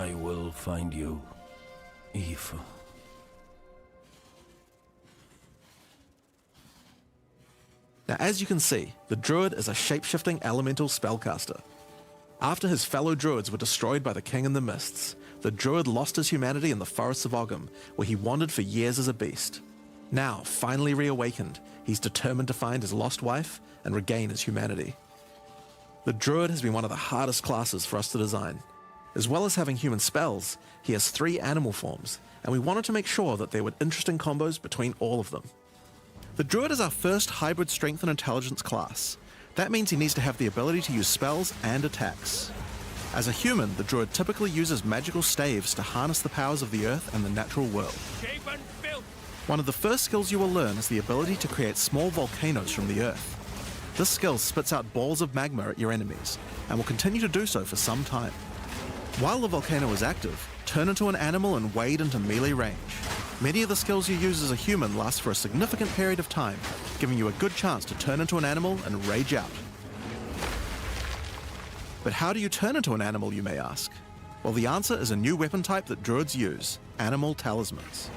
I will find you, Eve. Now, as you can see, the druid is a shape-shifting elemental spellcaster. After his fellow druids were destroyed by the King in the Mists, the druid lost his humanity in the forests of Ogham, where he wandered for years as a beast. Now, finally reawakened, he's determined to find his lost wife and regain his humanity. The druid has been one of the hardest classes for us to design. As well as having human spells, he has 3 animal forms, and we wanted to make sure that there were interesting combos between all of them. The druid is our first hybrid strength and intelligence class. That means he needs to have the ability to use spells and attacks. As a human, the druid typically uses magical staves to harness the powers of the earth and the natural world. One of the first skills you will learn is the ability to create small volcanoes from the earth. This skill spits out balls of magma at your enemies, and will continue to do so for some time. While the volcano is active, turn into an animal and wade into melee range. Many of the skills you use as a human last for a significant period of time, giving you a good chance to turn into an animal and rage out. But how do you turn into an animal, you may ask? Well, the answer is a new weapon type that druids use, animal talismans.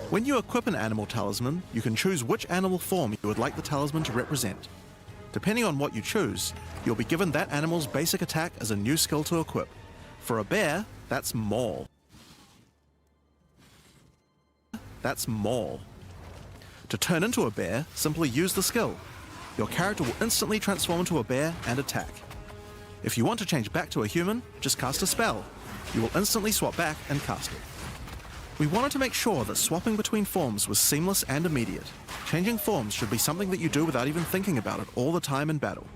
When you equip an animal talisman, you can choose which animal form you would like the talisman to represent. Depending on what you choose, you'll be given that animal's basic attack as a new skill to equip. For a bear, that's Maul. That's Maul. To turn into a bear, simply use the skill. Your character will instantly transform into a bear and attack. If you want to change back to a human, just cast a spell. You will instantly swap back and cast it. We wanted to make sure that swapping between forms was seamless and immediate. Changing forms should be something that you do without even thinking about it all the time in battle.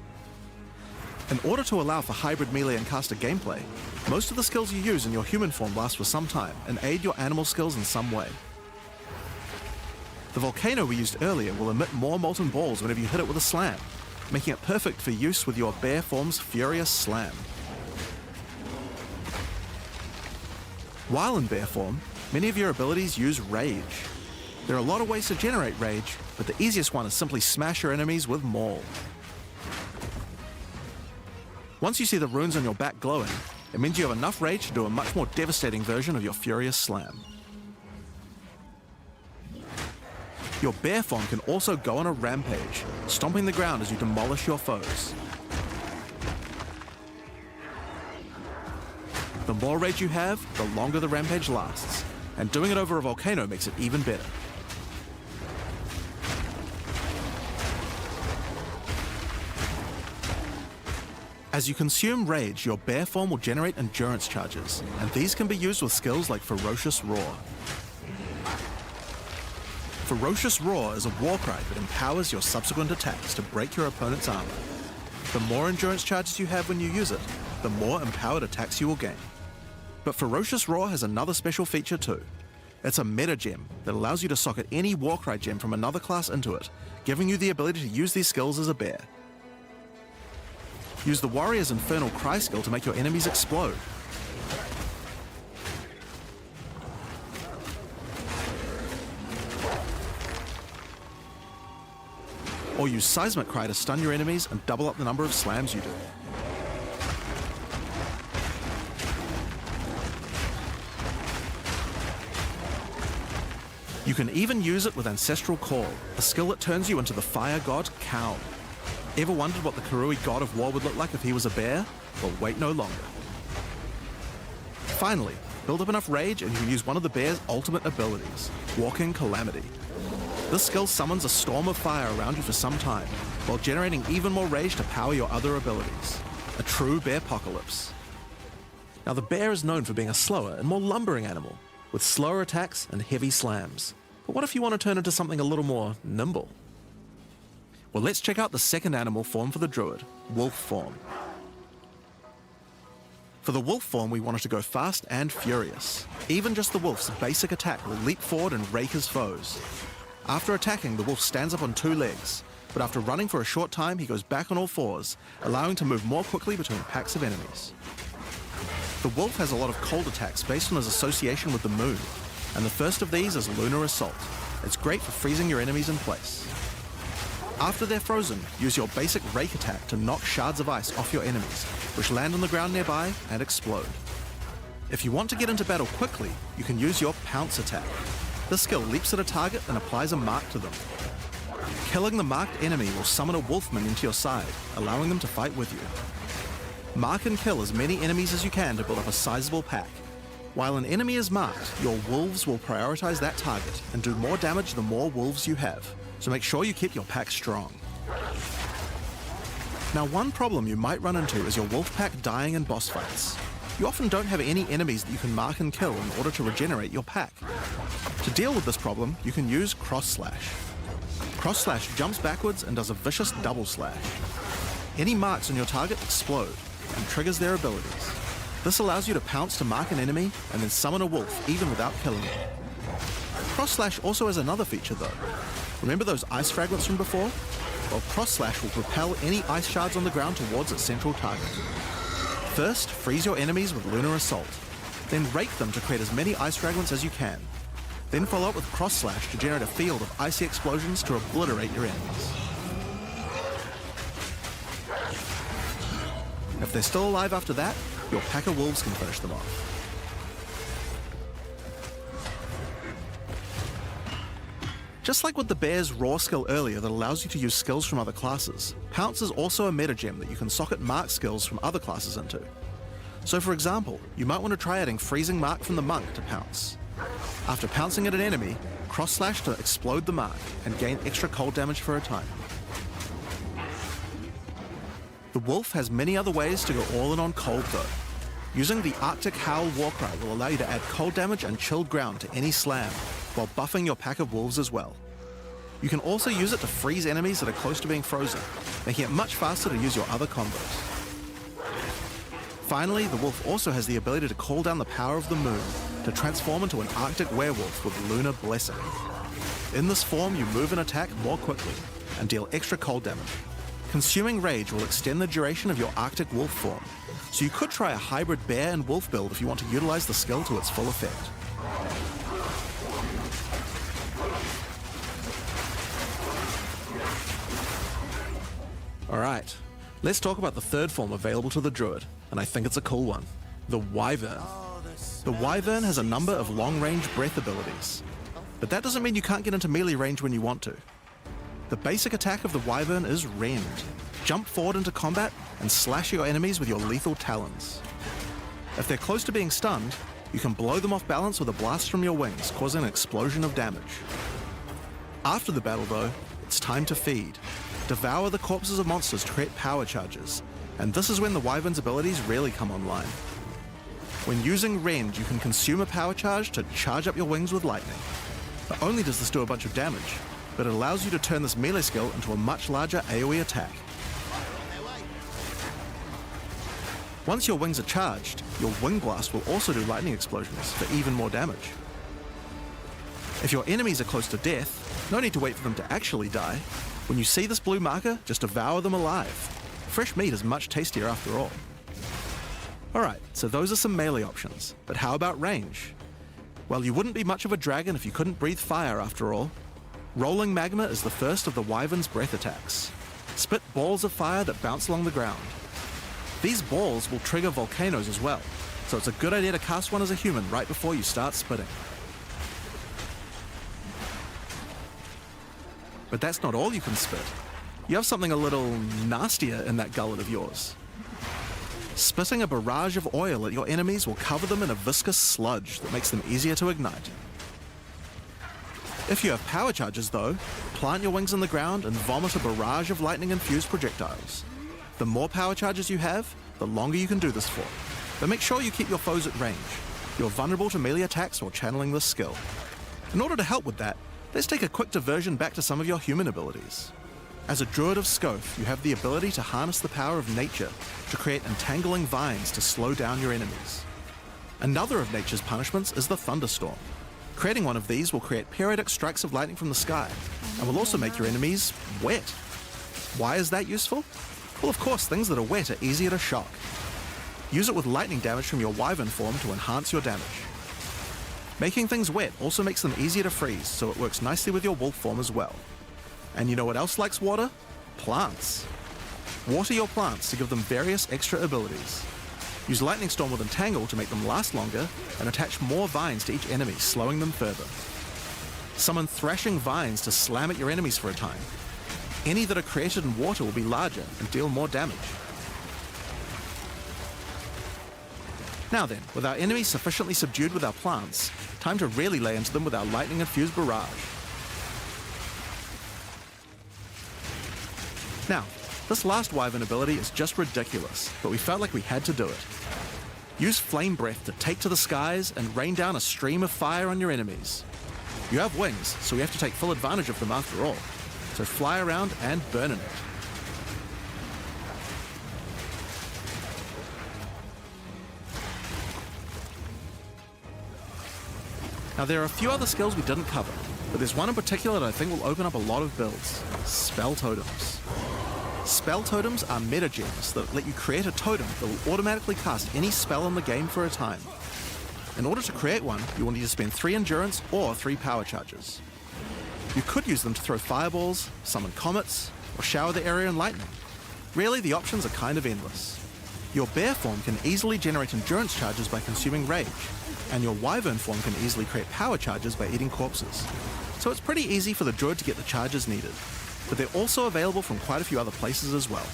In order to allow for hybrid melee and caster gameplay, most of the skills you use in your human form last for some time and aid your animal skills in some way. The volcano we used earlier will emit more molten balls whenever you hit it with a slam, making it perfect for use with your bear form's furious slam. While in bear form, many of your abilities use rage. There are a lot of ways to generate rage, but the easiest one is simply smash your enemies with Maul. Once you see the runes on your back glowing, it means you have enough rage to do a much more devastating version of your furious slam. Your bear form can also go on a rampage, stomping the ground as you demolish your foes. The more rage you have, the longer the rampage lasts, and doing it over a volcano makes it even better. As you consume rage, your bear form will generate endurance charges, and these can be used with skills like Ferocious Roar. Ferocious Roar is a war cry that empowers your subsequent attacks to break your opponent's armor. The more endurance charges you have when you use it, the more empowered attacks you will gain. But Ferocious Roar has another special feature too. It's a meta gem that allows you to socket any Warcry gem from another class into it, giving you the ability to use these skills as a bear. Use the Warrior's Infernal Cry skill to make your enemies explode. Or use Seismic Cry to stun your enemies and double up the number of slams you do. You can even use it with Ancestral Call, a skill that turns you into the fire god Kaun. Ever wondered what the Karui god of war would look like if he was a bear? Well, wait no longer. Finally, build up enough rage and you can use one of the bear's ultimate abilities, Walking Calamity. This skill summons a storm of fire around you for some time, while generating even more rage to power your other abilities. A true bear-pocalypse. Now the bear is known for being a slower and more lumbering animal, with slower attacks and heavy slams. But what if you want to turn into something a little more nimble? Well, let's check out the second animal form for the druid, wolf form. For the wolf form, we wanted to go fast and furious. Even just the wolf's basic attack will leap forward and rake his foes. After attacking, the wolf stands up on 2 legs, but after running for a short time, he goes back on all 4s, allowing to move more quickly between packs of enemies. The wolf has a lot of cold attacks based on his association with the moon, and the first of these is Lunar Assault. It's great for freezing your enemies in place. After they're frozen, use your basic rake attack to knock shards of ice off your enemies, which land on the ground nearby and explode. If you want to get into battle quickly, you can use your Pounce attack. This skill leaps at a target and applies a mark to them. Killing the marked enemy will summon a wolfman into your side, allowing them to fight with you. Mark and kill as many enemies as you can to build up a sizable pack. While an enemy is marked, your wolves will prioritize that target and do more damage the more wolves you have, so make sure you keep your pack strong. Now, one problem you might run into is your wolf pack dying in boss fights. You often don't have any enemies that you can mark and kill in order to regenerate your pack. To deal with this problem, you can use Cross Slash. Cross Slash jumps backwards and does a vicious double slash. Any marks on your target explode and triggers their abilities. This allows you to pounce to mark an enemy and then summon a wolf even without killing it. Cross Slash also has another feature though. Remember those ice fragments from before? Well, Cross Slash will propel any ice shards on the ground towards its central target. First, freeze your enemies with Lunar Assault. Then rake them to create as many ice fragments as you can. Then follow up with Cross Slash to generate a field of icy explosions to obliterate your enemies. If they're still alive after that, your pack of wolves can finish them off. Just like with the bear's raw skill earlier that allows you to use skills from other classes, Pounce is also a meta gem that you can socket mark skills from other classes into. So for example, you might want to try adding Freezing Mark from the Monk to Pounce. After pouncing at an enemy, Cross Slash to explode the mark and gain extra cold damage for a time. The wolf has many other ways to go all in on cold though. Using the Arctic Howl Warcry will allow you to add cold damage and chilled ground to any slam, while buffing your pack of wolves as well. You can also use it to freeze enemies that are close to being frozen, making it much faster to use your other combos. Finally, the wolf also has the ability to call down the power of the moon to transform into an Arctic werewolf with Lunar Blessing. In this form, you move and attack more quickly and deal extra cold damage. Consuming Rage will extend the duration of your Arctic wolf form, so you could try a hybrid bear and wolf build if you want to utilize the skill to its full effect. Alright, let's talk about the third form available to the Druid, and I think it's a cool one, the Wyvern. The Wyvern has a number of long-range breath abilities, but that doesn't mean you can't get into melee range when you want to. The basic attack of the Wyvern is Rend. Jump forward into combat and slash your enemies with your lethal talons. If they're close to being stunned, you can blow them off balance with a blast from your wings, causing an explosion of damage. After the battle though, it's time to feed. Devour the corpses of monsters to create power charges, and this is when the Wyvern's abilities really come online. When using Rend, you can consume a power charge to charge up your wings with lightning. Not only does this do a bunch of damage, but it allows you to turn this melee skill into a much larger AoE attack. Once your wings are charged, your Wing Blast will also do lightning explosions for even more damage. If your enemies are close to death, no need to wait for them to actually die. When you see this blue marker, just devour them alive. Fresh meat is much tastier after all. Alright, so those are some melee options, but how about range? Well, you wouldn't be much of a dragon if you couldn't breathe fire after all. Rolling Magma is the first of the Wyvern's breath attacks. Spit balls of fire that bounce along the ground. These balls will trigger volcanoes as well, so it's a good idea to cast one as a human right before you start spitting. But that's not all you can spit. You have something a little nastier in that gullet of yours. Spitting a barrage of oil at your enemies will cover them in a viscous sludge that makes them easier to ignite. If you have power charges though, plant your wings in the ground and vomit a barrage of lightning-infused projectiles. The more power charges you have, the longer you can do this for. But make sure you keep your foes at range. You're vulnerable to melee attacks while channeling this skill. In order to help with that, let's take a quick diversion back to some of your human abilities. As a Druid of Scoth, you have the ability to harness the power of nature to create entangling vines to slow down your enemies. Another of nature's punishments is the thunderstorm. Creating one of these will create periodic strikes of lightning from the sky, and will also make your enemies wet. Why is that useful? Well, of course, things that are wet are easier to shock. Use it with lightning damage from your Wyvern form to enhance your damage. Making things wet also makes them easier to freeze, so it works nicely with your wolf form as well. And you know what else likes water? Plants. Water your plants to give them various extra abilities. Use Lightning Storm with Entangle to make them last longer, and attach more vines to each enemy, slowing them further. Summon Thrashing Vines to slam at your enemies for a time. Any that are created in water will be larger and deal more damage. Now then, with our enemies sufficiently subdued with our plants, time to really lay into them with our lightning-infused barrage. Now, this last Wyvern ability is just ridiculous, but we felt like we had to do it. Use Flame Breath to take to the skies and rain down a stream of fire on your enemies. You have wings, so we have to take full advantage of them after all. So fly around and burn in it. Now there are a few other skills we didn't cover, but there's one in particular that I think will open up a lot of builds. Spell Totems. Spell Totems are meta gems that let you create a totem that will automatically cast any spell in the game for a time. In order to create one, you will need to spend 3 endurance or 3 power charges. You could use them to throw fireballs, summon comets, or shower the area in lightning. Really, the options are kind of endless. Your bear form can easily generate endurance charges by consuming rage, and your wyvern form can easily create power charges by eating corpses. So it's pretty easy for the druid to get the charges needed, but they're also available from quite a few other places as well.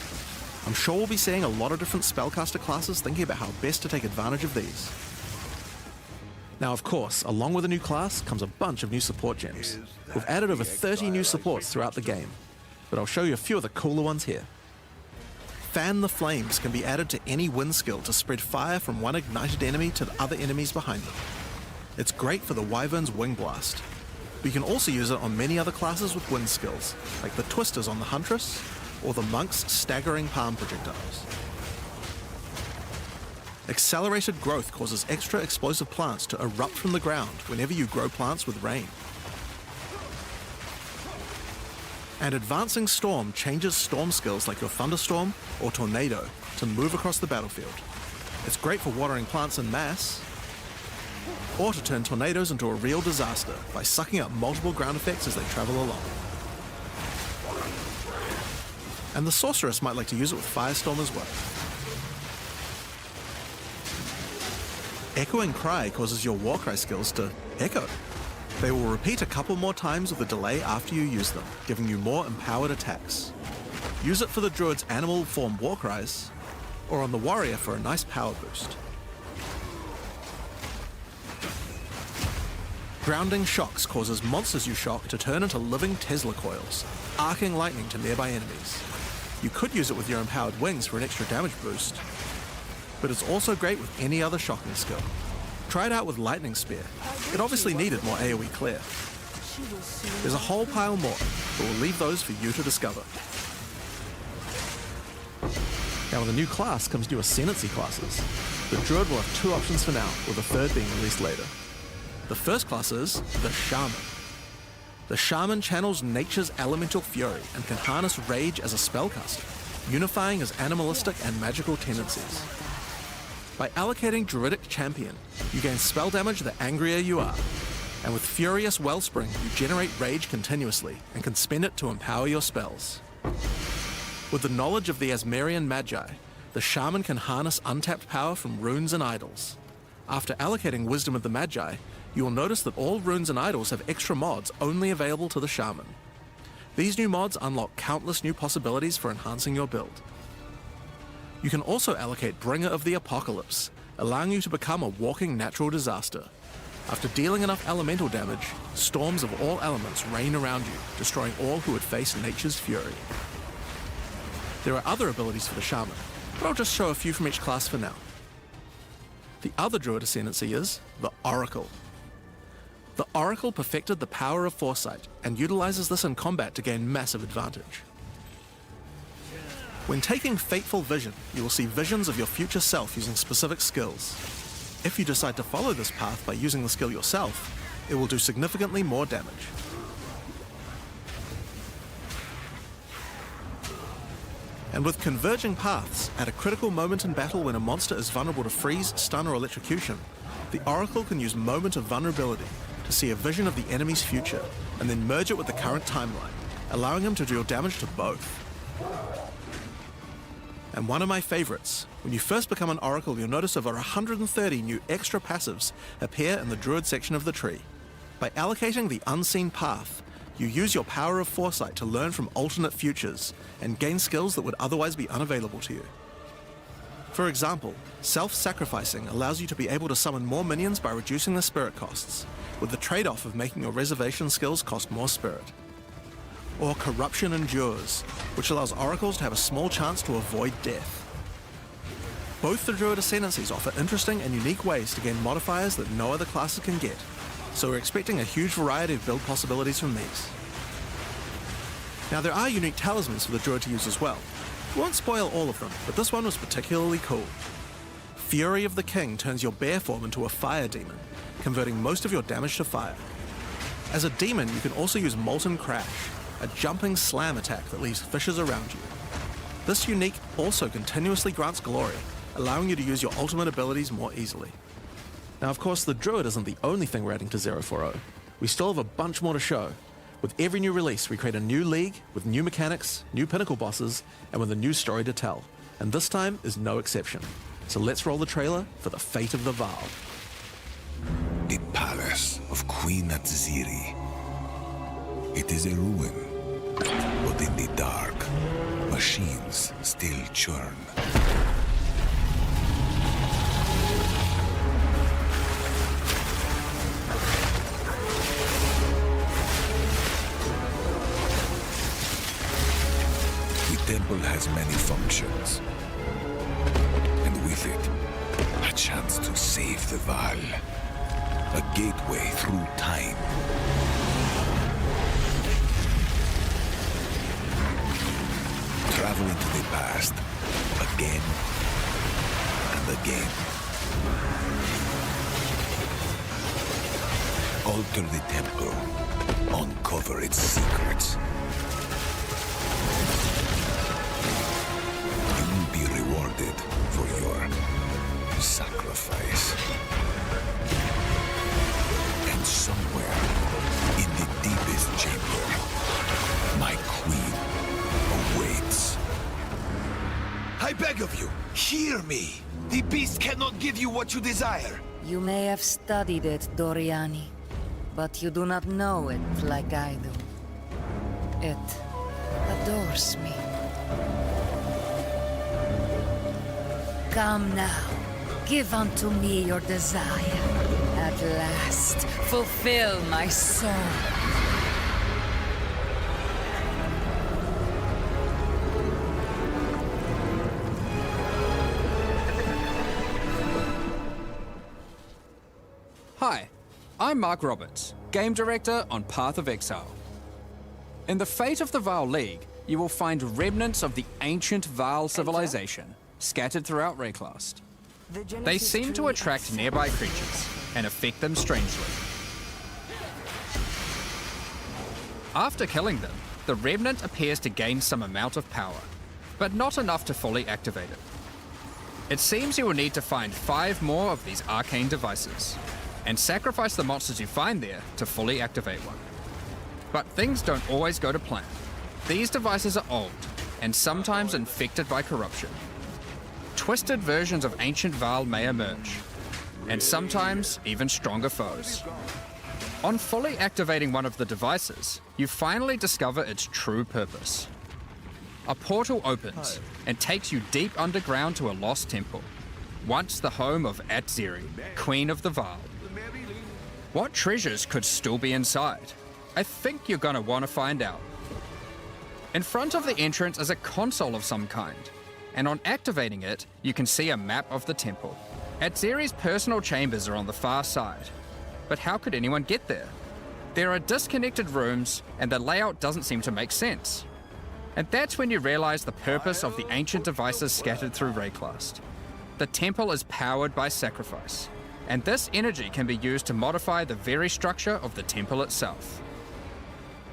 I'm sure we'll be seeing a lot of different spellcaster classes thinking about how best to take advantage of these. Now of course, along with a new class comes a bunch of new support gems. We've added over 30 new supports throughout the game, but I'll show you a few of the cooler ones here. Fan the Flames can be added to any wind skill to spread fire from one ignited enemy to the other enemies behind them. It's great for the Wyvern's Wing Blast, but you can also use it on many other classes with wind skills, like the Twisters on the Huntress, or the Monk's Staggering Palm Projectiles. Accelerated Growth causes extra explosive plants to erupt from the ground whenever you grow plants with rain. And Advancing Storm changes storm skills like your Thunderstorm or Tornado to move across the battlefield. It's great for watering plants en masse, or to turn tornadoes into a real disaster by sucking up multiple ground effects as they travel along. And the Sorceress might like to use it with Firestorm as well. Echoing Cry causes your Warcry skills to echo. They will repeat a couple more times with a delay after you use them, giving you more empowered attacks. Use it for the druid's animal form Warcries, or on the warrior for a nice power boost. Grounding Shocks causes monsters you shock to turn into living Tesla coils, arcing lightning to nearby enemies. You could use it with your empowered wings for an extra damage boost, but it's also great with any other shocking skill. Try it out with Lightning Spear. It obviously needed more AoE clear. There's a whole pile more, but we'll leave those for you to discover. Now with a new class comes new Ascendancy classes. The Druid will have 2 options for now, with a third being released later. The first class is the Shaman. The Shaman channels nature's elemental fury and can harness rage as a spellcaster, unifying his animalistic and magical tendencies. By allocating Druidic Champion, you gain spell damage the angrier you are, and with Furious Wellspring you generate rage continuously and can spend it to empower your spells. With the knowledge of the Asmerian Magi, the Shaman can harness untapped power from runes and idols. After allocating Wisdom of the Magi, you will notice that all runes and idols have extra mods only available to the Shaman. These new mods unlock countless new possibilities for enhancing your build. You can also allocate Bringer of the Apocalypse, allowing you to become a walking natural disaster. After dealing enough elemental damage, storms of all elements rain around you, destroying all who would face nature's fury. There are other abilities for the Shaman, but I'll just show a few from each class for now. The other Druid Ascendancy is the Oracle. The Oracle perfected the power of Foresight and utilizes this in combat to gain massive advantage. When taking Fateful Vision, you will see visions of your future self using specific skills. If you decide to follow this path by using the skill yourself, it will do significantly more damage. And with Converging Paths, at a critical moment in battle when a monster is vulnerable to freeze, stun, or electrocution, the Oracle can use Moment of Vulnerability to see a vision of the enemy's future, and then merge it with the current timeline, allowing him to deal damage to both. and one of my favorites. When you first become an Oracle, you'll notice over 130 new extra passives appear in the Druid section of the tree. By allocating the Unseen Path, you use your power of foresight to learn from alternate futures and gain skills that would otherwise be unavailable to you. For example, self-sacrificing allows you to be able to summon more minions by reducing the spirit costs, with the trade-off of making your reservation skills cost more spirit. Or Corruption Endures, which allows Oracles to have a small chance to avoid death. Both the Druid Ascendancies offer interesting and unique ways to gain modifiers that no other classes can get, so we're expecting a huge variety of build possibilities from these. Now there are unique talismans for the Druid to use as well. We won't spoil all of them, but this one was particularly cool. Fury of the King turns your bear form into a fire demon, converting most of your damage to fire. As a demon, you can also use Molten Crash, a jumping slam attack that leaves fissures around you. This unique also continuously grants glory, allowing you to use your ultimate abilities more easily. Now of course the Druid isn't the only thing we're adding to 040. We still have a bunch more to show. With every new release, we create a new league with new mechanics, new pinnacle bosses, and with a new story to tell. And this time is no exception. So let's roll the trailer for the fate of the Vaal. The palace of Queen Atziri. It is a ruin, but in the dark, machines still churn. The temple has many functions, and with it, a chance to save the Vaal, a gateway through time. Travel into the past, again and again. Alter the temple, uncover its secrets. Be rewarded for your sacrifice. And somewhere in the deepest chamber, my queen awaits. I beg of you, hear me. The beast cannot give you what you desire. You may have studied it, Doriani, but you do not know it like I do. It adores me. Come now, give unto me your desire. At last, fulfill my soul. Hi, I'm Mark Roberts, Game Director on Path of Exile. In the Fate of the Vaal League, you will find remnants of the ancient Vaal civilization scattered throughout Rayclast. They seem to attract nearby creatures and affect them strangely. After killing them, the remnant appears to gain some amount of power, but not enough to fully activate it. It seems you will need to find 5 more of these arcane devices, and sacrifice the monsters you find there to fully activate one. But things don't always go to plan. These devices are old, and sometimes infected by corruption. Twisted versions of ancient Vaal may emerge, and sometimes even stronger foes. On fully activating one of the devices, you finally discover its true purpose. A portal opens and takes you deep underground to a lost temple, once the home of Atziri, Queen of the Vaal. What treasures could still be inside? I think you're gonna want to find out. In front of the entrance is a console of some kind, and on activating it, you can see a map of the temple. Atziri's personal chambers are on the far side, but how could anyone get there? There are disconnected rooms, and the layout doesn't seem to make sense. And that's when you realize the purpose of the ancient devices scattered through Rayclast. The temple is powered by sacrifice, and this energy can be used to modify the very structure of the temple itself.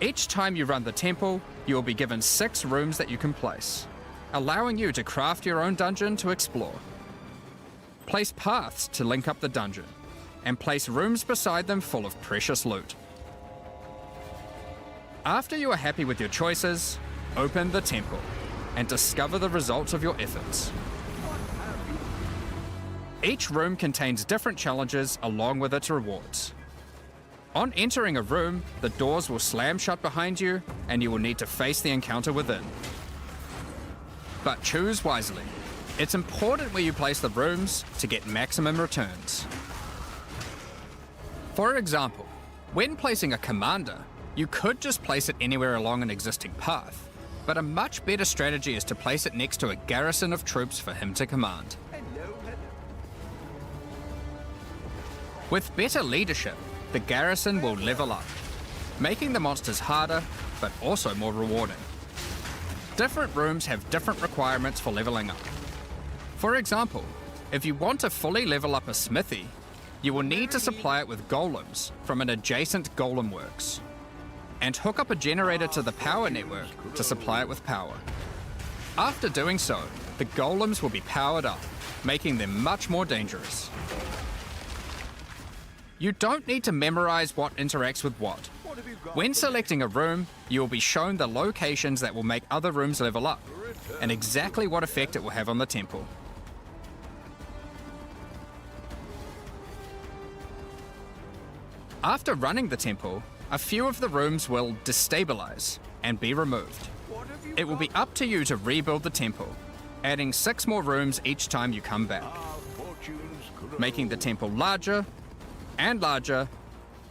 Each time you run the temple, you will be given 6 rooms that you can place, allowing you to craft your own dungeon to explore. Place paths to link up the dungeon, and place rooms beside them full of precious loot. After you are happy with your choices, open the temple. and discover the results of your efforts. Each room contains different challenges along with its rewards. On entering a room, the doors will slam shut behind you and you will need to face the encounter within. But choose wisely. It's important where you place the rooms to get maximum returns. For example, when placing a commander, you could just place it anywhere along an existing path, but a much better strategy is to place it next to a garrison of troops for him to command. With better leadership, the garrison will level up, making the monsters harder, but also more rewarding. Different rooms have different requirements for leveling up. For example, if you want to fully level up a smithy, you will need to supply it with golems from an adjacent golem works, and hook up a generator to the power network to supply it with power. After doing so, the golems will be powered up, making them much more dangerous. You don't need to memorize what interacts with what. When selecting a room, you will be shown the locations that will make other rooms level up, and exactly what effect it will have on the temple. After running the temple, a few of the rooms will destabilize and be removed. It will be up to you to rebuild the temple, adding 6 more rooms each time you come back, making the temple larger and larger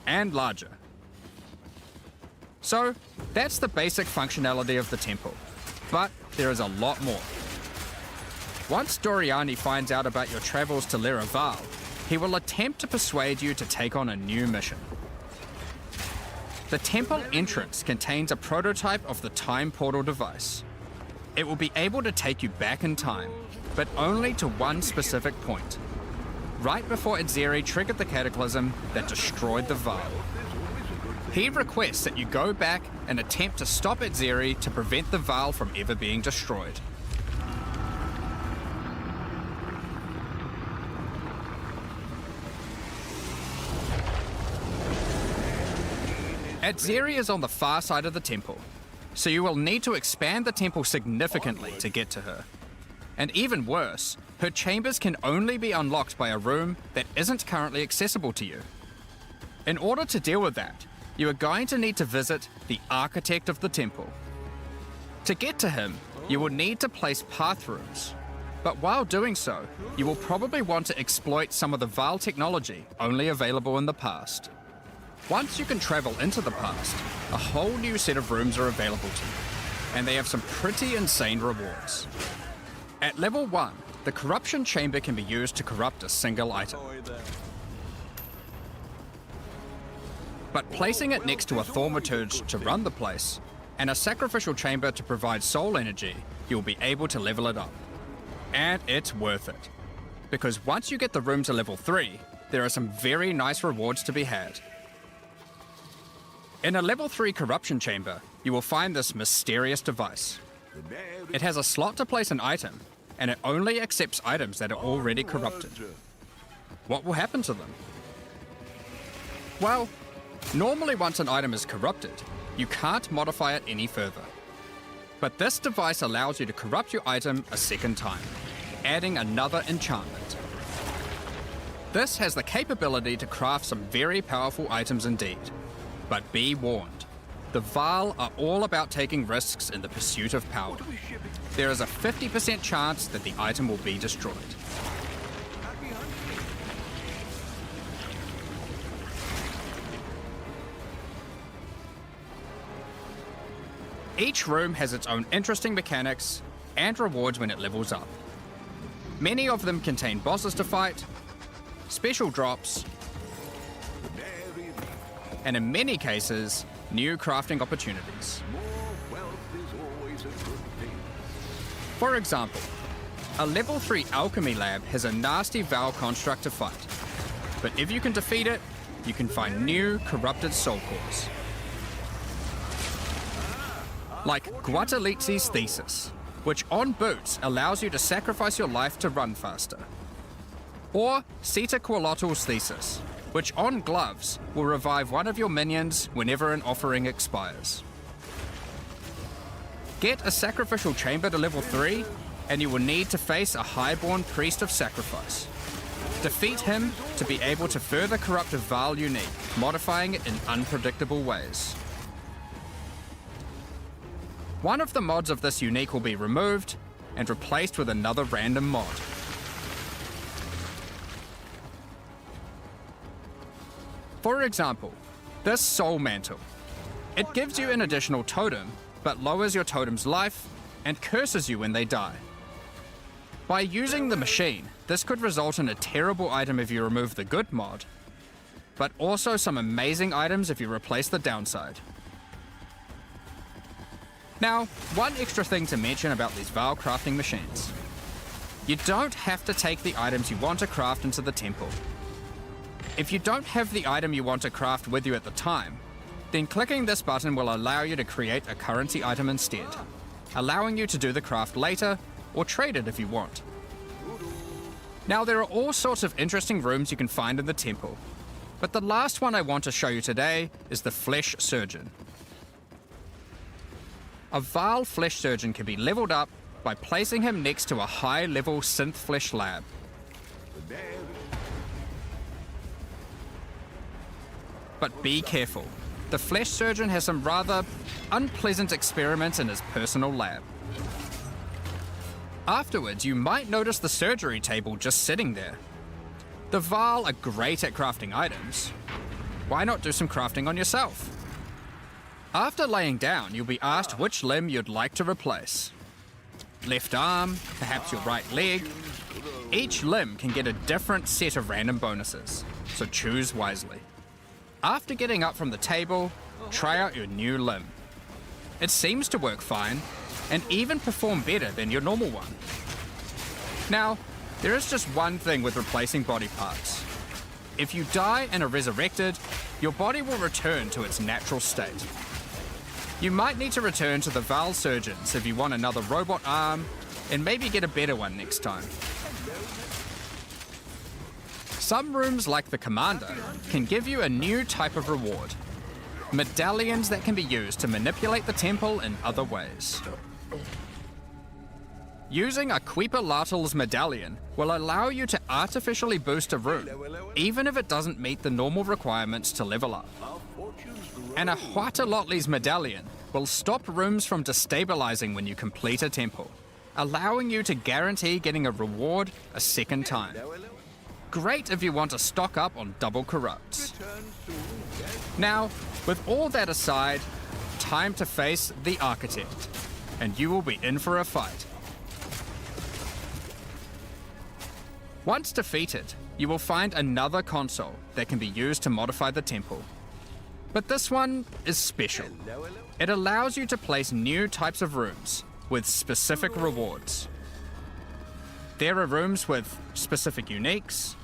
and larger. So, that's the basic functionality of the temple, but there is a lot more. Once Doriani finds out about your travels to Leraval, he will attempt to persuade you to take on a new mission. The temple entrance contains a prototype of the time portal device. It will be able to take you back in time, but only to one specific point, right before Edzeri triggered the cataclysm that destroyed the Vaal. He requests that you go back and attempt to stop Edzeri to prevent the Vaal from ever being destroyed. Edzeri is on the far side of the temple, so you will need to expand the temple significantly to get to her. And even worse, her chambers can only be unlocked by a room that isn't currently accessible to you. In order to deal with that, you are going to need to visit the architect of the temple. To get to him, you will need to place path rooms. But while doing so, you will probably want to exploit some of the Vaal technology only available in the past. Once you can travel into the past, a whole new set of rooms are available to you, and they have some pretty insane rewards. At level 1, the corruption chamber can be used to corrupt a single item. But placing it next to a thaumaturge to run the place, and a sacrificial chamber to provide soul energy, you'll be able to level it up. And it's worth it. Because once you get the room to level 3, there are some very nice rewards to be had. In a level 3 corruption chamber, you will find this mysterious device. It has a slot to place an item, and it only accepts items that are already corrupted. What will happen to them? Well, normally once an item is corrupted, you can't modify it any further. But this device allows you to corrupt your item a second time, adding another enchantment. This has the capability to craft some very powerful items indeed. But be warned, the Vaal are all about taking risks in the pursuit of power. There is a 50% chance that the item will be destroyed. Each room has its own interesting mechanics and rewards when it levels up. Many of them contain bosses to fight, special drops, and in many cases, new crafting opportunities. For example, a level 3 alchemy lab has a nasty Vaal construct to fight, but if you can defeat it, you can find new corrupted soul cores. Like Guatalitzi's Thesis, which on boots allows you to sacrifice your life to run faster. Or Sita Qualottl's Thesis, which on gloves will revive one of your minions whenever an offering expires. Get a sacrificial chamber to level 3, and you will need to face a highborn priest of sacrifice. Defeat him to be able to further corrupt a Vaal unique, modifying it in unpredictable ways. One of the mods of this unique will be removed and replaced with another random mod. For example, this Soul Mantle. It gives you an additional totem, but lowers your totem's life and curses you when they die. By using the machine, this could result in a terrible item if you remove the good mod, but also some amazing items if you replace the downside. Now, one extra thing to mention about these Vaal crafting machines. You don't have to take the items you want to craft into the temple. If you don't have the item you want to craft with you at the time, then clicking this button will allow you to create a currency item instead, allowing you to do the craft later or trade it if you want. Now, there are all sorts of interesting rooms you can find in the temple, but the last one I want to show you today is the Flesh Surgeon. A Vaal Flesh Surgeon can be leveled up by placing him next to a high-level synth flesh lab. But be careful. The Flesh Surgeon has some rather unpleasant experiments in his personal lab. Afterwards, you might notice the surgery table just sitting there. The Vaal are great at crafting items. Why not do some crafting on yourself? After laying down, you'll be asked which limb you'd like to replace. Left arm, perhaps your right leg. Each limb can get a different set of random bonuses, so choose wisely. After getting up from the table, try out your new limb. It seems to work fine, and even perform better than your normal one. Now, there is just one thing with replacing body parts. If you die and are resurrected, your body will return to its natural state. You might need to return to the Vaal Surgeons if you want another robot arm, and maybe get a better one next time. Some rooms, like the Commander, can give you a new type of reward. Medallions that can be used to manipulate the temple in other ways. Using a Quiperlatal's medallion will allow you to artificially boost a room, even if it doesn't meet the normal requirements to level up. And a Huatalotli's medallion will stop rooms from destabilizing when you complete a temple, allowing you to guarantee getting a reward a second time. Great if you want to stock up on double corrupts. Now, with all that aside, time to face the Architect, and you will be in for a fight. Once defeated, you will find another console that can be used to modify the temple. But this one is special. It allows you to place new types of rooms with specific rewards. There are rooms with specific uniques,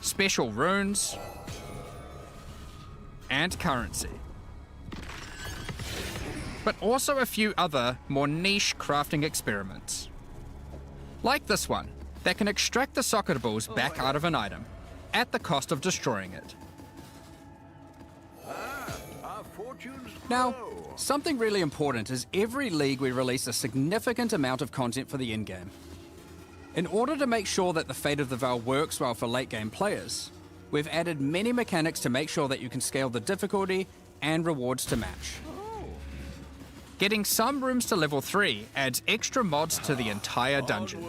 special runes, and currency. But also a few other, more niche crafting experiments. Like this one, that can extract the socket balls back out of an item, at the cost of destroying it. Now, something really important is every league we release a significant amount of content for the endgame. In order to make sure that the Fate of the Vaal works well for late game players, we've added many mechanics to make sure that you can scale the difficulty and rewards to match. Getting some rooms to level 3 adds extra mods to the entire dungeon,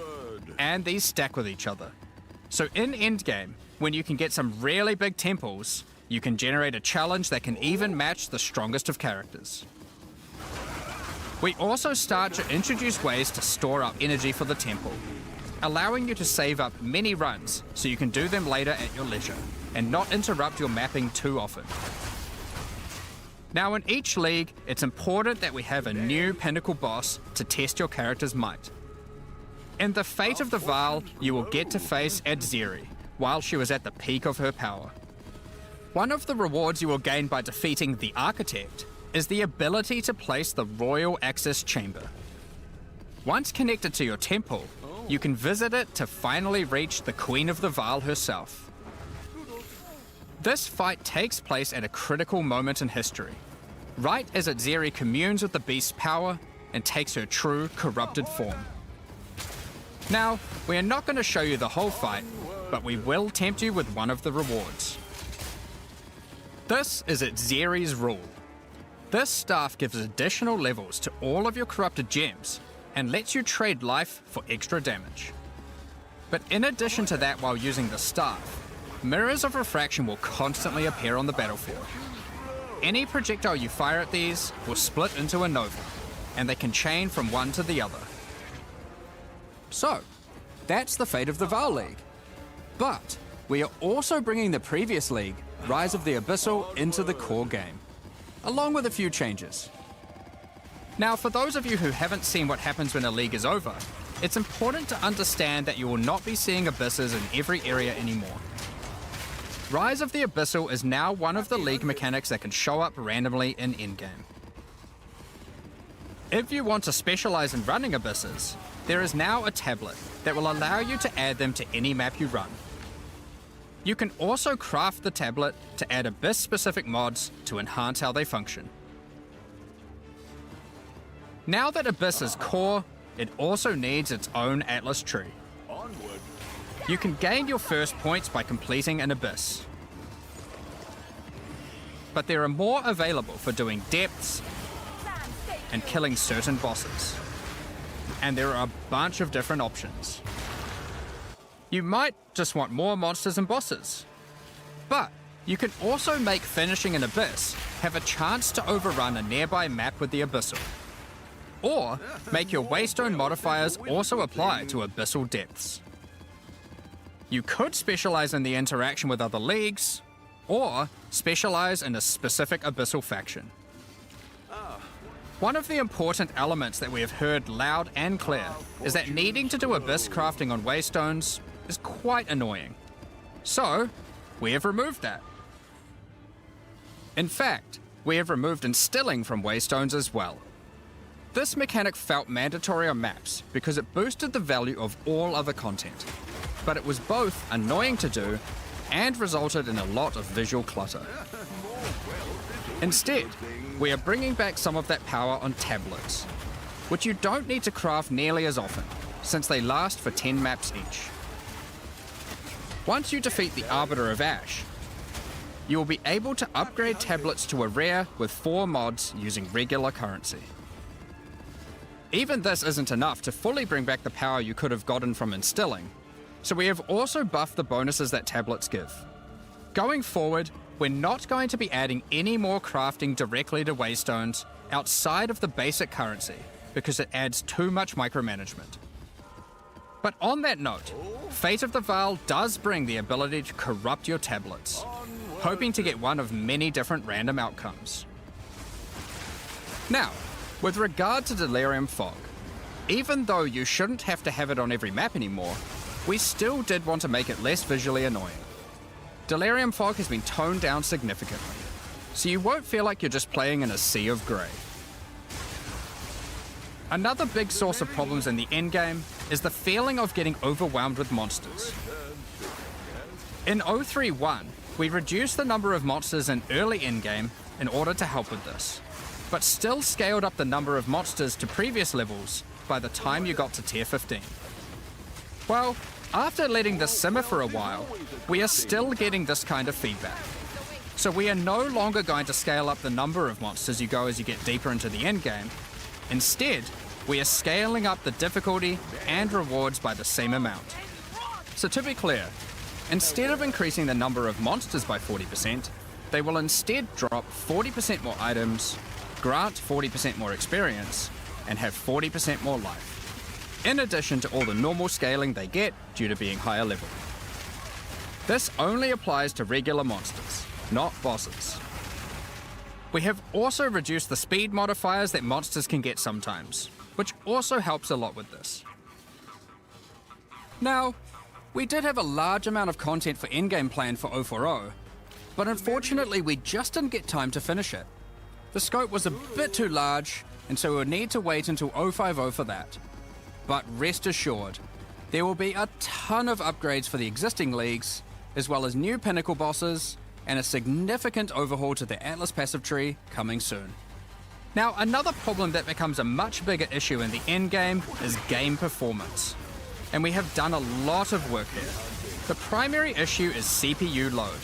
and these stack with each other. So in endgame, when you can get some really big temples, you can generate a challenge that can even match the strongest of characters. We also start to introduce ways to store up energy for the temple, allowing you to save up many runs so you can do them later at your leisure, and not interrupt your mapping too often. Now in each league, it's important that we have a new pinnacle boss to test your character's might. In the Fate of the Vaal, you will get to face Adzeri, while she was at the peak of her power. One of the rewards you will gain by defeating the Architect is the ability to place the Royal Access Chamber. Once connected to your temple, you can visit it to finally reach the Queen of the Vaal herself. This fight takes place at a critical moment in history, right as Adzeri communes with the beast's power and takes her true corrupted form. Now, we are not going to show you the whole fight, but we will tempt you with one of the rewards. This is Xeri's rule. This staff gives additional levels to all of your corrupted gems and lets you trade life for extra damage. But in addition to that, while using the staff, mirrors of refraction will constantly appear on the battlefield. Any projectile you fire at these will split into a nova, and they can chain from one to the other. So, that's the fate of the Val League. But we are also bringing the previous league, Rise of the Abyssal, into the core game, along with a few changes. Now, for those of you who haven't seen what happens when a league is over, it's important to understand that you will not be seeing abysses in every area anymore. Rise of the Abyssal is now one of the league mechanics that can show up randomly in endgame. If you want to specialize in running abysses, there is now a tablet that will allow you to add them to any map you run. You can also craft the tablet to add abyss-specific mods to enhance how they function. Now that Abyss is core, it also needs its own Atlas tree. You can gain your first points by completing an Abyss. But there are more available for doing depths and killing certain bosses. And there are a bunch of different options. You might just want more monsters and bosses. But you can also make finishing an Abyss have a chance to overrun a nearby map with the Abyssal. Or make your Waystone modifiers also apply to Abyssal depths. You could specialize in the interaction with other leagues, or specialize in a specific Abyssal faction. One of the important elements that we have heard loud and clear is that needing to do Abyss crafting on Waystones is quite annoying. So, we have removed that. In fact, we have removed instilling from Waystones as well. This mechanic felt mandatory on maps because it boosted the value of all other content, but it was both annoying to do and resulted in a lot of visual clutter. Instead, we are bringing back some of that power on tablets, which you don't need to craft nearly as often, since they last for 10 maps each. Once you defeat the Arbiter of Ash, you will be able to upgrade tablets to a rare with 4 mods using regular currency. Even this isn't enough to fully bring back the power you could have gotten from instilling, so we have also buffed the bonuses that tablets give. Going forward, we're not going to be adding any more crafting directly to Waystones outside of the basic currency, because it adds too much micromanagement. But on that note, Fate of the Val does bring the ability to corrupt your tablets, hoping to get one of many different random outcomes. Now, with regard to Delirium Fog, even though you shouldn't have to have it on every map anymore, we still did want to make it less visually annoying. Delirium Fog has been toned down significantly, so you won't feel like you're just playing in a sea of grey. Another big source of problems in the endgame is the feeling of getting overwhelmed with monsters. In 031, we reduced the number of monsters in early endgame in order to help with this, but still scaled up the number of monsters to previous levels by the time you got to tier 15. Well, after letting this simmer for a while, we are still getting this kind of feedback. So we are no longer going to scale up the number of monsters you go as you get deeper into the endgame. Instead, we are scaling up the difficulty and rewards by the same amount. So to be clear, instead of increasing the number of monsters by 40%, they will instead drop 40% more items, grant 40% more experience, and have 40% more life, in addition to all the normal scaling they get due to being higher level. This only applies to regular monsters, not bosses. We have also reduced the speed modifiers that monsters can get sometimes, which also helps a lot with this. Now, we did have a large amount of content for endgame planned for 040, but unfortunately we just didn't get time to finish it. The scope was a bit too large, and so we would need to wait until 050 for that. But rest assured, there will be a ton of upgrades for the existing leagues, as well as new pinnacle bosses, and a significant overhaul to the Atlas passive tree coming soon. Now, another problem that becomes a much bigger issue in the endgame is game performance. And we have done a lot of work here. The primary issue is CPU load.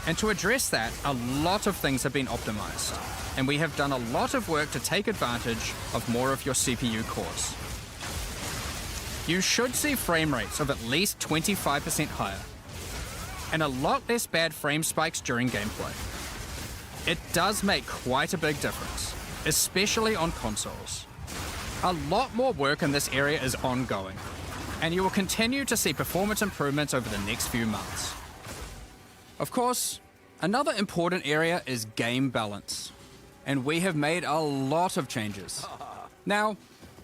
And to address that, a lot of things have been optimized. And we have done a lot of work to take advantage of more of your CPU cores. You should see frame rates of at least 25% higher, and a lot less bad frame spikes during gameplay. It does make quite a big difference, especially on consoles. A lot more work in this area is ongoing, and you will continue to see performance improvements over the next few months. Of course, another important area is game balance, and we have made a lot of changes. Now,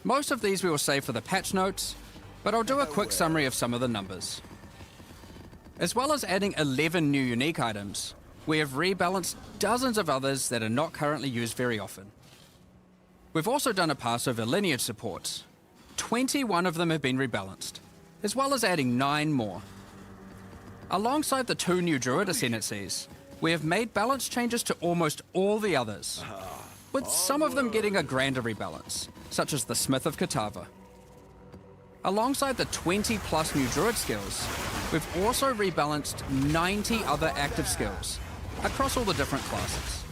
most of these we will save for the patch notes, but I'll do a quick summary of some of the numbers. As well as adding 11 new unique items, we have rebalanced dozens of others that are not currently used very often. We've also done a pass over lineage supports. 21 of them have been rebalanced, as well as adding 9 more. Alongside the 2 new druid ascendancies, we have made balance changes to almost all the others, with some of them getting a grander rebalance, such as the Smith of Katava. Alongside the 20 plus new druid skills, we've also rebalanced 90 other active skills across all the different classes.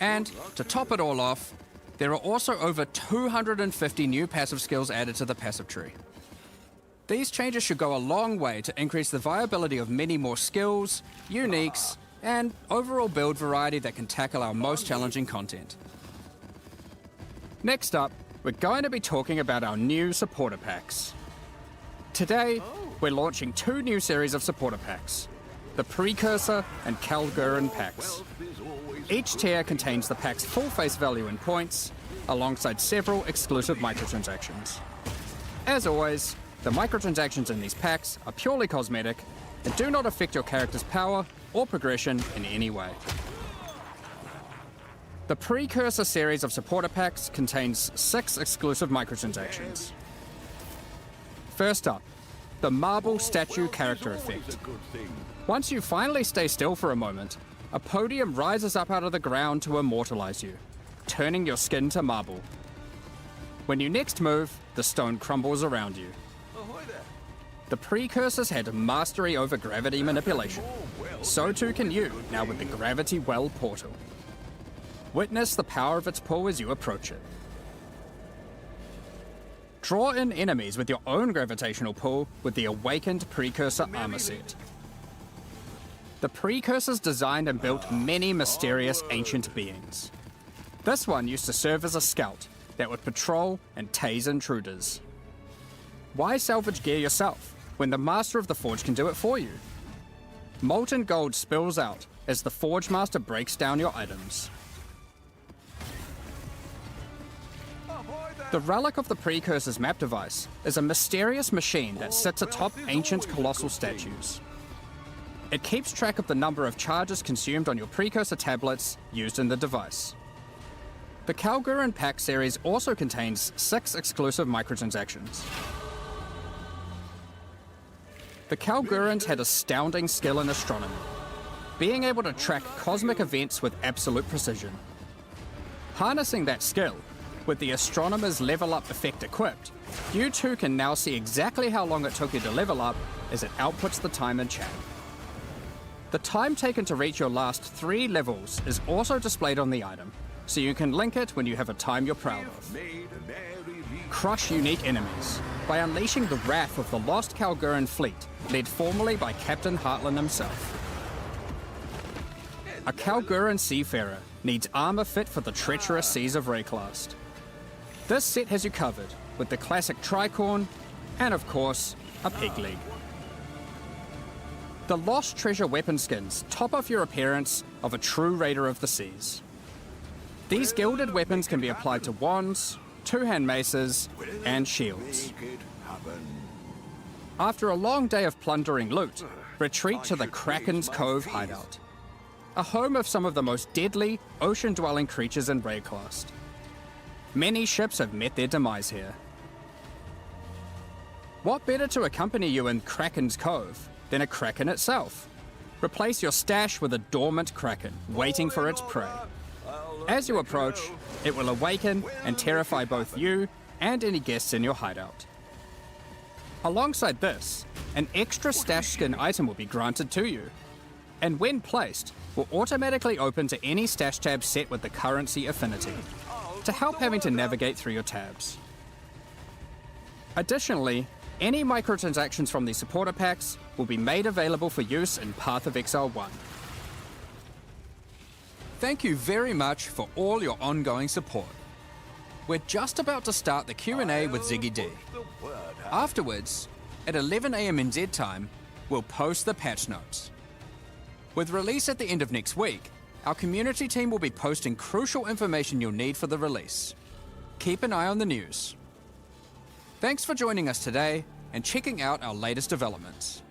And to top it all off, there are also over 250 new passive skills added to the passive tree. These changes should go a long way to increase the viability of many more skills, uniques, and overall build variety that can tackle our most challenging content. Next up, we're going to be talking about our new supporter packs. Today, we're launching 2 new series of supporter packs, the Precursor and Kalgurin packs. Each tier contains the pack's full face value in points, alongside several exclusive microtransactions. As always, the microtransactions in these packs are purely cosmetic and do not affect your character's power or progression in any way. The Precursor series of supporter packs contains 6 exclusive microtransactions. First up, the Marble Statue character effect. Once you finally stay still for a moment, a podium rises up out of the ground to immortalize you, turning your skin to marble. When you next move, the stone crumbles around you. The Precursors had mastery over gravity manipulation. So too can you, now with the Gravity Well portal. Witness the power of its pull as you approach it. Draw in enemies with your own gravitational pull with the Awakened Precursor armor set. The Precursors designed and built many mysterious ancient beings. This one used to serve as a scout that would patrol and tase intruders. Why salvage gear yourself when the Master of the Forge can do it for you? Molten gold spills out as the Forge Master breaks down your items. The Relic of the Precursor's map device is a mysterious machine that sits atop ancient colossal statues. It keeps track of the number of charges consumed on your Precursor tablets used in the device. The Kalgurin pack series also contains 6 exclusive microtransactions. The Kalgurins had astounding skill in astronomy, being able to track cosmic events with absolute precision. Harnessing that skill, with the Astronomer's level up effect equipped, you too can now see exactly how long it took you to level up as it outputs the time in chat. The time taken to reach your last 3 levels is also displayed on the item, so you can link it when you have a time you're proud of. Crush unique enemies by unleashing the wrath of the lost Kalgurin fleet, led formerly by Captain Heartland himself. A Kalgurin seafarer needs armor fit for the treacherous seas of Rayclast. This set has you covered with the classic tricorn and, of course, a peg leg. The Lost Treasure weapon skins top off your appearance of a true raider of the seas. These gilded weapons can be applied to wands, 2-hand maces, and shields. After a long day of plundering loot, retreat to the Kraken's Cove hideout, a home of some of the most deadly, ocean-dwelling creatures in Rayclast. Many ships have met their demise here. What better to accompany you in Kraken's Cove than a Kraken itself? Replace your stash with a dormant Kraken, waiting for its prey. As you approach, it will awaken and terrify both you and any guests in your hideout. Alongside this, an extra stash skin item will be granted to you, and when placed, will automatically open to any stash tab set with the currency affinity, to help having to navigate through your tabs. Additionally, any microtransactions from the supporter packs will be made available for use in Path of Exile 1. Thank you very much for all your ongoing support. We're just about to start the Q&A with Ziggy D. Afterwards, at 11 AM NZ time, we'll post the patch notes. With release at the end of next week, our community team will be posting crucial information you'll need for the release. Keep an eye on the news. Thanks for joining us today and checking out our latest developments.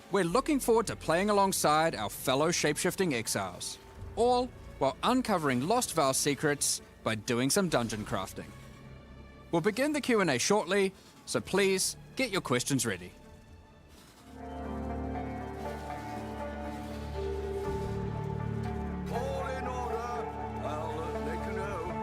We're looking forward to playing alongside our fellow shapeshifting exiles, all while uncovering Lost Val secrets by doing some dungeon crafting. We'll begin the Q&A shortly, so please get your questions ready. All in order. I'll let you know.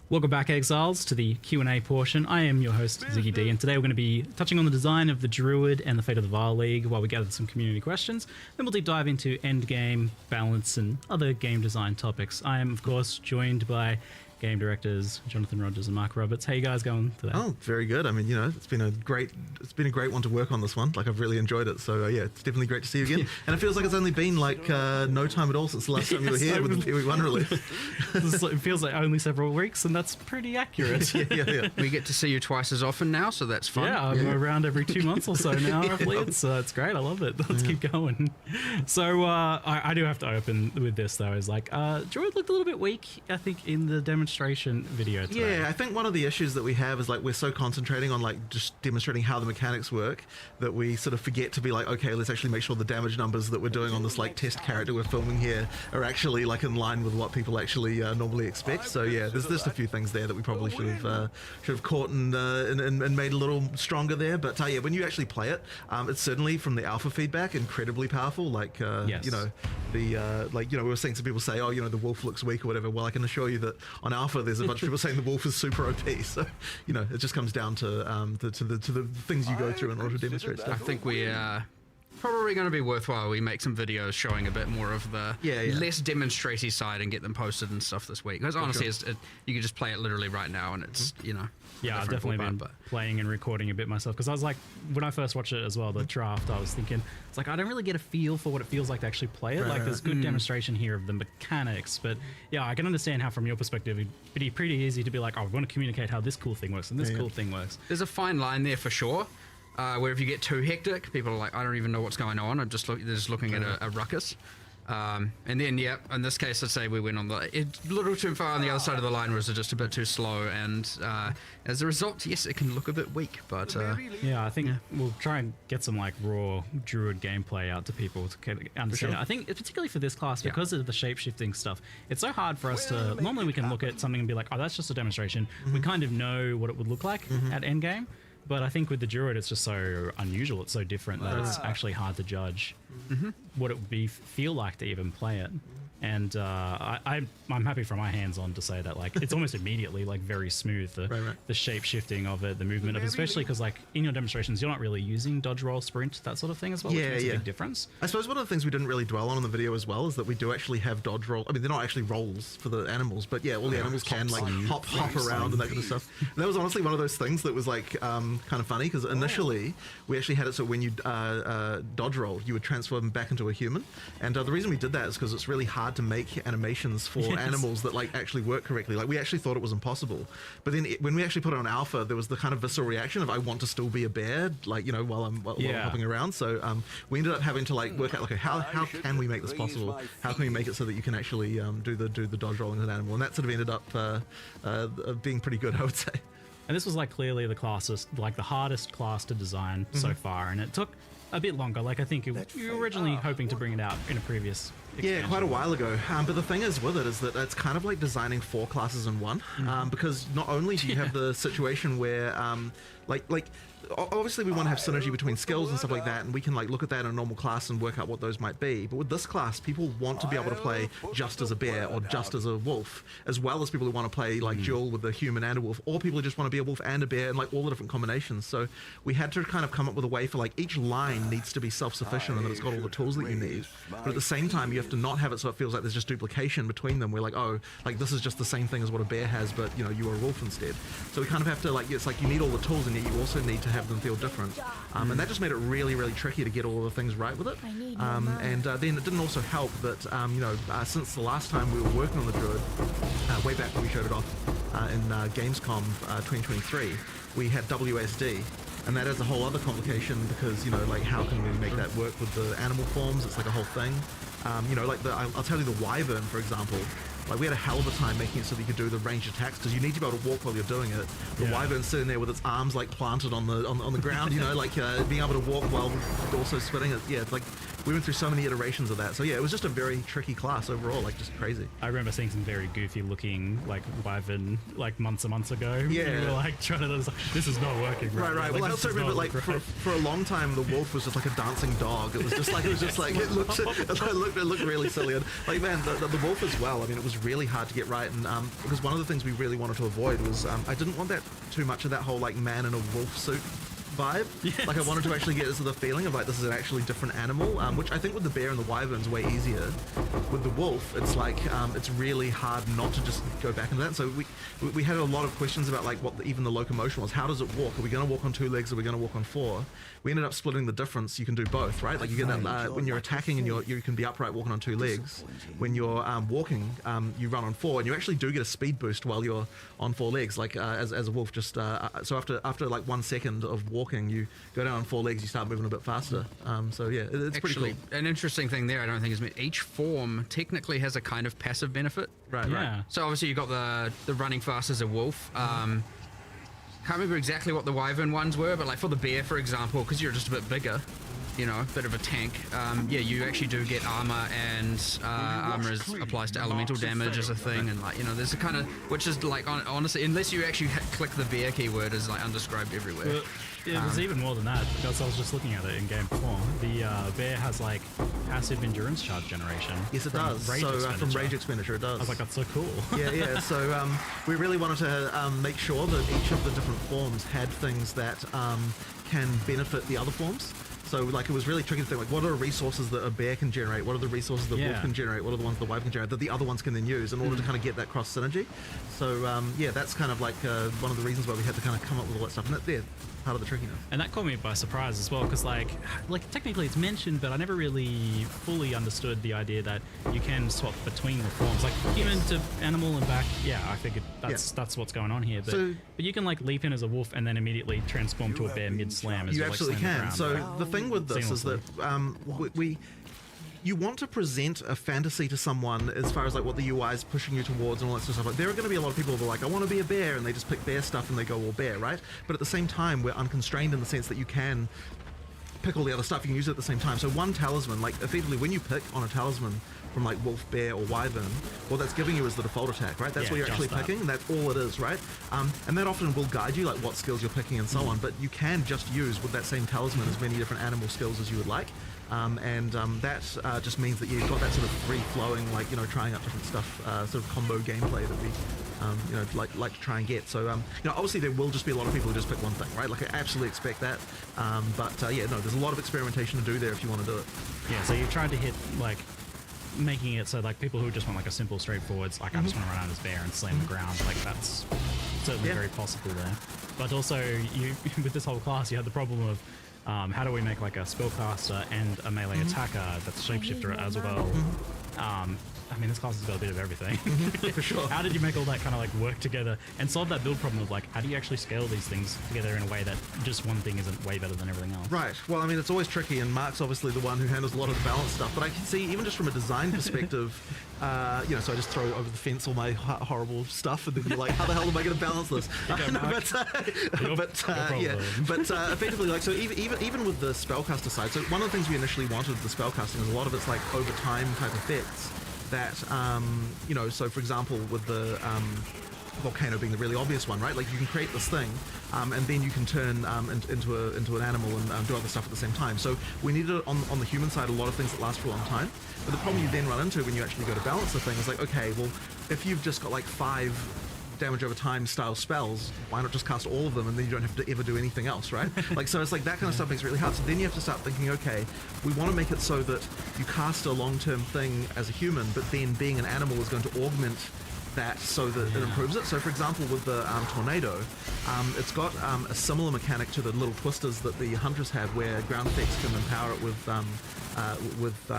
Welcome back, Exiles, to the Q&A portion. I am your host, Ziggy D, and today we're going to be touching on the design of the Druid and the fate of the Vile League while we gather some community questions. Then we'll deep dive into endgame, balance, and other game design topics. I am, of course, joined by game directors Jonathan Rogers and Mark Roberts. How you guys going today? Oh, very good. I mean, you know, it's been a great one to work on this one. Like, I've really enjoyed it. So yeah, it's definitely great to see you again. And it feels like it's only been like no time at all since the last time you were here with the POE1 release. It feels like only several weeks, and that's pretty accurate. yeah. We get to see you twice as often now, so that's fun. Yeah, I'm around every 2 months or so now, roughly. It's great. I love it. Let's keep going. So I do have to open with this, though. Is like, Druid looked a little bit weak, I think, in the demonstration video today. Yeah, I think one of the issues that we have is like we're so concentrating on like just demonstrating how the mechanics work that we sort of forget to be like, okay, let's actually make sure the damage numbers that we're doing on this like test character we're filming here are actually like in line with what people actually normally expect. So yeah, there's just a few things there that we probably should have caught and made a little stronger there. But yeah, when you actually play it, it's certainly from the alpha feedback incredibly powerful. Like yes. you know, the like you know, we were seeing some people say, oh, you know, the wolf looks weak or whatever. Well, I can assure you that on alpha there's a bunch of people saying the wolf is super OP. So you know, it just comes down to the things you go through in order to demonstrate stuff. I think we probably going to be worthwhile. We make some videos showing a bit more of the less demonstratey side and get them posted and stuff this week. Because honestly, you can just play it literally right now, and it's you know. Yeah, I've definitely been playing and recording a bit myself because I was like, when I first watched it as well, the draft, I was thinking, it's like I don't really get a feel for what it feels like to actually play it. Like there's good demonstration here of the mechanics, but yeah, I can understand how from your perspective it'd be pretty easy to be like, oh, we want to communicate how this cool thing works and this cool thing works. There's a fine line there for sure. Where if you get too hectic, people are like, I don't even know what's going on. I'm just they're just looking at a ruckus. And then, yeah, in this case, I'd say we went on a little too far on the other side of the line, whereas it's just a bit too slow. And as a result, yes, it can look a bit weak. But yeah, I think we'll try and get some like raw Druid gameplay out to people to understand. Sure. I think particularly for this class, because of the shape-shifting stuff, it's so hard for us to. Normally, we can look at something and be like, oh, that's just a demonstration. We kind of know what it would look like at endgame. But I think with the Druid, it's just so unusual. It's so different that it's actually hard to judge what it would feel like to even play it. And I'm happy from my hands on to say that like it's almost immediately like very smooth, the shape shifting of it, the movement of it, especially because like in your demonstrations you're not really using dodge, roll, sprint, that sort of thing as well, which makes a big difference. I suppose one of the things we didn't really dwell on in the video as well is that we do actually have dodge roll. I mean, they're not actually rolls for the animals, but yeah, all the animals can like hop around and that kind of stuff. And that was honestly one of those things that was like kind of funny because initially we actually had it so when you dodge roll, you would transform back into a human. And the reason we did that is because it's really hard to make animations for animals that like actually work correctly. Like we actually thought it was impossible, but then when we actually put it on alpha, there was the kind of visceral reaction of I want to still be a bear, like you know, while I'm hopping around. So we ended up having to like work out like how can we make this possible? How can we make it so that you can actually do the dodge rolling as an animal? And that sort of ended up being pretty good, I would say. And this was like clearly the hardest class to design so far, and it took a bit longer. Like I think you were originally hoping to bring it out in a previous expansion. Yeah, quite a while ago. But the thing is with it is that it's kind of like designing 4 classes in one, because not only do you have the situation where, obviously we want to have synergy between skills and stuff like that, and we can like look at that in a normal class and work out what those might be. But with this class, people want to be able to play just as a bear or just as a wolf, as well as people who want to play like dual with a human and a wolf, or people who just want to be a wolf and a bear, and like all the different combinations. So we had to kind of come up with a way for like each line needs to be self-sufficient and that it's got all the tools that you need. But at the same time, you have to not have it so it feels like there's just duplication between them. We're like, oh, like this is just the same thing as what a bear has, but you know, you are a wolf instead. So we kind of have to like, it's like you need all the tools and yet you also need to have them feel different. And that just made it really, really tricky to get all the things right with it. Then it didn't also help that, since the last time we were working on the Druid, way back when we showed it off in Gamescom 2023, we had WSD. And that is a whole other complication because, you know, like how can we make that work with the animal forms? It's like a whole thing. I'll tell you the Wyvern, for example. Like we had a hell of a time making it so that you could do the ranged attacks because you need to be able to walk while you're doing it. The Wyvern's sitting there with its arms like planted on the ground, you know, like being able to walk while also spinning it. Yeah, it's like we went through so many iterations of that. So yeah, it was just a very tricky class overall, like just crazy. I remember seeing some very goofy looking like Wyvern like months and months ago. Yeah. We were like trying to, this is not working. Right. Like, well, I also remember like for a long time the wolf was just like a dancing dog. It was just like it looked really silly. And like man, the wolf as well. I mean, it was really hard to get right, and because one of the things we really wanted to avoid was I didn't want that too much of that whole like man in a wolf suit vibe. Yes. Like I wanted to actually get this the feeling of like this is an actually different animal, which I think with the bear and the wyvern is way easier. With the wolf, it's like it's really hard not to just go back into that. So we had a lot of questions about like what even the locomotion was. How does it walk? Are we going to walk on 2 legs? Or are we going to walk on 4? We ended up splitting the difference. You can do both, right? Like you get that when you're attacking and you can be upright walking on 2 legs. When you're walking, you run on 4, and you actually do get a speed boost while you're on 4 legs. Like as a wolf, just so after like 1 second of walking, you go down on 4 legs, you start moving a bit faster. So yeah, it's actually pretty cool. An interesting thing there, I don't think is each form technically has a kind of passive benefit. Right. So obviously you got the running fast as a wolf. Can't remember exactly what the wyvern ones were, but like for the bear, for example, because you're just a bit bigger, you know, a bit of a tank. Yeah, you actually do get armor, and armor applies to elemental damage as a thing, and like, you know, there's a kind of, which is like honestly, unless you actually click the bear keyword, is like undescribed everywhere. Well, yeah, there's even more than that, because I was just looking at it in game before. The bear has like passive endurance charge generation. Yes, it does. From rage expenditure, it does. I was like, that's so cool. Yeah. So we really wanted to make sure that each of the different forms had things that can benefit the other forms. So like it was really tricky to think like, what are the resources that a bear can generate? What are the resources that wolf can generate? What are the ones the wyvern can generate that the other ones can then use in order to kind of get that cross synergy? So yeah, that's kind of like one of the reasons why we had to kind of come up with all that stuff. And that's part of the trickiness. And that caught me by surprise as well, because like technically it's mentioned, but I never really fully understood the idea that you can swap between the forms, like human to animal and back. Yeah, I figured that's what's going on here. But you can like leap in as a wolf and then immediately transform to a bear mid slam. You absolutely can. So the thing with this is that you want to present a fantasy to someone as far as like what the UI is pushing you towards and all that sort of stuff. Like there are going to be a lot of people who are like, I want to be a bear, and they just pick bear stuff and they go all bear, right? But at the same time, we're unconstrained in the sense that you can pick all the other stuff. You can use it at the same time. So one talisman, like effectively when you pick on a talisman from like wolf, bear, or wyvern, what that's giving you is the default attack, right? That's what you're actually picking. That's all it is, right? And that often will guide you, like what skills you're picking and so on. But you can just use with that same talisman as many different animal skills as you would like. That just means that you've got that sort of free-flowing, like, you know, trying out different stuff, sort of combo gameplay that we, like to try and get. So, you know, obviously there will just be a lot of people who just pick one thing, right? Like, I absolutely expect that. Yeah, no, there's a lot of experimentation to do there if you want to do it. Yeah, so you've tried to hit, like, making it so, like, people who just want, like, a simple, straightforward, like, I just want to run out as bear and slam the ground, like, that's certainly very possible there. But also, you with this whole class, you had the problem of how do we make like a spellcaster and a melee attacker that's a shapeshifter as well? I mean, this class has got a bit of everything. For sure. How did you make all that kind of like work together and solve that build problem of like, how do you actually scale these things together in a way that just one thing isn't way better than everything else? Right. Well, I mean, it's always tricky, and Mark's obviously the one who handles a lot of the balance stuff. But I can see, even just from a design perspective, you know, so I just throw over the fence all my horrible stuff, and then be like, how the hell am I going to balance this? Effectively, like, so even with the spellcaster side, so one of the things we initially wanted with the spellcasting is a lot of it's like over time type effects that, you know, so for example, with the volcano being the really obvious one, right? Like you can create this thing, and then you can turn into an animal and do other stuff at the same time. So we needed on the human side a lot of things that last for a long time. But the problem you then run into when you actually go to balance the thing is like, okay, well, if you've just got like 5 damage over time style spells, why not just cast all of them and then you don't have to ever do anything else, right? Like, so it's like that kind of stuff makes it really hard. So then you have to start thinking, okay, we want to make it so that you cast a long-term thing as a human, but then being an animal is going to augment that so that it improves it. So for example, with the tornado, it's got a similar mechanic to the little twisters that the hunters have, where ground effects can empower it with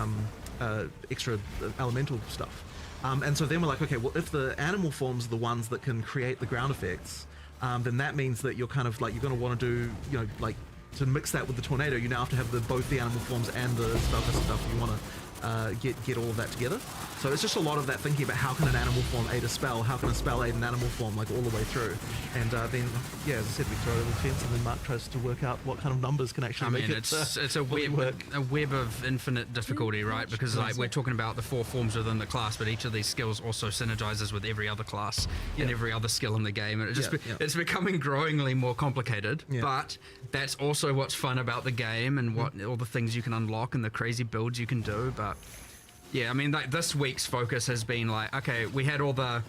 extra elemental stuff. And so then we're like, okay, well, if the animal forms are the ones that can create the ground effects, then that means that you're kind of like, you're going to want to do, you know, like to mix that with the tornado, you now have to have both the animal forms and the stuff. You want to get all of that together. So it's just a lot of that thinking about how can an animal form aid a spell, how can a spell aid an animal form, like all the way through. And then, yeah, as I said, we throw it over the fence, and then Mark tries to work out what kind of numbers can actually make it it's a web of infinite difficulty, right? Because like we're talking about the 4 forms within the class, but each of these skills also synergizes with every other class and every other skill in the game, and it's becoming growingly more complicated. But that's also what's fun about the game, and what all the things you can unlock and the crazy builds you can do. But yeah, I mean, like this week's focus has been like, okay, we had all the,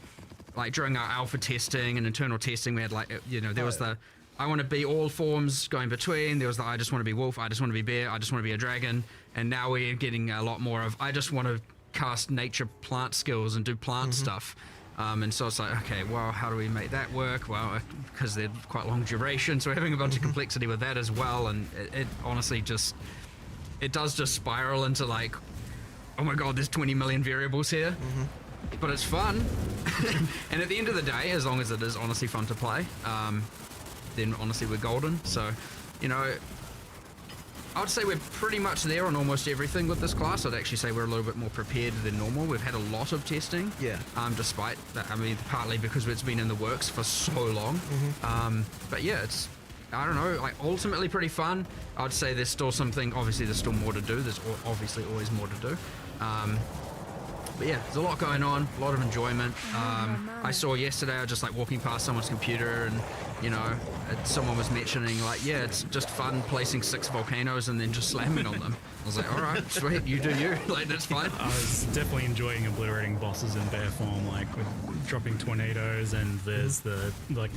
like during our alpha testing and internal testing, we had like, you know, there was the, I want to be all forms going between, there was the, I just want to be wolf, I just want to be bear, I just want to be a dragon, and now we're getting a lot more of, I just want to cast nature plant skills and do plant stuff. And so it's like, okay, well, how do we make that work? Well, because they're quite long duration, so we're having a bunch of complexity with that as well, and it honestly just, it does just spiral into like, oh my god, there's 20 million variables here. But it's fun. And at the end of the day, as long as it is honestly fun to play, then honestly we're golden. So, you know, I would say we're pretty much there on almost everything with this class. I'd actually say we're a little bit more prepared than normal. We've had a lot of testing. Despite that, I mean, partly because it's been in the works for so long. But yeah, it's, I don't know, like ultimately pretty fun. I'd say there's still something, obviously there's still more to do. There's obviously always more to do. But yeah, there's a lot going on, a lot of enjoyment. I saw yesterday, I was just like walking past someone's computer, and you know, someone was mentioning like, yeah, it's just fun placing 6 volcanoes and then just slamming on them. I was like, all right, sweet, you do you, like that's fine. I was definitely enjoying obliterating bosses in bear form, like with dropping tornadoes, and there's the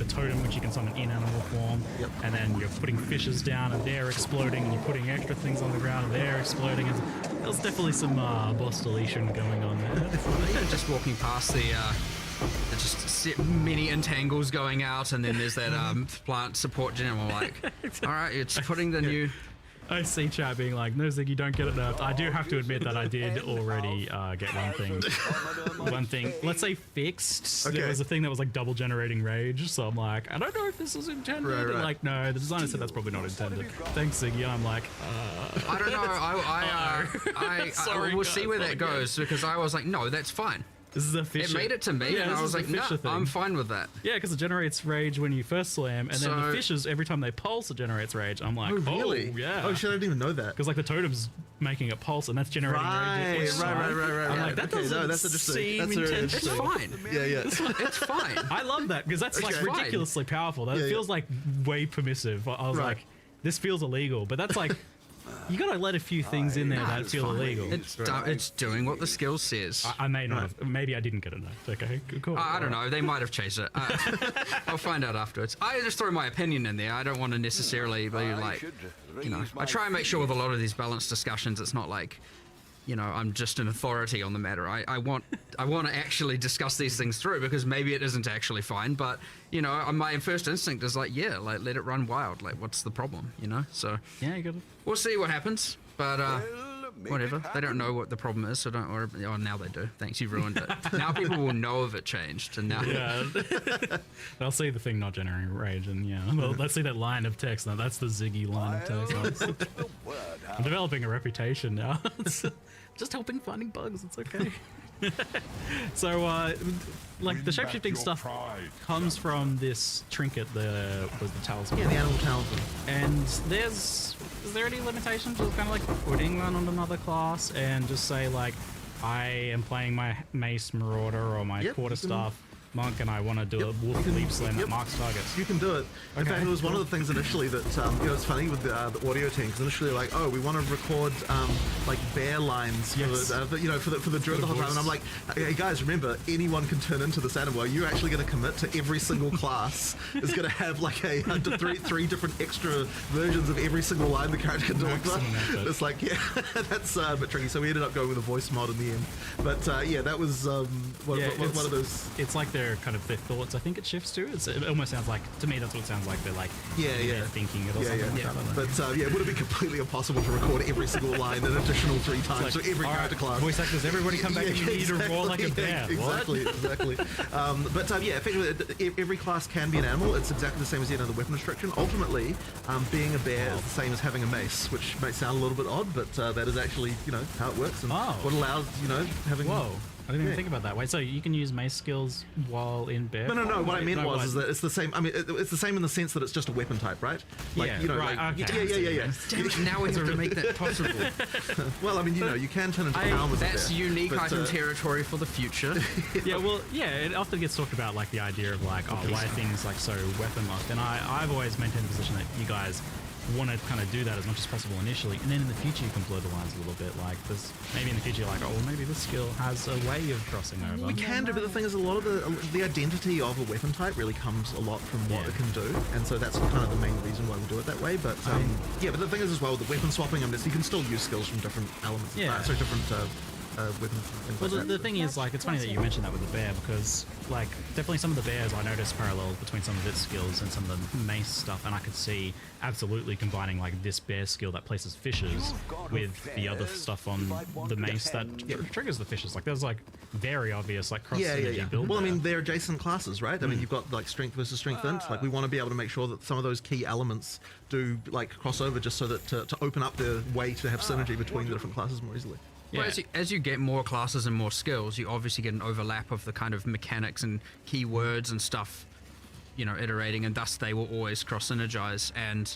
totem which you can summon in animal form, and then you're putting fishes down and they're exploding, and you're putting extra things on the ground and they're exploding. There's definitely some boss deletion going on there. Even just walking past the just many entangles going out, and then there's that plant support general, like, all right, it's putting the new... I see chat being like, no, Zig, you don't get it nerfed. I do have to admit that I did already get one thing, let's say fixed. There was a thing that was like double generating rage, so I'm like, I don't know if this was intended. And like, no, the designer said that's probably not intended. Thanks, Ziggy. I'm like, I don't know. We'll see where that goes, because I was like, no, that's fine. This is a fish. It made it to me, and I was like, no, I'm fine with that. Yeah, because it generates rage when you first slam, and then the fishes, every time they pulse, it generates rage. I'm like, oh, really? Yeah. Oh, shit, I didn't even know that. Because like the totem's making it pulse, and that's generating rage. Right. I'm like, that doesn't seem intense. It's fine. Yeah. It's fine. I love that, because that's like ridiculously powerful. That feels like way permissive. I was like, this feels illegal, but that's like... You gotta let a few things in there that feel illegal. It's doing what the skill says. I may not have. Maybe I didn't get it. Okay, cool. I don't know. They might have changed it. I'll find out afterwards. I just throw my opinion in there. I don't want to necessarily be like, you know. I try and make sure with a lot of these balanced discussions, it's not like, you know, I'm just an authority on the matter. I want to actually discuss these things through, because maybe it isn't actually fine, but you know, my first instinct is like, yeah, like let it run wild. Like, what's the problem? You know? So yeah, you got it. We'll see what happens, but whatever. They don't know what the problem is, so don't worry. Oh, now they do. Thanks, you ruined it. Now people will know if it changed, and now Yeah. They'll see the thing not generating rage, and they'll see that line of text. Now that's the Ziggy line of text. I'm developing a reputation now. It's just helping finding bugs. It's okay. So, like the shapeshifting stuff comes from this trinket, the talisman. Yeah, the animal talisman. And is there any limitation to kind of like putting that on another class and just say like, I am playing my mace marauder or my quarterstaff monk and I want to do a wolf leap slam that marks targets? You can do it. In fact, it was one of the things initially that, it's funny with the audio team, because initially like, oh, we want to record like bear lines for the druid the whole time. And I'm like, hey guys, remember, anyone can turn into this animal. Are you actually going to commit to every single class is going to have like three different extra versions of every single line the character can deliver? It's like, yeah, that's a bit tricky. So we ended up going with a voice mod in the end. But that was one of those. It's like their thoughts. I think it shifts to. It almost sounds like, to me, that's what it sounds like. They're like, they're thinking it or something. But it would have been completely impossible to record every single line an additional 3 times for every character class. Voice actors, everybody come back and you need to roar like a bear. Exactly. Effectively, every class can be an animal. It's exactly the same as the weapon restriction. Ultimately, being a bear is the same as having a mace, which might sound a little bit odd, but that is actually how it works and what allows having. Whoa. I didn't even think about that. Wait, so you can use mace skills while in bear? No. What I meant was that it's the same. I mean, it's the same in the sense that it's just a weapon type, right? Like, right. Yeah. Damn it, now we have to make that possible. Well, I mean, you can turn into palm as a bear. That's unique item territory for the future. It often gets talked about like the idea of like, why are things like so weapon locked? And I've always maintained the position that you guys want to kind of do that as much as possible initially, and then in the future you can blur the lines a little bit. Like this, maybe in the future you're like, maybe this skill has a way of crossing over. We can do, but the thing is, a lot of the identity of a weapon type really comes a lot from what it can do, and so that's kind of the main reason why we do it that way. But but the thing is as well, the weapon swapping, you can still use skills from different elements. Different weapons. Well, the thing is, like, it's funny that you mentioned that with the bear, because, like, definitely some of the bears, I noticed parallels between some of its skills and some of the mace stuff, and I could see absolutely combining, like, this bear skill that places fishes with the other stuff on the mace that triggers the fishes. Like, there's, like, very obvious, like, cross-synergy build. Well, I mean, they're adjacent classes, right? I mean, you've got, like, strength versus strength int. Like, we want to be able to make sure that some of those key elements do, like, cross over just so that to open up the way to have synergy between the different classes more easily. Well, as you get more classes and more skills, you obviously get an overlap of the kind of mechanics and keywords and stuff, iterating, and thus they will always cross-synergize. And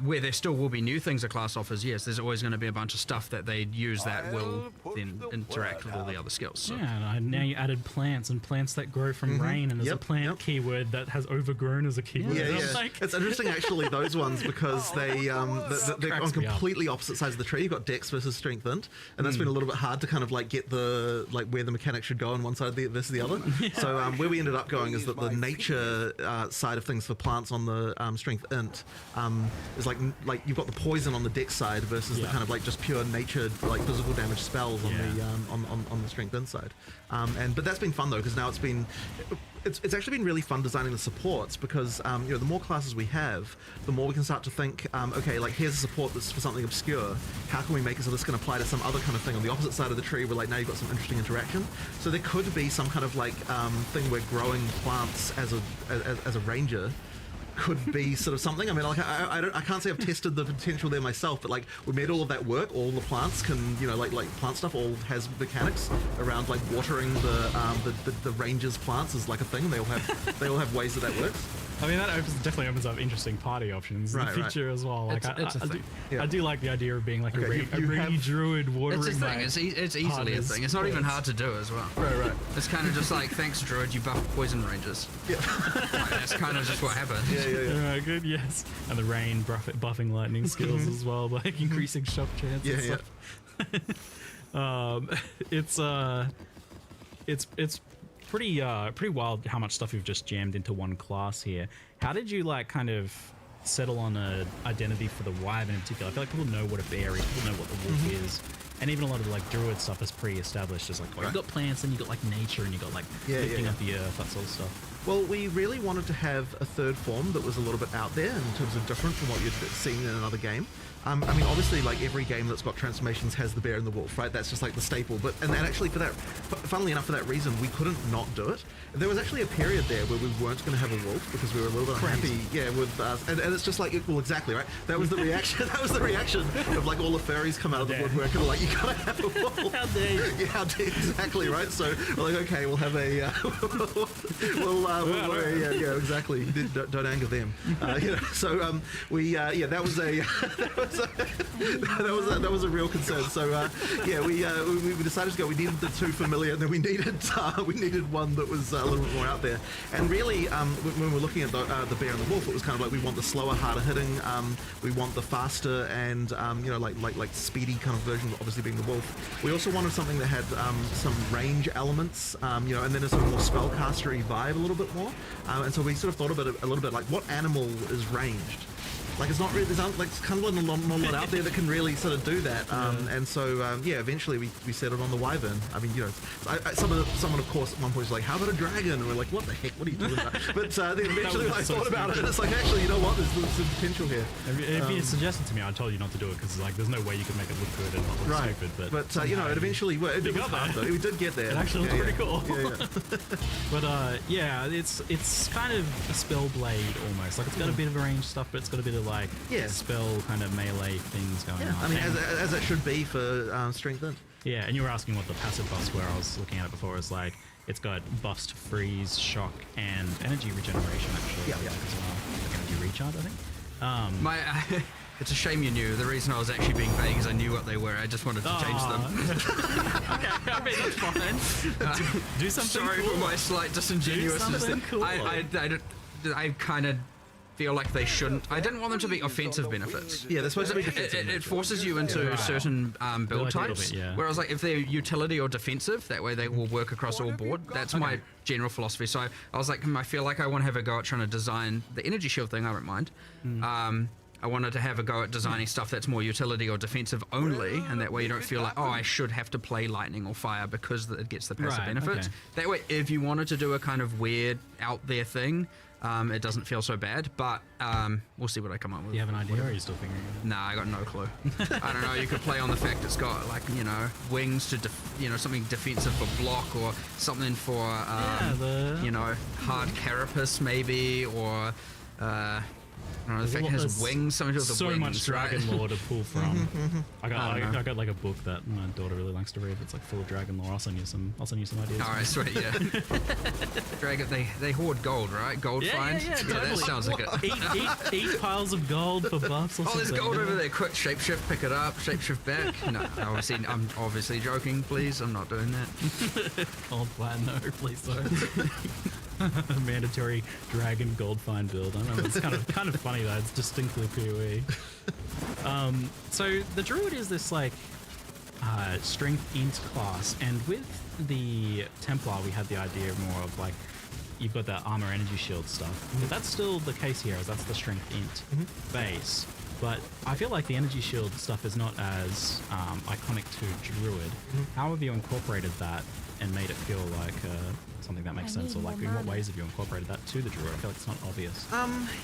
where there still will be new things a class offers, yes, there's always going to be a bunch of stuff that they use that will then interact with all the other skills. So. Yeah, and now you added plants and plants that grow from rain, and there's a plant keyword that has overgrown as a keyword. Like... It's interesting, actually, those ones, because they're on completely opposite sides of the tree. You've got dex versus strength int, and that's been a little bit hard to kind of like get the where the mechanic should go on one side versus the other. So where we ended up going is that the nature side of things for plants on the strength int is like you've got the poison on the dex side versus the kind of like just pure nature like physical damage spells on the on the strength inside. But that's been fun though, because now it's actually been really fun designing the supports, because the more classes we have, the more we can start to think, okay, like here's a support that's for something obscure. How can we make it so this can apply to some other kind of thing on the opposite side of the tree, where like now you've got some interesting interaction. So there could be some kind of like thing where growing plants as a ranger could be sort of something. I mean, like I can't say I've tested the potential there myself, but like we made all of that work. All the plants can, like plant stuff all has mechanics around like watering the rangers' plants is like a thing. They all have ways that works. I mean, that definitely opens up interesting party options in the future as well. Like, I do like the idea of being like a druid watering. It's a thing. It's easily a thing. It's not even hard to do as well. Right. It's kind of just like, thanks, druid, you buff poison rangers. Yeah. Like, that's kind of just what happened. Yeah. All right, good. Yes, and the rain buffing lightning skills as well, like increasing shock chance. It's pretty wild how much stuff you've just jammed into one class here. How did you like kind of settle on a identity for the wyvern in particular? I feel like people know what a bear is, people know what the wolf is. And even a lot of like druid stuff is pre-established. It's like, oh, you've got plants, and you got like nature, and you got like lifting up the earth, that sort of stuff. Well, we really wanted to have a third form that was a little bit out there in terms of different from what you'd seen in another game. I mean, obviously, like every game that's got transformations has the bear and the wolf, right? That's just like the staple. But and actually, for that, funnily enough, for that reason, we couldn't not do it. There was actually a period there where we weren't going to have a wolf because we were a little bit unhappy, with us. And it's just like, well, exactly, right? That was the reaction. That was the reaction of like all the furries come out of the woodwork and like, you gotta have a wolf. How dare you? Yeah, how dare you? Exactly, right? So we're like, okay, we'll have a, yeah, exactly. Don't anger them. So that was a that was a real concern. So we decided to go. We needed the two familiar, and then we needed one that was a little bit more out there. And really, when we're looking at the bear and the wolf, it was kind of like we want the slower, harder hitting. We want the faster and like speedy kind of version, obviously being the wolf. We also wanted something that had some range elements, and then a sort of more spellcastery vibe a little bit more. And so we sort of thought about it a little bit like, what animal is ranged? Like, it's not really, there's like, kind of not a lot out there that can really sort of do that. And so, eventually we settled on the wyvern. I mean, someone of course at one point was like, how about a dragon? And we're like, what the heck, what are you talking about? But then eventually I thought about it, and it's like, actually, you know what, there's some potential here. If you suggested to me, I told you not to do it, because like, there's no way you could make it look good and not look stupid. But it eventually, it was hard though. We did get there. It actually looks pretty cool. Yeah. But it's kind of a spell blade almost. Like, it's got a bit of range stuff, but it's got a bit of like spell kind of melee things going on. I mean, as it should be for strength in. Yeah, and you were asking what the passive buffs were. I was looking at it before. It's like, it's got buffs to freeze, shock, and energy regeneration actually. As well. Like energy recharge, I think. It's a shame you knew. The reason I was actually being vague is I knew what they were. I just wanted to change them. Okay, I mean, that's fine. Do something Sorry cool. for my slight disingenuousness. Cool. I kind of feel like they shouldn't. I didn't want them to be offensive benefits. Yeah, they're supposed to be defensive. It forces you into certain build types. Whereas, like, if they're utility or defensive, that way they will work across all board. That's my general philosophy. So I was like, I feel like I want to have a go at trying to design the energy shield thing. I don't mind. I wanted to have a go at designing stuff that's more utility or defensive only, and that way you don't feel like, oh, I should have to play lightning or fire because it gets the passive benefits. That way, if you wanted to do a kind of weird out there thing, it doesn't feel so bad, but we'll see what I come up with. Do you have an idea, or are you still figuring it out? Nah, I got no clue. I don't know, you could play on the fact it's got, like, wings to, something defensive for block, or something for, hard carapace maybe, or, I don't know, the fact it has wings, something to do with the wings, much dragon lore to pull from. I got like a book that my daughter really likes to read. It's like full of dragon lore. I'll send you some ideas. All right, sweet, yeah. Dragon, they hoard gold, right? Gold finds. Yeah, totally. That sounds like it. Eat piles of gold for buffs. Or something. There's gold over there. Quick, shapeshift, pick it up. Shapeshift back. No, I'm obviously joking. Please, I'm not doing that. Gold plan, no, please don't. Mandatory dragon gold find build. I know it's kind of funny though. It's distinctly POE. So the druid is this like strength int class, and with the Templar we had the idea more of like, you've got that armor energy shield stuff. But that's still the case here, as that's the strength int base. But I feel like the energy shield stuff is not as iconic to druid. How have you incorporated that and made it feel like something that makes sense, or like in what ways have you incorporated that to the druid? I feel like it's not obvious.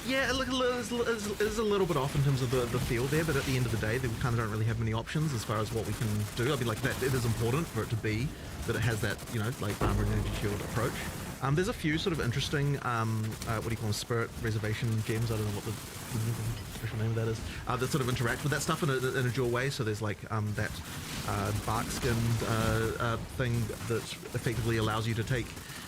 It's a little bit off in terms of the feel there, but at the end of the day, they kind of don't really have many options as far as what we can do. I mean, like, that it is important for it to be that it has that, like armor and energy shield approach. There's a few sort of interesting, what do you call them, spirit reservation gems, I don't know what the special name of that is, that sort of interact with that stuff in a dual way. So there's like that bark skinned thing that effectively allows you to take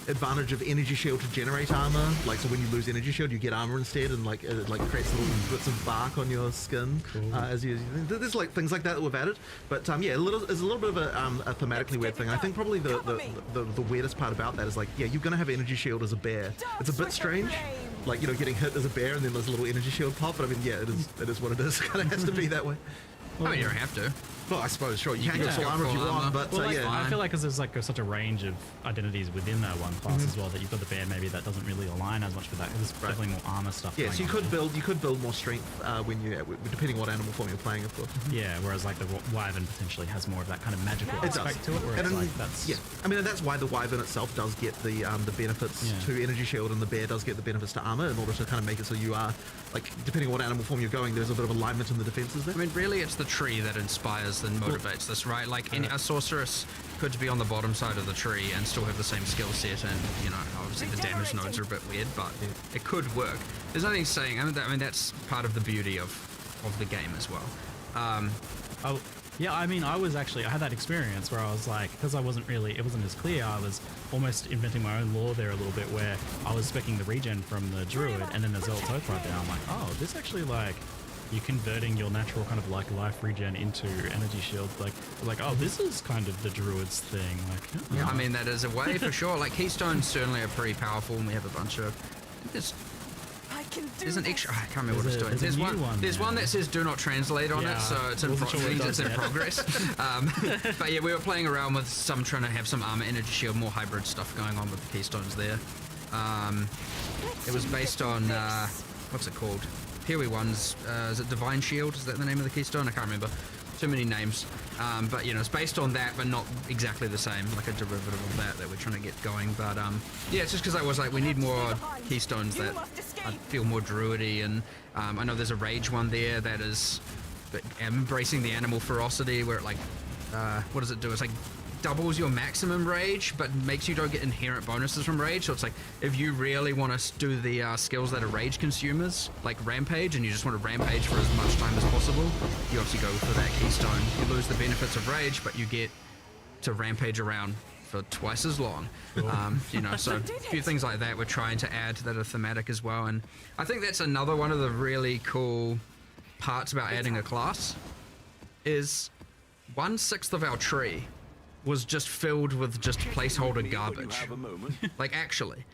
advantage of energy shield to generate armor. Like, so when you lose energy shield, you get armor instead, and like it like creates little bits of bark on your skin. As you there's like things like that we've added. But it's a little bit of a thematically weird thing. I think probably the weirdest part about that is like, you're gonna have energy shield as a bear. It's a bit strange, like, getting hit as a bear and then there's a little energy shield pop. But I mean, it is what it is. It kind of has to be that way. I mean, you don't have to. Well, I suppose, sure, you can go just full go armor if you full want, armor. but Well, like, yeah. I feel like 'cause there's like such a range of identities within that one class as well that you've got the bear maybe that doesn't really align as much with that. There's definitely more armor stuff. Yeah, so going you could build more strength when you, depending what animal form you're playing, of course. Yeah, whereas like the wyvern potentially has more of that kind of magical It does. aspect to it. Whereas And like that's yeah, I mean, and that's why the wyvern itself does get the benefits Yeah. to energy shield, and the bear does get the benefits to armor in order to kind of make it so you are, like, depending on what animal form you're going, there's a bit of alignment in the defenses there. I mean, really, it's the tree that inspires and motivates this, right? Like, a sorceress could be on the bottom side of the tree and still have the same skill set, and, you know, obviously the damage nodes are a bit weird, but it could work. There's nothing saying, I mean, that's part of the beauty of the game as well. Oh, yeah, I mean, I had that experience where I was like, because it wasn't as clear, I was almost inventing my own lore there a little bit where I was specking the regen from the druid and then the zealot oath right there. I'm like, oh, this actually like, you're converting your natural kind of like life regen into energy shield. Like, oh, this is kind of the druid's thing. Like, oh. Yeah, I mean, that is a way for sure. Like, keystones certainly are pretty powerful, and we have a bunch of... There's an extra... I can't remember what it's doing. There's one that says do not translate on it, so it's in, progress. But yeah, we were playing around with trying to have some armor, energy shield, more hybrid stuff going on with the keystones there. It was based on... what's it called? POE1's... is it Divine Shield? Is that the name of the keystone? I can't remember. Too many names. But, you know, it's based on that, but not exactly the same, like a derivative of that we're trying to get going. But, yeah, it's just because I was like, we need more keystones that I feel more druidy, and I know there's a rage one there that is embracing the animal ferocity, where it, like, what does it do? It's like doubles your maximum rage, but makes you don't get inherent bonuses from rage. So it's like, if you really want to do the skills that are rage consumers, like rampage, and you just want to rampage for as much time as possible, you obviously go for that keystone. You lose the benefits of rage, but you get to rampage around for twice as long. You know, so a few things like that we're trying to add that are thematic as well. And I think that's another one of the really cool parts about adding a class is 1/6 of our tree was just filled with just placeholder garbage. Like, actually.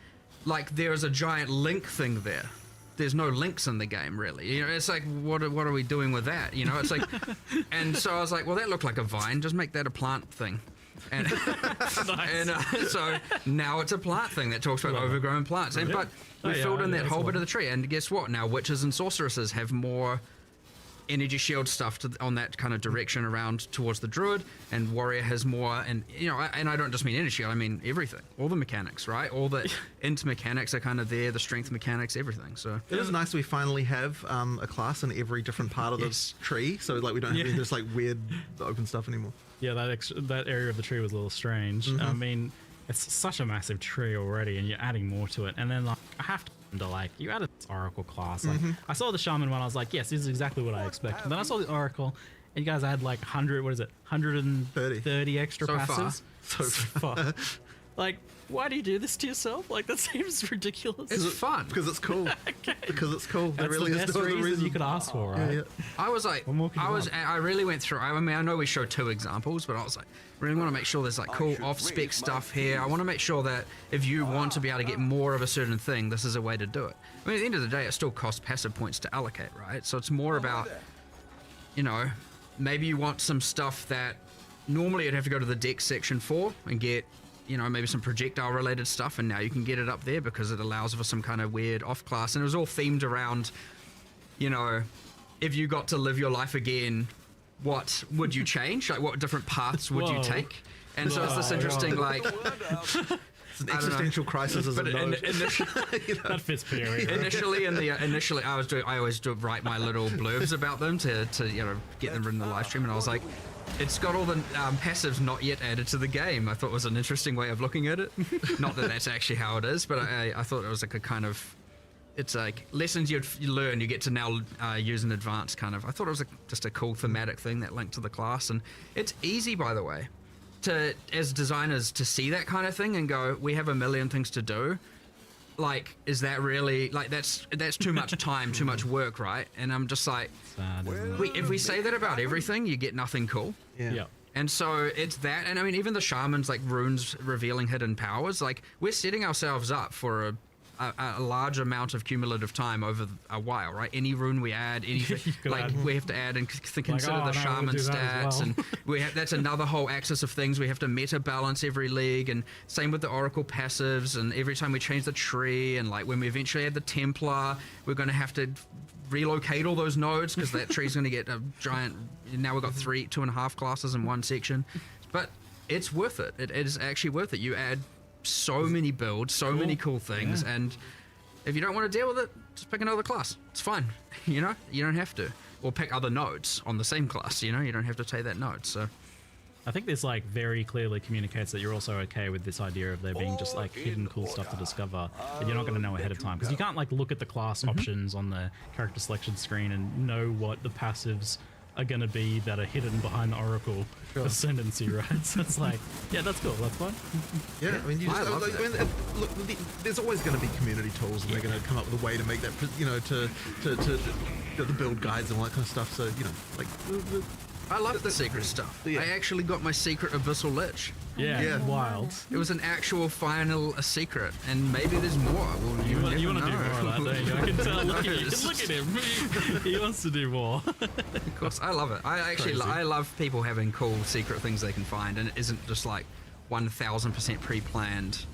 Like, there's a giant link thing there. There's no links in the game, really. You know, it's like, what are we doing with that? You know, it's like... And so I was like, well, that looked like a vine. Just make that a plant thing. And, so now it's a plant thing that talks about overgrown plants. And, but we filled in that whole bit of the tree. And guess what? Now witches and sorceresses have more energy shield stuff on that kind of direction around towards the druid, and warrior has more, and you know, and I don't just mean energy shield, I mean everything, all the mechanics, right? All the int mechanics are kind of there, the strength mechanics, everything. So it is nice that we finally have a class in every different part of this tree, so like we don't have any just like weird open stuff anymore. Yeah, that area of the tree was a little strange. I mean, it's such a massive tree already, and you're adding more to it, and then like I have to like, you added this oracle class. Like, I saw the shaman one, I was like, yes, this is exactly what I expected. And then I saw the oracle, and you guys had like 130 extra passives. So far. Like, why do you do this to yourself? Like, that seems ridiculous. It's fun. Because it's cool. Okay. Because it's cool. That's really the is best reason you could ask for, right? Yeah. I was like, I really went through, I mean, I know we showed 2 examples, but I was like, really want to make sure there's like cool off-spec stuff here. I want to make sure that if you want to be able to get more of a certain thing, this is a way to do it. I mean, at the end of the day, it still costs passive points to allocate, right? So it's more about, you know, maybe you want some stuff that normally you'd have to go to the deck section for and get, you know, maybe some projectile related stuff, and now you can get it up there because it allows for some kind of weird off class. And it was all themed around, you know, if you got to live your life again, what would you change? Like, what different paths would you take? And so it's this interesting, like, it's an existential crisis as a node. That fits very Initially, I always do write my little blurbs about them to you know, get them in the live stream, and I was like, it's got all the passives not yet added to the game. I thought it was an interesting way of looking at it. Not that that's actually how it is, but I thought it was like a kind of, it's like lessons you learn, you get to now use in advance kind of. I thought it was just a cool thematic thing that linked to the class, and it's easy, by the way, to, as designers, to see that kind of thing and go, we have a million things to do. Like, is that really, like, that's too much time, too much work, right? And I'm just like, if we say that about everything, you get nothing cool. Yeah. And so it's that, and I mean, even the shamans, like runes revealing hidden powers, like, we're setting ourselves up for a large amount of cumulative time over a while, right? Any rune we add, anything, like we have to add and consider the shaman stats, and that's another whole axis of things. We have to meta balance every league, and same with the Oracle passives, and every time we change the tree, and like when we eventually add the Templar, we're going to have to relocate all those nodes because that tree's going to get a giant. Now we've got 2.5 classes in one section, but it's worth it. It is actually worth it. You add so many builds, so many cool things, and if you don't want to deal with it, just pick another class. It's fine. You know, you don't have to, or pick other nodes on the same class. You know, you don't have to take that node. So I think this like very clearly communicates that you're also okay with this idea of there being just like hidden cool stuff to discover that you're not going to know ahead of time, because you can't like look at the class options on the character selection screen and know what the passives are going to be that are hidden behind the Oracle ascendancy, right? So it's like, yeah, that's cool, that's fun. Yeah, I mean, you just, look, there's always going to be community tools, and they're going to come up with a way to make that, you know, to the build guides and all that kind of stuff. So, you know, like, I love the secret stuff. I actually got my secret Abyssal Lich. Yeah, wild. It was an actual final secret, and maybe there's more. Well, you want to do more of that, don't you? I can tell. Look at him. He wants to do more. Of course, I love it. I love people having cool secret things they can find, and it isn't just like 1000% pre-planned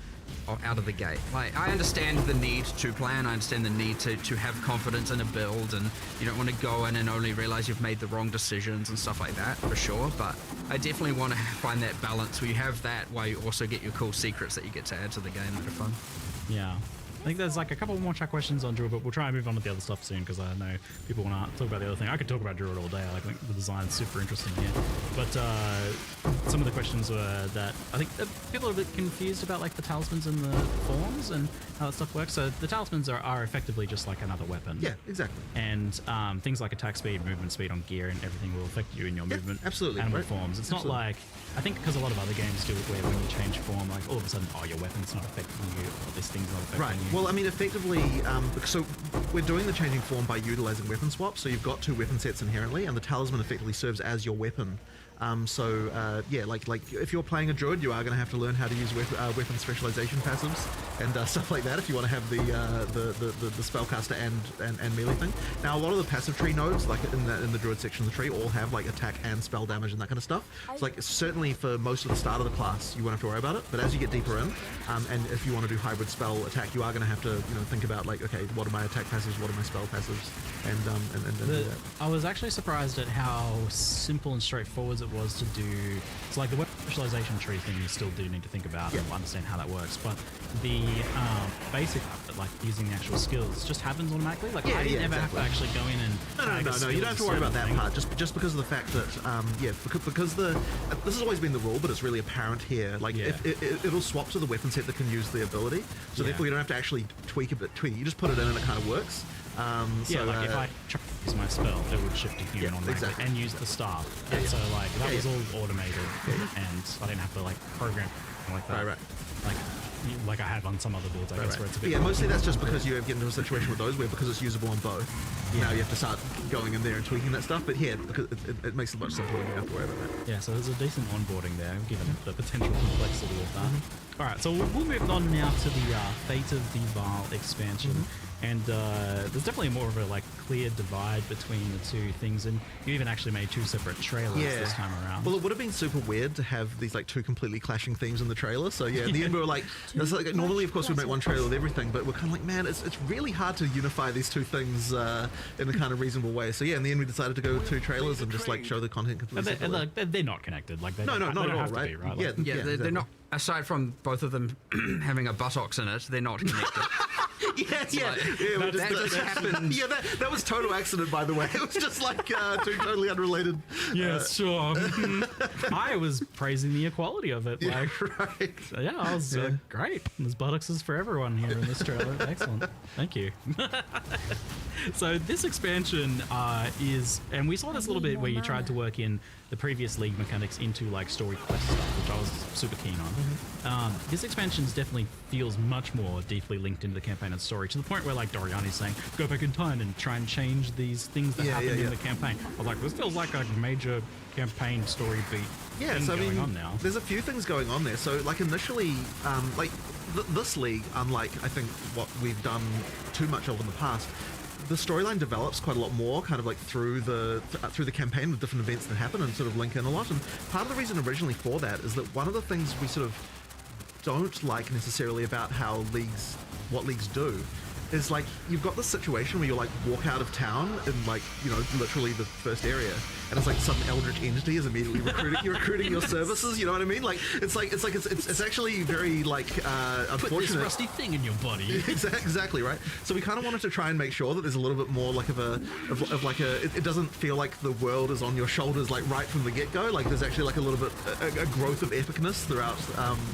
out of the gate. Like, I understand the need to plan, I understand the need to have confidence in a build, and you don't want to go in and only realize you've made the wrong decisions and stuff like that, for sure, but I definitely want to find that balance where you have that while you also get your cool secrets that you get to add to the game that are fun. Yeah. I think there's like a couple more chat questions on Druid, but we'll try and move on to the other stuff soon, because I know people want to talk about the other thing. I could talk about Druid all day. I think the design's super interesting here. But some of the questions were that I think people are a bit confused about like the talismans and the forms and how that stuff works. So the talismans are effectively just like another weapon. Yeah, exactly. And things like attack speed, movement speed on gear, and everything will affect you in your movement. Absolutely. And right. forms. It's not like, I think because a lot of other games do it where when you change form, like all of a sudden, oh, your weapon's not affecting you, or this thing's not affecting you. Well, I mean, effectively, so we're doing the changing form by utilizing weapon swaps. So you've got 2 weapon sets inherently, and the talisman effectively serves as your weapon. Yeah, like if you're playing a druid, you are going to have to learn how to use weapon specialization passives and stuff like that if you want to have the spellcaster and melee thing. Now, a lot of the passive tree nodes, like in the druid section of the tree, all have like attack and spell damage and that kind of stuff. So like certainly for most of the start of the class, you won't have to worry about it. But as you get deeper in, and if you want to do hybrid spell attack, you are going to have to think about like, okay, what are my attack passives, what are my spell passives, and do that. I was actually surprised at how simple and straightforward it was to do. It's like the weapon specialization tree thing you still do need to think about and understand how that works, but the basic like using the actual skills just happens automatically. Like I didn't ever have to actually go in and no, you don't have to worry about that part, just because of the fact that because this has always been the rule, but it's really apparent here. Like it'll swap to the weapon set that can use the ability, so therefore you don't have to actually tweak it. You just put it in and it kind of works. So like if I try to use my spell, it would shift to human automatically and use the staff. So like that was all automated, and I didn't have to like program like that. Right. Like I have on some other builds, I guess, where it's a bit. Yeah, mostly that's just because you get into a situation with those where because it's usable on both. Now you have to start going in there and tweaking that stuff. But here, because it makes it much simpler, and you don't have to worry about that. Yeah, so there's a decent onboarding there, given the potential complexity of that. All right, so we'll move on now to the Fate of Defiler expansion. And there's definitely more of a like clear divide between the two things, and you even actually made 2 separate trailers this time around. Well, it would have been super weird to have these like 2 completely clashing themes in the trailer. So yeah, in the end we were like, normally of course we'd make one trailer with everything, but we're kind of like, man, it's really hard to unify these 2 things in a kind of reasonable way. So yeah, in the end we decided to go with 2 trailers and just like show the content completely separately. And they're not connected. Like they not don't at all, have right? to be, right? Yeah, Like, they're not. Aside from both of them having a buttocks in it, they're not connected. That just happened. Yeah, that was total accident, by the way. It was just like 2 totally unrelated. Yes, sure. I was praising the equality of it. Like, right. Yeah, I was great. There's buttocks for everyone here in this trailer. Excellent. Thank you. So this expansion is, and we saw this a little bit where you tried to work in the previous League mechanics into like story quest stuff, which I was super keen on. This expansion definitely feels much more deeply linked into the campaign and story, to the point where like Doriani's saying, go back in time and try and change these things that happened in the campaign. I was like, this feels like a major campaign story beat Yeah, thing so I going mean, on now. there's a few things going on there. So like initially, like this league, unlike I think what we've done too much of in the past, the storyline develops quite a lot more, kind of like through the campaign with different events that happen and sort of link in a lot. And part of the reason originally for that is that one of the things we sort of don't like necessarily about what leagues do is like you've got this situation where you like walk out of town in like, you know, literally the first area, and it's like some eldritch entity is immediately recruiting your services. You know what I mean? Like it's actually very like unfortunate. Put this rusty thing in your body. Exactly right. So we kind of wanted to try and make sure that there's a little bit more like it doesn't feel like the world is on your shoulders like right from the get go. Like there's actually like a little bit a growth of epicness throughout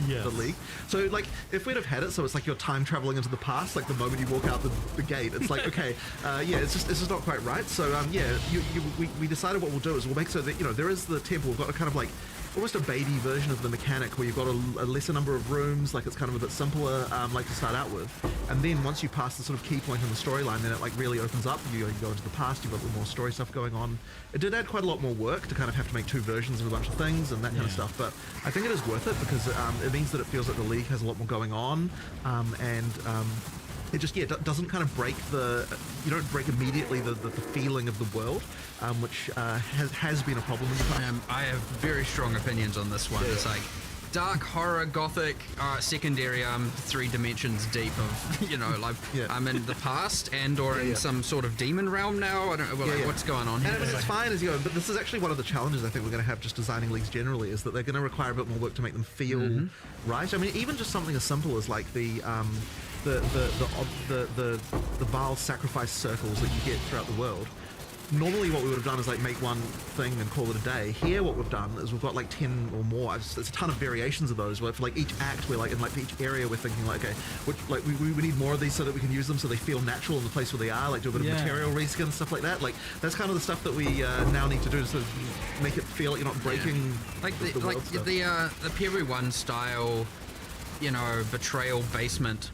the league. So like if we'd have had it so it's like you're time traveling into the past, like the moment you walk out the gate, it's like okay, it's just not quite right. So we decided what we'll do is we'll make so that, you know, there is the temple. We've got a kind of like almost a baby version of the mechanic where you've got a lesser number of rooms, like it's kind of a bit simpler, like to start out with. And then once you pass the sort of key point in the storyline, then it like really opens up. You go into the past, you've got a little more story stuff going on. It did add quite a lot more work to kind of have to make two versions of a bunch of things and that kind of stuff. But I think it is worth it because it means that it feels like the league has a lot more going on, it just doesn't kind of break you don't break immediately the feeling of the world, which has been a problem in the past. I have very strong opinions on this one. It's like dark horror, gothic, secondary. 3 dimensions deep of, you know, like I'm in the past or in some sort of demon realm now. I don't know what's going on here. And it's fine as you go, but this is actually one of the challenges I think we're going to have just designing leagues generally, is that they're going to require a bit more work to make them feel right. I mean, even just something as simple as like the Baal sacrifice circles that you get throughout the world. Normally what we would have done is like make one thing and call it a day. Here what we've done is we've got like 10 or more. There's a ton of variations of those where for like each act we're like in like each area we're thinking like, okay, which like we need more of these so that we can use them so they feel natural in the place where they are, like do a bit of material reskin, stuff like that. Like that's kind of the stuff that we now need to do to sort of make it feel like you're not breaking like the POE1 style, you know, betrayal basement.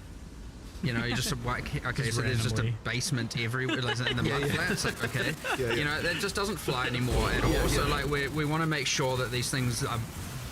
You know, you just okay, so there's just a basement everywhere, like in the mud flats. Like, okay, you know, that just doesn't fly anymore at all. So like we want to make sure that these things are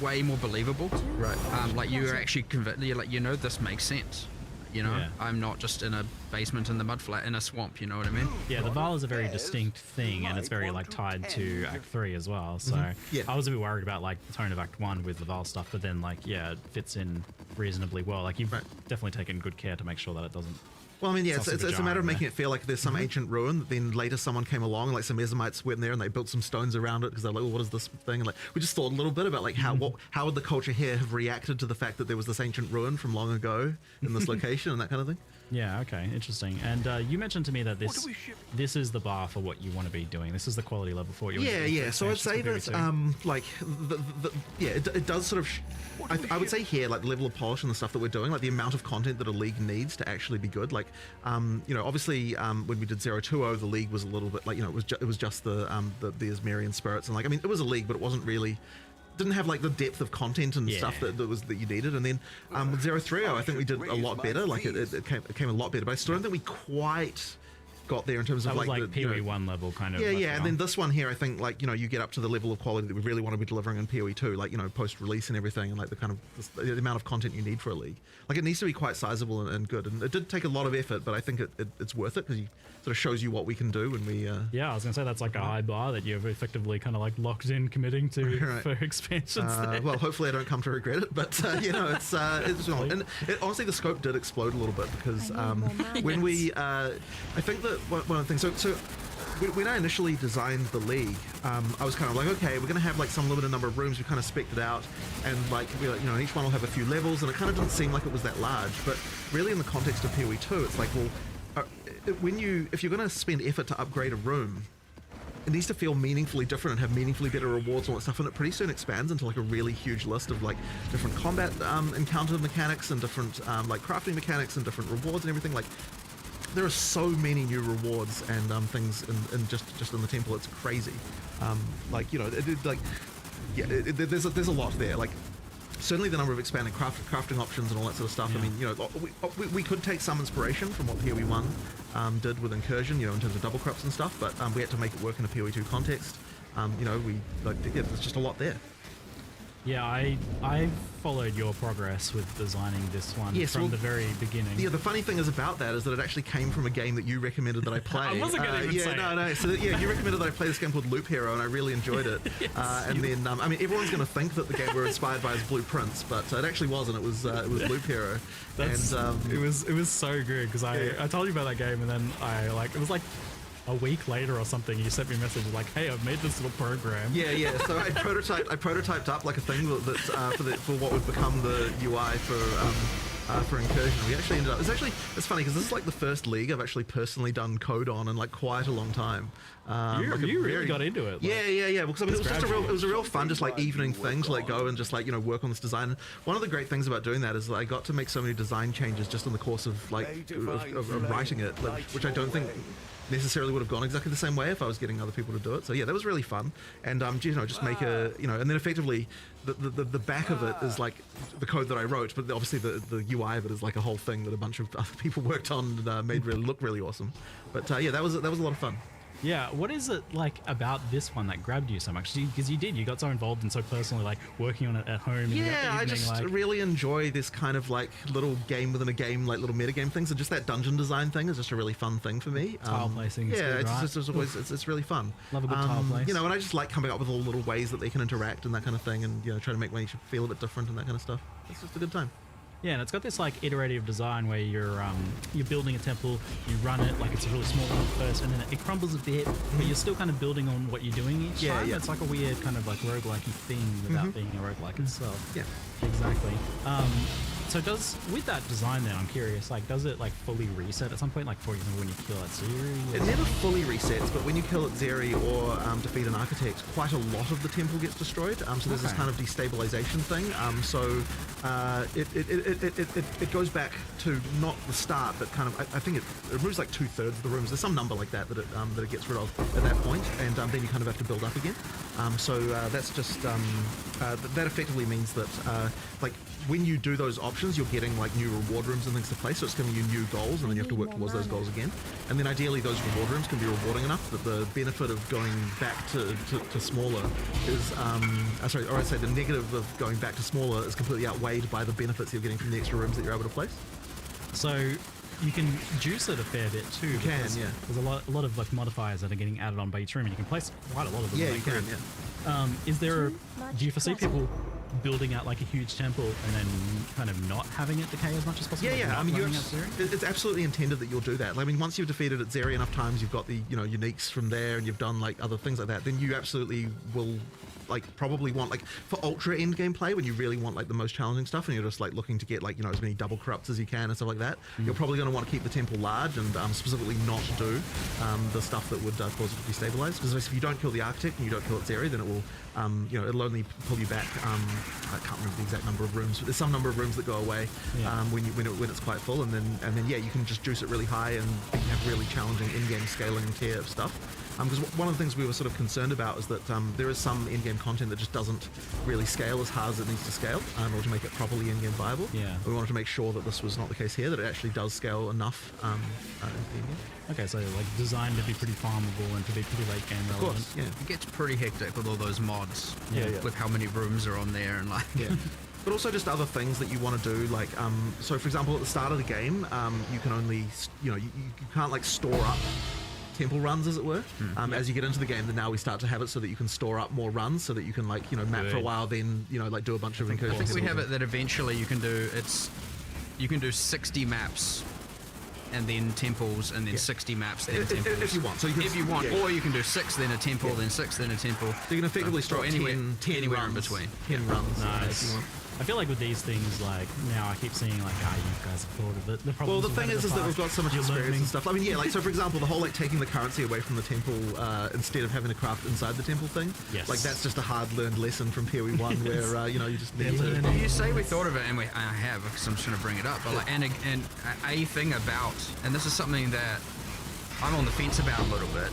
way more believable. Right. Like you're actually convinced. You're like, you know, this makes sense. You know, I'm not just in a basement in the mud flat in a swamp. You know what I mean? Yeah, the Val is a very distinct thing, and it's very like tied to Act 3 as well. So I was a bit worried about like the tone of Act 1 with the Val stuff, but then like it fits in reasonably well. Like you've definitely taken good care to make sure that it doesn't. Well, I mean, it's a matter of making it feel like there's some ancient ruin. Then later someone came along, like some Ezomites went there and they built some stones around it because they're like, well, what is this thing? And like we just thought a little bit about like how would the culture here have reacted to the fact that there was this ancient ruin from long ago in this location and that kind of thing. Yeah, okay, interesting. And you mentioned to me that this is the bar for what you want to be doing. This is the quality level for what you want to be doing. So I'd say that like it does sort of I would say here like the level of polish and the stuff that we're doing, like the amount of content that a league needs to actually be good. Like you know, obviously when we did 020, the league was a little bit like, you know, it was just the Asmerian spirits, and like I mean it was a league, but it wasn't really. Didn't have like the depth of content and stuff that you needed. And then with 030, I think we did a lot better. Like it came a lot better, but I still don't think we quite got there in terms of that was like the POE1 level kind of. Yeah. And then this one here, I think like, you know, you get up to the level of quality that we really want to be delivering in POE2, like, you know, post-release and everything, and like the kind of the amount of content you need for a league. Like it needs to be quite sizable and good. And it did take a lot of effort, but I think it's worth it because you sort of shows you what we can do when we. Yeah, I was gonna say that's like a high bar that you've effectively kind of like locked in committing to for expansions. Well, hopefully I don't come to regret it, but you know, it's and honestly the scope did explode a little bit because when we I think that one of the things so when I initially designed the league, I was kind of like, okay, we're going to have like some limited number of rooms. We kind of spec'd it out, and like, you know, each one will have a few levels, and it kind of didn't seem like it was that large. But really, in the context of POE2, it's like, well, if you're going to spend effort to upgrade a room, it needs to feel meaningfully different and have meaningfully better rewards and all that stuff, and it pretty soon expands into like a really huge list of like different combat encounter mechanics and different like crafting mechanics and different rewards and everything. Like, there are so many new rewards and things in just in the temple. It's crazy. Like, you know, there's a lot there. Like, certainly the number of expanded crafting options and all that sort of stuff. I mean, you know, we could take some inspiration from what POE1 did with Incursion, you know, in terms of double crops and stuff, but we had to make it work in a POE2 context. You know, there's just a lot there. Yeah, I followed your progress with designing this one Yes, from well, the very beginning. Yeah, the funny thing is about that is that it actually came from a game that you recommended that I play. I wasn't going to even say it. So yeah, you recommended that I play this game called Loop Hero, and I really enjoyed it. Then, I mean, everyone's going to think that the game we're inspired by is Blueprints, but it actually wasn't. It was Loop Hero. It was so good because I told you about that game, and then it was like a week later or something, you sent me a message like, "Hey, I've made this little program." Yeah. So I prototyped up like a thing that's for what would become the UI for Incursion. We actually ended up. It's funny because this is like the first league I've actually personally done code on in like quite a long time. You really got into it. Yeah. Because I mean, it was a real fun, just like evening thing to like go and just like work on this design. One of the great things about doing that is that I got to make so many design changes just in the course of of writing it, which I don't think necessarily would have gone exactly the same way if I was getting other people to do it. So yeah, that was really fun. And just make and then effectively the back of it is like the code that I wrote, but obviously the UI of it is like a whole thing that a bunch of other people worked on and made really look really awesome. But yeah, that was a lot of fun. Yeah, what is it like about this one that grabbed you so much? Because you got so involved and so personally, like working on it at home. Yeah, I just really enjoy this kind of like little game within a game, like little metagame things, and just that dungeon design thing is just a really fun thing for me. Tile placing. Yeah, good, right? it's always it's really fun. Love a good tile place. And I just like coming up with all the little ways that they can interact and that kind of thing, and try to make me feel a bit different and that kind of stuff. It's just a good time. Yeah, and it's got this like iterative design where you're building a temple, you run it like it's a really small one first, and then it crumbles a bit, but you're still kind of building on what you're doing each time. Yeah. It's like a weird kind of like roguelike-y thing without being a roguelike itself. Yeah, exactly. So with that design then, I'm curious, like does it like fully reset at some point, like for example when you kill Atziri? It never fully resets, but when you kill Atziri or defeat an architect, quite a lot of the temple gets destroyed. So there's this kind of destabilization thing. It goes back to not the start, but kind of I think it removes like 2/3 of the rooms. There's some number like that it gets rid of at that point, and then you kind of have to build up again. That's just that effectively means that like when you do those options, you're getting like new reward rooms and things to play, so it's giving you new goals, and then you have to work towards those goals again. And then ideally those reward rooms can be rewarding enough that the benefit of going back to smaller is the negative of going back to smaller is completely outweighed by the benefits you're getting from the extra rooms that you're able to place. So you can juice it a fair bit too. You can, yeah. There's a lot of like modifiers that are getting added on by each room, and you can place quite a lot of them. Yeah, you can, yeah. Do you foresee people building out like a huge temple and then kind of not having it decay as much as possible? Yeah. I mean, it's absolutely intended that you'll do that. I mean, once you've defeated Atziri enough times, you've got the uniques from there, and you've done like other things like that, then you absolutely will like probably want like for ultra end game play when you really want like the most challenging stuff and you're just like looking to get like as many double corrupts as you can and stuff like that. You're probably going to want to keep the temple large and specifically not do the stuff that would cause it to destabilize, because if you don't kill the architect and you don't kill Atziri, then it will it'll only pull you back. I can't remember the exact number of rooms, but there's some number of rooms that go away when it's quite full, and then you can just juice it really high and have really challenging in-game scaling tier of stuff. Because one of the things we were sort of concerned about is that there is some in-game content that just doesn't really scale as hard as it needs to scale in order to make it properly in-game viable. Yeah. We wanted to make sure that this was not the case here, that it actually does scale enough in-game. Okay, so like designed to be pretty farmable and to be pretty late game relevant. Of course, yeah. It gets pretty hectic with all those mods. Yeah. With how many rooms are on there and like. Yeah. But also just other things that you want to do, like so for example at the start of the game, you can only you can't like store up temple runs, as it were. As you get into the game, then now we start to have it so that you can store up more runs, so that you can like map for a while, then like do a bunch of incursions. I think we have it that eventually you can do 60 maps and then temples, and then 60 maps, then temples. If you want. So if you want, or you can do 6, then a temple, then 6, then a temple. So you can effectively store anywhere 10 runs, in between. 10 runs. Nice. If you want. I feel like with these things, like now I keep seeing like, you guys have thought of it. Well, the thing is that we've got so much experience and stuff. I mean, like so for example, the whole like taking the currency away from the temple instead of having to craft inside the temple thing. Yes. Like that's just a hard-learned lesson from POE1 where you just need to. You say we thought of it, and I have, because I'm just going to bring it up. But like, and a thing about, and this is something that I'm on the fence about a little bit.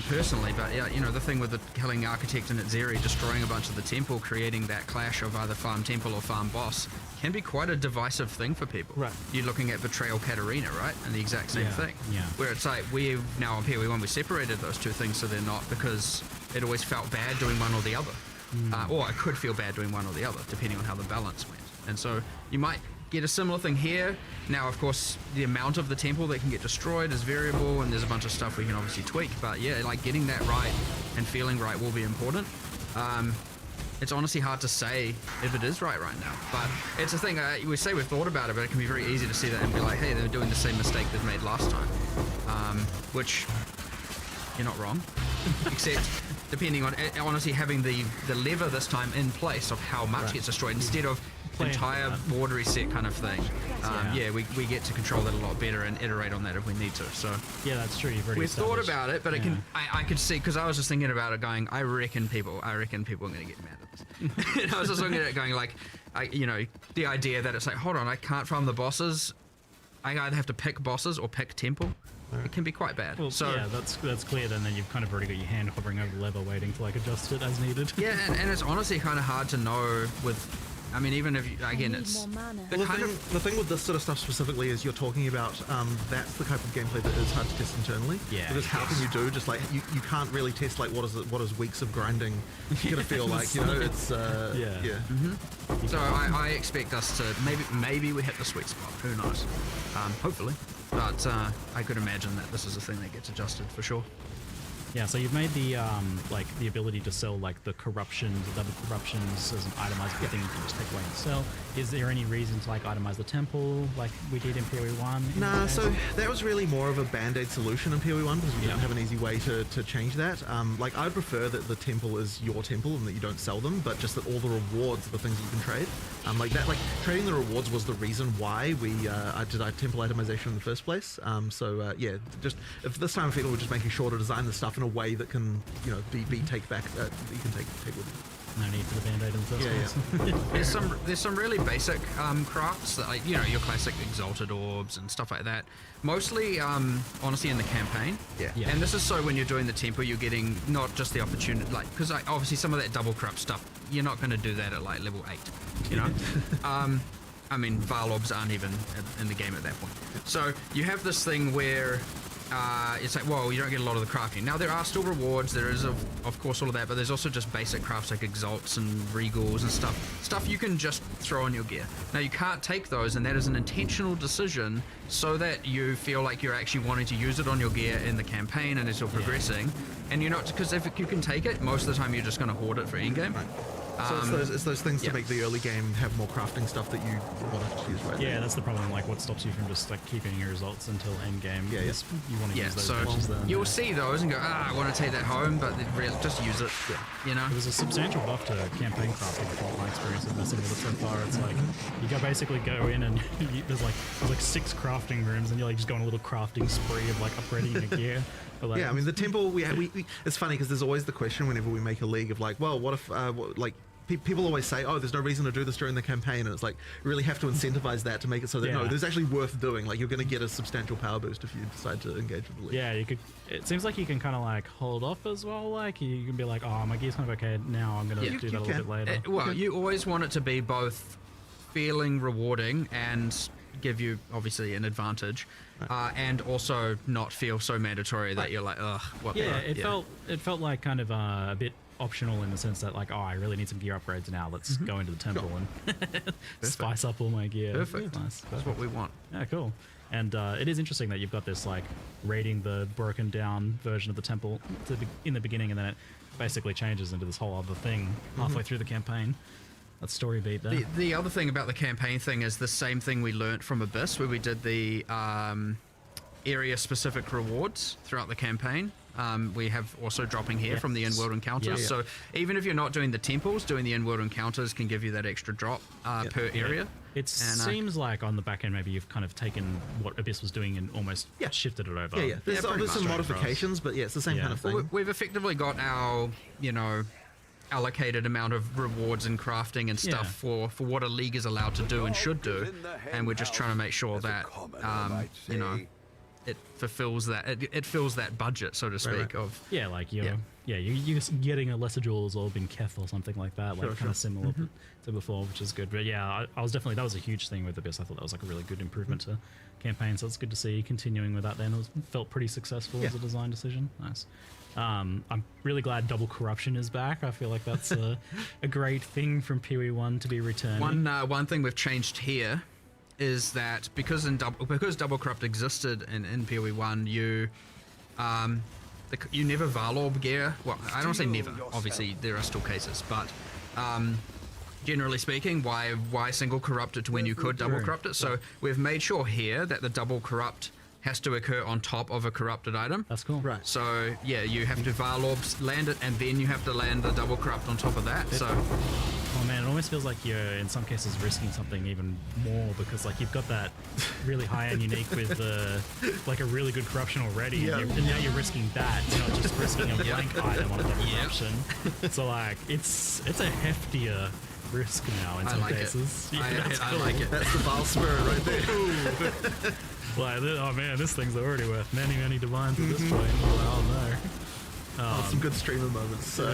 Personally, but the thing with the killing architect and Atziri, destroying a bunch of the temple, creating that clash of either farm temple or farm boss, can be quite a divisive thing for people. Right. You're looking at Betrayal Katarina, right? And the exact same thing. Yeah. Where it's like, we've now on POE1, we separated those two things so they're not, because it always felt bad doing one or the other. or I could feel bad doing one or the other, depending on how the balance went. And so you might get a similar thing here. Now, of course, the amount of the temple that can get destroyed is variable, and there's a bunch of stuff we can obviously tweak. But yeah, like getting that right and feeling right will be important. It's honestly hard to say if it is right now, but it's a thing. We say we've thought about it, but it can be very easy to see that and be like, hey, they're doing the same mistake they've made last time, which you're not wrong, except depending on honestly having the lever this time in place of how much gets destroyed instead of entire water reset kind of thing. Yeah, we get to control that a lot better and iterate on that if we need to. So yeah, that's true. You've already we've thought established- about it, but it can. I could see, because I was just thinking about it, going, I reckon people are going to get mad at this. And I was just looking at it, going like, the idea that it's like, hold on, I can't farm the bosses. I either have to pick bosses or pick temple. It can be quite bad. Well, so yeah, that's clear. Then you've kind of already got your hand hovering over the lever, waiting to like adjust it as needed. yeah, and it's honestly kind of hard to know with. I mean, even if you, again, it's The thing with this sort of stuff specifically is you're talking about that's the type of gameplay that is hard to test internally. Yeah. Because how can you do just like you can't really test like what is weeks of grinding gonna feel like, it's yeah. So I expect us to maybe we hit the sweet spot. Who knows? Hopefully, but I could imagine that this is a thing that gets adjusted for sure. Yeah, so you've made the like the ability to sell like the corruptions, the double corruptions as an itemizable thing you can just take away and sell. Is there any reason to like itemize the temple like we did in POE1? Nah, so that was really more of a band-aid solution in POE1 because we didn't have an easy way to change that. Like I'd prefer that the temple is your temple and that you don't sell them, but just that all the rewards are the things that you can trade. Like trading the rewards was the reason why I did temple itemization in the first place. Yeah, just if this time I feel we're just making sure to design the stuff in a way that can be take back that you can take with you. No need for the band-aid in the first place. There's some really basic crafts that, like, your classic exalted orbs and stuff like that. Mostly, honestly, in the campaign. Yeah. And this is so when you're doing the temple, you're getting not just the opportunity, like, because obviously some of that double corrupt stuff, you're not going to do that at like level 8, I mean, Val orbs aren't even in the game at that point. So you have this thing where it's like, well, you don't get a lot of the crafting. Now, there are still rewards. There is, of course, all of that, but there's also just basic crafts like exalts and regals and stuff you can just throw on your gear. Now, you can't take those, and that is an intentional decision so that you feel like you're actually wanting to use it on your gear in the campaign and as you're progressing. And you're not, because if you can take it, most of the time you're just going to hoard it for in-game. Right. So it's those things to make the early game have more crafting stuff that you want to use, right? Yeah, that's the problem. Like, what stops you from just like keeping your results until end game? Yeah. You want to use those so patches then. you'll see those and go, I want to take that home, but just use it. It was a substantial buff to campaign crafting from my experience of messing with it so far. It's like you basically go in and there's like 6 crafting rooms, and you're like just going on a little crafting spree of like upgrading your gear. But, like, yeah, I mean the temple. We it's funny because there's always the question whenever we make a league of like, well, what if people always say, oh, there's no reason to do this during the campaign, and it's like we really have to incentivize that to make it so that no, there's actually worth doing. Like you're going to get a substantial power boost if you decide to engage with the league. Yeah, you could. It seems like you can kind of like hold off as well. Like you can be like, oh, my gear's kind of okay now. I'm going to do that a little bit later. You always want it to be both feeling rewarding and give you obviously an advantage, and also not feel so mandatory that you're like, ugh, what? Yeah, it felt like kind of a bit optional in the sense that like, oh, I really need some gear upgrades now. Let's go into the temple and spice up all my gear. Perfect. Nice. That's what we want. Yeah, cool. And it is interesting that you've got this like raiding the broken down version of the temple in the beginning, and then it basically changes into this whole other thing halfway through the campaign. That's story beat there. The other thing about the campaign thing is the same thing we learnt from Abyss, where we did the area specific rewards throughout the campaign. We have also dropping here from the in-world encounters. Yeah. So even if you're not doing the temples, doing the in-world encounters can give you that extra drop per area. It seems like on the back end maybe you've kind of taken what Abyss was doing and almost shifted it over. Yeah. There's some modifications, but it's the same kind of thing. We've effectively got our, allocated amount of rewards and crafting and stuff for what a league is allowed to do and should do, and we're just trying to make sure that it fulfills that it fills that budget, so to speak. Like yeah, you're just getting a lesser jewels or been Keth or something like that, like kind of similar to before, which is good. But yeah, I was definitely, that was a huge thing with Abyss. I thought that was like a really good improvement to campaign, so it's good to see continuing with that. Then it felt pretty successful as a design decision. Nice. I'm really glad double corruption is back. I feel like that's a great thing from POE1 to be returning. One thing we've changed here is that because double corrupt existed in POE1, you never Varlorb gear. Well, I don't say never. Obviously, there are still cases, but generally speaking, why single corrupt it when you could double corrupt it? So we've made sure here that the double corrupt has to occur on top of a corrupted item. That's cool. Right. So yeah, you have to Varlorb land it, and then you have to land the double corrupt on top of that. So. Oh man, it almost feels like you're in some cases risking something even more because like you've got that really high-end unique with like a really good corruption already, and now you're risking that, not just risking a blank item on a double corruption. So like it's a heftier risk now in some cases. I like it. That's the Val spirit right there. Like, oh man, this thing's already worth many divines at this point. Oh no. Some good streamer moments. So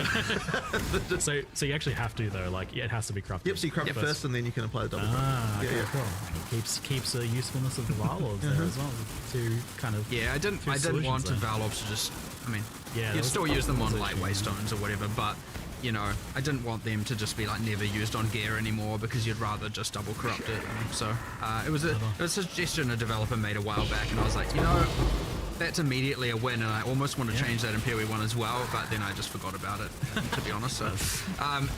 you actually have to though, like it has to be crafted. Yep, so you craft it first and then you can apply the double craft. Cool. Keeps the usefulness of the Varlords there as well to kind of. Yeah, I didn't want to Varlords to just. I mean, you'd still use them on like waystones or whatever, but you know, I didn't want them to just be like never used on gear anymore because you'd rather just double corrupt it. So it was a suggestion a developer made a while back, and I was like, you know, that's immediately a win, and I almost want to change that in POE1 as well, but then I just forgot about it, to be honest. So,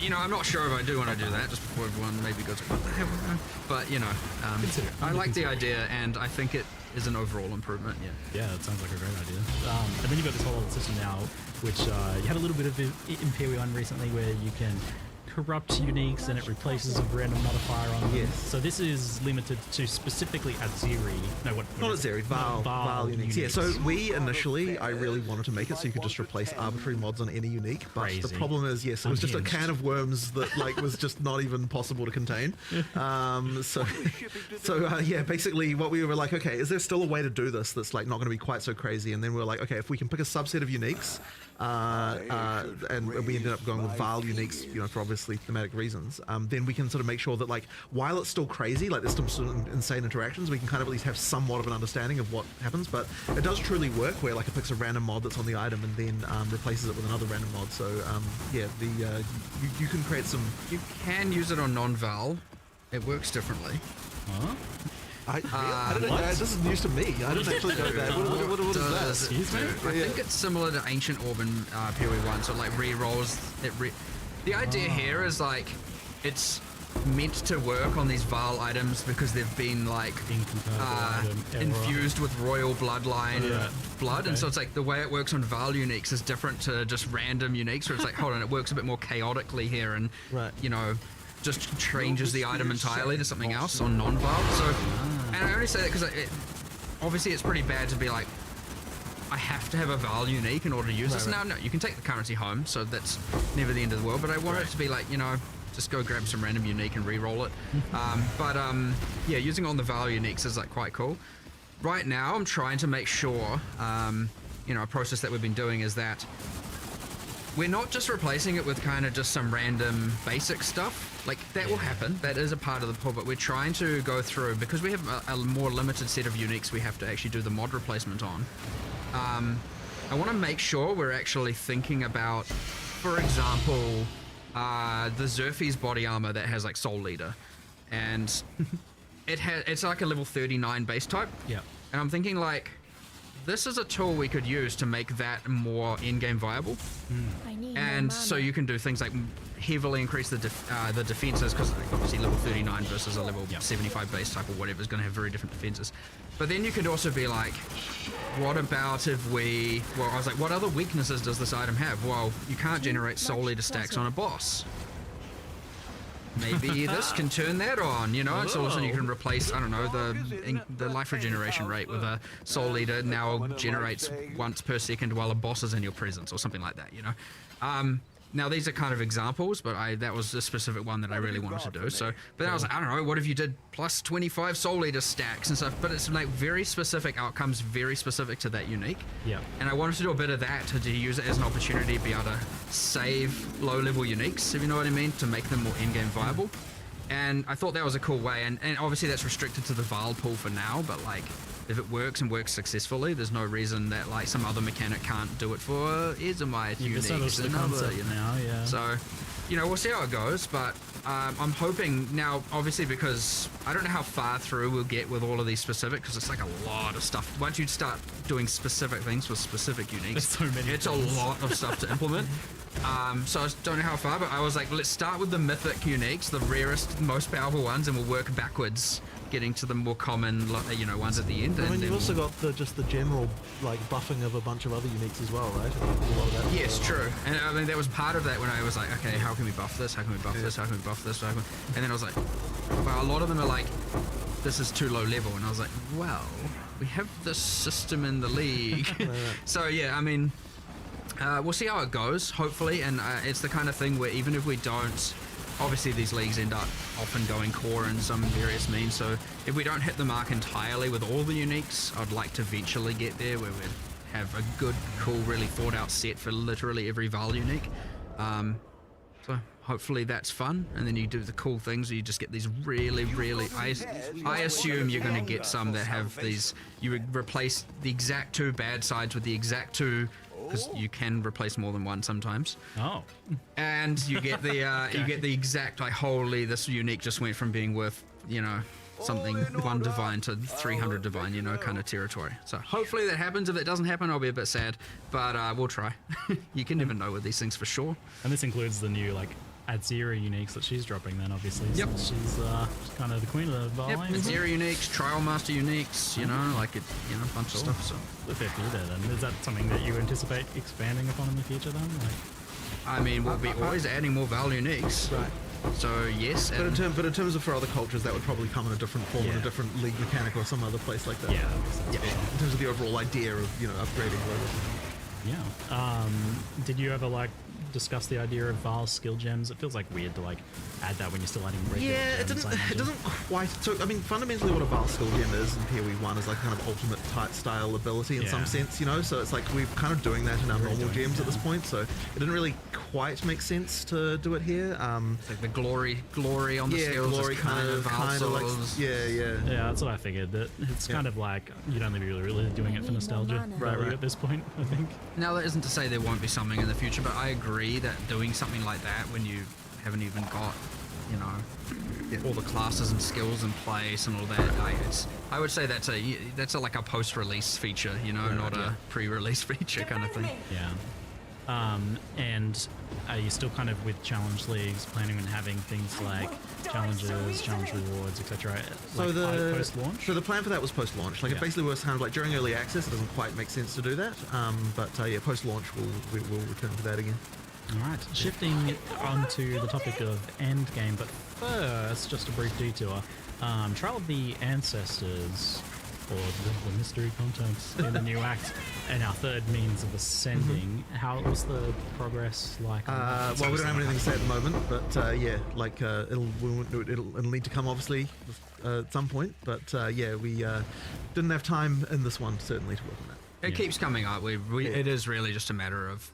you know, I'm not sure if I do want to do that just before everyone maybe goes, what the hell? But you know, I like the idea, and I think it is an overall improvement. Yeah, that sounds like a great idea. And then you've got this whole system now, which you had a little bit of in POE1 recently, where you can corrupt uniques and it replaces a random modifier on them. Yes. So this is limited to specifically Azeri. No, what? Not Azeri, Val uniques. Yeah, so we initially, I really wanted to make it so you could just replace arbitrary mods on any unique, but the problem is, yes, it was just a can of worms that like was just not even possible to contain. Yeah, basically what we were like, okay, is there still a way to do this that's like not going to be quite so crazy? And then we were like, okay, if we can pick a subset of uniques, and we ended up going with Val uniques, you know, for obviously thematic reasons, then we can sort of make sure that like while it's still crazy, like there's some sort of insane interactions, we can kind of at least have somewhat of an understanding of what happens. But it does truly work where like it picks a random mod that's on the item and then replaces it with another random mod. So yeah, you can create some. You can use it on non-Val. It works differently. Huh? I don't know. This is news to me. I didn't actually know that. What is that? Excuse me? I think it's similar to Ancient Orb in POE1, so it like re-rolls. The idea here is like it's meant to work on these Val items because they've been like infused with royal bloodline blood, and so it's like the way it works on Val uniques is different to just random uniques, where it's like, hold on, it works a bit more chaotically here, and you know, just changes the item entirely to something else on non-Val. So, and I only say that because obviously it's pretty bad to be like, I have to have a Val unique in order to use this. No, you can take the currency home, so that's never the end of the world. But I want it to be like, you know, just go grab some random unique and re-roll it. Yeah, using on the Val uniques is like quite cool. Right now, I'm trying to make sure, you know, a process that we've been doing is that we're not just replacing it with kind of just some random basic stuff. Like, that will happen. That is a part of the pull, but we're trying to go through, because we have a more limited set of uniques we have to actually do the mod replacement on. I want to make sure we're actually thinking about, for example, the Zerfi's body armor that has like Soul Leader, and it's like a level 39 base type. Yeah. And I'm thinking like, this is a tool we could use to make that more in-game viable. And so you can do things like heavily increase the defenses, because obviously level 39 versus a level 75 base type or whatever is going to have very different defenses. But then you could also be like, what about if we... Well, I was like, what other weaknesses does this item have? Well, you can't generate Soul Leader stacks on a boss. Maybe this can turn that on, you know? And so all of a sudden you can replace, I don't know, the life regeneration rate with a Soul Leader now generates once per second while a boss is in your presence or something like that, you know? now these are kind of examples, but that was a specific one that I really wanted to do. So, but then I was like, I don't know, what if you did plus 25 Soul Eater stacks and stuff? But it's like very specific outcomes, very specific to that unique. Yeah. And I wanted to do a bit of that to use it as an opportunity to be able to save low-level uniques, if you know what I mean, to make them more in-game viable. And I thought that was a cool way, and obviously that's restricted to the Vial pool for now, but like, if it works and works successfully, there's no reason that like some other mechanic can't do it for Ezomite uniques and other, you know. Now, yeah. So, you know, we'll see how it goes, but I'm hoping now, obviously, because I don't know how far through we'll get with all of these specific, because it's like a lot of stuff. Once you start doing specific things with specific uniques, There's so many it's things. a lot of stuff to implement. So I don't know how far, but I was like, let's start with the mythic uniques, the rarest, most powerful ones, and we'll work backwards, getting to the more common, you know, ones at the end. I mean, and you've then also got just the general like buffing of a bunch of other uniques as well, right? A lot of that. yes, true. And I mean, that was part of that when I was like, okay, how can we buff this? How can we buff this? How can we buff this? And then I was like, well, a lot of them are like, this is too low level. And I was like, well, we have this system in the league. So yeah, I mean, we'll see how it goes, hopefully. And it's the kind of thing where even if we don't, obviously these leagues end up often going core in some various means. So if we don't hit the mark entirely with all the uniques, I'd like to eventually get there where we'd have a good, cool, really thought out set for literally every Val unique. So hopefully that's fun, and then you do the cool things where you just get these really, I assume you're going to get some that have these, you replace the exact 2 bad sides with the exact 2, because you can replace more than one sometimes. Oh. And you get the you get the exact, like, holy, this unique just went from being worth, you know, something 1 divine to 300 divine, you know, kind of territory. So hopefully that happens. If it doesn't happen, I'll be a bit sad, but we'll try. You can never know with these things for sure. And this includes the new, like, Adzira uniques that she's dropping then, obviously. Yep. So she's kind of the queen of the Val. Yep, Adzira uniques, Trial Master uniques, you know, like it, you know, a bunch of stuff. So The 50 there then. Is that something that you anticipate expanding upon in the future then? Like, I mean, we'll be always adding more Val uniques. Right. So yes, But in terms of for other cultures, that would probably come in a different form, in Yeah. a different league mechanic or some other place like that. yeah, that makes sense. Yeah. In terms of the overall idea of upgrading. Yeah. Did you ever like discuss the idea of Val skill gems? It feels like weird to like add that when you're still adding regular Yeah, it gems. doesn't quite. So I mean, fundamentally, what a Val skill gem is in POE1 is like kind of ultimate type style ability in some Yeah. sense, you know. So it's like we're kind of doing that in our normal doing it, gems at this yeah. point. So it didn't really quite make sense to do it here. it's like the glory on the Yeah, skills, glory is kind of like souls. yeah. Yeah, that's what I figured. That it's kind of like you'd only be really doing it for nostalgia value right. at this point, I think. Now that isn't to say there won't be something in the future, but I agree that doing something like that when you haven't even got, you know, all the classes and skills in place and all that, I would say that's like a post-release feature, you know, not a pre-release feature kind of thing. Yeah. And are you still kind of with challenge leagues planning on having things like challenges, challenge rewards, etc. So like post-launch? So the plan for that was post-launch. Like it basically was kind of like during early access, it doesn't quite make sense to do that. But yeah, post-launch we'll return to that again. All right, shifting onto the topic of endgame, but first, just a brief detour. Trial of the Ancestors, or the mystery contents in the new act, and our third means of ascending. How was the progress like? Well, we don't have anything to say at the moment, but yeah, like it'll need to come obviously at some point. But yeah, we didn't have time in this one certainly to work on that. It keeps coming up. It is really just a matter of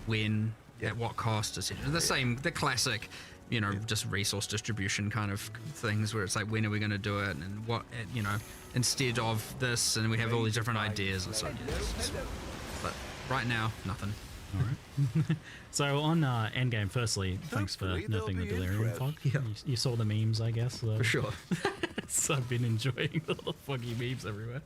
when, at what cost, etc. The classic, you know, just resource distribution kind of things where it's like, when are we going to do it, and what, you know, instead of this, and we have all these different ideas and so on. But right now, nothing. All right. So on endgame, firstly, thanks for nerfing the delirium fog. Yeah. You saw the memes, I guess. For sure. So I've been enjoying the foggy memes everywhere.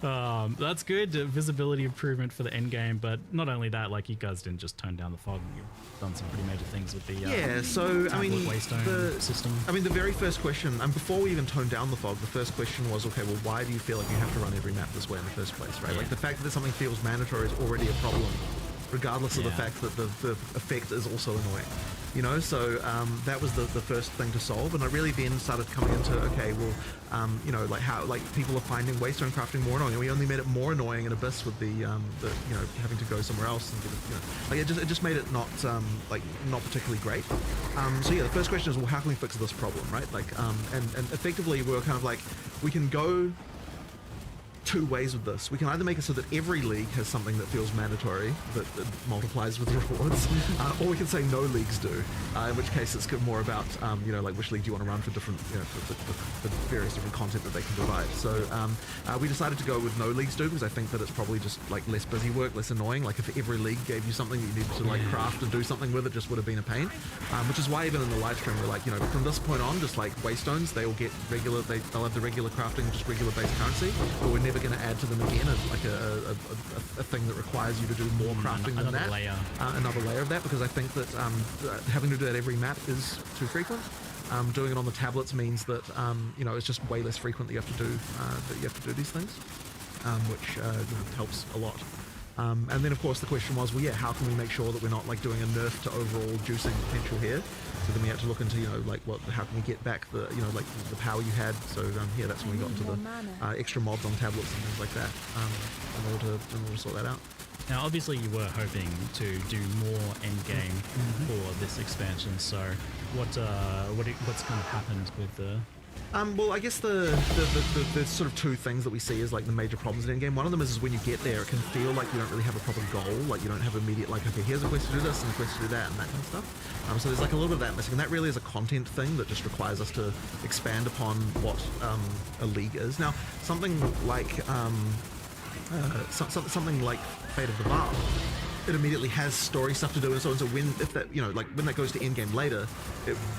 That's good. Visibility improvement for the endgame, but not only that, like you guys didn't just tone down the fog. You've done some pretty major things with the Yeah, so I mean, waystone system. I mean, the very first question, and before we even toned down the fog, the first question was, okay, well, why do you feel like you have to run every map this way in the first place, right? Yeah. Like the fact that something feels mandatory is already a problem, regardless of the Yeah. fact that the effect is also annoying. you know. So that was the first thing to solve, and I really then started coming into, okay, well, you know, like how like people are finding waystone crafting more annoying, and we only made it more annoying in Abyss with the you know, having to go somewhere else and get it, you know, like it just made it not like not particularly great. So yeah, the first question is, well, how can we fix this problem, right? Like and effectively we're kind of like, we can go two ways with this. We can either make it so that every league has something that feels mandatory that multiplies with rewards, or we can say no leagues do, in which case it's more about you know, like which league do you want to run for different, you know, for various different content that they can provide. So we decided to go with no leagues do, because I think that it's probably just like less busy work, less annoying. Like if every league gave you something that you needed to like craft and do something with, it just would have been a pain. Which is why even in the live stream we're like, you know, from this point on, just like waystones, they'll get regular, they'll have the regular crafting, just regular base currency, but we're never going to add to them again as like a thing that requires you to do more crafting than that. Another layer of that, because I think that having to do that every map is too frequent. Doing it on the tablets means that you know, it's just way less frequent that you have to do these things, which you know, helps a lot. And then of course the question was, well, yeah, how can we make sure that we're not like doing a nerf to overall juicing potential here? So then we had to look into, you know, like how can we get back the, you know, like the power you had. So yeah, that's when we got into the extra mods on tablets and things like that, in order to sort that out. Now, obviously, you were hoping to do more endgame for this expansion. So, what's kind of happened with the? Well, I guess the sort of two things that we see as like the major problems in endgame. One of them is when you get there, it can feel like you don't really have a proper goal. Like you don't have immediate, like, okay, here's a quest to do this and a quest to do that and that kind of stuff. So there's like a little bit of that missing, and that really is a content thing that just requires us to expand upon what a league is. Now, something like something like Fate of the Bar, it immediately has story stuff to do, and so on. So when, if that, you know, like when that goes to endgame later,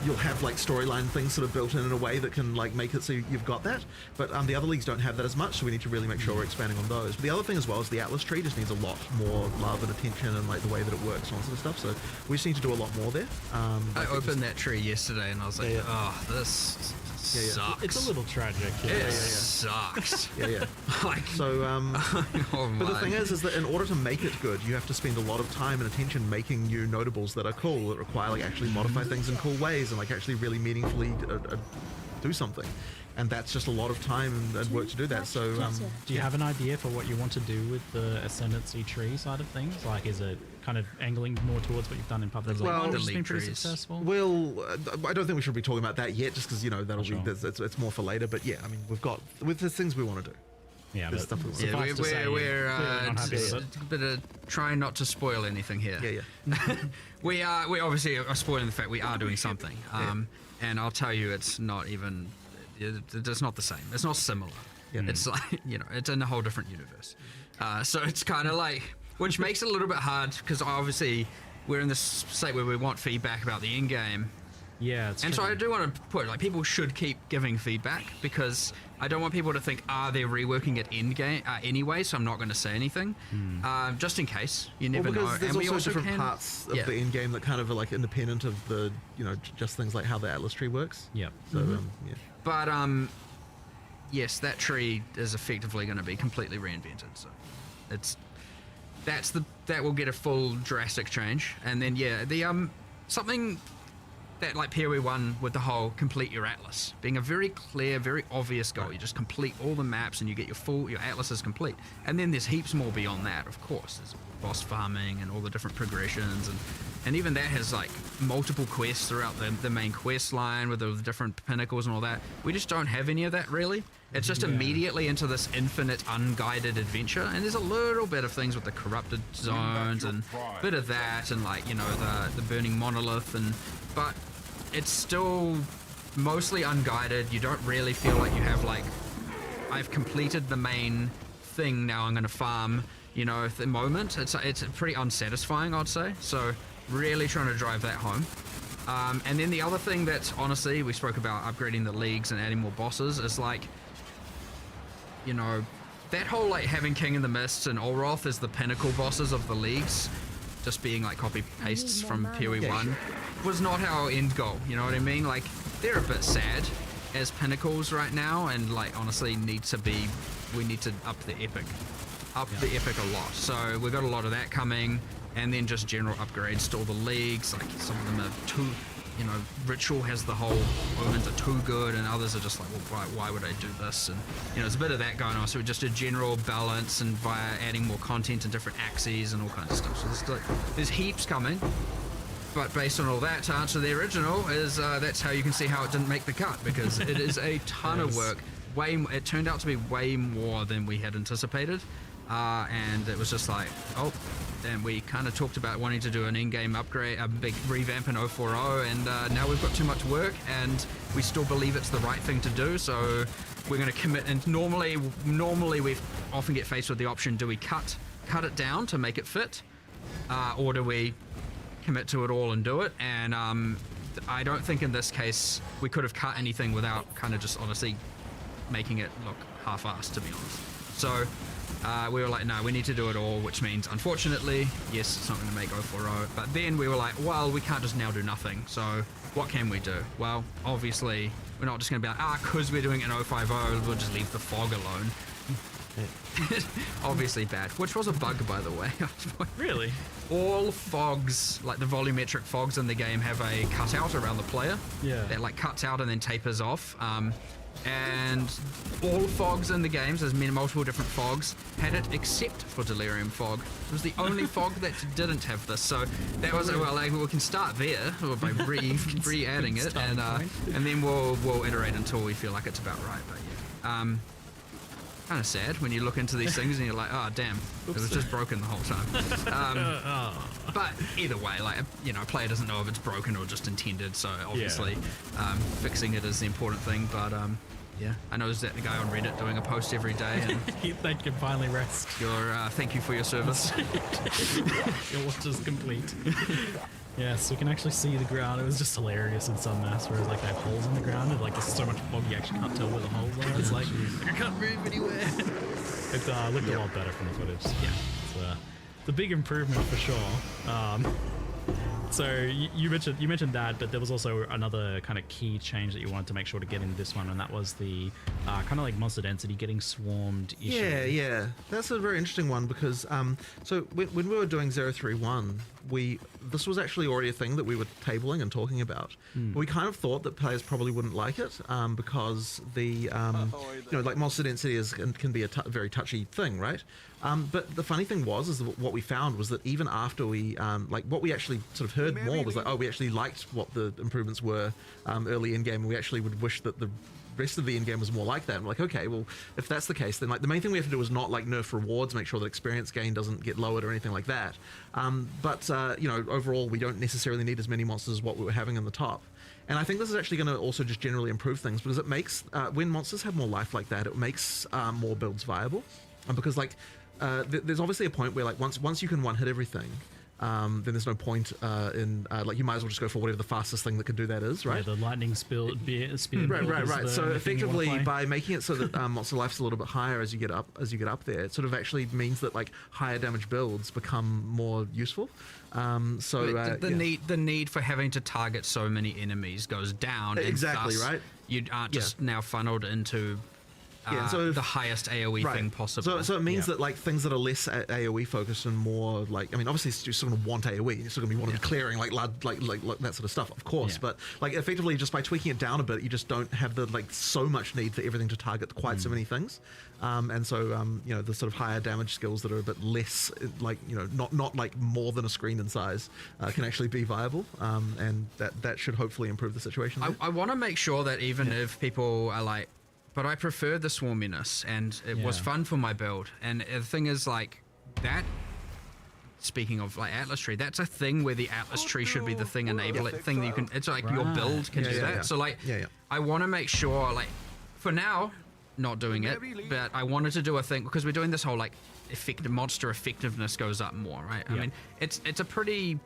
you'll have like storyline things sort of built in a way that can like make it so you've got that. But the other leagues don't have that as much, so we need to really make sure we're expanding on those. But the other thing as well is the Atlas tree just needs a lot more love and attention, and like the way that it works and all sort of stuff. So we just need to do a lot more there. I opened that tree yesterday and I was like, oh, this sucks. It's a little tragic. It sucks. Like, so, but the thing is that in order to make it good, you have to spend a lot of time and attention making new notables that are cool, that require like actually modify things in cool ways and like actually really meaningfully do something. And that's just a lot of time and work to do that. So, do you have an idea for what you want to do with the ascendancy tree side of things? Like, is it kind of angling more towards what you've done in public? Well, which has been pretty successful. Well, I don't think we should be talking about that yet, just because, you know, that'll be it's more for later. But yeah, I mean, with the things we want to do. Yeah, but stuff we're trying not to spoil anything here. we obviously are spoiling the fact we are doing something. And I'll tell you, it's not even. It's not the same. It's not similar. It's like, you know, it's in a whole different universe. So it's kind of like, which makes it a little bit hard, because obviously we're in this state where we want feedback about the in-game. Yeah, it's and true. so I do want to put, like, people should keep giving feedback, because I don't want people to think, they're reworking it in-game anyway, so I'm not going to say anything. Just in case. You never know. There's and also different parts of the in-game that kind of are like independent of the, you know, just things like how the Atlas tree works. Yeah. So, But, yes, that tree is effectively going to be completely reinvented, so that will get a full drastic change. And then, yeah, the, something that, like POE1 with the whole complete your Atlas being a very clear, very obvious goal. You just complete all the maps and you get your Atlas is complete. And then there's heaps more beyond that, of course. There's boss farming and all the different progressions, and even that has like multiple quests throughout the main quest line with the different pinnacles and all that. We just don't have any of that, really. It's just immediately into this infinite unguided adventure, and there's a little bit of things with the corrupted zones and a bit of that, and like, you know, the burning monolith, but it's still mostly unguided. You don't really feel like you have like, I've completed the main thing, now I'm going to farm, you know, at the moment. It's pretty unsatisfying, I'd say. So really trying to drive that home. And then the other thing that, honestly, we spoke about upgrading the leagues and adding more bosses, is like, you know, that whole like having King in the Mists and Olroth as the pinnacle bosses of the leagues, just being like copy pastes from POE1, was not our end goal. You know what I mean? Like, they're a bit sad as pinnacles right now, and like honestly we need to up the epic a lot. So we've got a lot of that coming. and then just general upgrades to all the leagues. Like some of them are too, Ritual has the whole movement are too good, and others are just like, well, why would I do this? And there's a bit of that going on. So just a general balance, and via adding more content and different axes and all kinds of stuff. So there's heaps coming. But based on all that, to answer the original, is that's how you can see how it didn't make the cut, because it is a ton of work. It turned out to be way more than we had anticipated, and it was just like, oh, and we kind of talked about wanting to do an in-game upgrade, a big revamp in 040, and now we've got too much work, and we still believe it's the right thing to do, so we're going to commit. And normally we often get faced with the option: do we cut it down to make it fit, or do we commit to it all and do it? And I don't think in this case we could have cut anything without kind of just honestly making it look half-assed, to be honest. So we were like, no, we need to do it all, which means, unfortunately, yes, it's not going to make 040. But then we were like, well, we can't just now do nothing. So what can we do? Well, obviously, we're not just going to be like, because we're doing it in 050, we'll just leave the fog alone. Obviously bad, which was a bug, by the way. Really? All fogs, like the volumetric fogs in the game, have a cutout around the player. Yeah. That like cuts out and then tapers off. And all fogs in the games, there's multiple different fogs, had it except for Delirium Fog. It was the only fog that didn't have this. So that was we can start there by re-adding it, and then we'll iterate until we feel like it's about right. But yeah. Kind of sad when you look into these things and you're like, oh damn, it was just broken the whole time. But either way, like, a player doesn't know if it's broken or just intended, so obviously fixing it is the important thing. But yeah, I know there's that guy on Reddit doing a post every day, and he can finally rest. Thank you for your service. Your watch is complete. Yes, we can actually see the ground. It was just hilarious in some maps where like they have holes in the ground, and like there's so much fog you actually can't tell where the holes are. It's like I can't move anywhere. It looked a lot better from the footage. Yeah, it's a big improvement for sure. So you mentioned that, but there was also another kind of key change that you wanted to make sure to get in this one, and that was the kind of like monster density getting swarmed issue. Yeah, that's a very interesting one, because so when we were doing 031, this was actually already a thing that we were tabling and talking about. But we kind of thought that players probably wouldn't like it because the like monster density can be a very touchy thing, right? But the funny thing is what we found was that even after we what we actually sort of heard more was like, oh, we actually liked what the improvements were early in game, and we actually would wish that the rest of the end game was more like that. And we're like, okay, well, if that's the case, then like the main thing we have to do is not like nerf rewards, make sure that experience gain doesn't get lowered or anything like that. But overall, we don't necessarily need as many monsters as what we were having in the top. And I think this is actually going to also just generally improve things, because it makes when monsters have more life like that, it makes more builds viable. And because like there's obviously a point where like once you can one hit everything, then there's no point in like you might as well just go for whatever the fastest thing that can do that is, right? Yeah, the lightning speed. Right. So effectively, by making it so that monster life's a little bit higher as you get up there, it sort of actually means that like higher damage builds become more useful. The need for having to target so many enemies goes down. Exactly, and thus right. You aren't just now funneled into so the highest AoE thing possible. So it means that like things that are less AoE focused and more like, I mean, obviously you're still going to want AoE, you're still going to be wanting clearing like that sort of stuff, of course. But like effectively, just by tweaking it down a bit, you just don't have the like so much need for everything to target quite so many things. And so the sort of higher damage skills that are a bit less like not like more than a screen in size can actually be viable. And that should hopefully improve the situation. I want to make sure that even if people are like, but I prefer the swarminess, and it was fun for my build. And the thing is, like, that, speaking of, like, Atlas Tree, that's a thing where the Atlas Tree should be the thing thing that you can, it's like your build can do that. So, like, I want to make sure, like, for now, not doing it, but I wanted to do a thing, because we're doing this whole, like, monster effectiveness goes up more, right? I mean, it's a pretty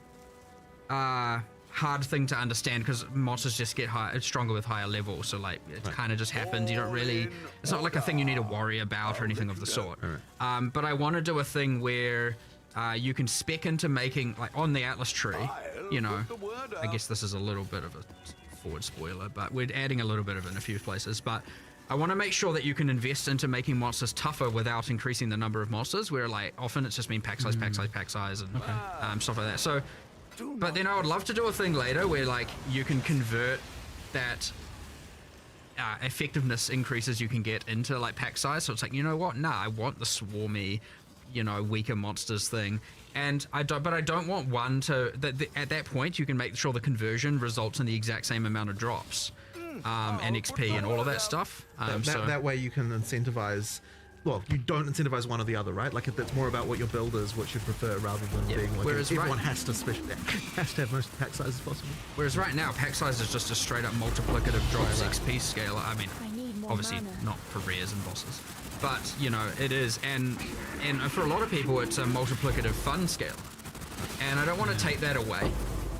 hard thing to understand, because monsters just get stronger with higher levels, so like it kind of just happens. You don't really, it's not like a thing you need to worry about or anything of the sort. But I want to do a thing where you can spec into making, like on the Atlas Tree, I guess this is a little bit of a forward spoiler, but we're adding a little bit of it in a few places, but I want to make sure that you can invest into making monsters tougher without increasing the number of monsters, where like often it's just been pack size, pack size, pack size, and stuff like that. So, but then I would love to do a thing later where like you can convert that effectiveness increases you can get into like pack size. So it's like, you know what? Nah, I want the swarmy, you know, weaker monsters thing. And I don't want one to, at that point you can make sure the conversion results in the exact same amount of drops. And XP and all of that stuff. That way you can incentivize. Well, you don't incentivize one or the other, right? Like it's more about what your build is, what you prefer, rather than being like everyone has to have most pack size as possible. Whereas right now, pack size is just a straight up multiplicative drops XP scale. I mean, obviously not for rares and bosses, but you know it is, and for a lot of people, it's a multiplicative fun scale, and I don't want to take that away.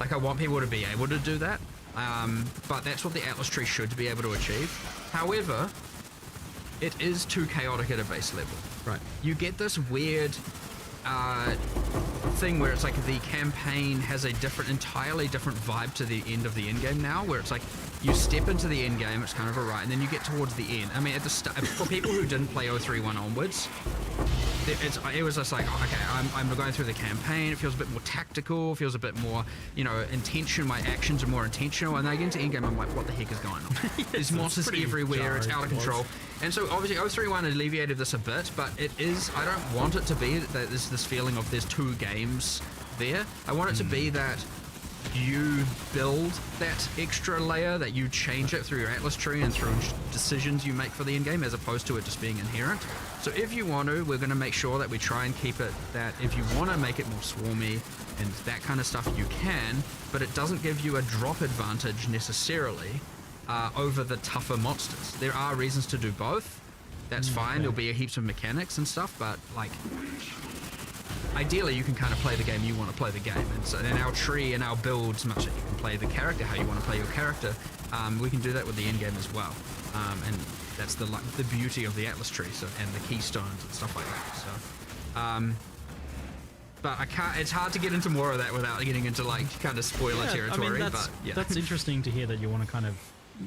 Like I want people to be able to do that. But that's what the Atlas tree should be able to achieve. However, it is too chaotic at a base level. Right. You get this weird thing where it's like the campaign has a entirely different vibe to the end of the end game now, where it's like you step into the end game, it's kind of alright, and then you get towards the end. I mean, at the start, for people who didn't play 031 onwards, it was just like, oh, okay, I'm going through the campaign, it feels a bit more tactical, feels a bit more, you know, intention, my actions are more intentional, and then I get into endgame, I'm like, what the heck is going on? There's monsters everywhere, it's out of control. And so obviously 031 alleviated this a bit, but it is, I don't want it to be that there's this feeling of there's two games there. I want it to be that you build that extra layer, that you change it through your Atlas tree and through decisions you make for the end game, as opposed to it just being inherent. So if you want to, we're going to make sure that we try and keep it that if you want to make it more swarmy and that kind of stuff, you can, but it doesn't give you a drop advantage necessarily over the tougher monsters. There are reasons to do both. That's fine. There'll be heaps of mechanics and stuff, but like ideally you can kind of play the game you want to play the game, and so in our tree and our builds, much that you can play the character how you want to play your character, we can do that with the end game as well, and that's the beauty of the Atlas tree, so, and the keystones and stuff like that. So but I can't, it's hard to get into more of that without getting into like kind of spoiler territory. I mean, but yeah, that's interesting to hear that you want to kind of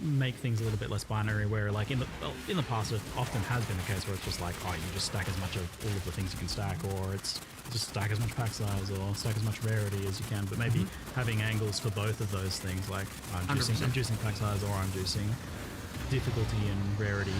make things a little bit less binary, where like in the past it often has been the case where it's just like, oh, you just stack as much of all of the things you can stack, or it's just stack as much pack size or stack as much rarity as you can, but maybe having angles for both of those things, like I'm juicing pack size, or I'm juicing difficulty and rarity.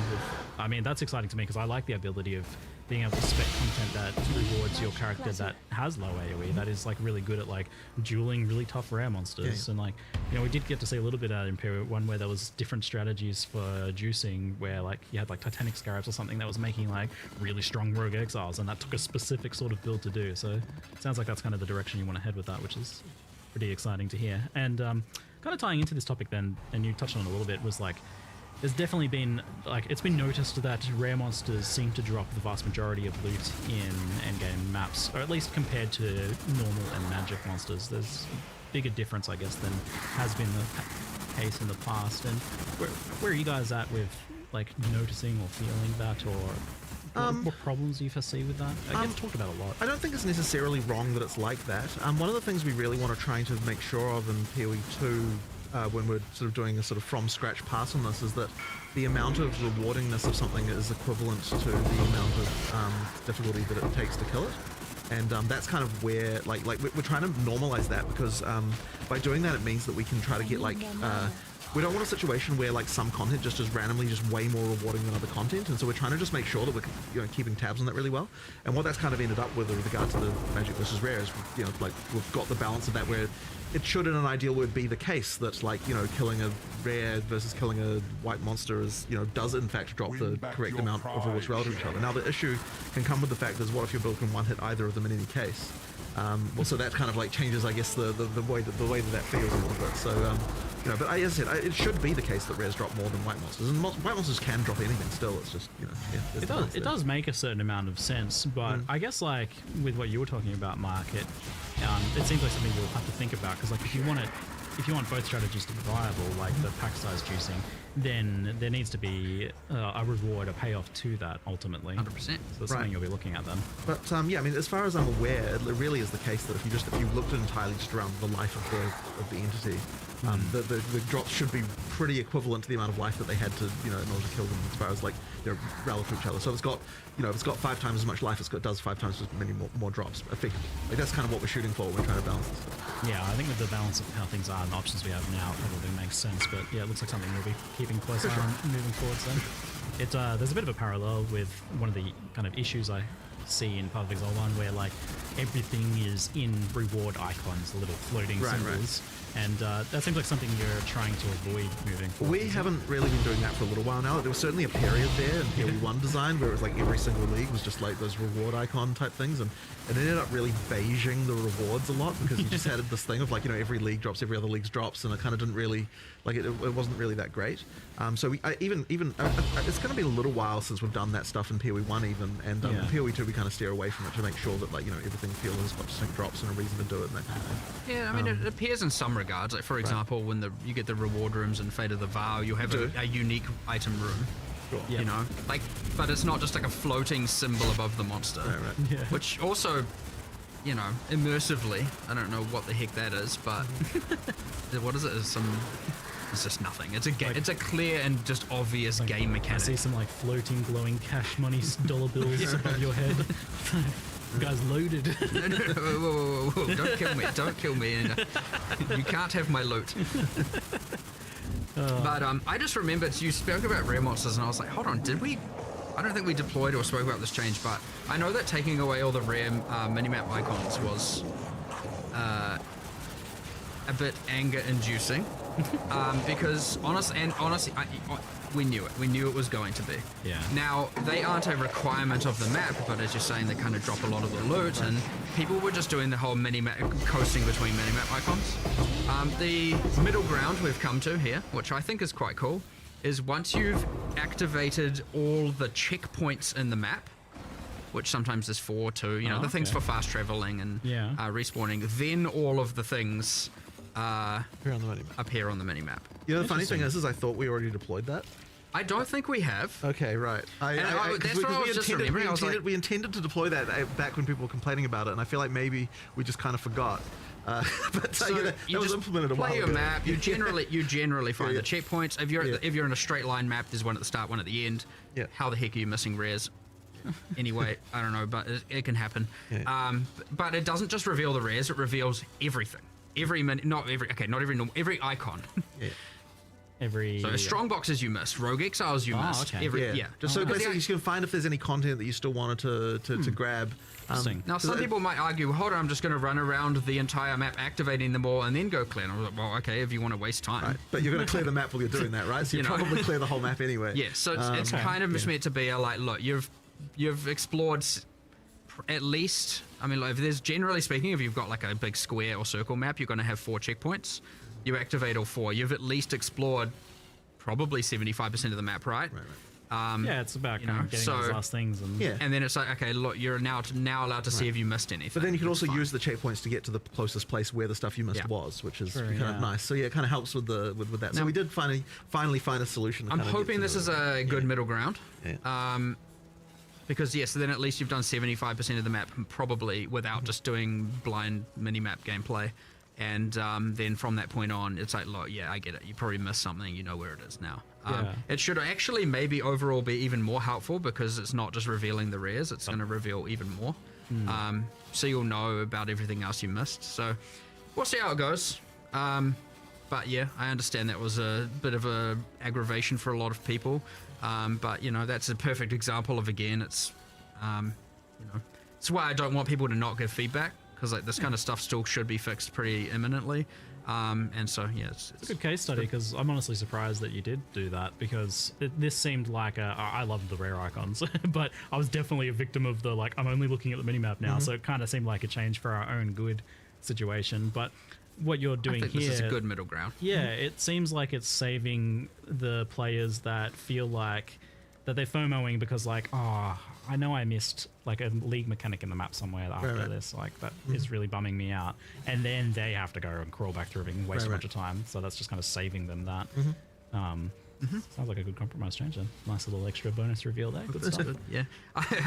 I mean, that's exciting to me because I like the ability of being able to spec content that rewards your character that has low AoE, that is like really good at like dueling really tough rare monsters. And like, you know, we did get to see a little bit at Imperial 1 where there was different strategies for juicing, where like you had like Titanic Scarabs or something that was making like really strong rogue exiles, and that took a specific sort of build to do. So it sounds like that's kind of the direction you want to head with that, which is pretty exciting to hear. And kind of tying into this topic then, and you touched on it a little bit, was like there's definitely been, like, it's been noticed that rare monsters seem to drop the vast majority of loot in endgame maps, or at least compared to normal and magic monsters. There's a bigger difference, I guess, than has been the case in the past. And where are you guys at with, like, noticing or feeling that, or what problems do you foresee with that? I get talked about a lot. I don't think it's necessarily wrong that it's like that. One of the things we really want to try to make sure of in POE2 when we're sort of doing a sort of from scratch pass on this is that the amount of rewardingness of something is equivalent to the amount of difficulty that it takes to kill it. And that's kind of where, like we're trying to normalize that, because by doing that it means that we can try to get like we don't want a situation where like some content just is randomly just way more rewarding than other content, and so we're trying to just make sure that we're, you know, keeping tabs on that really well. And what that's kind of ended up with regard to the magic versus rare is, you know, like we've got the balance of that where it should in an ideal world be the case that, like, you know, killing a rare versus killing a white monster is, you know, does in fact drop the correct amount of rewards relative to each other. Now the issue can come with the fact is, what if your build can one hit either of them in any case? Well, so that kind of like changes, I guess, the way that feels a little bit. So you know, but as I said, it should be the case that rares drop more than white monsters, and white monsters can drop anything still. It's just, you know, yeah, it does make a certain amount of sense, but I guess like with what you were talking about, Mark, it seems like something you'll have to think about, because like if you want both strategies to be viable, like the pack size juicing, then there needs to be a reward, a payoff to that ultimately. 100%. So that's something you'll be looking at then. But yeah, I mean, as far as I'm aware, it really is the case that if you looked at entirely just around the life of the entity, The drops should be pretty equivalent to the amount of life that they had to, in order to kill them, as far as like they're relative to each other. So it's got, if it's got 5 times as much life, it does 5 times as many more drops, effectively. Like that's kind of what we're shooting for when we're trying to balance this stuff. Yeah, I think with the balance of how things are and the options we have now, it probably makes sense. But yeah, it looks like something we'll be keeping close eye on moving forwards then. There's a bit of a parallel with one of the kind of issues I see in Path of Exile 1 where like everything is in reward icons, the little floating symbols. And that seems like something you're trying to avoid moving forward. We haven't really been doing that for a little while now. There was certainly a period there in POE1 design where it was like every single league was just like those reward icon type things, and it ended up really beiging the rewards a lot because you just had this thing of like, every league drops, every other league's drops, and it kind of didn't really, like it wasn't really that great. So it's going to be a little while since we've done that stuff in POE1 even, and in POE2 we kind of steer away from it to make sure that like, everything feels got distinct drops and a reason to do it and that kind of thing. Yeah, I mean, it appears in some regards. Like, for example, when you get the reward rooms in Fate of the Vow, you have a unique item room. Sure. But it's not just like a floating symbol above the monster. Right. Yeah. Which also, immersively, I don't know what the heck that is, but what is it? It's just nothing. It's a clear and just obvious game mechanic. I see some like floating, glowing cash money dollar bills above your head. You guys loaded. Whoa. Don't kill me. You can't have my loot. But I just remembered you spoke about rare monsters and I was like, hold on, did we? I don't think we deployed or spoke about this change, but I know that taking away all the rare minimap icons was a bit anger-inducing. Because honestly, we knew it. We knew it was going to be. Yeah. Now, they aren't a requirement of the map, but as you're saying, they kind of drop a lot of the loot, and people were just doing the whole mini-map, coasting between mini-map icons. The middle ground we've come to here, which I think is quite cool, is once you've activated all the checkpoints in the map, which sometimes is 4, 2, the things for fast traveling and respawning, then all of the things appear on the minimap. The funny thing is I thought we already deployed that. I don't think we have. Okay, right. That's what I was just remembering. We intended to deploy that back when people were complaining about it, and I feel like maybe we just kind of forgot. But so that was implemented a while ago. Play your map. You generally find the Yeah. checkpoints. If you're in a straight line map, there's one at the start, one at the end. Yeah. How the heck are you missing rares? Anyway, I don't know, but it can happen. Yeah. But it doesn't just reveal the rares; it reveals everything. Every icon. Yeah. So strong boxes you missed, rogue exiles you missed. Okay. Just so basically you can find if there's any content that you still wanted to grab. Now some people might argue, well, hold on, I'm just going to run around the entire map activating them all and then go clear. And I was like, well, okay, if you want to waste time. Right. But you're going to clear the map while you're doing that, right? So you probably clear the whole map anyway. Yeah, so it's kind of meant to be a like, look, you've explored at least, I mean, like, if there's generally speaking, if you've got like a big square or circle map, you're going to have 4 checkpoints. You activate all 4. You've at least explored probably 75% of the map, right? Right. It's about getting those last things. And then it's like, okay, look, you're now allowed to see if you missed anything. But then you can also use the checkpoints to get to the closest place where the stuff you missed was, which is kind of nice. So it kind of helps with that. So we did finally find a solution. I'm hoping this is a good middle ground. Yeah. Because yes, then at least you've done 75% of the map probably without just doing blind mini-map gameplay. And then from that point on, it's like, look, I get it. You probably missed something. You know where it is now. It should actually maybe overall be even more helpfful because it's not just revealing the rares. It's going to reveal even more. So you'll know about everything else you missed. So we'll see how it goes. But yeah, I understand that was a bit of a aggravation for a lot of people. But that's a perfect example of, again, it's it's why I don't want people to not give feedback, because like this kind of stuff still should be fixed pretty imminently. And so it's a good case study, because I'm honestly surprised that you did do that, because this seemed like I love the rare icons, but I was definitely a victim of the I'm only looking at the minimap now, so it kind of seemed like a change for our own good situation. But what you're doing here, this is a good middle ground. It seems like it's saving the players that feel like that they're FOMOing because I know I missed like a league mechanic in the map somewhere after this, that is really bumming me out, and then they have to go and crawl back through everything and waste a bunch of time. So that's just kind of saving them that. Sounds like a good compromise change then. Nice little extra bonus reveal there. Good stuff. Yeah.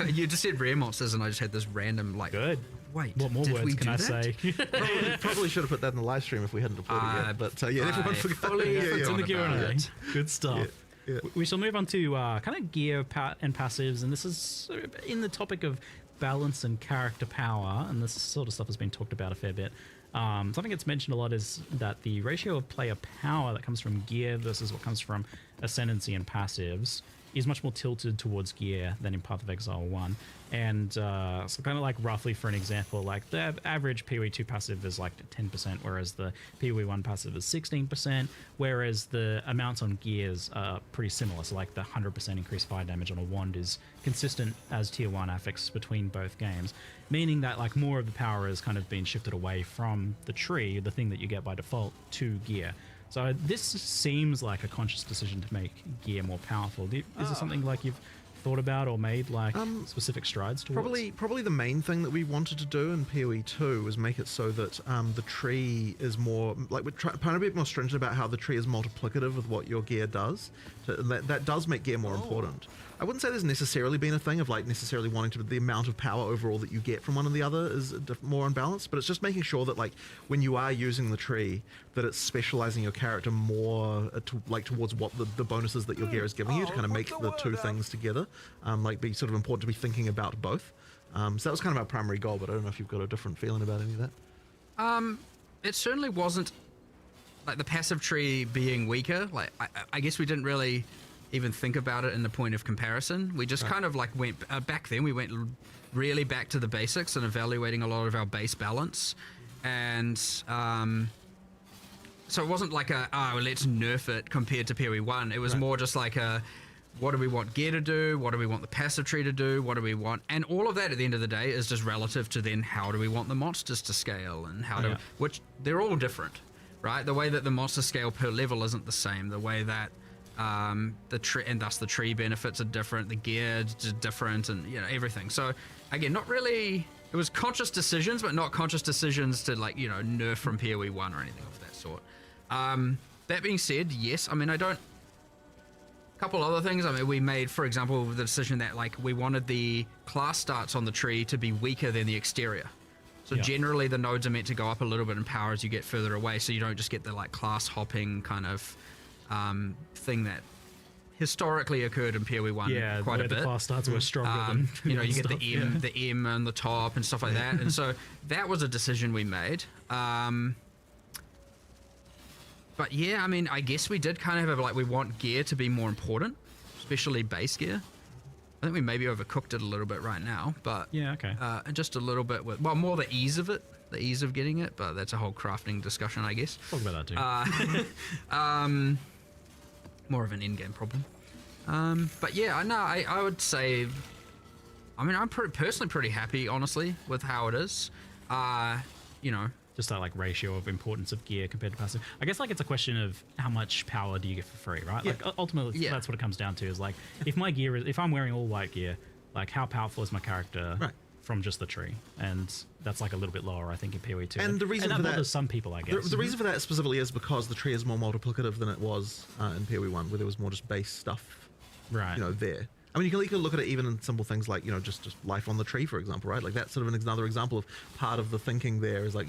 You just said rare monsters, and I just had this random like. Good. Wait. What more did words we can do I that? say? Probably should have put that in the live stream if we hadn't deployed it yet. But yeah, everyone forgot. fully It's in the forgot about Q&A. it. Good stuff. Yeah. We shall move on to kind of gear and passives, and this is in the topic of balance and character power, and this sort of stuff has been talked about a fair bit. Something that's mentioned a lot is that the ratio of player power that comes from gear versus what comes from ascendancy and passives is much more tilted towards gear than in Path of Exile 1. And so kind of like roughly for an example, like the average POE2 passive is like 10%, whereas the POE1 passive is 16%, whereas the amounts on gears are pretty similar. So like the 100% increased fire damage on a wand is consistent as tier 1 affixes between both games, meaning that like more of the power has kind of been shifted away from the tree, the thing that you get by default, to gear. So this seems like a conscious decision to make gear more powerful. Is there something like you've thought about or made like specific strides towards? Probably the main thing that we wanted to do in POE2 was make it so that the tree is more like we're trying to be more stringent about how the tree is multiplicative with what your gear does. That does make gear more important. I wouldn't say there's necessarily been a thing of like necessarily wanting to the amount of power overall that you get from one and the other is more unbalanced, but it's just making sure that like when you are using the tree that it's specializing your character more towards what the bonuses that your gear is giving you to kind of make the two things together like be sort of important to be thinking about both. So that was kind of our primary goal, but I don't know if you've got a different feeling about any of that. It certainly wasn't like the passive tree being weaker. Like I guess we didn't really even think about it in the point of comparison. We just kind of like went back then. We went really back to the basics and evaluating a lot of our base balance, and so it wasn't like let's nerf it compared to POE1. It was more just like what do we want gear to do? What do we want the passive tree to do? What do we want? And all of that at the end of the day is just relative to then how do we want the monsters to scale and how which they're all different, right? The way that the monsters scale per level isn't the same. The way that the tree and thus the tree benefits are different, the gear is different, and everything. So again, not really. It was conscious decisions, but not conscious decisions to like nerf from POE 1 or anything of that sort. That being said, yes, I mean a couple other things. I mean, we made, for example, the decision that like we wanted the class starts on the tree to be weaker than the exterior. So generally, the nodes are meant to go up a little bit in power as you get further away, so you don't just get the like class hopping kind of thing that historically occurred in POE1 quite a bit. The class starts were stronger than you get the M on the top and stuff like that, and so that was a decision we made. But yeah, I mean, I guess we did kind of have like we want gear to be more important, especially base gear. I think we maybe overcooked it a little bit right now, but just a little bit with more the ease of it. The ease of getting it, but that's a whole crafting discussion, I guess. Talk about that too. More of an in-game problem. But yeah, I would say, I mean, I'm personally pretty happy, honestly, with how it is. Just that like ratio of importance of gear compared to passive. I guess like it's a question of how much power do you get for free, right? Like ultimately, that's what it comes down to. Is like if my gear if I'm wearing all white gear, like how powerful is my character? From just the tree, and that's like a little bit lower, I think, in POE2. And the reason that for that bothers some people, I guess. The reason for that specifically is because the tree is more multiplicative than it was in POE1, where there was more just base stuff, right? There. I mean, you can look at it even in simple things like just life on the tree, for example, right? Like that's sort of another example of part of the thinking there is like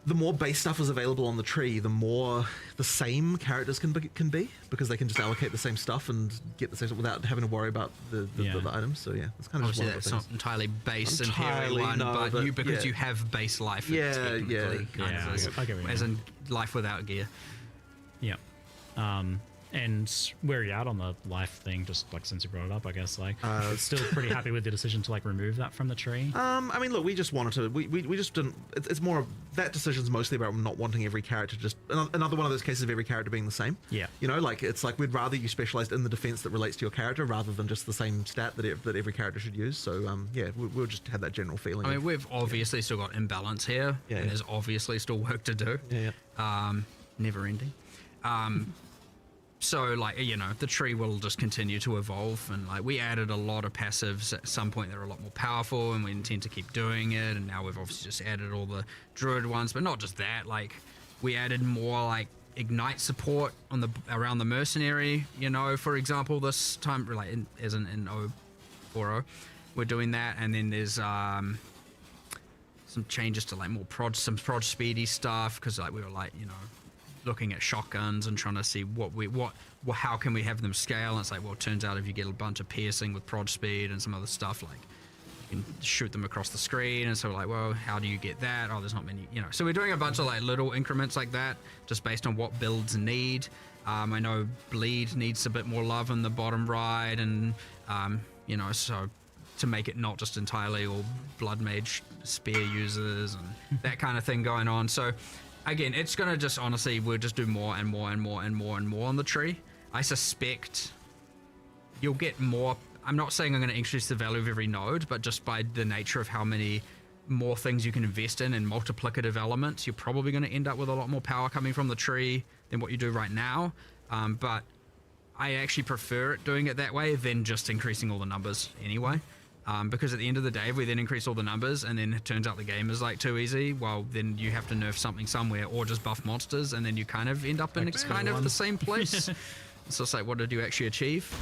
the more base stuff is available on the tree, the more the same characters can be because they can just allocate the same stuff and get the same stuff without having to worry about the items. So yeah, it's kind of obviously that's not entirely base in POE1, but because you have base life. As in life without gear. Yeah. And where are you at on the life thing? Just like since you brought it up, I guess like it's still pretty happy with the decision to like remove that from the tree. I mean, look, we just wanted to. We just didn't. It's more of that decision's mostly about not wanting every character just another one of those cases of every character being the same. Yeah. Like it's like we'd rather you specialized in the defense that relates to your character rather than just the same stat that every character should use. So we'll just have that general feeling. I mean, we've obviously still got imbalance here, and there's obviously still work to do. Never ending. So, like, the tree will just continue to evolve, and, like, we added a lot of passives at some point that are a lot more powerful, and we intend to keep doing it, and now we've obviously just added all the druid ones, but not just that, like, we added more, like, ignite support on the around the mercenary, you know, for example, this time, like as in 040, we're doing that, and then there's some changes to like more prod speedy stuff, because like we were like, you know, looking at shotguns and trying to see how can we have them scale, and it's like, well, it turns out if you get a bunch of piercing with prod speed and some other stuff, like you can shoot them across the screen, and so we're like, well, how do you get that? Oh, there's not many, you know. So we're doing a bunch of like little increments like that, just based on what builds need. I know bleed needs a bit more love in the bottom right, and you know, so to make it not just entirely all blood mage spear users and that kind of thing going on. So again, it's gonna just, honestly, we'll just do more and more and more and more and more on the tree. I suspect you'll get more. I'm not saying I'm going to increase the value of every node, but just by the nature of how many more things you can invest in and multiplicative elements, you're probably going to end up with a lot more power coming from the tree than what you do right now. But I actually prefer it doing it that way than just increasing all the numbers anyway. Because at the end of the day, if we then increase all the numbers and then it turns out the game is like too easy, well, then you have to nerf something somewhere or just buff monsters, and then you kind of end up in kind of the same place. So it's like, what did you actually achieve?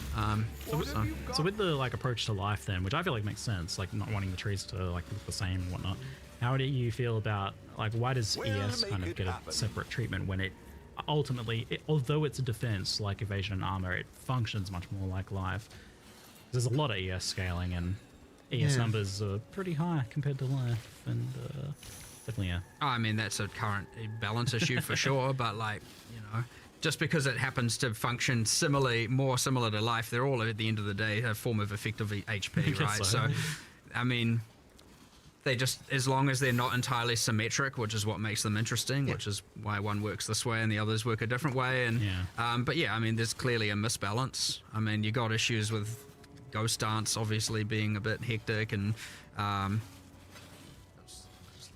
So with the like approach to life then, which I feel like makes sense, like not wanting the trees to like look the same and whatnot, how do you feel about, like, why does ES kind of get a separate treatment when it ultimately, although it's a defense like evasion and armor, it functions much more like life? There's a lot of ES scaling, and ES numbers are pretty high compared to life, and definitely I mean, that's a current balance issue for sure, but like, you know, just because it happens to function more similar to life, they're all at the end of the day a form of effective HP, right? So, I mean, they just, as long as they're not entirely symmetric, which is what makes them interesting, which is why one works this way and the others work a different way. And but yeah, I mean, there's clearly a misbalance. I mean, you got issues with Ghost Dance obviously being a bit hectic, and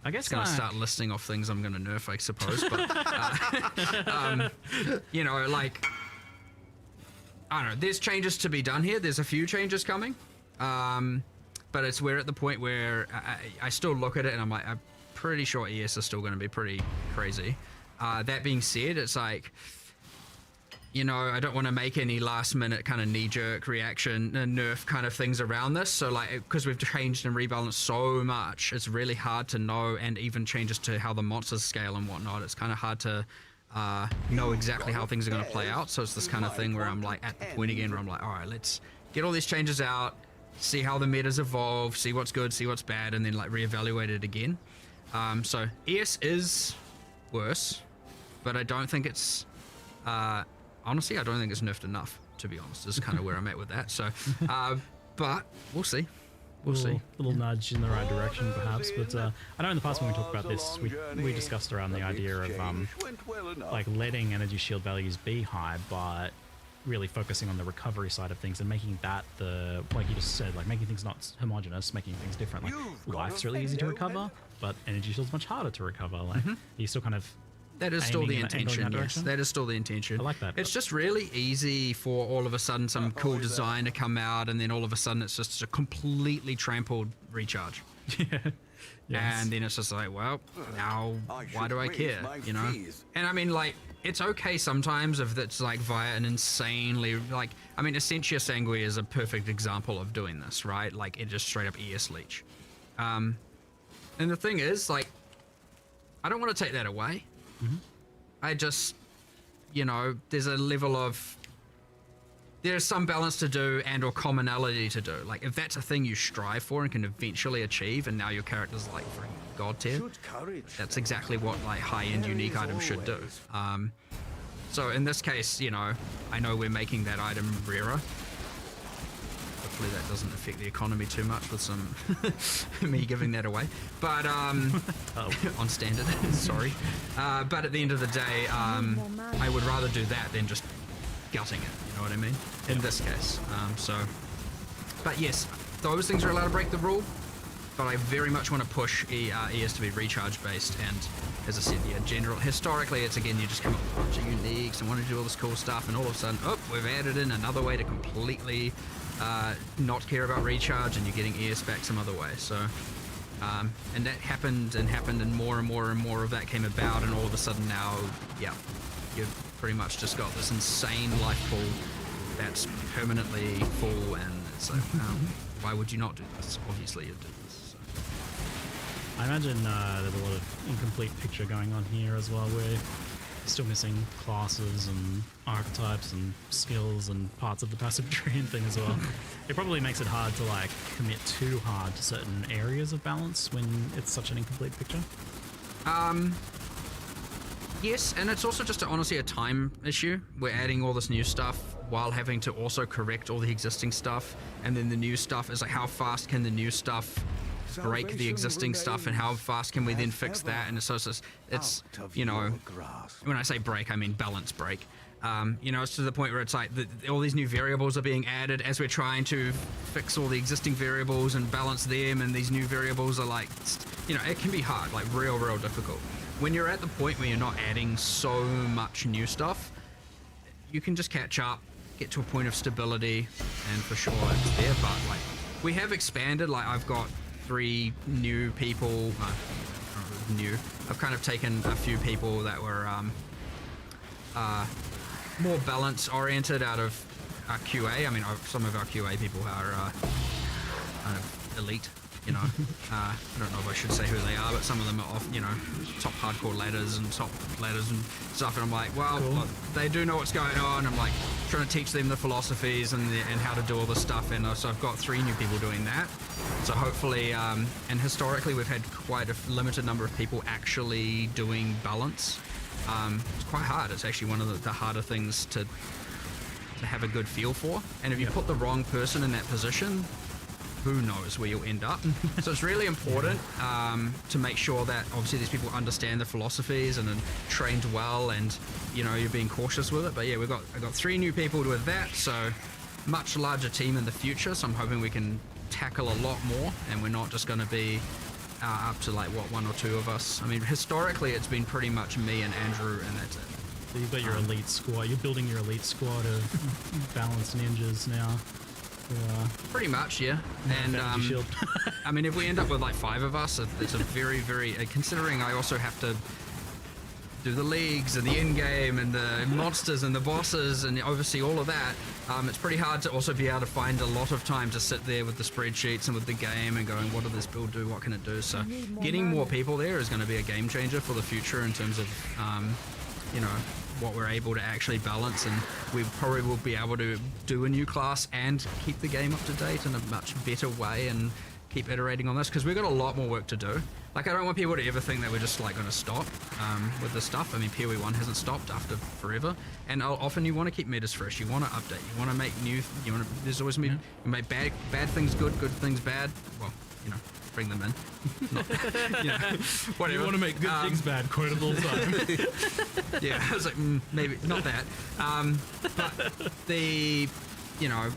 I guess going to start listing off things I'm going to nerf, I suppose. But, you know, like, I don't know, there's changes to be done here. There's a few changes coming. But we're at the point where I still look at it and I'm like, I'm pretty sure ES is still going to be pretty crazy. That being said, it's like, you know, I don't want to make any last minute kind of knee-jerk reaction nerf kind of things around this. So like, because we've changed and rebalanced so much, it's really hard to know, and even changes to how the monsters scale and whatnot, it's kind of hard to know exactly how things are going to play out. So it's this kind of thing where I'm like at the point again where I'm like, all right, let's get all these changes out, see how the metas evolve, see what's good, see what's bad, and then like reevaluate it again. So ES is worse, but I don't think it's honestly, I don't think it's nerfed enough, to be honest. This is kind of where I'm at with that. So, but we'll see. We'll see. A little nudge in the right direction, perhaps. But I know in the past when we talked about this, we discussed around the idea of like letting energy shield values be high, but really focusing on the recovery side of things and making that the, like you just said, like making things not homogenous, making things different. Like life's really easy to recover, but energy shield's much harder to recover. Like you still kind of. That is still the intention, yes. That is still the intention. I like that. It's just really easy for all of a sudden some cool design to come out, and then all of a sudden it's just a completely trampled recharge. Yes. And then it's just like, well, now why do I care, you know? And I mean, like, it's okay sometimes if it's like via an insanely, like, I mean, Essentia Sanguis is a perfect example of doing this, right? Like, it just straight up ES leech. And the thing is, like, I don't want to take that away. I just, you know, there's a level of, there's some balance to do and or commonality to do. Like, if that's a thing you strive for and can eventually achieve, and now your character's like freaking god tier, that's exactly what like high-end unique items should do. So in this case, you know, I know we're making that item rarer. Hopefully that doesn't affect the economy too much with some me giving that away, but on standard. Sorry, but at the end of the day, I would rather do that than just gutting it, you know what I mean, in this case. But yes, those things are allowed to break the rule, but I very much want to push ES to be recharge based, and as I said, yeah, general, historically it's again, you just come up with a bunch of uniques and want to do all this cool stuff, and all of a sudden, oh, we've added in another way to completely not care about recharge, and you're getting ES back some other way. So and that happened and more and more and more of that came about, and all of a sudden now, yeah, you've pretty much just got this insane life pool that's permanently full, and it's like, why would you not do this? Obviously you do this. So. I imagine there's a lot of incomplete picture going on here as well, where still missing classes and archetypes and skills and parts of the passive tree and thing as well. It probably makes it hard to like commit too hard to certain areas of balance when it's such an incomplete picture. Yes, and it's also just honestly a time issue. We're adding all this new stuff while having to also correct all the existing stuff, and then the new stuff is like, how fast can the new stuff break the existing stuff, and how fast can we then fix that? And so it's you know, when I say break, I mean balance break. You know, it's to the point where it's like all these new variables are being added as we're trying to fix all the existing variables and balance them, and these new variables are like, you know, it can be hard, like real difficult. When you're at the point where you're not adding so much new stuff, you can just catch up, get to a point of stability, and for sure it's there. But like, we have expanded. Like, I've got 3 new people. I've kind of taken a few people that were more balance oriented out of our QA. I mean, some of our QA people are kind of elite, you know. I don't know if I should say who they are, but some of them are off, you know, top hardcore ladders and stuff. And I'm like, well, cool. Look, they do know what's going on. I'm like trying to teach them the philosophies and how to do all this stuff. And so I've got 3 new people doing that. So hopefully, and historically we've had quite a limited number of people actually doing balance. It's quite hard. It's actually one of the harder things to have a good feel for. And if you put the wrong person in that position, who knows where you'll end up. So it's really important to make sure that obviously these people understand the philosophies and are trained well, and you know, you're being cautious with it. But yeah, I got 3 new people with that, so much larger team in the future. So I'm hoping we can tackle a lot more, and we're not just going to be up to like 1 or 2 of us. I mean, historically it's been pretty much me and Andrew, and that's it. So you've got your elite squad. You're building your elite squad of balanced ninjas now. Pretty much, yeah. And I mean, if we end up with like 5 of us, it's a very considering I also have to do the leagues and the in-game and the monsters and the bosses and oversee all of that. It's pretty hard to also be able to find a lot of time to sit there with the spreadsheets and with the game and going, what does this build do, what can it do? So getting more people there is going to be a game changer for the future in terms of you know, what we're able to actually balance, and we probably will be able to do a new class and keep the game up to date in a much better way and keep iterating on this, because we've got a lot more work to do. Like, I don't want people to ever think that we're just like going to stop with this stuff. I mean, POE1 hasn't stopped after forever, and often you want to keep metas fresh, you want to update, you want to make new, there's always you make bad things good things bad. Well, you know, bring them in. Not, you know, whatever. You want to make good things bad, quote it all the time. Yeah, I was like, maybe not that. But the, you know,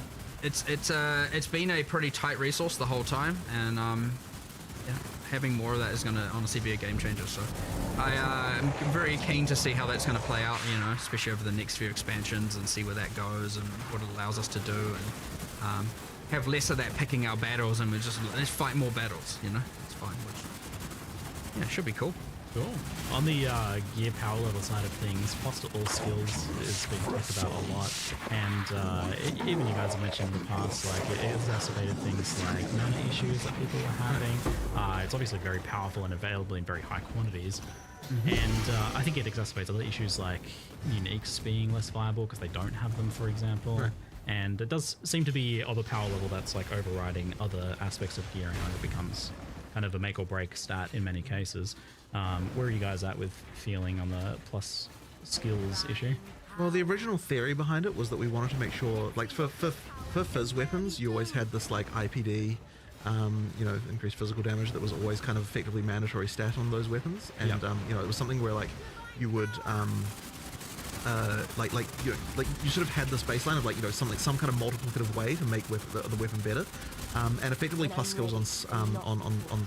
it's been a pretty tight resource the whole time, and yeah, having more of that is going to honestly be a game changer. So I'm very keen to see how that's going to play out, you know, especially over the next few expansions, and see where that goes and what it allows us to do, and have less of that picking our battles, and let's fight more battles, you know. It's fine. Which, yeah, should be cool. Cool. On the gear power level side of things, plus to all skills is being talked about a lot, and even you guys have mentioned in the past, like it exacerbated things like mana issues that people were having. It's obviously very powerful and available in very high quantities, and I think it exacerbates other issues like uniques being less viable because they don't have them, for example. Right. And it does seem to be other power level that's like overriding other aspects of gearing, and it becomes kind of a make or break stat in many cases. Where are you guys at with feeling on the plus skills issue? Well, the original theory behind it was that we wanted to make sure, like for fizz weapons, you always had this like IPD, you know, increased physical damage that was always kind of effectively mandatory stat on those weapons, and you know, it was something where like you would you sort of had this baseline of like, you know, some kind of multiplicative way to make the weapon better, and effectively plus skills on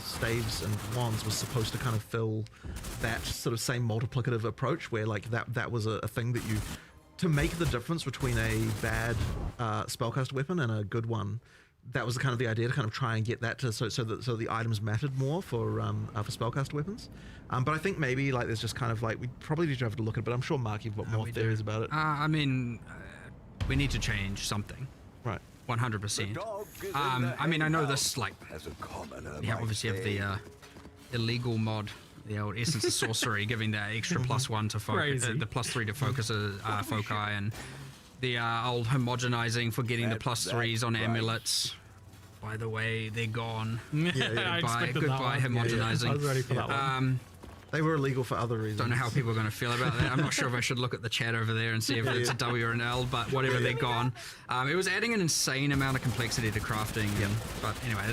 staves and wands was supposed to kind of fill that sort of same multiplicative approach, where like that was a thing that you, to make the difference between a bad spellcast weapon and a good one, that was kind of the idea, to kind of try and get that to so the items mattered more for spellcaster weapons. But I think maybe like there's just kind of like we probably need to have to look at it. But I'm sure Mark, you've got more theories about it. I mean, we need to change something. Right. 100%. I mean, I know this like obviously have the illegal mod, the old Essence of Sorcery, giving that extra +1 to focus, the +3 to focus foci, and the old homogenizing for getting the +3s on amulets. By the way, they're gone. Goodbye homogenizing. I was ready for that one. They were illegal for other reasons. Don't know how people are going to feel about that. I'm not sure if I should look at the chat over there and see if it's a W or an L, but whatever, they're gone. It was adding an insane amount of complexity to crafting. But anyway,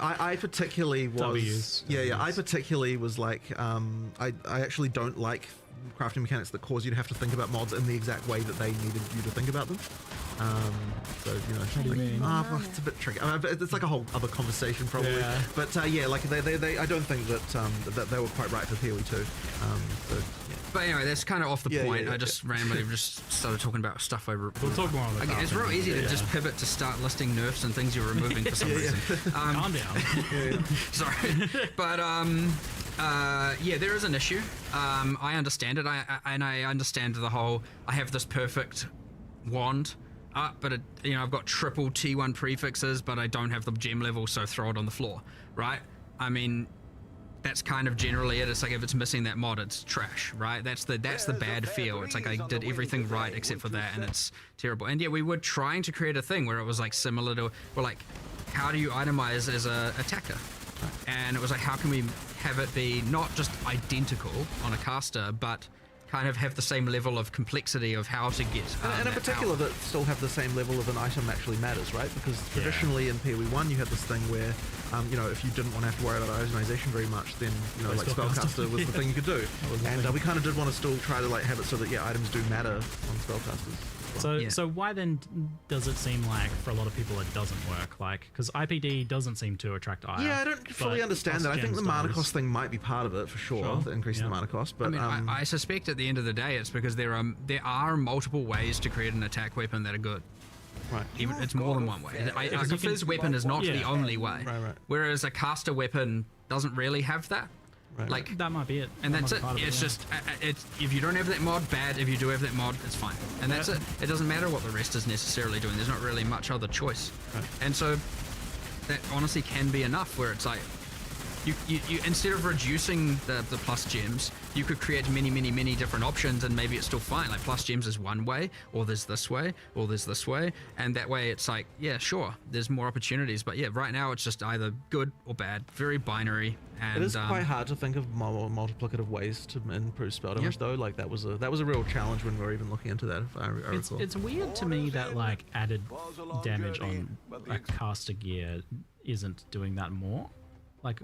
I particularly was... W's. I particularly was like, I actually don't like crafting mechanics that cause you to have to think about mods in the exact way that they needed you to think about them. So, you know, What do you mean? Well, it's a bit tricky. I mean, it's like a whole other conversation probably. Yeah. But like they I don't think that they were quite right for POE2. So, yeah. But anyway, that's kind of off the point. yeah. I just randomly just started talking about stuff over. We'll talk more on the It's real easy to just pivot to start listing nerfs and things you're removing for some reason. Calm down. Sorry, but there is an issue. I understand it. I understand the whole. I have this perfect wand, but I've got triple T1 prefixes, but I don't have the gem level, so throw it on the floor, right? I mean, that's kind of generally it. It's like if it's missing that mod, it's trash, right? That's the bad feel. It's like I did everything right except for that, and it's terrible. And yeah, we were trying to create a thing where it was like similar to, well, like, how do you itemize as a attacker? And it was like, how can we have it be not just identical on a caster, but kind of have the same level of complexity of how to get and in particular power. that still have the same level of an item actually matters, right? Because traditionally in POE1 you had this thing where if you didn't want to have to worry about itemization very much, then like spellcaster was the thing you could do. And we kind of did want to still try to like have it so that items do matter on spellcasters. So why then does it seem like for a lot of people it doesn't work? Like, because IPD doesn't seem to attract ire. Yeah, I don't fully understand that. I think the mana cost thing might be part of it for sure. The increasing the mana cost. But I mean, I suspect at the end of the day it's because there are multiple ways to create an attack weapon that are good. Right. Even it's more than one way. A fizz weapon is not the only way. Right. Whereas a caster weapon doesn't really have that. Right. Like that might be it. And that's it. It's just if you don't have that mod, bad. If you do have that mod, it's fine. And that's it. It doesn't matter what the rest is necessarily doing. There's not really much other choice. Right. And so that honestly can be enough where it's like you instead of reducing the plus gems, you could create many different options and maybe it's still fine. Like plus gems is one way, or there's this way, or there's this way, and that way it's like, yeah, sure, there's more opportunities, but yeah, right now it's just either good or bad, very binary. And it is quite hard to think of multiplicative ways to improve spell damage though. Like that was a real challenge when we were even looking into that, if I recall. It's weird to me that like added damage on a caster gear isn't doing that more. Like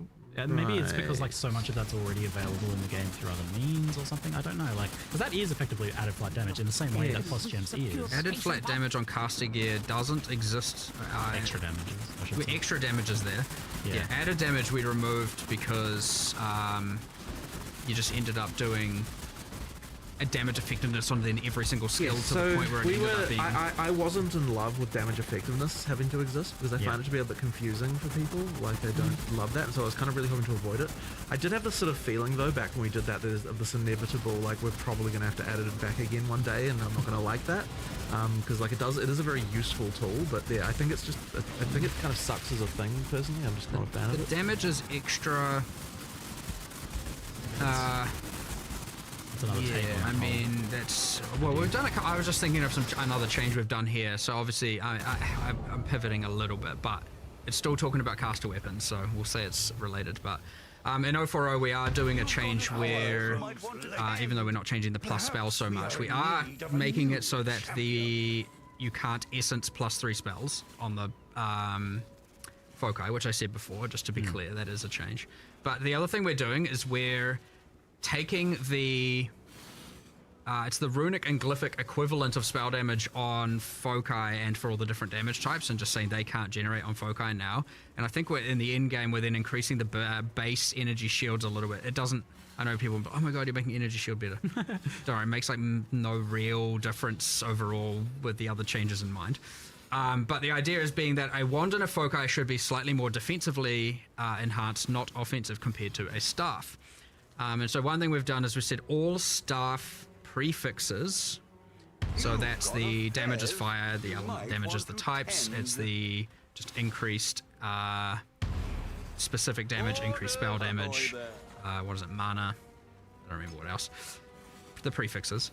maybe it's because like so much of that's already available in the game through other means or something. I don't know, like, because that is effectively added flat damage in the same way that plus gems is. Added flat damage on caster gear doesn't exist. Extra damages. I should say. Extra damage is there. Yeah. Added damage we removed because you just ended up doing a damage effectiveness on then every single skill to the point where it ended up being... I wasn't in love with damage effectiveness having to exist because I find it to be a bit confusing for people. Like, I don't love that, and so I was kind of really hoping to avoid it. I did have this sort of feeling, though, back when we did that, there's this inevitable, like, we're probably going to have to add it back again one day, and I'm not going to like that. Because, like, it is a very useful tool, but yeah, I think it's just... I think it kind of sucks as a thing, personally. I'm just not a fan of it. The damage is extra... I mean, that's... Well, we've done I was just thinking of another change we've done here. So obviously, I'm pivoting a little bit, but it's still talking about caster weapons, so we'll say it's related. But in 040, we are doing a change where, even though we're not changing the plus spell so much, we are making it so that you can't essence +3 spells on the foci, which I said before, just to be clear, that is a change. But the other thing we're doing is we're taking the it's the runic and glyphic equivalent of spell damage on foci and for all the different damage types, and just saying they can't generate on foci now. And I think we're in the end game, we're then increasing the base energy shields a little bit. It doesn't... I know people, oh my god, you're making energy shield better. Don't worry, it makes like no real difference overall with the other changes in mind. But the idea is being that a wand and a foci should be slightly more defensively enhanced, not offensive, compared to a staff. And so one thing we've done is we said all staff prefixes. So that's the damage is fire, the damage is the types, it's the just increased specific damage, increased spell damage, what is it, mana, I don't remember what else, the prefixes.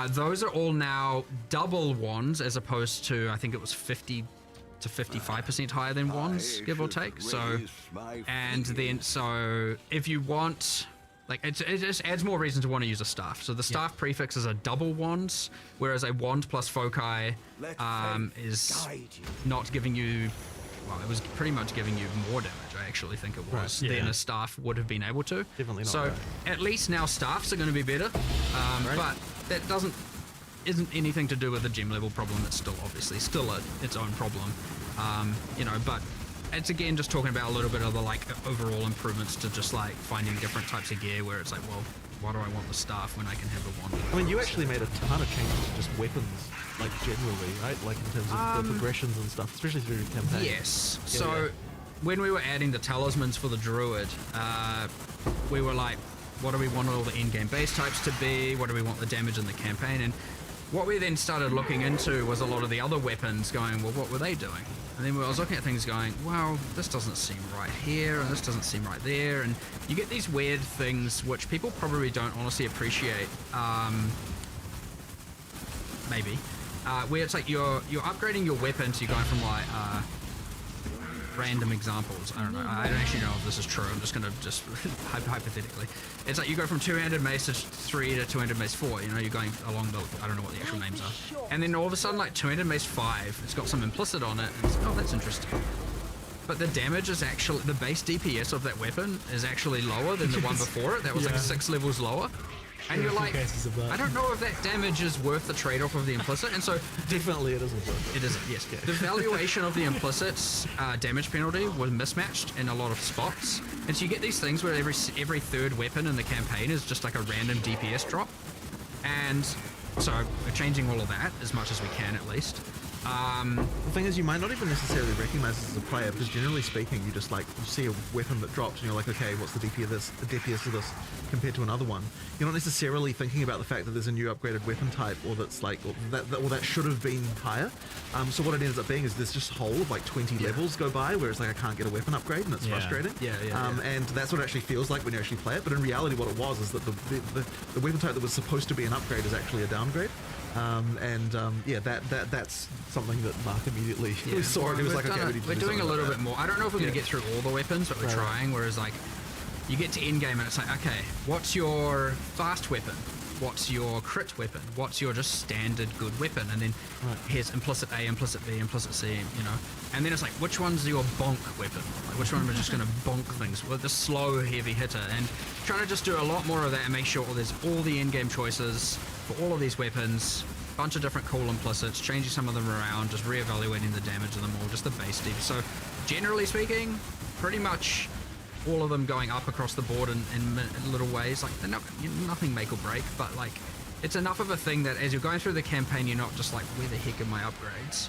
Those are all now double wands as opposed to, I think it was 50 to 55% higher than wands, give or take. So, and then, so if you want, like, it just adds more reason to want to use a staff. So the staff prefixes are double wands, whereas a wand plus foci is not giving you, well, it was pretty much giving you more damage, I actually think it was, than a staff would have been able to. Definitely not. So at least now staffs are going to be better, but that isn't anything to do with the gem level problem. It's still obviously its own problem, you know, but it's again just talking about a little bit of the like overall improvements to just like finding different types of gear where it's like, well, why do I want the staff when I can have the wand? I mean, you actually made a ton of changes to just weapons, like generally, right? Like in terms of the progressions and stuff, especially through the campaign. Yes. So when we were adding the talismans for the druid, we were like, what do we want all the in-game base types to be? What do we want the damage in the campaign? And what we then started looking into was a lot of the other weapons going, well, what were they doing? And then I was looking at things going, well, this doesn't seem right here, and this doesn't seem right there, and you get these weird things which people probably don't honestly appreciate, maybe, where it's like you're upgrading your weapon, so you're going from like, random examples. I don't know. I don't actually know if this is true. I'm just going to just hypothetically. It's like you go from two-handed mace to 3 to two-handed mace 4. You know, you're going along the, I don't know what the actual names are. And then all of a sudden, like two-handed mace 5, it's got some implicit on it. And it's, oh, that's interesting. But the damage is actually, the base DPS of that weapon is actually lower than the one before it. That was like 6 levels lower. And you're like, I don't know if that damage is worth the trade-off of the implicit, and so... Definitely it isn't worth it. It isn't, yes. The valuation of the implicit's damage penalty was mismatched in a lot of spots, and so you get these things where every third weapon in the campaign is just like a random DPS drop, and so we're changing all of that as much as we can at least. The thing is, you might not even necessarily recognize this as a player, because generally speaking, you just like, you see a weapon that drops and you're like, okay, what's the DPS of this compared to another one? You're not necessarily thinking about the fact that there's a new upgraded weapon type, or that's like, or that should have been higher. So what it ends up being is there's just a hole of like 20 levels go by where it's like, I can't get a weapon upgrade, and it's frustrating. And that's what it actually feels like when you actually play it. But in reality, what it was is that the weapon type that was supposed to be an upgrade is actually a downgrade. That's something that Mark immediately saw, and he was like, okay, we're doing a little bit more. I don't know if we're going to get through all the weapons, but we're trying, whereas like you get to end game and it's like, okay, what's your fast weapon? What's your crit weapon? What's your just standard good weapon? And then here's implicit A, implicit B, implicit C, you know. And then it's like, which one's your bonk weapon? Like, which one are just going to bonk things with the slow, heavy hitter? And trying to just do a lot more of that and make sure there's all the in-game choices for all of these weapons, bunch of different cool implicits, changing some of them around, just re-evaluating the damage of them all, just the base deep. So generally speaking, pretty much all of them going up across the board in little ways. Like, they're not, nothing make or break, but like, it's enough of a thing that as you're going through the campaign, you're not just like, where the heck are my upgrades?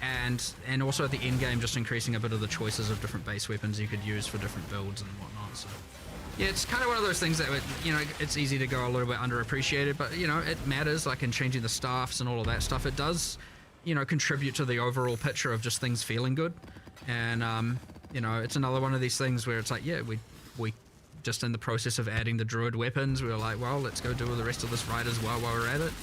And also at the end game, just increasing a bit of the choices of different base weapons you could use for different builds and whatnot. So yeah, it's kind of one of those things that, you know, it's easy to go a little bit underappreciated, but you know, it matters, like in changing the staffs and all of that stuff. It does, you know, contribute to the overall picture of just things feeling good. And you know, it's another one of these things where it's like, yeah, we just in the process of adding the druid weapons, we were like, well, let's go do the rest of this right as well while we're at it.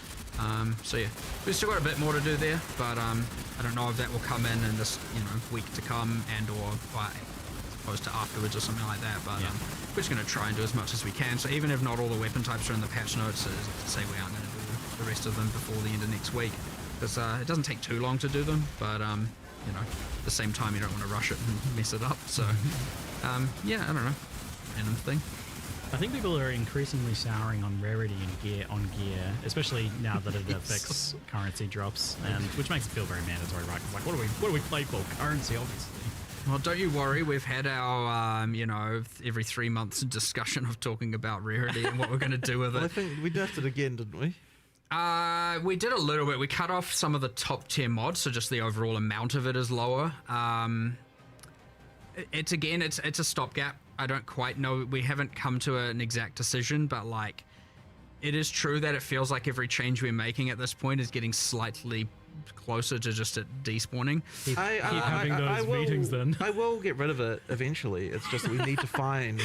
So yeah, we've still got a bit more to do there, but I don't know if that will come in this, you know, week to come and or as opposed to afterwards or something like that. But we're just going to try and do as much as we can. So even if not all the weapon types are in the patch notes, to say we aren't going to do the rest of them before the end of next week, because it doesn't take too long to do them, but you know, at the same time you don't want to rush it and mess it up. So yeah, I don't know, random thing. I think people are increasingly souring on rarity and gear, especially now that it affects currency drops, and which makes it feel very mandatory, right? Like, what do we play for? Currency, obviously. Well, don't you worry. We've had our, you know, every 3 months discussion of talking about rarity and what we're going to do with it. Well, I think we nerfed it again, didn't we? We did a little bit. We cut off some of the top tier mods, so just the overall amount of it is lower. It's a stopgap. I don't quite know. We haven't come to an exact decision, but like, it is true that it feels like every change we're making at this point is getting slightly closer to just it despawning. Keep having those meetings then. I will get rid of it eventually. It's just that we need to find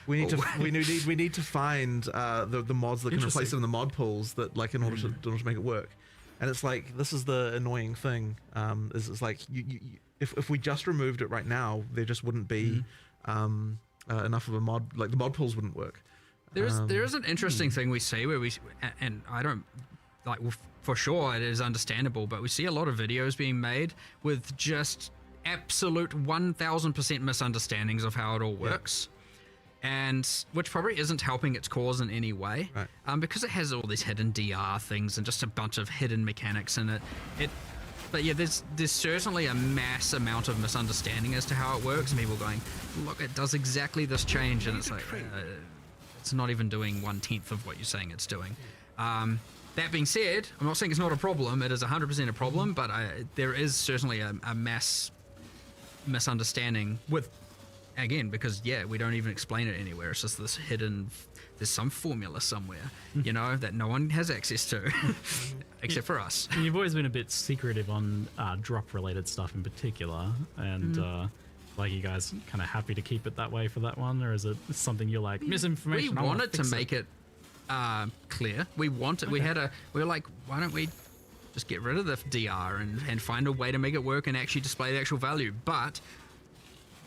we need to find the mods that can replace it in the mod pools that like in order to make it work. And it's like, this is the annoying thing. Is it's like if we just removed it right now, there just wouldn't be enough of a mod, like the mod pools wouldn't work. There is an interesting thing we see where and I don't like, for sure it is understandable, but we see a lot of videos being made with just absolute 1000% misunderstandings of how it all works. And which probably isn't helping its cause in any way, right. Because it has all these hidden DR things and just a bunch of hidden mechanics in it. But yeah, there's certainly a mass amount of misunderstanding as to how it works, and people going, look, it does exactly this change, and it's like, it's not even doing 1/10 of what you're saying it's doing. That being said, I'm not saying it's not a problem. It is 100% a problem, but there is certainly a mass misunderstanding with, again, because we don't even explain it anywhere. It's just this hidden, there's some formula somewhere, you know, that no one has access to, except for us. You've always been a bit secretive on drop-related stuff in particular, and like, you guys kind of happy to keep it that way for that one, or is it something you're like, misinformation? We wanted to make it clear. We wanted. Okay. We were like, why don't we just get rid of the DR and find a way to make it work and actually display the actual value? But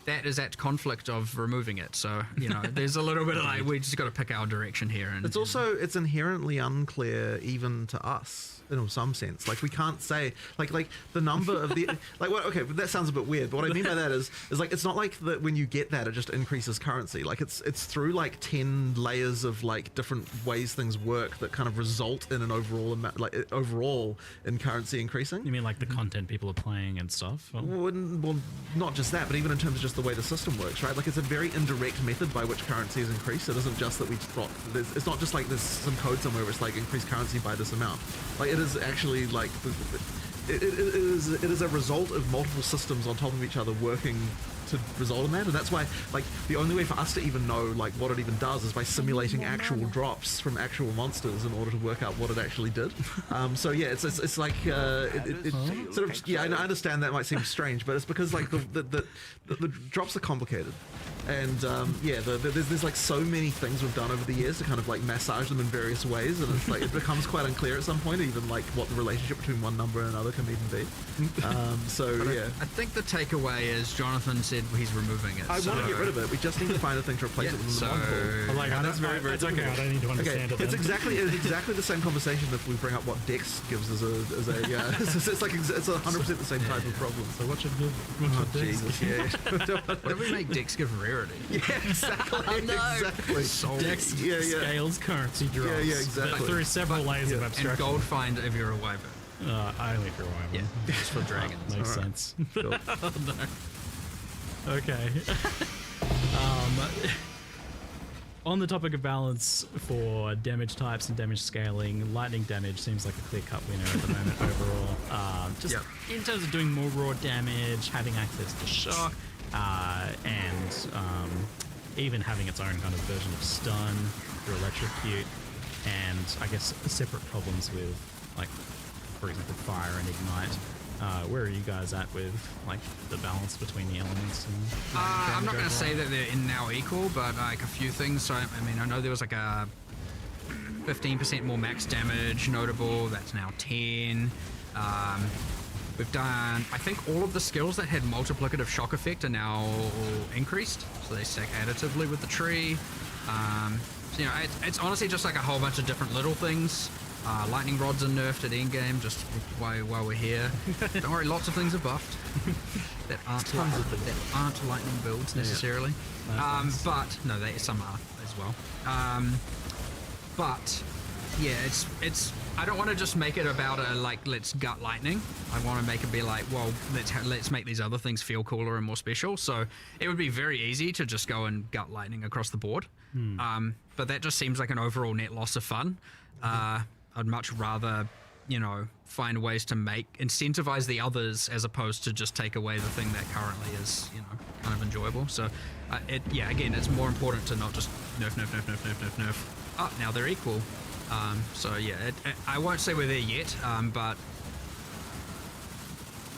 that is at conflict of removing it. So, you know, there's a little bit of like, we just got to pick our direction here. And it's inherently unclear even to us in some sense. Like, we can't say like the number of the like. Well, okay, but that sounds a bit weird. But what I mean by that is like, it's not like that when you get that it just increases currency. Like, it's through like 10 layers of like different ways things work that kind of result in an overall amount, like overall in currency increasing. You mean like the content people are playing and stuff? Well, not just that, but even in terms of just the way the system works, right? Like, it's a very indirect method by which currency is increased. It isn't just that we drop. It's not just like there's some code somewhere where it's like increase currency by this amount. Like, it is actually like it is a result of multiple systems on top of each other working to result in that, and that's why like the only way for us to even know like what it even does is by simulating actual drops from actual monsters in order to work out what it actually did. So yeah, it's like it sort of, yeah, I understand that might seem strange, but it's because like the drops are complicated, and there's like so many things we've done over the years to kind of like massage them in various ways, and it's like it becomes quite unclear at some point even like what the relationship between one number and another can even be. I think the takeaway is Jonathan said he's removing it. I want to get rid of it. We just need to find a thing to replace it with. That's very, very difficult. I don't need to understand it. It's exactly the same conversation if we bring up what Dex gives as a it's like it's 100% the same type of problem. So what should Dex? Jesus, yeah. What do we make Dex give rarity? Yeah, exactly. Exactly. Dex scales currency drops. Yeah, exactly. Through several layers of abstraction. And gold find if you're a wyvern. I only for a wyvern. Yeah, just for dragons. Makes sense. Sure. Oh, no. Okay. On the topic of balance for damage types and damage scaling, lightning damage seems like a clear-cut winner at the moment overall. In terms of doing more raw damage, having access to shock, and even having its own kind of version of stun through electrocute, and I guess separate problems with, like, for example, fire and ignite. Where are you guys at with like the balance between the elements? And I'm not going to say that they're now equal, but like a few things. So I mean, I know there was like a 15% more max damage notable. That's now 10. We've done, I think, all of the skills that had multiplicative shock effect are now increased, so they stack additively with the tree. So, you know, it's honestly just like a whole bunch of different little things. Lightning rods are nerfed at endgame, just while we're here. Don't worry, lots of things are buffed that aren't lightning builds necessarily. Yeah. But no, some are as well. But yeah, it's. I don't want to just make it about let's gut lightning. I want to make it be like, well, let's make these other things feel cooler and more special. So it would be very easy to just go and gut lightning across the board. But that just seems like an overall net loss of fun. I'd much rather, you know, find ways to incentivize the others as opposed to just take away the thing that currently is, you know, kind of enjoyable. So, again, it's more important to not just nerf. Oh, now they're equal. So yeah, I won't say we're there yet, but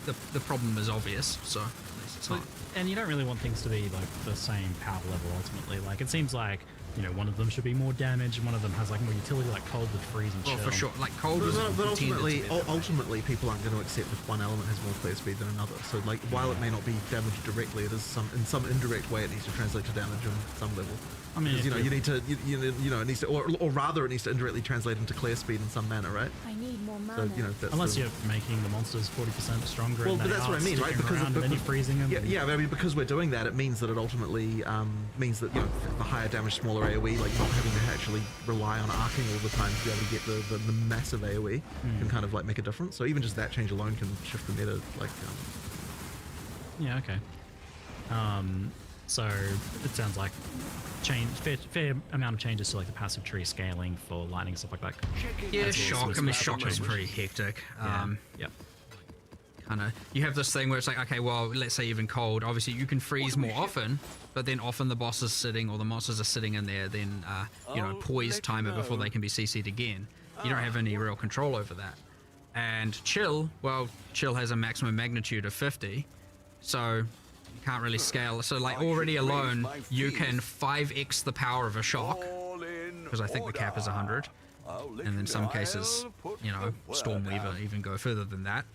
the problem is obvious. So at least it's not. And you don't really want things to be like the same power level ultimately. Like it seems like, you know, one of them should be more damage, and one of them has like more utility, like cold with freeze and chill. Well, for sure, like cold is But ultimately, people aren't going to accept if one element has more clear speed than another. So, like, while it may not be damage directly, it is in some indirect way it needs to translate to damage on some level. I mean, because, you need to, it needs to, or rather, it needs to indirectly translate into clear speed in some manner, right? I need more mana. So, you know, that's unless you're making the monsters 40% stronger. Well, and but that's what I mean, right? Because and then you're freezing them. Yeah, I mean, because we're doing that, it means that it ultimately means that, you know, the higher damage, smaller AOE, like not having to actually rely on arcing all the time to be able to get the massive AOE can kind of like make a difference. So even just that change alone can shift the meta. Like, yeah, okay. So it sounds like fair amount of changes to like the passive tree scaling for lightning and stuff like that. Yeah, shock. I mean, shock is pretty hectic. Yep. Kind of, you have this thing where it's like, okay, well, let's say even cold. Obviously, you can freeze more often, but then often the boss is sitting or the monsters are sitting in there. Then you know, poise timer before they can be CC'd again. You don't have any real control over that. And chill, well, chill has a maximum magnitude of 50, so you can't really scale. So like already alone, you can 5x the power of a shock, because I think the cap is 100. And in some cases, you know, Stormweaver even go further than that.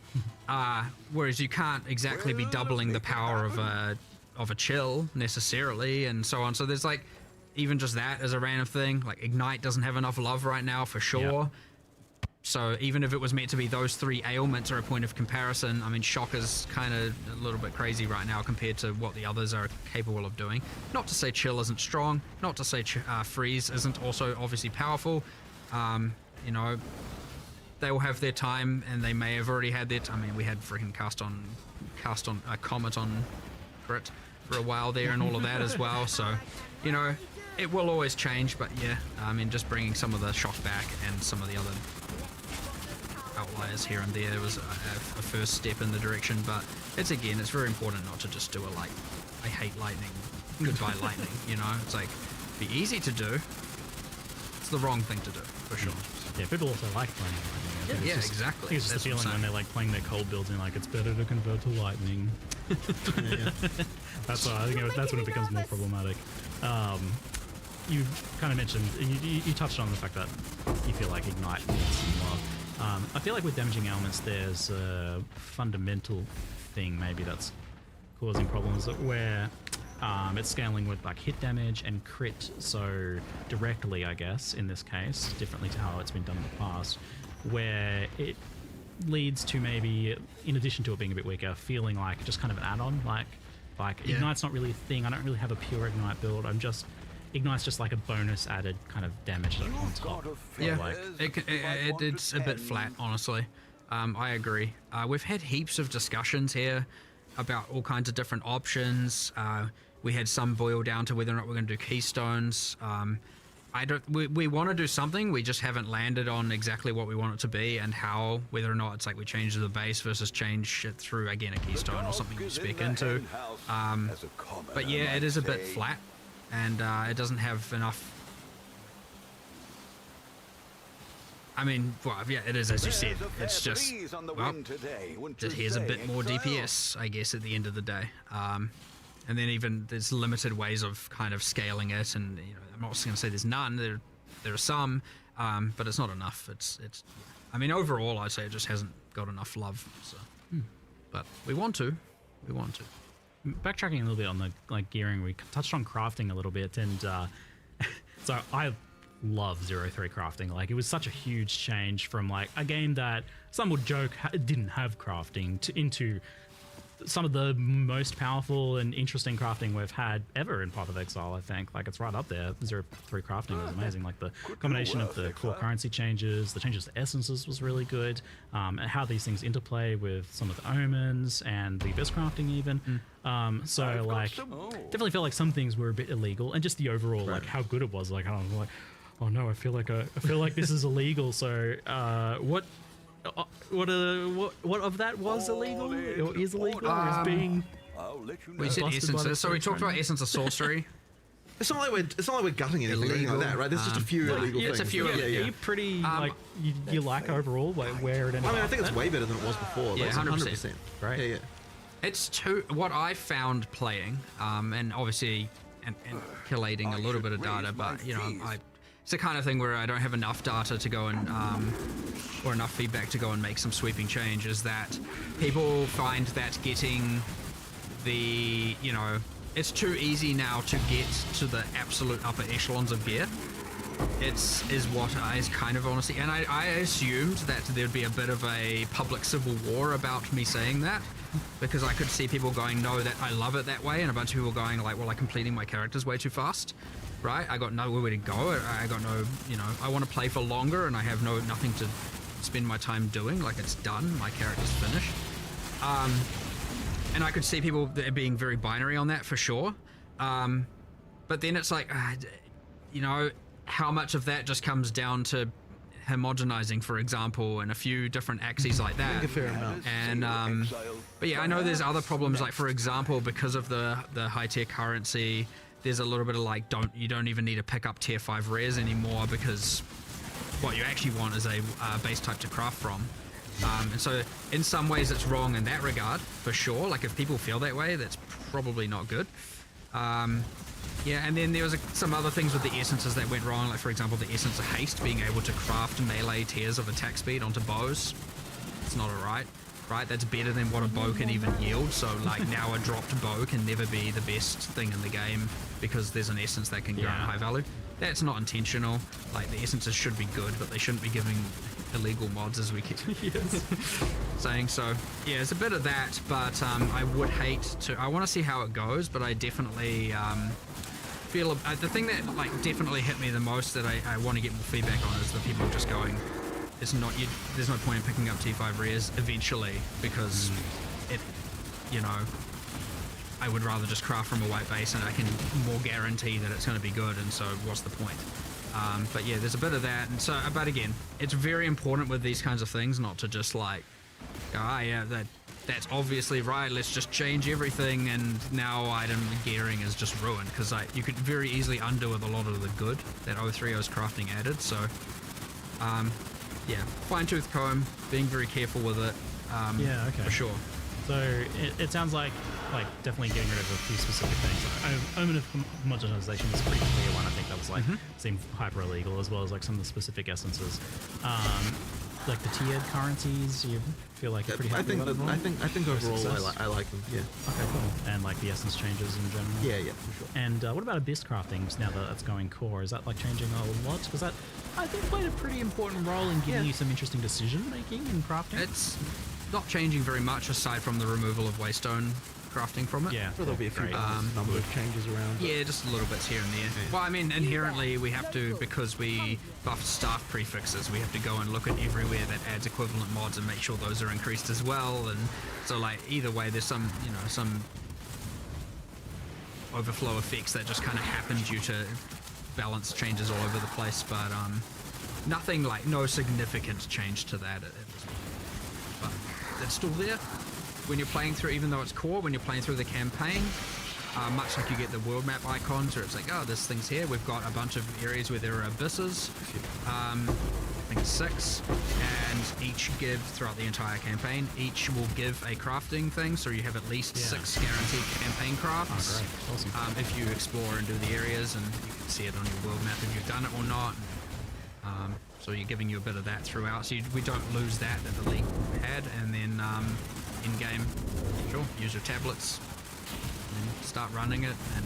Whereas you can't exactly be doubling the power of a chill necessarily, and so on. So there's like, even just that as a random thing. Like Ignite doesn't have enough love right now for sure. Yep. So even if it was meant to be those three ailments are a point of comparison, I mean, shock is kind of a little bit crazy right now compared to what the others are capable of doing. Not to say chill isn't strong, not to say freeze isn't also obviously powerful. You know, they will have their time, and they may have already had their I mean, we had freaking cast on Comet on Crit for a while there and all of that as well. So, you know, it will always change, but yeah, I mean, just bringing some of the shock back and some of the other outliers here and there was a first step in the direction. But it's very important not to just do a like, I hate lightning, goodbye lightning, you know. It's like, be easy to do, it's the wrong thing to do, for sure. Yeah, people also like playing lightning. Yeah, exactly. I think it's just the feeling when they're like playing their cold builds and like, it's better to convert to lightning. That's why I think that's when it becomes more problematic. You kind of mentioned, you touched on the fact that you feel like Ignite needs some love. I feel like with damaging elements, there's a fundamental thing maybe that's causing problems where it's scaling with like hit damage and crit so directly, I guess, in this case, differently to how it's been done in the past, where it leads to maybe, in addition to it being a bit weaker, feeling like just kind of an add-on, like yeah. Ignite's not really a thing. I don't really have a pure Ignite build. Ignite's just like a bonus added kind of damage on top. Yeah, like, it's a bit flat, honestly. I agree. We've had heaps of discussions here about all kinds of different options. We had some boil down to whether or not we're going to do keystones. We want to do something, we just haven't landed on exactly what we want it to be and how, whether or not it's like we change the base versus change it through, again, a keystone or something we spec into. But yeah, it is a bit flat, and it doesn't have enough. I mean, well, yeah, it is, as you said. It's just, well, just here's a bit more DPS, I guess, at the end of the day. And then even there's limited ways of kind of scaling it, and you know, I'm not going to say there's none. There are some, but it's not enough. It's. I mean, overall, I'd say it just hasn't got enough love. So, but we want to. Backtracking a little bit on the like gearing, we touched on crafting a little bit, and so I love 0-3 crafting. Like, it was such a huge change from like a game that some would joke didn't have crafting into some of the most powerful and interesting crafting we've had ever in Path of Exile. I think like it's right up there. 0-3 crafting was amazing. Like the combination of the core currency changes, the changes to essences was really good, and how these things interplay with some of the omens and the abyss crafting even. So like definitely felt like some things were a bit illegal, and just the overall like how good it was. Like I don't know, like oh no, I feel like this is illegal. So what of that was illegal or is illegal or is being? We said busted by the essences, so we talked about essence of sorcery. It's not like we're gutting anything or anything like that, right? There's just a few illegal yeah, things. it's a few. Are you pretty like you like overall where it ended I mean, I up think it's then? way better than it was before. Yeah, Like, 100%. Right. Yeah. It's what I found playing, and obviously and collating a little bit of data, but you know, it's the kind of thing where I don't have enough data to go and or enough feedback to go and make some sweeping change. Is that people find that getting the, you know, it's too easy now to get to the absolute upper echelons of gear. Is what I kind of honestly, and I assumed that there'd be a bit of a public civil war about me saying that, because I could see people going, no, that I love it that way, and a bunch of people going like, well, I'm completing my characters way too fast, right? I got nowhere to go. I got no, you know, I want to play for longer, and I have nothing to spend my time doing. Like, it's done, my character's finished. And I could see people being very binary on that for sure. But then it's like, you know, how much of that just comes down to homogenizing, for example, and a few different axes like that. I think a fair amount. And but yeah, I know there's other problems, like for example, because of the high tier currency, there's a little bit of like, you don't even need to pick up tier 5 rares anymore, because what you actually want is a base type to craft from. And so in some ways it's wrong in that regard, for sure. Like, if people feel that way, that's probably not good. Yeah, and then there was some other things with the essences that went wrong, like for example the essence of haste, being able to craft melee tiers of attack speed onto bows. It's not alright, right? That's better than what a bow can even yield. So like, now a dropped bow can never be the best thing in the game because there's an essence that can grant high value. That's not intentional. Like, the essences should be good, but they shouldn't be giving illegal mods, as we keep saying. So yeah, it's a bit of that, but I would hate to, I want to see how it goes, but I definitely feel the thing that like definitely hit me the most that I want to get more feedback on is the people just going, it's not, there's no point in picking up T5 rares eventually, because it, you know, I would rather just craft from a white base and I can more guarantee that it's going to be good, and so what's the point? But yeah, there's a bit of that, and so, but again, it's very important with these kinds of things not to just like, yeah, that's obviously right, let's just change everything, and now item gearing is just ruined, because you could very easily undo with a lot of the good that 030's crafting added. So yeah, fine-tooth comb, being very careful with it, yeah, okay, for sure. So it sounds like definitely getting rid of a few specific things. Omen of homogenization is a pretty clear one. I think that was like seemed hyper illegal, as well as like some of the specific essences. Like the tiered currencies, you feel like you're pretty happy about it? I think overall I like them. Yeah. Okay, cool. And like the essence changes in general. Yeah, for sure. And what about abyss crafting now that that's going core? Is that like changing a lot? Because that, I think, played a pretty important role in giving you some interesting decision making in crafting. It's not changing very much aside from the removal of waystone crafting from it. Yeah, There'll be a few number of changes around. Yeah, just little bits here and there. Yeah. Well, I mean, inherently we have to, because we buffed staff prefixes, we have to go and look at everywhere that adds equivalent mods and make sure those are increased as well. And so like, either way, there's some, you know, some overflow effects that just kind of happen due to balance changes all over the place, but nothing like, no significant change to that at this point. But it's still there. When you're playing through, even though it's core, when you're playing through the campaign, much like you get the world map icons, where it's like, oh, this thing's here. We've got a bunch of areas where there are abysses. I think 6, and each give, throughout the entire campaign, each will give a crafting thing, so you have at least 6 guaranteed campaign crafts. Oh, great. Awesome. If you explore and do the areas, and you can see it on your world map if you've done it or not. So you're giving you a bit of that throughout, so we don't lose that the league had, and then in-game, sure, use your tablets and start running it, and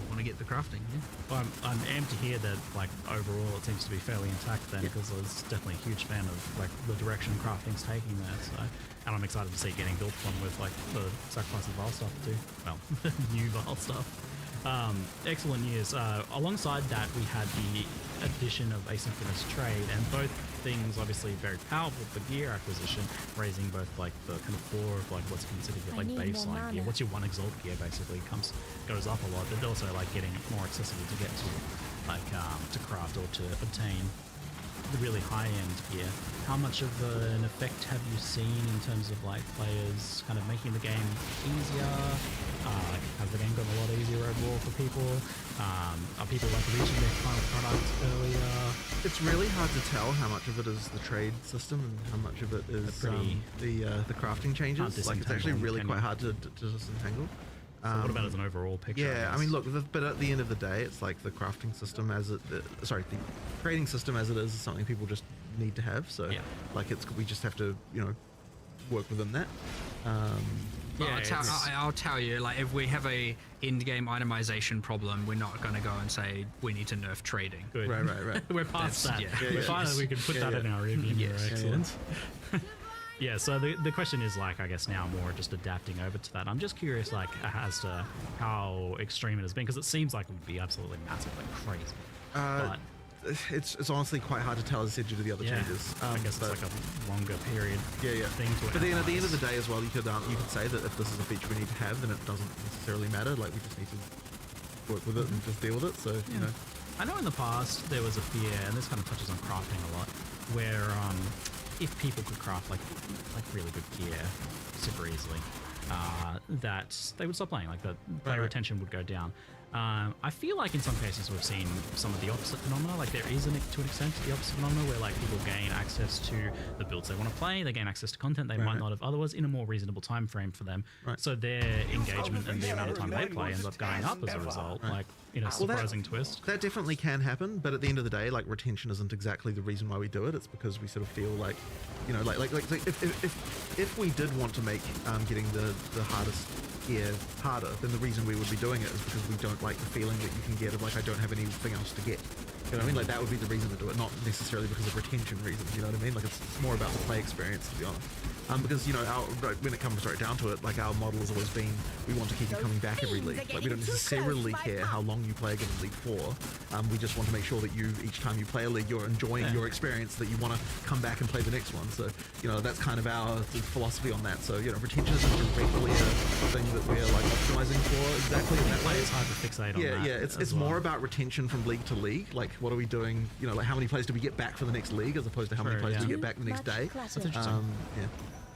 want to get the crafting. Yeah. Well, I'm amped to hear that, like, overall it seems to be fairly intact then, because I was definitely a huge fan of like the direction crafting's taking there. So, and I'm excited to see it getting built upon with like the sacrifice of Vile stuff too. Well, new Vile stuff. Excellent news. Alongside that, we had the addition of asynchronous trade, and both things obviously very powerful for gear acquisition, raising both like the kind of floor of like what's considered your like baseline gear. What's your 1 exalt gear basically goes up a lot, but also like getting more accessible to get to. like to craft or to obtain the really high-end gear. How much of an effect have you seen in terms of like players kind of making the game easier? Like, has the game gotten a lot easier overall for people? Are people like reaching their final product earlier? It's really hard to tell how much of it is the trade system and how much of it is the crafting changes. Like, it's actually really quite hard to disentangle. So what about as an overall picture? Yeah, I mean, look, but at the end of the day, it's like the crafting system the trading system as it is something people just need to have. So, like, we just have to, work within that. I'll tell you, like, if we have a in-game itemization problem, we're not going to go and say we need to nerf trading. Good. Right. We're past that. Yeah. We're fine. We can put that in our review. Yes. Excellent. Yeah, so the question is, like, I guess now more just adapting over to that. I'm just curious, like, as to how extreme it has been, because it seems like it would be absolutely massive, like crazy. But it's honestly quite hard to tell, as I said, due to the other changes. I guess it's like a longer period thing to But then at the end of the day as well, you could say that if this is a feature we need to have, then it doesn't necessarily matter. Like, we just need to work with it and just deal with it. So, you know. I know in the past there was a fear, and this kind of touches on crafting a lot, where if people could craft like really good gear super easily, that they would stop playing. Like the player retention would go down. I feel like in some cases we've seen some of the opposite phenomena. Like there is, to an extent, the opposite phenomena where like people gain access to the builds they want to play, they gain access to content they might not have otherwise in a more reasonable time frame for them. So their engagement and the amount of time they play ends up going up as a result. Like, surprising twist. That definitely can happen, but at the end of the day, like, retention isn't exactly the reason why we do it. It's because we sort of feel like, if we did want to make getting the hardest gear harder, then the reason we would be doing it is because we don't like the feeling that you can get of like, I don't have anything else to get. You know what I mean? Like, that would be the reason to do it, not necessarily because of retention reasons. You know what I mean? Like, it's more about the play experience, to be honest. Because, when it comes right down to it, like, our model has always been, we want to keep you coming back every league. Like, we don't necessarily care how long you play a given league for. We just want to make sure that each time you play a league, you're enjoying your experience, that you want to come back and play the next one. So, that's kind of our philosophy on that. So, retention isn't directly a thing that we're, like, optimizing for exactly in that way. It's hard to fixate on that. Yeah, it's more about retention from league to league. Like, what are we doing? Like, how many players do we get back for the next league, as opposed to how many players do we get back the next day? That's interesting.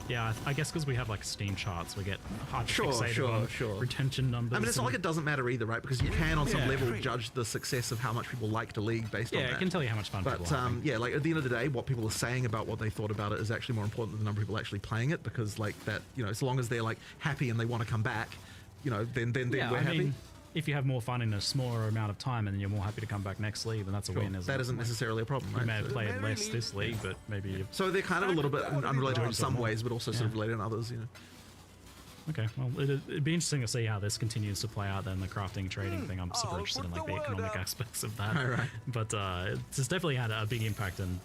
Yeah, I guess because we have like Steam charts, we get hard to fixate on retention numbers. I mean, it's not like it doesn't matter either, right? Because you can, on some level, judge the success of how much people liked a league based on that. Yeah, it can tell you how much fun people are having. Yeah, like, at the end of the day, what people are saying about what they thought about it is actually more important than the number of people actually playing it, because, like, that, as long as they're, like, happy and they want to come back, then we're happy. Mean, if you have more fun in a smaller amount of time and then you're more happy to come back next league, then that's a win. That isn't necessally a problem, right? You may have played less this league, but maybe... So they're kind of a little bit unrelated in some ways, but also sort of related in others, Okay, well, it'd be interesting to see how this continues to play out, then the crafting, trading thing. I'm super interested in, like, the economic aspects of that. Right. But it's definitely had a big impact, and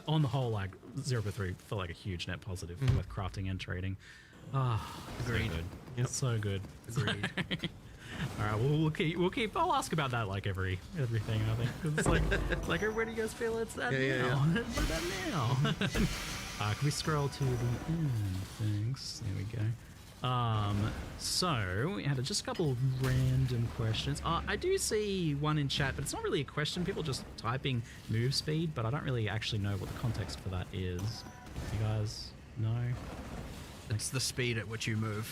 on the whole, like, 0.3 felt like a huge net positive with crafting and trading. Agreed. So good. Yep. So good. Agreed. All right, we'll keep. I'll ask about that like everything. I think it's like where do you guys feel it's at now? Yeah. What about now? Can we scroll to the end? Thanks. There we go. So we had just a couple of random questions. I do see one in chat, but it's not really a question. People just typing move speed, but I don't really actually know what the context for that is. You guys know? It's the speed at which you move.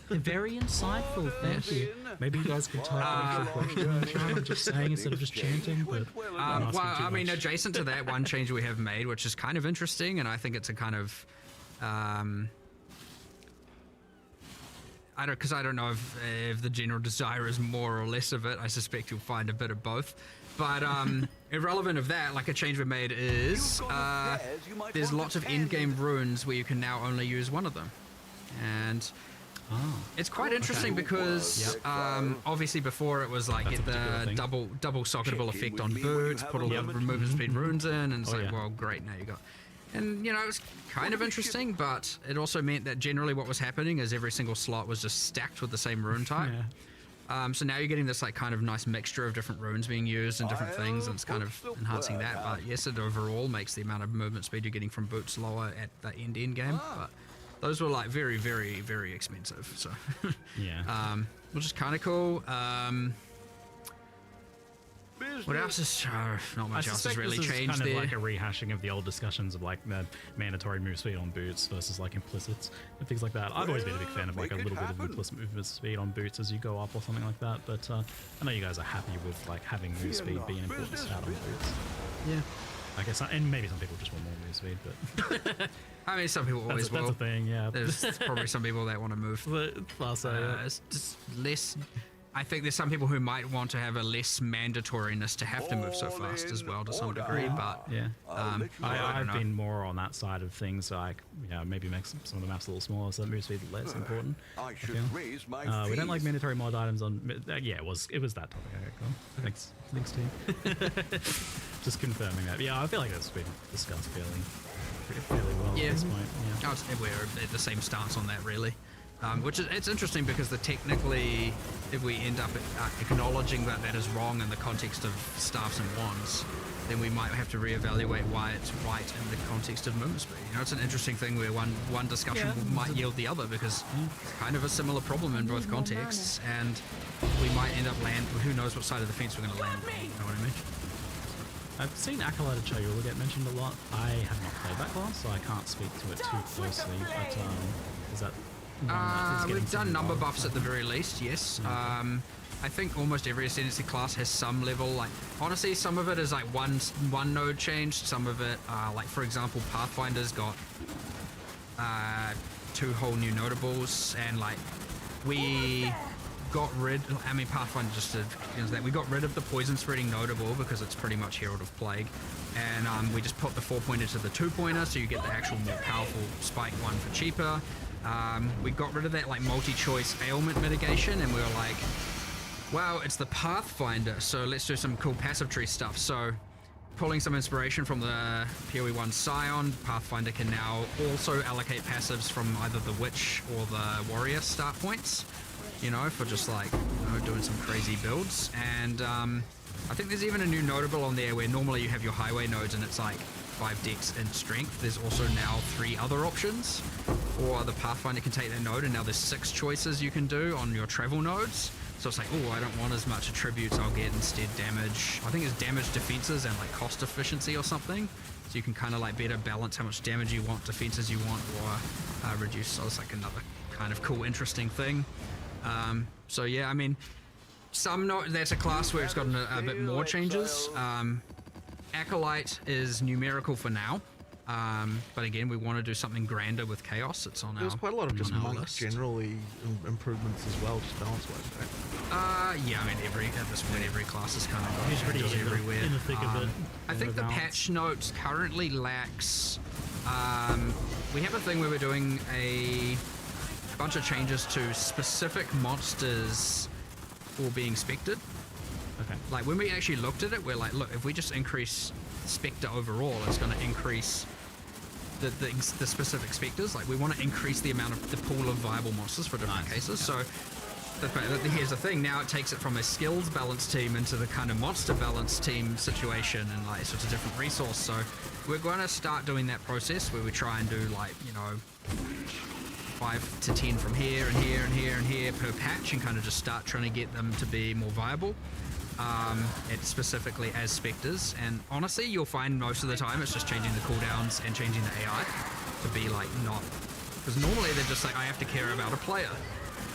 Very insightful. Thank you. Maybe you guys can type in a question. I'm just saying instead of just chanting. But I mean, adjacent to that, one change we have made, which is kind of interesting, and I think it's a kind of, I don't know if the general desire is more or less of it. I suspect you'll find a bit of both. But irrelevant of that, like, a change we made is there's lots of in-game runes where you can now only use one of them. And it's quite interesting because obviously before it was like get the double socketable effect on boots, put all the movement speed runes in, and it's well, great, now you got. And, it was kind of interesting, but it also meant that generally what was happening is every single slot was just stacked with the same rune type. So now you're getting this like kind of nice mixture of different runes being used and different things, and it's kind of enhancing that. But yes, it overall makes the amount of movement speed you're getting from boots lower at the end game. But those were like very, very, very expensive. So which is kind of cool. What else is... not much else has suspect really this is changed kind there. of like a rehashing of the old discussions of like the mandatory move speed on boots versus like implicits and things like that. I've always been a big fan of like a little bit of implicit movement speed on boots as you go up or something like that, but I know you guys are happy with like having move speed being an important stat on boots. Yeah. I guess, and maybe some people just want more move speed, but I mean, some people always will. that's a thing, yeah. There's probably some people that want to move. But also, yeah. It's just less. I think there's some people who might want to have a less mandatoriness to have to move so fast as well to some degree, but Yeah, I don't I've know. been more on that side of things. So like, maybe make some of the maps a little smaller, so that move speed less important. I should feel. raise my We don't like fees. mandatory mod items on. Yeah, it was that topic. Okay, cool. Thanks, team. Just confirming that. Yeah, I feel like that's been discussed fairly well Yeah. at this point. Yeah. I'd say we're at the same stance on that, really. Which is it's interesting because technically, if we end up acknowledging that that is wrong in the context of staffs and wands, then we might have to reevaluate why it's right in the context of movement speed. It's an interesting thing where one discussion might yield the other because it's kind of a similar problem in both contexts, and we might end up who knows what side of the fence we're going to land on, you know what I mean? I've seen Acolyte of Chayula get mentioned a lot. I have not played that class, so I can't speak to it too closely. But is that? We've done number buffs at the very least, yes. I think almost every ascendancy class has some level, like, honestly, some of it is like one node changed, some of it, like, for example, Pathfinder's got 2 whole new notables, and, like, we got rid, I mean, Pathfinder just did that, we got rid of the poison spreading notable because it's pretty much Herald of Plague, and we just put the 4-pointer to the 2-pointer, so you get the actual more powerful spike one for cheaper. We got rid of that like multi-choice ailment mitigation, and we were like, wow, it's the Pathfinder, so let's do some cool passive tree stuff. So pulling some inspiration from the POE1 Scion, Pathfinder can now also allocate passives from either the Witch or the Warrior start points, for just like, doing some crazy builds. And I think there's even a new notable on there where normally you have your highway nodes and it's like 5 dex and strength. There's also now 3 other options, or the Pathfinder can take that node, and now there's 6 choices you can do on your travel nodes. So it's like, oh, I don't want as much attributes, I'll get instead damage. I think it's damage, defenses, and like cost efficiency or something. So you can kind of like better balance how much damage you want, defenses you want, or reduce. So it's like another kind of cool, interesting thing. So yeah, I mean, that's a class where it's gotten a bit more changes. Acolyte is numerical for now, but again, we want to do something grander with Chaos. It's on There's quite a lot of just on our monk list. generally improvements as well, just balance-wise, right? Yeah, I mean, at this point, every class is kind of got He's pretty changes in the- everywhere. in the thick of it, I think the balance. patch notes currently lacks. We have a thing where we're doing a bunch of changes to specific monsters for being spected. Okay. Like when we actually looked at it, we're like, look, if we just increase Spectre overall, it's going to increase the specific Spectres. Like we want to increase the amount of the pool of viable monsters for different cases. So here's the thing, now it takes it from a skills balance team into the kind of monster balance team situation, and like so it's a different resource. So we're going to start doing that process where we try and do like, 5 to 10 from here and here and here and here per patch, and kind of just start trying to get them to be more viable. It's specifically as Spectres, and honestly you'll find most of the time it's just changing the cooldowns and changing the AI to be like not, because normally they're just like, I have to care about a player,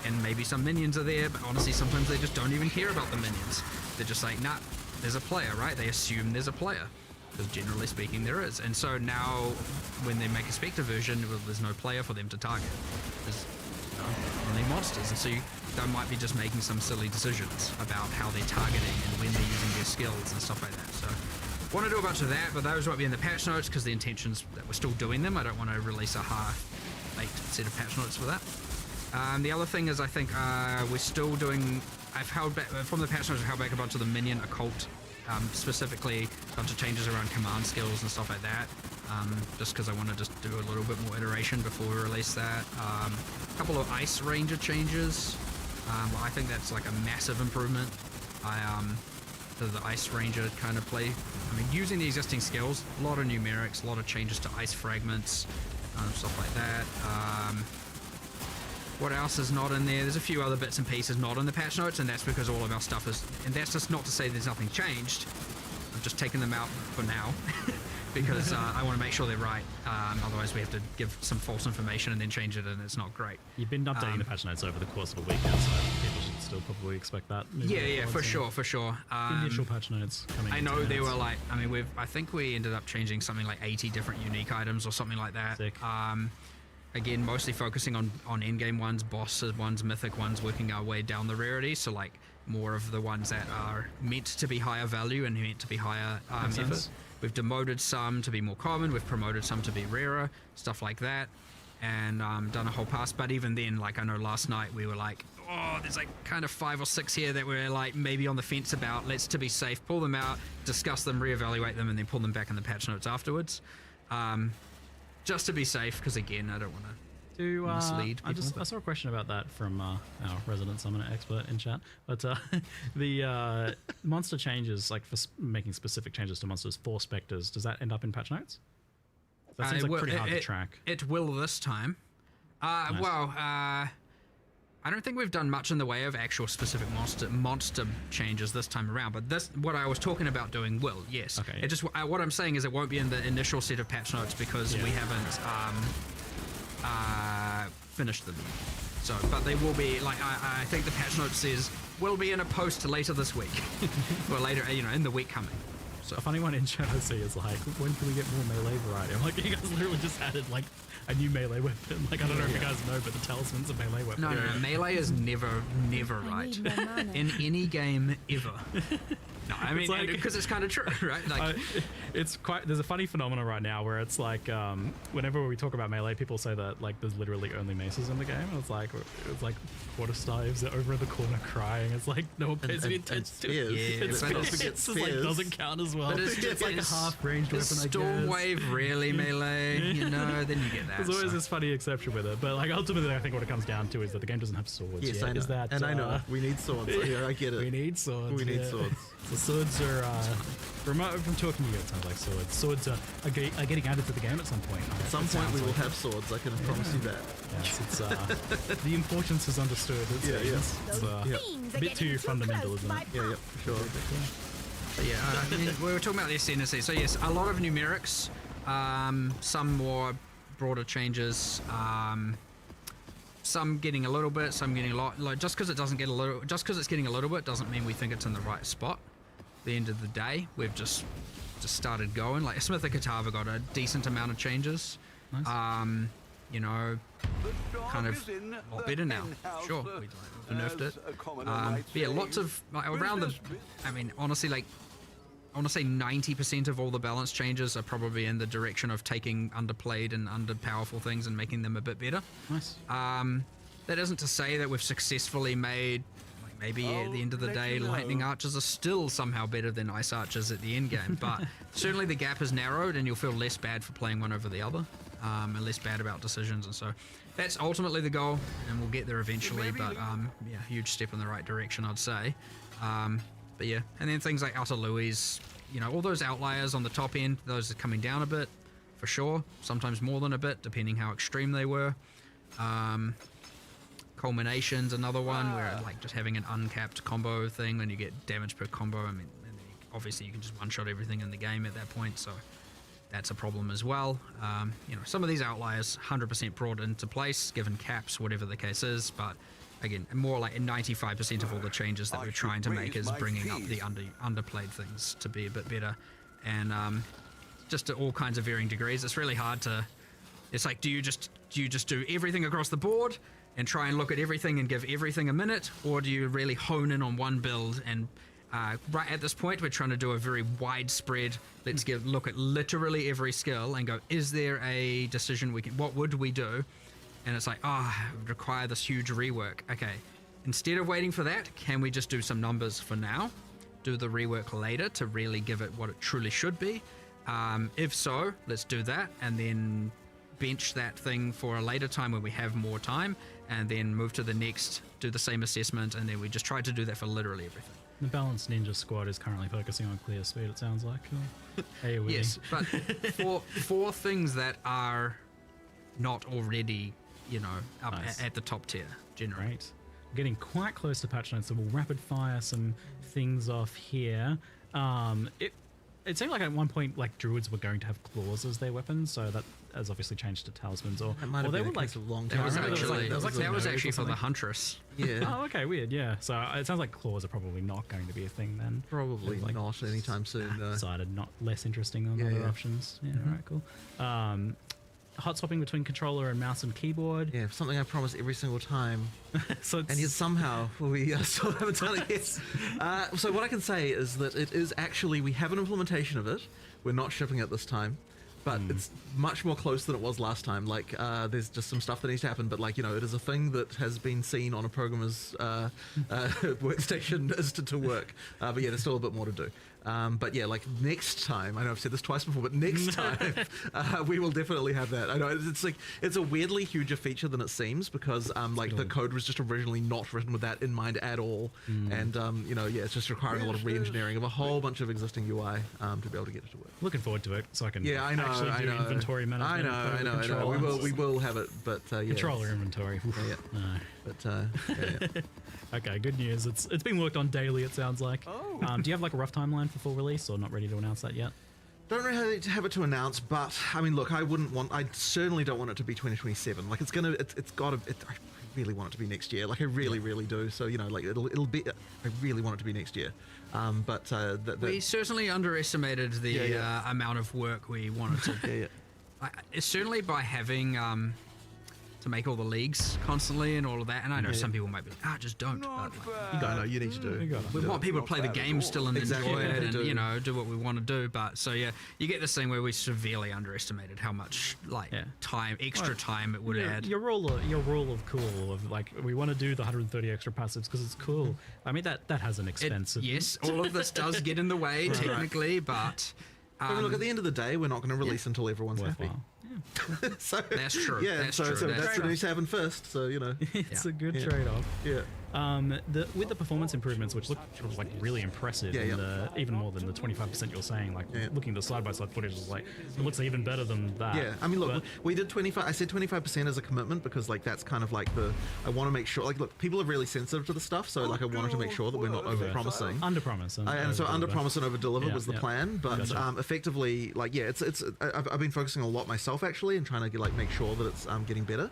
and maybe some minions are there, but honestly sometimes they just don't even care about the minions. They're just like, nah, there's a player, right? They assume there's a player, because generally speaking there is. And so now when they make a Spectre version, well, there's no player for them to target. There's only monsters, and so they might be just making some silly decisions about how they're targeting and when they're using their skills and stuff like that. So want to do a bunch of that, but those won't be in the patch notes because the intention's that we're still doing them. I don't want to release a half-baked set of patch notes for that. The other thing is I think we're still doing, I've held back from the patch notes, I've held back a bunch of the minion occult, specifically a bunch of changes around command skills and stuff like that, just because I want to just do a little bit more iteration before we release that. A couple of ice ranger changes. I think that's like a massive improvement. The ice ranger kind of play. I mean, using the existing skills, a lot of numerics, a lot of changes to ice fragments, stuff like that. What else is not in there? There's a few other bits and pieces not in the patch notes, and that's because all of our stuff is, and that's just not to say there's nothing changed. I'm just taking them out for now because I want to make sure they're right. Otherwise we have to give some false information and then change it, and it's not great. You've been updating the patch notes over the course of the weekend, so people should still probably expect that. Yeah, for sure. Initial patch notes coming. I know they were like, I mean, I think we ended up changing something like 80 different unique items or something like that. Sick. Again, mostly focusing on end-game ones, boss ones, mythic ones, working our way down the rarity. So like more of the ones that are meant to be higher value and meant to be higher effort. We've demoted some to be more common. We've promoted some to be rarer, stuff like that, and done a whole pass. But even then, like I know last night we were like, oh, there's like kind of 5 or 6 here that we're like maybe on the fence about. Let's, to be safe, pull them out, discuss them, reevaluate them, and then pull them back in the patch notes afterwards. Just to be safe, because again, I don't want to mislead people. I saw a question about that from our resident summoner expert in chat, but the monster changes, like for making specific changes to monsters for specters, does that end up in patch notes? That seems like pretty hard to track. It will this time. Nice. Well, I don't think we've done much in the way of actual specific monster changes this time around, but this, what I was talking about doing, will, yes. Okay. It just, what I'm saying is it won't be in the initial set of patch notes because we haven't finished them. So, but they will be, like, I think the patch note says will be in a post later this week, or later, in the week coming. So a funny one in chat I see is like, when can we get more melee variety? I'm like, you guys literally just added like a new melee weapon. Like, I don't know if you guys know, but the talisman's a melee weapon. No, melee is never right in any game ever. No, I mean, because it's kind of true, right? Like, it's quite. There's a funny phenomenon right now where it's like, whenever we talk about melee, people say that like there's literally only maces in the game. It's like water staves are over in the corner crying. It's like no one pays any attention to it. Yeah, It's just like doesn't count as well. But It's like a half ranged weapon. I guess. Stormwave really melee, then you get that. There's always this funny exception with it, but like ultimately, I think what it comes down to is that the game doesn't have swords. Yes, yet. I know. Is that, and I know we need swords. Yeah, I get it. We need swords. We need yeah. swords. The swords are. From talking to you, it sounds like swords. Swords are getting added to the game at some point. At some point, we will have swords. I can promise you that. Yes, it's the importance is understood. It's a bit too fundamental, isn't it? Yeah, for sure. But yeah, I mean, we were talking about the ascendancy. So yes, a lot of numerics, some more broader changes, some getting a little bit, some getting a lot. Like just because it's getting a little bit doesn't mean we think it's in the right spot. At the end of the day, we've just started going. Like Smith and Katava got a decent amount of changes. Nice. Kind of a lot better now. Sure, we nerfed it. But yeah, lots of around the. I mean, honestly, like I want to say 90% of all the balance changes are probably in the direction of taking underplayed and underpowerful things and making them a bit better. Nice. That isn't to say that we've successfully made. Maybe at the end of the day, lightning archers are still somehow better than ice archers at the end game, but certainly the gap is narrowed and you'll feel less bad for playing one over the other, and less bad about decisions, and so that's ultimately the goal, and we'll get there eventually, but yeah, huge step in the right direction, I'd say. But yeah, and then things like Utter Louis, all those outliers on the top end, those are coming down a bit, for sure, sometimes more than a bit, depending how extreme they were. Culmination's another one where like just having an uncapped combo thing when you get damage per combo. I mean, and then obviously you can just one-shot everything in the game at that point, so that's a problem as well. Some of these outliers 100% brought into place given caps, whatever the case is, but again, more like 95% of all the changes that we're trying to make is bringing up the underplayed things to be a bit better, and just to all kinds of varying degrees. It's really hard to. It's like, do you just do everything across the board and try and look at everything and give everything a minute, or do you really hone in on one build? And right at this point, we're trying to do a very widespread. Let's look at literally every skill and go, is there a decision we can? What would we do? And it's like, it would require this huge rework. Okay, instead of waiting for that, can we just do some numbers for now? Do the rework later to really give it what it truly should be. If so, let's do that, and then bench that thing for a later time when we have more time, and then move to the next, do the same assessment, and then we just try to do that for literally everything. The Balanced Ninja Squad is currently focusing on clear speed, it sounds like. Yes, but for things that are not already you know, up Nice. at the top tier generally. Great. Getting quite close to patch notes, so we'll rapid fire some things off here. It seemed like at one point like druids were going to have claws as their weapons, so that has obviously changed to talismans. Or It might have they been were a case of long That time. was I remember actually there was like actually for the something. huntress. Yeah, Oh, okay, weird. Yeah, so it sounds like claws are probably not going to be a thing then. probably Like, not anytime soon. No. Decided not less interesting than Yeah, other yeah. options. Yeah, alright, cool. Hot swapping between controller and mouse and keyboard. Yeah, something I promise every single time, So it's, and yet somehow we still haven't done it yet. So what I can say is that it is actually, we have an implementation of it. We're not shipping it this time, but it's much more close than it was last time. Like, there's just some stuff that needs to happen, but like, you know, it is a thing that has been seen on a programmer's workstation as to work. But yeah, there's still a bit more to do. But yeah, like next time, I know I've said this twice before, but next time we will definitely have that. I know it's like, it's a weirdly huger feature than it seems, because like the code was just originally not written with that in mind at all. And you know, yeah, it's just requiring a lot of re-engineering of a whole bunch of existing UI to be able to get it to work. looking forward to it, so I can Yeah, I know. actually I do know. inventory management. I know. controller. We will have it, but yeah. Controller inventory. Oof. Yeah. No. But yeah. Okay, good news. It's being worked on daily, it sounds like. Oh. Do you have like a rough timeline for full release, or not ready to announce that yet? Don't really have it to announce, but I mean, look, I certainly don't want it to be 2027. Like, it's got to. I really want it to be next year. Like, I really do. So, you know, like it'll be. I really want it to be next year. But We certainly underestimated the Yeah. amount of work we wanted to. yeah. Certainly by having to make all the leagues constantly and all of that. And I know some people might be like, just don't. But like, I know you need to do. we want people to play the game still and Exactly, enjoy yeah, it they and, do. you know, do what we want to do. But so, yeah, you get this thing where we severely underestimated how much, like, extra time it would add. Your rule of cool of like we want to do the 130 extra passives because it's cool. I mean that has an expense. Yes, all of this does get in the way, technically, but... I mean, look, at the end of the day, we're not going to release until everyone's happy. Worthwhile. So That's true. Yeah, That's so true. that's That's what needs to happen first. So, you know. It's Yeah. a good Yeah. trade-off. Yeah. With the performance improvements, which look like really impressive, Yeah, and even more than the 25% you're saying, like Yeah. looking at the side-by-side footage is like it looks even better than that. Yeah, I mean, look, But- we did 25. I said 25% as a commitment because, like, that's kind of like I want to make sure, like, look, people are really sensitive to the stuff, so like, I wanted to make sure that we're not over promising. under promise. And so under promise and over deliver Yeah, was the yeah. plan, but Gotcha. effectively, like, yeah, I've been focusing a lot myself actually and trying to like make sure that it's getting better.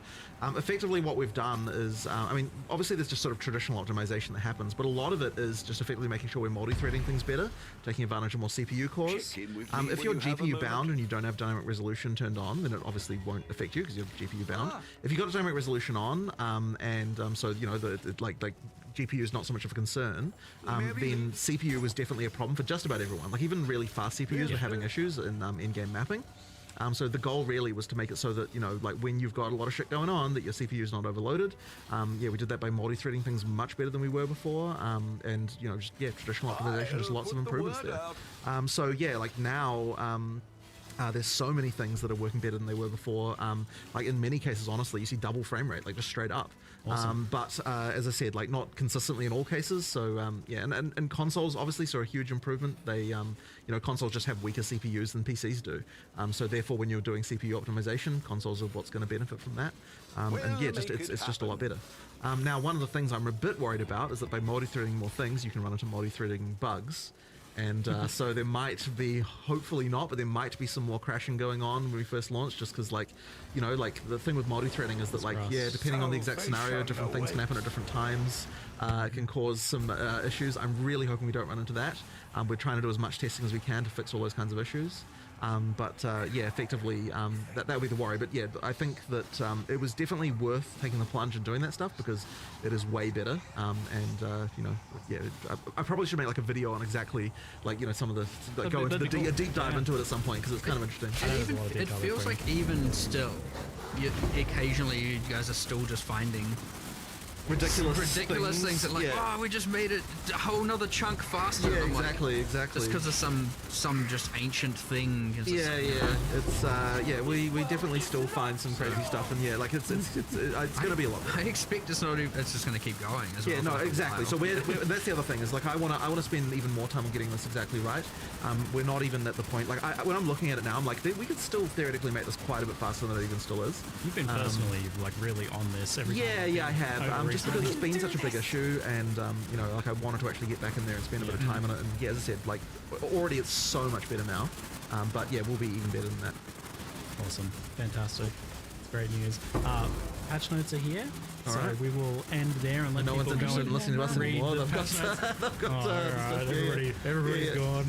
Effectively, what we've done is, I mean, obviously there's just sort of traditional optimization that happens, but a lot of it is just effectively making sure we're multi-threading things better, taking advantage of more CPU cores. Check in with If me when you're you have a GPU moment. bound and you don't have dynamic resolution turned on, then it obviously won't affect you because you're GPU bound. If you've got dynamic resolution on, so you know like GPU is not so much of a concern, then CPU was definitely a problem for just about everyone. Like even really fast CPUs were having issues in in-game mapping. So the goal really was to make it so that, you know, like when you've got a lot of shit going on, that your CPU is not overloaded. Yeah, we did that by multi-threading things much better than we were before. And, you know, just, yeah, traditional optimization, just lots of improvements there. So yeah, like now, there's so many things that are working better than they were before. Like in many cases, honestly, you see double frame rate, like just straight up. Awesome. But as I said, like not consistently in all cases. So yeah, and consoles obviously saw a huge improvement. They, you know, consoles just have weaker CPUs than PCs do. So therefore, when you're doing CPU optimization, consoles are what's going to benefit from that. And yeah, just it's just a lot better. Now, one of the things I'm a bit worried about is that by multi-threading more things, you can run into multi-threading bugs. And so there might be, hopefully not, but there might be some more crashing going on when we first launch, just because, like, you know, like the thing with multi-threading is that, like, yeah, depending on the exact scenario, different things can happen at different times. It can cause some issues. I'm really hoping we don't run into that. We're trying to do as much testing as we can to fix all those kinds of issues. But yeah, effectively, that would be the worry. But yeah, I think that it was definitely worth taking the plunge and doing that stuff because it is way better. And you know, yeah, I probably should make like a video on exactly like, you know, some of the like, go into that'd be a cool. deep dive Yeah. into it at some point because it's kind of interesting. And There's a even, lot of it detail feels there. like even still, occasionally you guys are still just finding ridiculous things that like, yeah. oh, we just made it a whole nother chunk faster. Yeah, I'm like, exactly. just because of some just ancient thing. It's we definitely still find some crazy stuff, and like it's gonna be a lot. I expect it's not. It's just gonna keep going. As Yeah, well no, for a exactly. while. So that's the other thing is like I wanna spend even more time on getting this exactly right. We're not even at the point like when I'm looking at it now, I'm like we could still theoretically make this quite a bit faster than it even still is. You've been personally like really on this every time. I have. Just because it's been such a big issue, and like I wanted to actually get back in there and spend a bit of time on it. And yeah, as I said, like already it's so much better now. But yeah, we'll be even better than that. Awesome, fantastic. It's great news. Patch notes are here, so right. we will end there and let No people one's go interested and in listening to us read anymore. the They've got, patch notes. they've got All right, everybody's gone.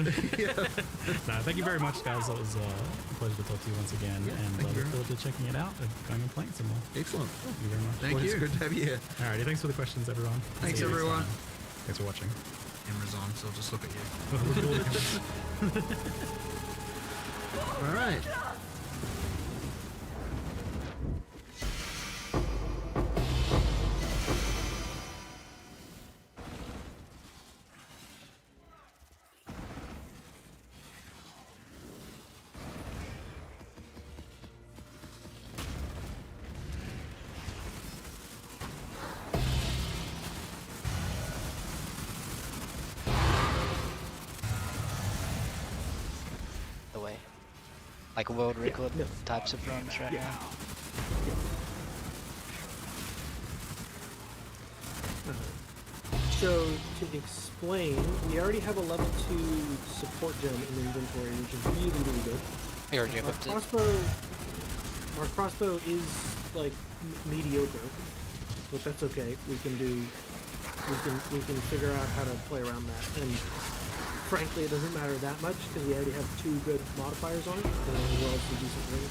No, thank you very much, guys. It was a pleasure to talk to you once again, and I look forward to checking it out and going and playing some more. Excellent. Thank you very much. Thank you. It's good to have you here. Alrighty, thanks for the questions, everyone. Thanks, See you next everyone. time. Thanks for watching. Amazon, so I'll just look at you. All right. The way. Like world record types of runs right now. So, to explain, we already have a level 2 support gem in inventory, which is really, really good. You already equipped it. Our crossbow is, like, mediocre, but that's okay. We can figure out how to play around that. And frankly, it doesn't matter that much, because we already have 2 good modifiers on it, as well as some decent rings.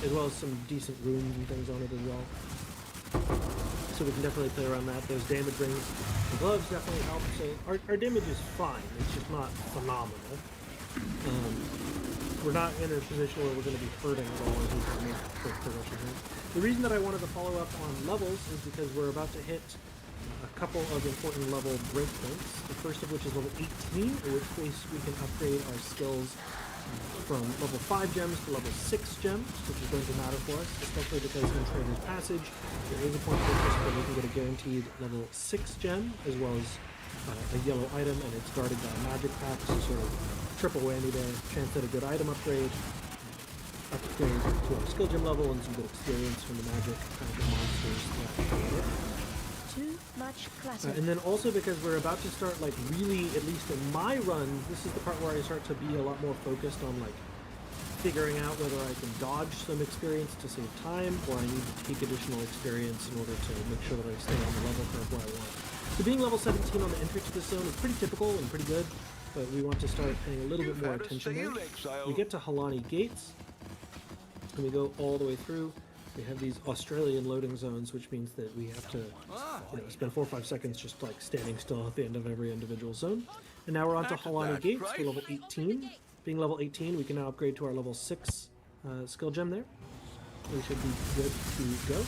As well as some decent runes and things on it as well. So we can definitely play around that. Those damage rings, the gloves definitely help. So our damage is fine. It's just not phenomenal. We're not in a position where we're going to be hurting at all as we try to make quick progression here. The reason that I wanted to follow up on levels is because we're about to hit a couple of important level breakpoints. The first of which is level 18, in which case we can upgrade our skills from level 5 gems to level 6 gems, which is going to matter for us, especially because in Trader's Passage, there is a point of interest where we can get a guaranteed level 6 gem, as well as a yellow item, and it's guarded by a magic pack, so sort of triple whammy there. Chance at a good item upgrade to our skill gem level, and some good experience from the magic monsters that Too much clutter. and then also because we're about to start, like, really, at least in my run, this is the part where I start to be a lot more focused on, like, figuring out whether I can dodge some experience to save time, or I need to take additional experience in order to make sure that I stay on the level curve where I want. So being level 17 on the entry to this zone is pretty typical and pretty good, but we want to start paying a little bit more attention there. We get to Halani Gates, and we go all the way through. We have these Australian loading zones, which means that we have to spend 4 or 5 seconds just like standing still at the end of every individual zone. And now we're on to Halani Gates for level 18. Being level 18, we can now upgrade to our level 6 skill gem there. We should be good to go.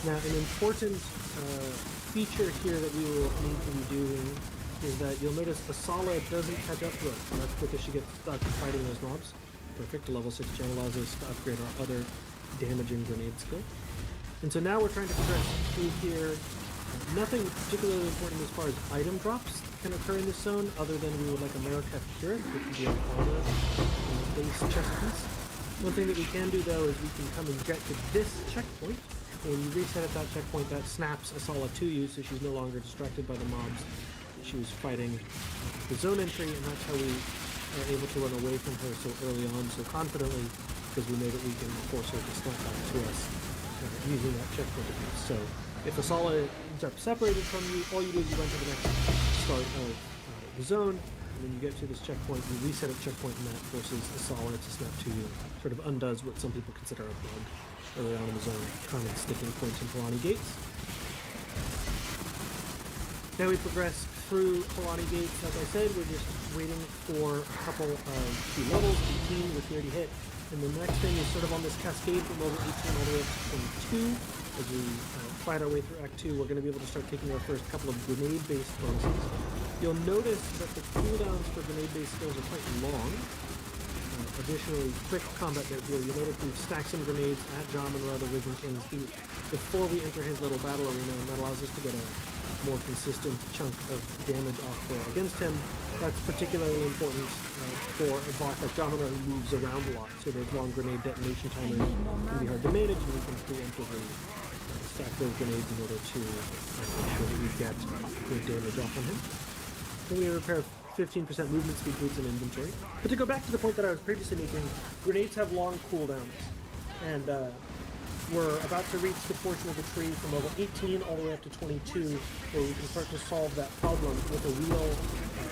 Now, an important feature here that we will need to be doing is that you'll notice Asala doesn't catch up to us, and that's because she gets stuck fighting those mobs. Perfect. The level 6 gem allows us to upgrade our other damaging grenade skill. And so now we're trying to progress through here. Nothing particularly important as far as item drops can occur in this zone, other than we would like a Marrakech Curate, which would be an armor base chest piece. One thing that we can do, though, is we can come and get to this checkpoint. When you reset at that checkpoint, that snaps Asala to you, so she's no longer distracted by the mobs that she was fighting the zone entry, and that's how we are able to run away from her so early on, so confidently, because we know that we can force her to snap back to us using that checkpoint abuse. So if Asala ends up separated from you, all you do is you run to the next start of the zone, and when you get to this checkpoint, you reset at checkpoint, and that forces Asala to snap to you. Sort of undoes what some people consider a bug early on in the zone, common sticking points in Halani Gates. Now we progress through Halani Gates. Like I said, we're just waiting for a couple of key levels, 18, which we already hit. And the next thing is sort of on this cascade from level 18 all the way up from 2, as we fight our way through Act 2, we're going to be able to start taking our first couple of grenade-based bonuses. You'll notice that the cooldowns for grenade-based skills are quite long. Additionally, quick combat note here, you'll notice we've stacked some grenades at Jamin-Ra, the Risen King's feet, before we enter his little battle arena, and that allows us to get a more consistent chunk of damage off there against him. That's particularly important for a boss like Jamin-Ra who moves around a lot, so those long grenade detonation timers can be hard to manage, and we can preemptively stack those grenades in order to make sure that we get good damage off on him. Then we repair 15% movement speed boots in inventory. But to go back to the point that I was previously making, grenades have long cooldowns, and we're about to reach the portion of the tree from level 18 all the way up to 22, where we can start to solve that problem with a wheel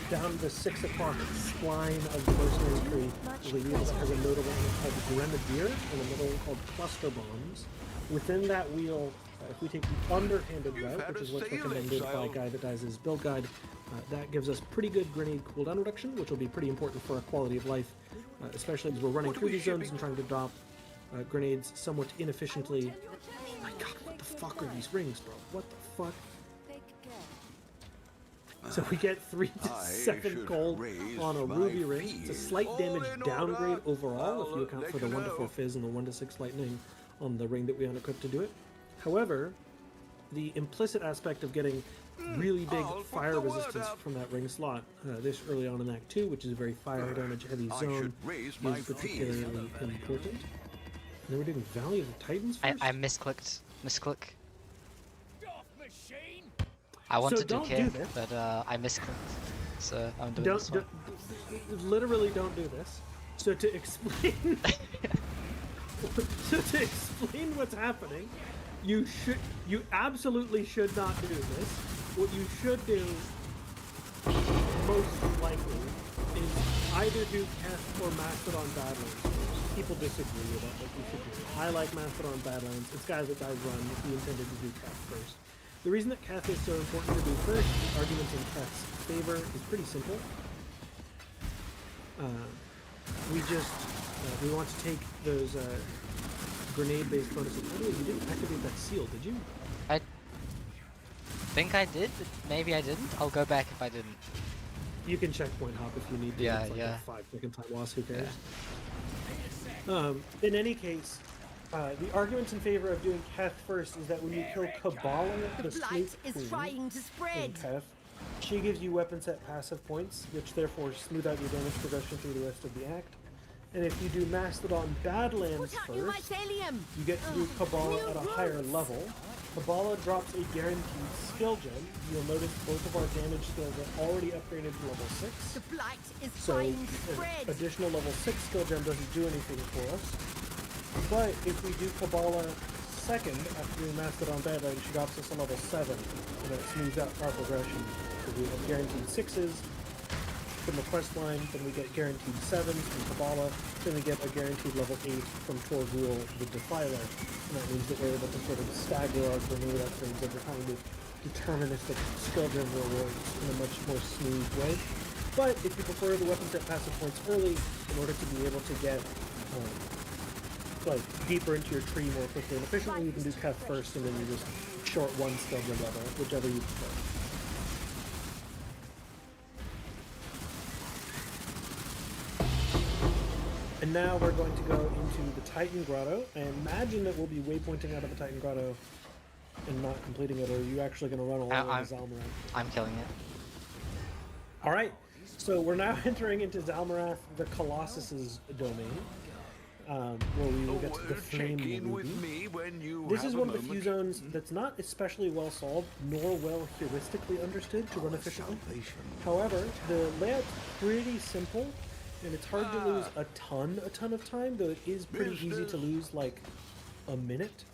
down the 6 o'clock spline of the mercenary tree. There's a wheel that has a notable one called Grenadier and another one called Cluster Bombs. Within that wheel, if we take the underhanded route, which is what's recommended by Guy That Dies' build guide, that gives us pretty good grenade cooldown reduction, which will be pretty important for our quality of life, especially as we're running through these zones and trying to drop grenades somewhat inefficiently. Oh my god, what the fuck are these rings, bro? What the fuck? So we get 3 to 7 gold on a ruby ring. It's a slight damage downgrade overall if you account for the 1 to 4 fizz and the 1 to 6 lightning on the ring that we unequipped to do it. However, the implicit aspect of getting really big fire resistance from that ring slot this early on in Act 2, which is a very fire damage heavy zone, is particularly important. And then we're doing Valley of the Titans first? I misclicked. I wanted to do care, but I misclicked. So I'm doing this one. Literally don't do this. So to explain what's happening, you absolutely should not do this. What you should do, most likely, is either do Keth or Mastodon Badlands first. People disagree with that, but you should do it. I like Mastodon Badlands. It's Guy That Dies run. He intended to do Keth first. The reason that Keth is so important to do first, the argument in Keth's favor, is pretty simple. We want to take those grenade-based bonuses. By the way, you didn't activate that seal, did you? I think I did, but maybe I didn't. I'll go back if I didn't. You can checkpoint hop if you need to. Yeah, it's like yeah. a 5-second time loss, who cares? Yeah. In any case, the argument in favor of doing Keth first is that when you kill Kabbalah, the Snake Queen, in Keth, she gives you weapon set passive points, which therefore smooth out your damage progression through the rest of the act. And if you do Mastodon Badlands first, you get to do Kabbalah at a higher level. Kabbalah drops a guaranteed skill gem. You'll notice both of our damage skills are already upgraded to level 6. So an additional level 6 skill gem doesn't do anything for us. But if we do Kabbalah second after doing Mastodon Badlands, she drops us a level 7. And that smooths out our progression. So we have guaranteed 6s from the quest line, then we get guaranteed 7s from Kabbalah, then we get a guaranteed level 8 from Torgul the Defiler. And that means that we're able to sort of stagger our grenade upgrades over time with deterministic skill gem rewards in a much more smooth way. But if you prefer the weapon set passive points early, in order to be able to get like deeper into your tree more quickly and efficiently, you can do Keth first and then you just short one skill gem level, whichever you prefer. And now we're going to go into the Titan Grotto. I imagine that we'll be waypointing out of the Titan Grotto and not completing it, or are you actually going to run along with Zalmarath? I'm killing it. Alright, so we're now entering into Zalmarath, the Colossus's domain, where we will get to the Flame Ruby. This is one of the few zones that's not especially well solved, nor well heuristically understood to run efficiently. However, the layout's pretty simple, and it's hard to lose a ton of time, though it is pretty easy to lose like a minute.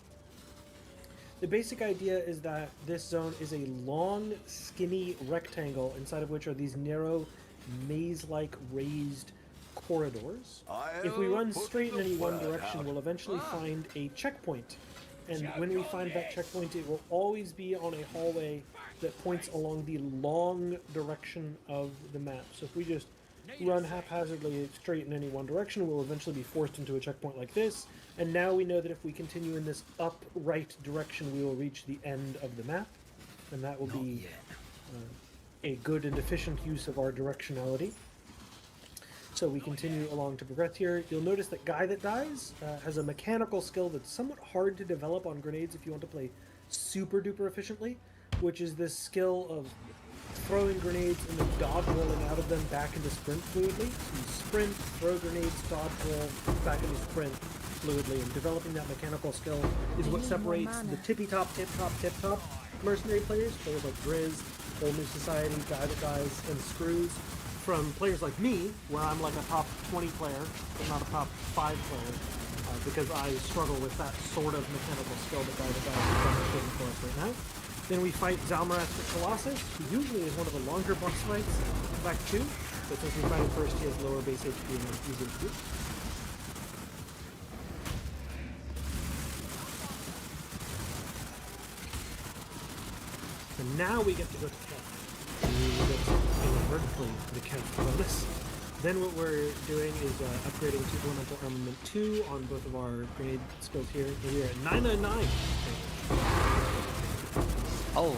The basic idea is that this zone is a long, skinny rectangle inside of which are these narrow, maze-like raised corridors. If we run straight in any one direction, we'll eventually find a checkpoint. And when we find that checkpoint, it will always be on a hallway that points along the long direction of the map. So if we just run haphazardly straight in any one direction, we'll eventually be forced into a checkpoint like this. And now we know that if we continue in this upright direction, we will reach the end of the map. And that will be a good and efficient use of our directionality. So we continue along to progress here. You'll notice that Guy That Dies has a mechanical skill that's somewhat hard to develop on grenades if you want to play super duper efficiently, which is this skill of throwing grenades and then dodge rolling out of them back into sprint fluidly. So you sprint, throw grenades, dodge roll, back into sprint fluidly, and developing that mechanical skill is what separates the tippy-top, tip-top mercenary players like Grizz, Whole New Society, Guy That Dies, and Screws, from players like me, where I'm like a top 20 player, but not a top 5 player, because I struggle with that sort of mechanical skill that Guy That Dies is demonstrating for us right now. Then we fight Zalmaras the Colossus, who usually is one of the longer boss fights in Back 2, but since we fight him first, he has lower base HP and it's easier to do. And now we get to go to Kev. We get inadvertently the Kev bonus. Then what we're doing is upgrading to Elemental Armament 2 on both of our grenade skills here. And we are at 999. Oh,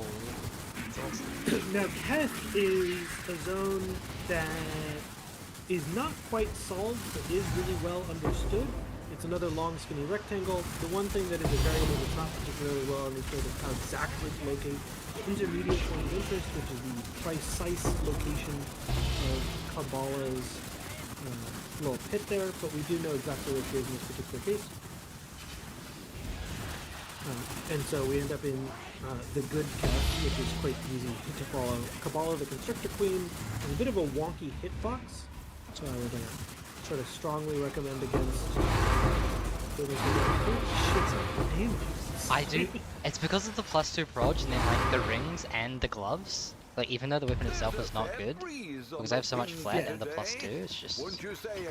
that's awesome. Now, Keth is a zone that is not quite solved, but is really well understood. It's another long, skinny rectangle. The one thing that is a variable that's not particularly well understood is how exactly to locate intermediate point of interest, which is the precise location of Kabbalah's little pit there, but we do know exactly where it is in this particular case. And so we end up in the good Keth, which is quite easy to follow. Kabbalah the Constrictor Queen is a bit of a wonky hitbox, so I would sort of strongly recommend against I do. It's because of the +2 proj and then like the rings and the gloves. Like even though the weapon itself is not good, because I have so much flat and the +2, it's just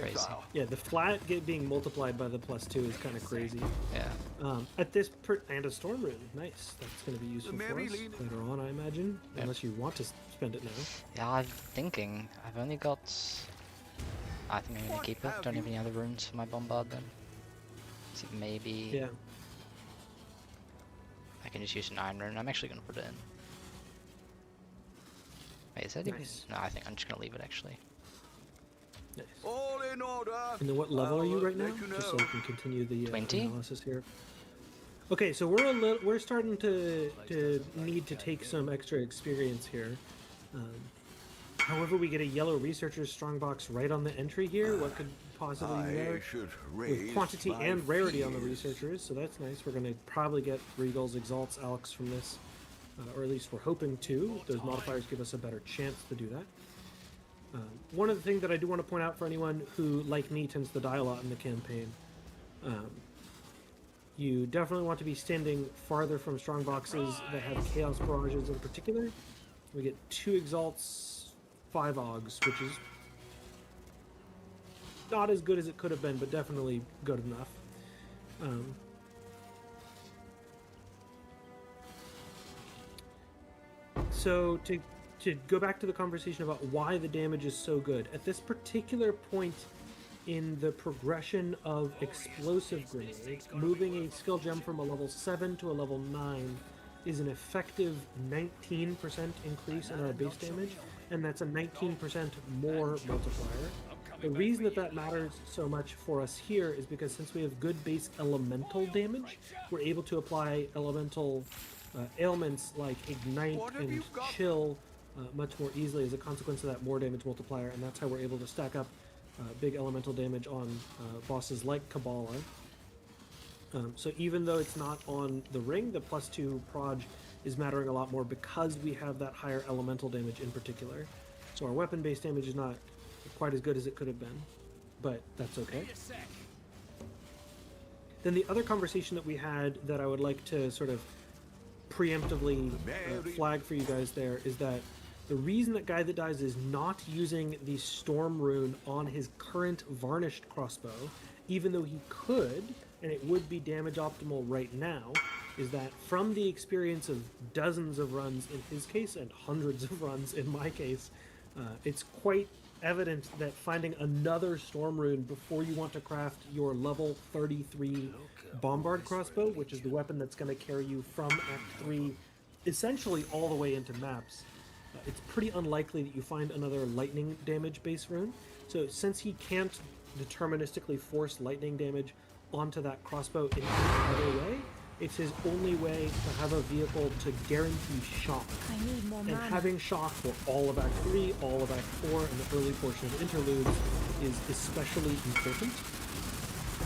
crazy. Yeah, the flat being multiplied by the +2 is kind of crazy. Yeah. At this and a storm rune, nice. That's going to be useful for us later on, I imagine, unless you want to spend it now. Yeah, I'm thinking. I've only got. I think I'm gonna keep it. Don't have any other runes for my bombard then. So maybe. Yeah. I can just use an iron rune. I'm actually gonna put it in. Wait, is that nice. No, I think I'm just gonna leave it actually. Nice. All in order. And then what level are you right now? Just so we can continue the 20? Analysis here. Okay, so we're starting to need to take some extra experience here. However, we get a yellow researcher's strongbox right on the entry here. What could possibly be there? With quantity and rarity on the researchers, so that's nice. We're going to probably get Regals, Exalts, Alex from this, or at least we're hoping to. Those modifiers give us a better chance to do that. One of the things that I do want to point out for anyone who, like me, tends to die a lot in the campaign, you definitely want to be standing farther from strongboxes that have Chaos Barrages in particular. We get 2 Exalts, 5 Augs, which is not as good as it could have been, but definitely good enough. So to go back to the conversation about why the damage is so good, at this particular point in the progression of Explosive Grenade, moving a skill gem from a level 7 to a level 9 is an effective 19% increase in our base damage, and that's a 19% more multiplier. The reason that matters so much for us here is because since we have good base elemental damage, we're able to apply elemental ailments like Ignite and Chill much more easily as a consequence of that more damage multiplier, and that's how we're able to stack up big elemental damage on bosses like Kabbalah. So even though it's not on the ring, the +2 proj is mattering a lot more because we have that higher elemental damage in particular. So our weapon-based damage is not quite as good as it could have been, but that's okay. Then the other conversation that we had that I would like to sort of preemptively flag for you guys there is that the reason that Guy That Dies is not using the Storm Rune on his current Varnished crossbow, even though he could, and it would be damage optimal right now, is that from the experience of dozens of runs in his case and hundreds of runs in my case, it's quite evident that finding another storm rune before you want to craft your level 33 bombard crossbow, which is the weapon that's going to carry you from Act 3 essentially all the way into maps, it's pretty unlikely that you find another lightning damage base rune. So since he can't deterministically force lightning damage onto that crossbow in any other way, it's his only way to have a vehicle to guarantee shock. I need more And mana. having shock for all of Act 3, all of Act 4, and the early portion of interludes is especially important.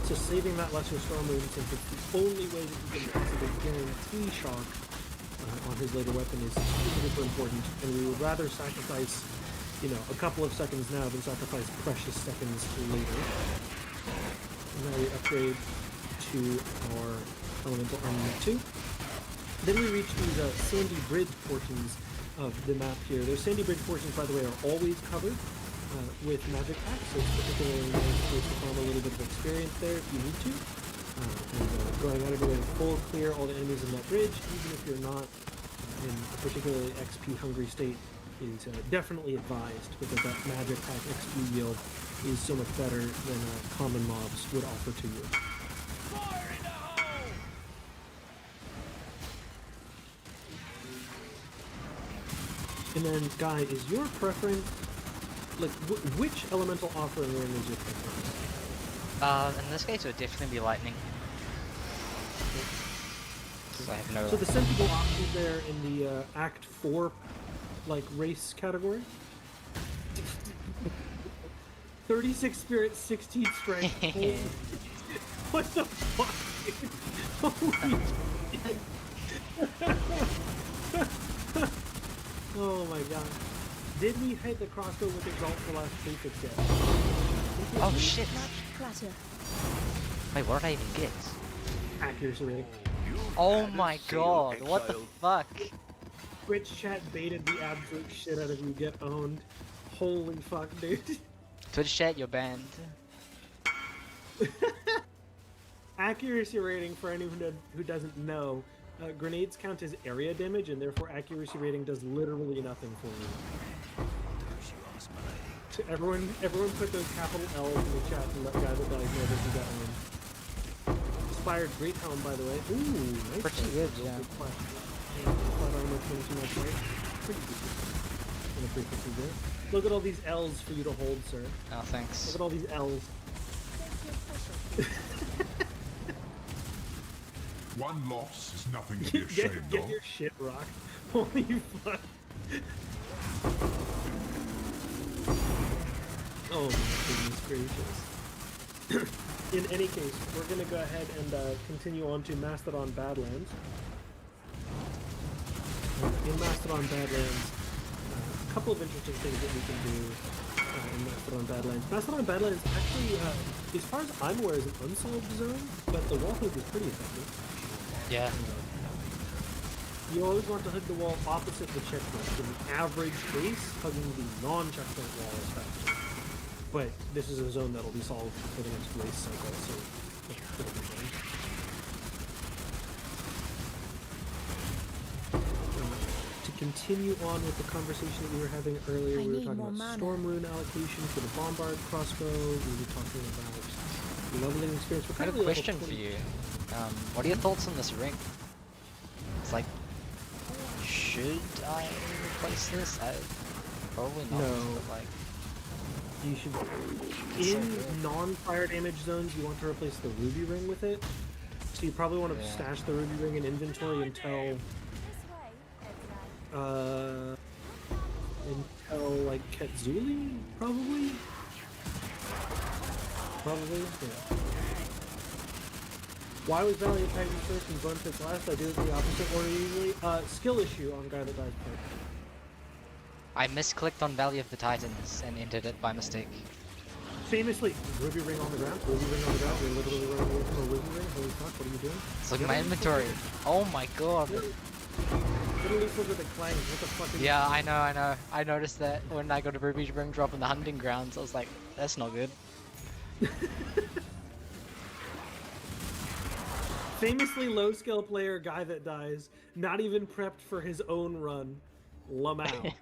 So saving that lesser storm rune, since it's the only way that you can possibly guarantee shock on his later weapon, is super important, and we would rather sacrifice, you know, a couple of seconds now than sacrifice precious seconds later. And now we upgrade to our Elemental Armament 2. Then we reach these sandy bridge portions of the map here. Those sandy bridge portions, by the way, are always covered with magic packs, so it's particularly nice place to farm a little bit of experience there if you need to. Going out of your way to full clear all the enemies in that bridge, even if you're not in a particularly XP hungry state, is definitely advised, because that magic pack XP yield is so much better than common mobs would offer to you. And then, Guy, is your preference, like, which elemental offering ring is your preference? In this case, it would definitely be lightning. Because I have no. So the sensible option there in the Act 4, like, race category? 36 spirit, 16 strength. Holy what the fuck, dude? Holy shit. Oh my god. Did we hit the crossbow with Exalt for last prefix yet? Oh shit! Clutter. Wait, what did I even get? Accuracy rating. Oh my god, what the fuck? Twitch chat baited the absolute shit out of you, get owned. Holy fuck, dude. Twitch chat, you're banned. Accuracy rating, for anyone who doesn't know, grenades count as area damage, and therefore accuracy rating does literally nothing for you. So everyone put those capital L's in the chat and let guys that died know that you got one. Inspired Great Helm, by the way. Ooh, nice. Pretty good, yeah. Flat armor 22 much right. Pretty good. And a frequency there. Look at all these L's for you to hold, sir. Oh, thanks. Look at all these L's. One loss is nothing to be ashamed of. Get your shit rocked. Holy fuck. Oh my goodness gracious. In any case, we're gonna go ahead and continue on to Mastodon Badlands. In Mastodon Badlands, a couple of interesting things that we can do in Mastodon Badlands. Mastodon Badlands actually, as far as I'm aware, is an unsolved zone, but the wall hug is pretty effective. Yeah. You always want to hug the wall opposite the checkpoint. So the average base, hugging the non-checkpoint wall is faster. But this is a zone that'll be solved for the next race cycle, so it'll be fine. To continue on with the conversation that we were having earlier, we were talking about storm rune allocation for the bombard crossbow. We were talking about leveling experience. I have a question for you. What are your thoughts on this ring? It's like, should I replace this? Probably not. No. But like, you should. In non-fire damage zones, you want to replace the ruby ring with it. So you probably want to stash the ruby ring in inventory until like Ketzuli, probably. Yeah. Why was Valley of Titans first and Bone Pits last? I do it the opposite order usually. Skill issue on Guy That Dies part. I misclicked on Valley of the Titans and entered it by mistake. Famously, ruby ring on the ground, ruby ring on the ground, you're literally running away from a ruby ring. Holy fuck, what are you doing? It's like my inventory. Oh my god. Literally filled with a clang. What the fuck are Yeah, I know. I noticed that when I got a ruby ring drop in the hunting grounds. I was like, that's not good. Famously low skill player Guy That Dies, not even prepped for his own run. Lamau.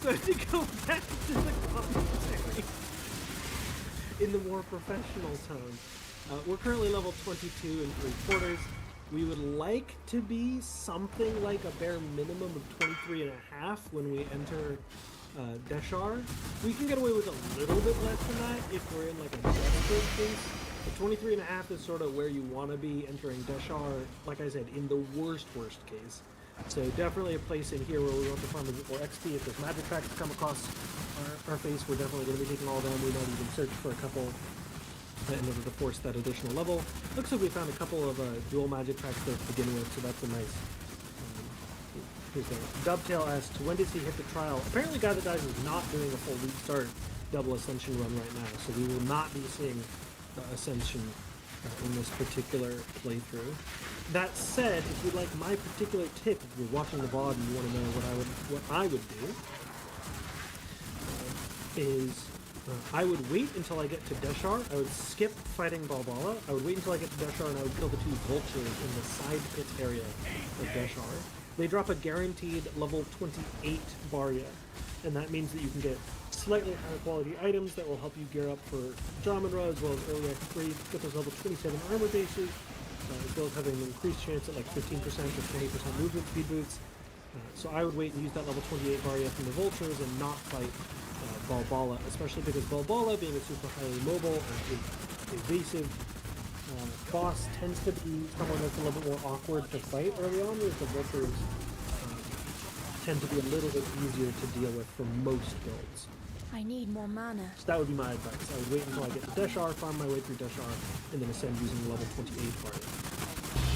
going to go back to the commentary in the more professional tone. We're currently level 22 and 3/4. We would like to be something like a bare minimum of 23.5 when we enter Deshar. We can get away with a little bit less than that if we're in like a desperate case. But 23.5 is sort of where you want to be entering Deshar, like I said, in the worst case. So definitely a place in here where we want to farm a bit more XP. If there's magic tracks come across our face, we're definitely going to be taking all of them. We might even search for a couple in order to force that additional level. Looks like we found a couple of dual magic tracks there to begin with, so that's a nice... here's the Dovetail asks, when does he hit the trial? Apparently Guy That Dies is not doing a full restart double Ascension run right now, so we will not be seeing Ascension in this particular playthrough. That said, if you'd like my particular tip, if you're watching the VOD and you want to know what I would do, is I would wait until I get to Deshar. I would skip fighting Balbala. I would wait until I get to Deshar and I would kill the 2 vultures in the side pit area of Deshar. They drop a guaranteed level 28 Barya, and that means that you can get slightly higher quality items that will help you gear up for Jamanra as well as early Act 3, get those level 27 armor bases, as well as having an increased chance at like 15% or 20% movement speed boosts. So I would wait and use that level 28 Barya from the vultures and not fight Balbala, especially because Balbala, being a super highly mobile and evasive boss, tends to be someone that's a little bit more awkward to fight early on, whereas the vultures tend to be a little bit easier to deal with for most builds. I need more mana. So that would be my advice. I would wait until I get to Deshar, farm my way through Deshar, and then ascend using the level 28 Barya.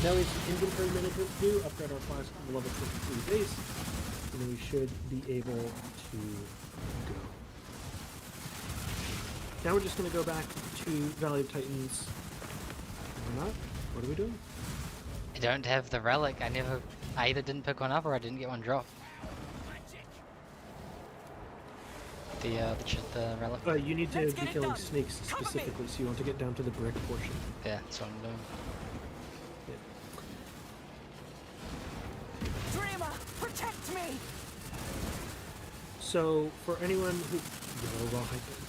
Now we have some inventory management to do, upgrade our class to the level 23 base, and then we should be able to go. Now we're just going to go back to Valley of Titans. Or not? What are we doing? I don't have the relic. I either didn't pick one up or I didn't get one dropped. The relic. You need to be killing snakes specifically, so you want to get down to the brick portion. Yeah, that's what I'm doing. Dreamer, protect me! So, for anyone who...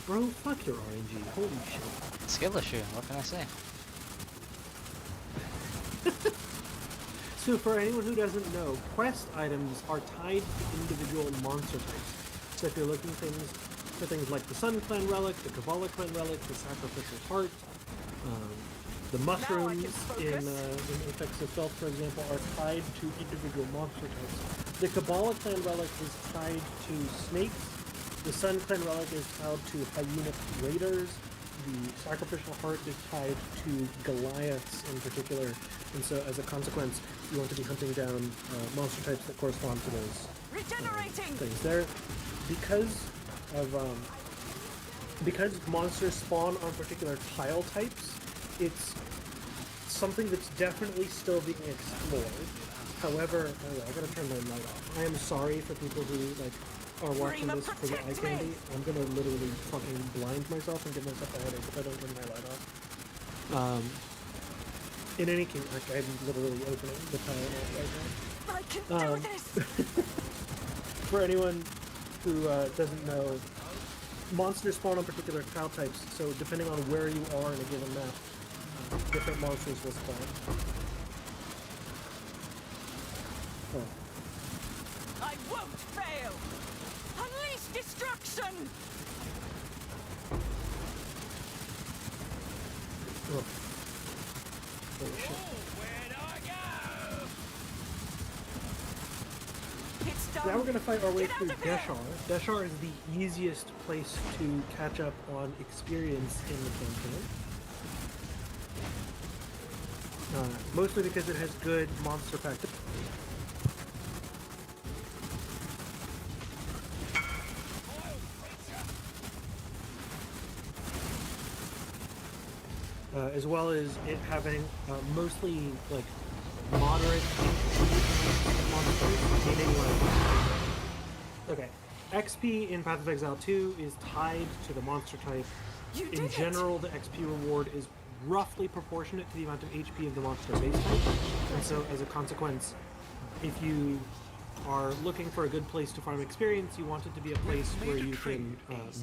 Bro, fuck your RNG. Holy shit. Skill issue, what can I say? So for anyone who doesn't know, quest items are tied to individual monster types. So if you're looking for things like the Sun Clan Relic, the Kabbalah Clan Relic, the Sacrificial Heart, the mushrooms in Apex of Stealth, for example, are tied to individual monster types. The Kabbalah Clan Relic is tied to snakes. The Sun Clan Relic is tied to hyena raiders. The Sacrificial Heart is tied to Goliaths in particular. And so as a consequence, you want to be hunting down monster types that correspond to those things. There, because monsters spawn on particular tile types, it's something that's definitely still being explored. However, I gotta turn my light off. I am sorry for people who are watching this for the eye candy. I'm gonna literally fucking blind myself and give myself a headache if I don't turn my light off. In any case, I'm literally opening the tile right now. I can do this! For anyone who doesn't know, monsters spawn on particular tile types, so depending on where you are in a given map, different monsters will spawn. I won't fail! Unleash destruction! Oh. Holy shit. Now we're going to fight our way through Deshar. Deshar is the easiest place to catch up on experience in the campaign. Mostly because it has good monster pack. As well as it having mostly moderate monsters, meaning okay, XP in Path of Exile 2 is tied to the monster type. In general, the XP reward is roughly proportionate to the amount of HP of the monster base type, and so as a consequence, if you are looking for a good place to farm experience, you want it to be a place where you can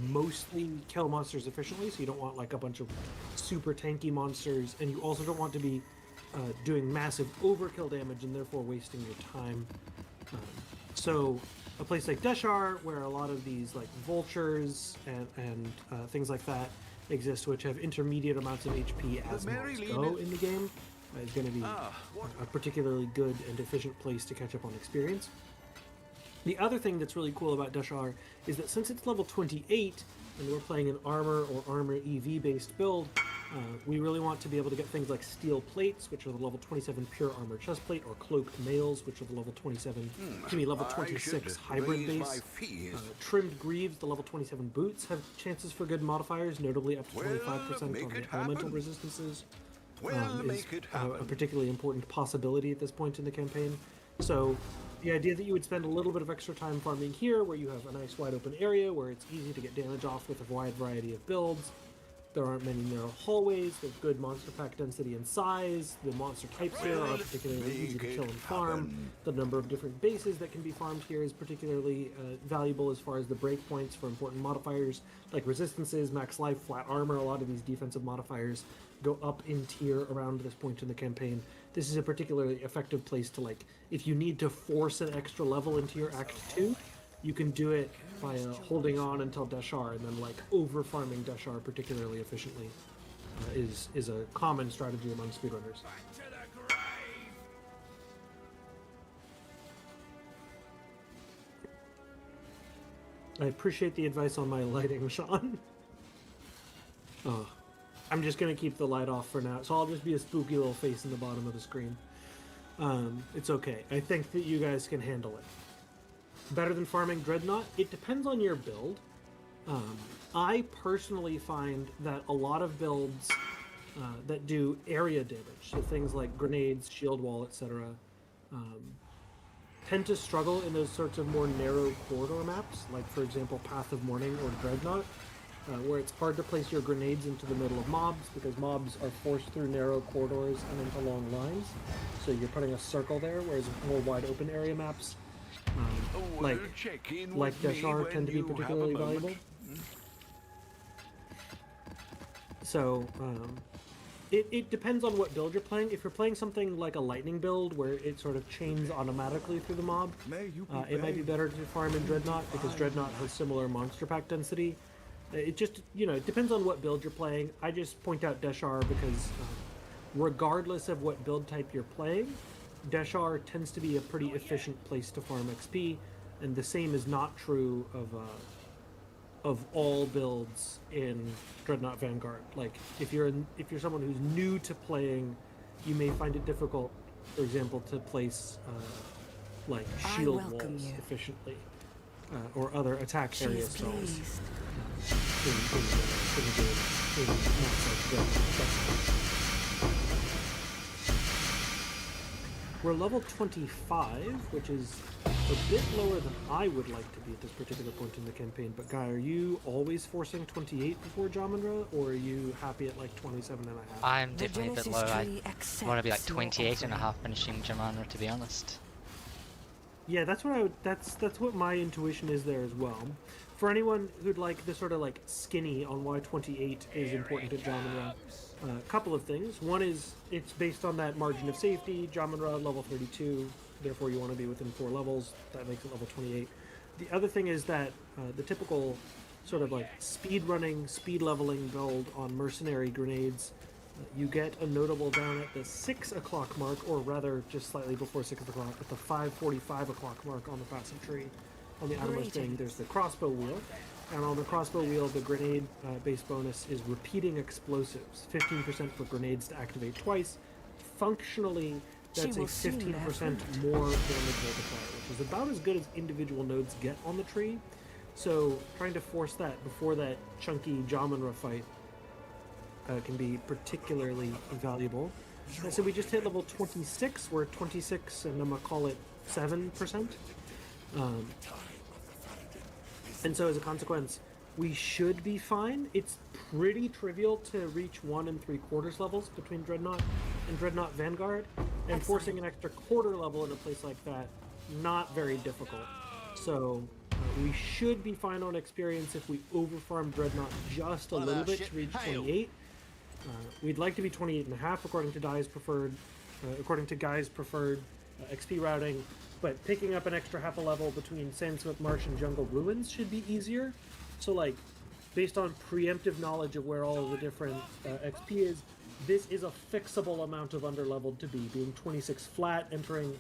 mostly kill monsters efficiently, so you don't want like a bunch of super tanky monsters, and you also don't want to be doing massive overkill damage and therefore wasting your time. So a place like Deshar, where a lot of these like vultures and things like that exist, which have intermediate amounts of HP as mobs go in the game, is going to be a particularly good and efficient place to catch up on experience. The other thing that's really cool about Deshar is that since it's level 28 and we're playing an armor or armor EV based build, we really want to be able to get things like steel plates, which are the level 27 pure armor chestplate, or cloaked mails, which are the level 27, level 26 hybrid base. Trimmed greaves, the level 27 boots, have chances for good modifiers, notably up to 25% on the elemental resistances. Is a particularly important possibility at this point in the campaign. So the idea that you would spend a little bit of extra time farming here, where you have a nice wide open area where it's easy to get damage off with a wide variety of builds. There aren't many narrow hallways with good monster pack density and size. The monster types here are particularly easy to kill and farm. The number of different bases that can be farmed here is particularly valuable as far as the breakpoints for important modifiers like resistances, max life, flat armor. A lot of these defensive modifiers go up in tier around this point in the campaign. This is a particularly effective place to, like, if you need to force an extra level into your Act 2, you can do it by holding on until Deshar, and then like over farming Deshar particularly efficiently is a common strategy among speedrunners. I appreciate the advice on my lighting, Sean. Oh, I'm just gonna keep the light off for now, so I'll just be a spooky little face in the bottom of the screen. It's okay. I think that you guys can handle it. Better than farming Dreadnought? It depends on your build. I personally find that a lot of builds that do area damage, so things like grenades, shield wall, etc., tend to struggle in those sorts of more narrow corridor maps, like for example Path of Morning or Dreadnought, where it's hard to place your grenades into the middle of mobs because mobs are forced through narrow corridors and into long lines. So you're putting a circle there, whereas more wide open area maps like Deshar tend to be particularly valuable. So it depends on what build you're playing. If you're playing something like a lightning build where it sort of chains automatically through the mob, it might be better to farm in Dreadnought because Dreadnought has similar monster pack density. It just, it depends on what build you're playing. I just point out Deshar because regardless of what build type you're playing, Deshar tends to be a pretty efficient place to farm XP, and the same is not true of all builds in Dreadnought Vanguard. Like if you're someone who's new to playing, you may find it difficult, for example, to place like shield walls efficiently or other attack area spells. We're level 25, which is a bit lower than I would like to be at this particular point in the campaign. But Guy, are you always forcing 28 before Jamanra, or are you happy at like 27 and a half? I'm definitely a bit low. I want to be like 28 and a half finishing Jamanra, to be honest. Yeah, that's what my intuition is there as well. For anyone who'd like the sort of like skinny on why 28 is important at Jamanra, a couple of things. One is it's based on that margin of safety. Jamanra level 32, therefore you want to be within 4 levels. That makes it level 28. The other thing is that the typical sort of like speed running, speed leveling build on mercenary grenades, you get a notable down at the 6 o'clock mark, or rather just slightly before 6 o'clock, at the 5:45 o'clock mark on the passive tree. On the outermost thing, there's the crossbow wheel, and on the crossbow wheel, the grenade base bonus is repeating explosives, 15% for grenades to activate twice. Functionally, that's a 15% more damage multiplier, which is about as good as individual nodes get on the tree. So trying to force that before that chunky Jamanra fight can be particularly valuable. So we just hit level 26. We're at 26, and I'm gonna call it 7%. And so as a consequence, we should be fine. It's pretty trivial to reach 1 3/4 levels between Dreadnought and Dreadnought Vanguard, and forcing an extra quarter level in a place like that not very difficult. So we should be fine on experience if we overfarm Dreadnought just a little bit to reach 28. We'd like to be 28.5 according to Guy's preferred XP routing, but picking up an extra half a level between Sandswept Marsh and Jungle Ruins should be easier. So like, based on preemptive knowledge of where all of the different XP is, this is a fixable amount of underleveled to be. Being 26 flat, entering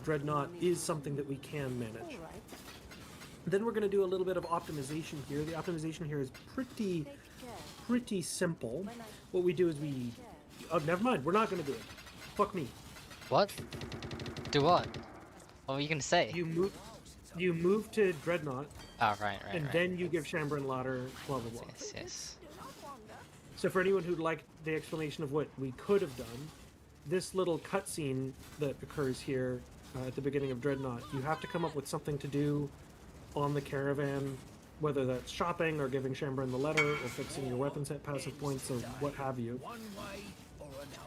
Dreadnought is something that we can manage. Then we're going to do a little bit of optimization here. The optimization here is pretty simple. What we do is we... Oh, never mind. We're not going to do it. Fuck me. What? Do what? What were you going to say? You move to Dreadnought. Oh, right. And then you give Chambern Ladder, blah, blah, blah. Yes. So for anyone who'd like the explanation of what we could have done, this little cutscene that occurs here at the beginning of Dreadnought, you have to come up with something to do on the caravan, whether that's shopping or giving Chambern the letter or fixing your weapon set passive points or what have you.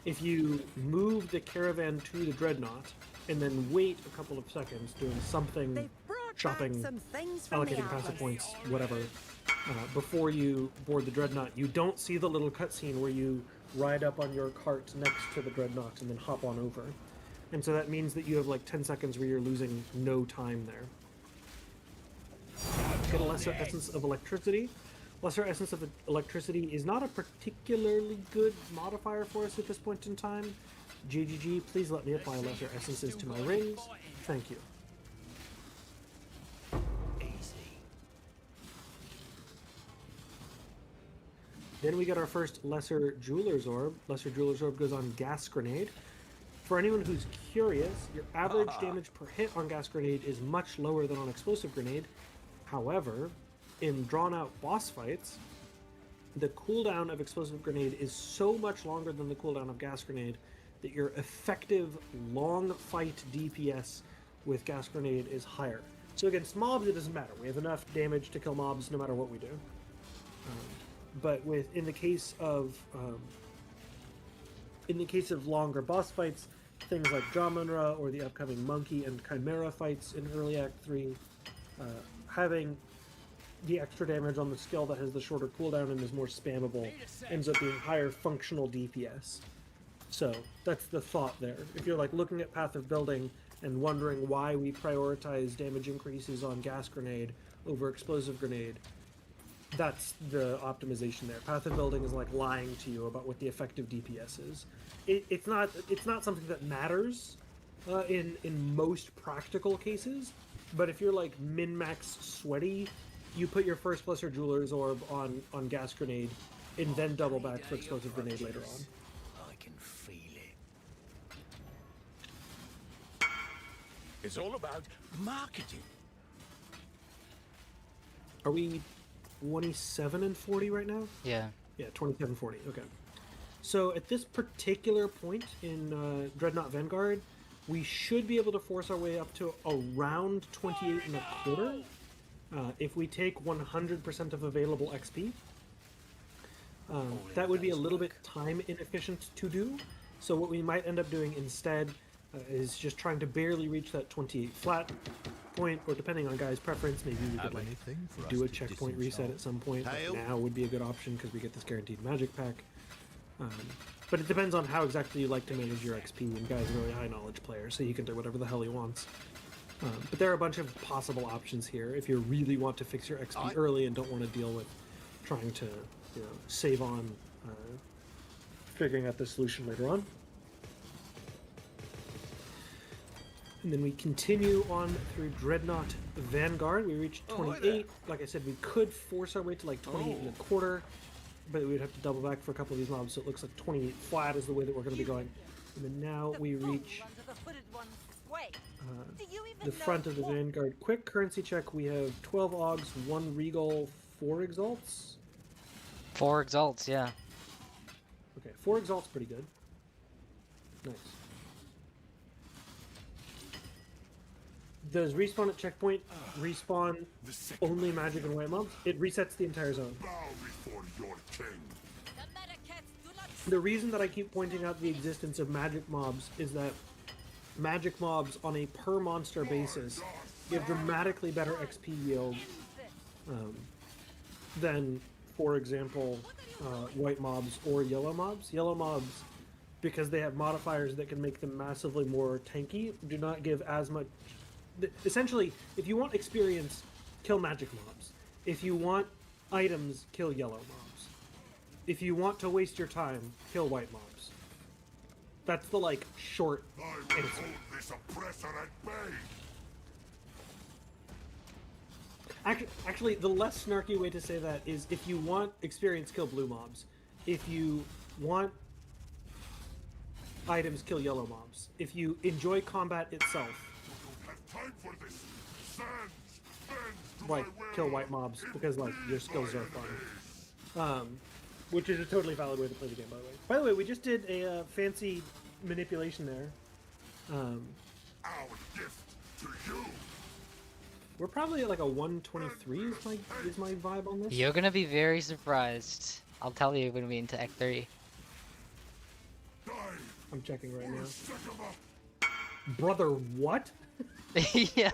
If you move the caravan to the Dreadnought and then wait a couple of seconds doing something, shopping, allocating passive points, whatever, before you board the Dreadnought, you don't see the little cutscene where you ride up on your cart next to the Dreadnought and then hop on over. And so that means that you have like 10 seconds where you're losing no time there. Get a Lesser Essence of Electricity. Lesser Essence of Electricity is not a particularly good modifier for us at this point in time. GGG, please let me apply Lesser Essences to my rings. Thank you. Then we get our first Lesser Jeweler's Orb. Lesser Jeweler's Orb goes on Gas Grenade. For anyone who's curious, your average damage per hit on Gas Grenade is much lower than on Explosive Grenade. However, in drawn-out boss fights, the cooldown of Explosive Grenade is so much longer than the cooldown of Gas Grenade that your effective long fight DPS with Gas Grenade is higher. So against mobs, it doesn't matter. We have enough damage to kill mobs no matter what we do. But in the case of longer boss fights, things like Jamunra or the upcoming Monkey and Chimera fights in early Act 3, having the extra damage on the skill that has the shorter cooldown and is more spammable ends up being higher functional DPS. So that's the thought there. If you're like looking at Path of Building and wondering why we prioritize damage increases on Gas Grenade over Explosive Grenade, that's the optimization there. Path of Building is like lying to you about what the effective DPS is. It's not something that matters in most practical cases, but if you're like min-max sweaty, you put your first Lesser Jeweler's Orb on Gas Grenade and then double back for Explosive Grenade later on. I can feel it. It's all about marketing. Are we 27 and 40 right now? Yeah. Yeah, 27, 40. Okay. So at this particular point in Dreadnought Vanguard, we should be able to force our way up to around 28 and a quarter if we take 100% of available XP. That would be a little bit time inefficient to do. So what we might end up doing instead is just trying to barely reach that 28 flat point, or depending on Guy's preference, maybe we could like do a checkpoint reset at some point. Like now would be a good option because we get this guaranteed magic pack. But it depends on how exactly you like to manage your XP, and Guy's a really high knowledge player, so he can do whatever the hell he wants. But there are a bunch of possible options here if you really want to fix your XP early and don't want to deal with trying to save on figuring out the solution later on. And then we continue on through Dreadnought Vanguard. We reached 28. Like I said, we could force our way to like 28 and a quarter, but we'd have to double back for a couple of these mobs, so it looks like 28 flat is the way that we're going to be going. And then now we reach the front of the Vanguard. Quick currency check. We have 12 Augs, 1 Regal, 4 Exalts. 4 Exalts, yeah. Okay, 4 Exalts pretty good. Nice. Does respawn at checkpoint respawn only magic and white mobs? It resets the entire zone. The reason that I keep pointing out the existence of magic mobs is that magic mobs on a per monster basis give dramatically better XP yield than, for example, white mobs or yellow mobs. Yellow mobs, because they have modifiers that can make them massively more tanky, do not give as much. Essentially, if you want experience, kill magic mobs. If you want items, kill yellow mobs. If you want to waste your time, kill white mobs. That's the, like, short answer. This oppressor at bay. Actually, the less snarky way to say that is, if you want experience, kill blue mobs. If you want items, kill yellow mobs. If you enjoy combat itself, like, kill white mobs, because, like, your skills are fun. Which is a totally valid way to play the game, by the way. By the way, we just did a fancy manipulation there. Our gift to you. We're probably at like a 123 is my vibe on this. You're gonna be very surprised. I'll tell you when we into Act 3. I'm checking right now. Brother, what? Yeah.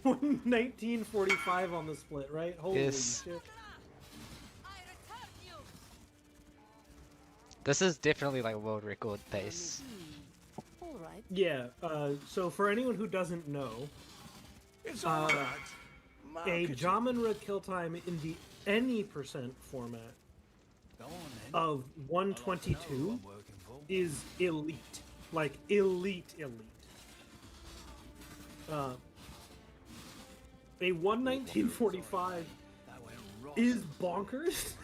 1945 on the split, right? Holy Yes. shit. This is definitely like a world record pace. Yeah, so for anyone who doesn't know, a Jamanra kill time in the any percent format of 122 is elite. Like, elite. A 11945 is bonkers.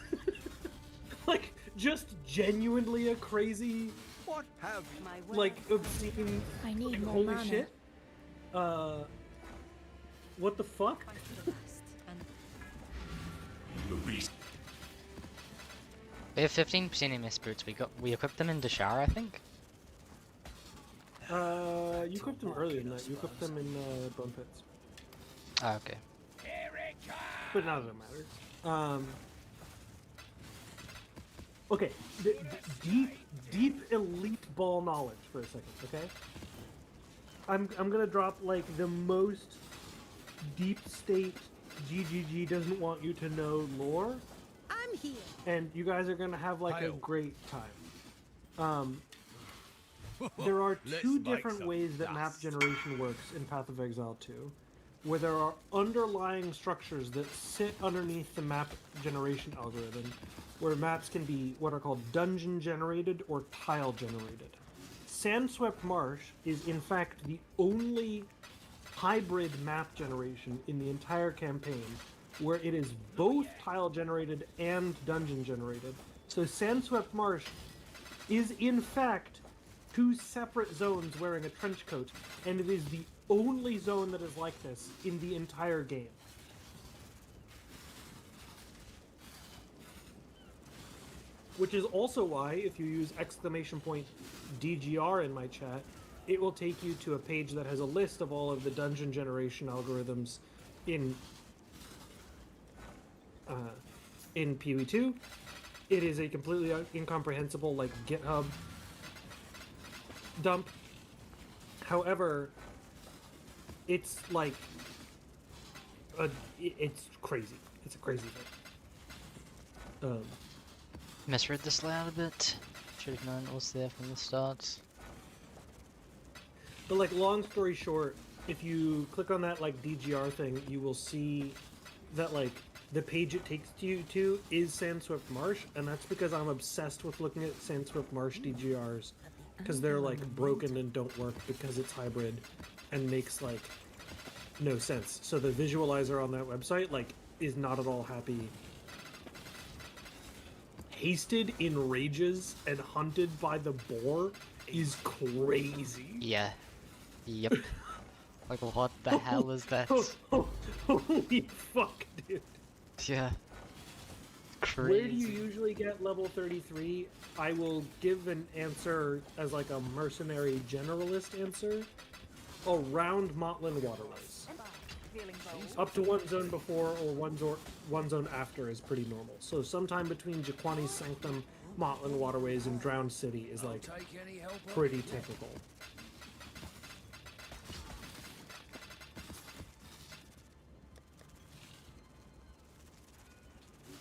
Like, just genuinely a crazy, What have you? like, obscene, I need like, more holy mana. shit. What the fuck? The beast. We have 15% MS boots. We equipped them in Dashara, I think. You equipped them earlier than that. You equipped them in Bone Pits. Oh, okay. But none of it matters. Okay, deep elite ball knowledge for a second, okay? I'm gonna drop like the most deep state GGG doesn't want you to know lore. I'm here. And you guys are gonna have like a great time. There are two different ways that map generation works in Path of Exile 2, where there are underlying structures that sit underneath the map generation algorithm, where maps can be what are called dungeon generated or tile generated. Sandswept Marsh is in fact the only hybrid map generation in the entire campaign where it is both tile generated and dungeon generated. So Sandswept Marsh is in fact two separate zones wearing a trench coat, and it is the only zone that is like this in the entire game. Which is also why, if you use !DGR in my chat, it will take you to a page that has a list of all of the dungeon generation algorithms in POE2. It is a completely incomprehensible, like, GitHub dump. However, it's like it's crazy. It's a crazy thing. Misread this layout a bit. Should have known it was there from the start. But, like, long story short, if you click on that, like, DGR thing, you will see that, like, the page it takes you to is Sandswept Marsh, and that's because I'm obsessed with looking at Sandswept Marsh DGRs, because they're, like, broken and don't work because it's hybrid and makes, like, no sense. So the visualizer on that website, like, is not at all happy. Hasted in rages and hunted by the boar is crazy. Yeah. Yep. Like, what the hell is that? Holy fuck, dude. Yeah. Crazy. Where do you usually get level 33? I will give an answer as like a mercenary generalist answer. Around Motlin Waterways. Up to one zone before or one zone after is pretty normal. So sometime between Jaquani's Sanctum Motlin Waterways and Drowned City is like pretty typical.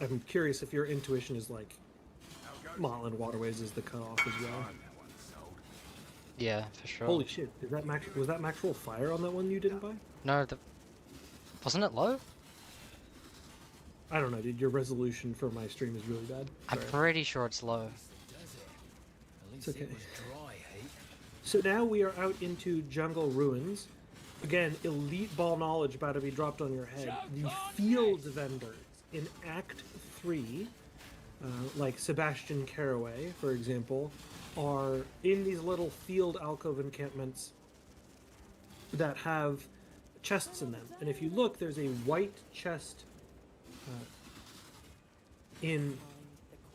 I'm curious if your intuition is like Motlin Waterways is the cutoff as well. Yeah, for sure. Holy shit! Is that was that actual fire on that one you didn't buy? No, wasn't it low? I don't know, dude. Your resolution for my stream is really bad. I'm Sorry. pretty sure it's low. It's okay. So now we are out into Jungle Ruins. Again, elite ball knowledge about to be dropped on your head. The field vendors in Act 3, like Sebastian Caraway, for example, are in these little field alcove encampments that have chests in them. And if you look, there's a white chest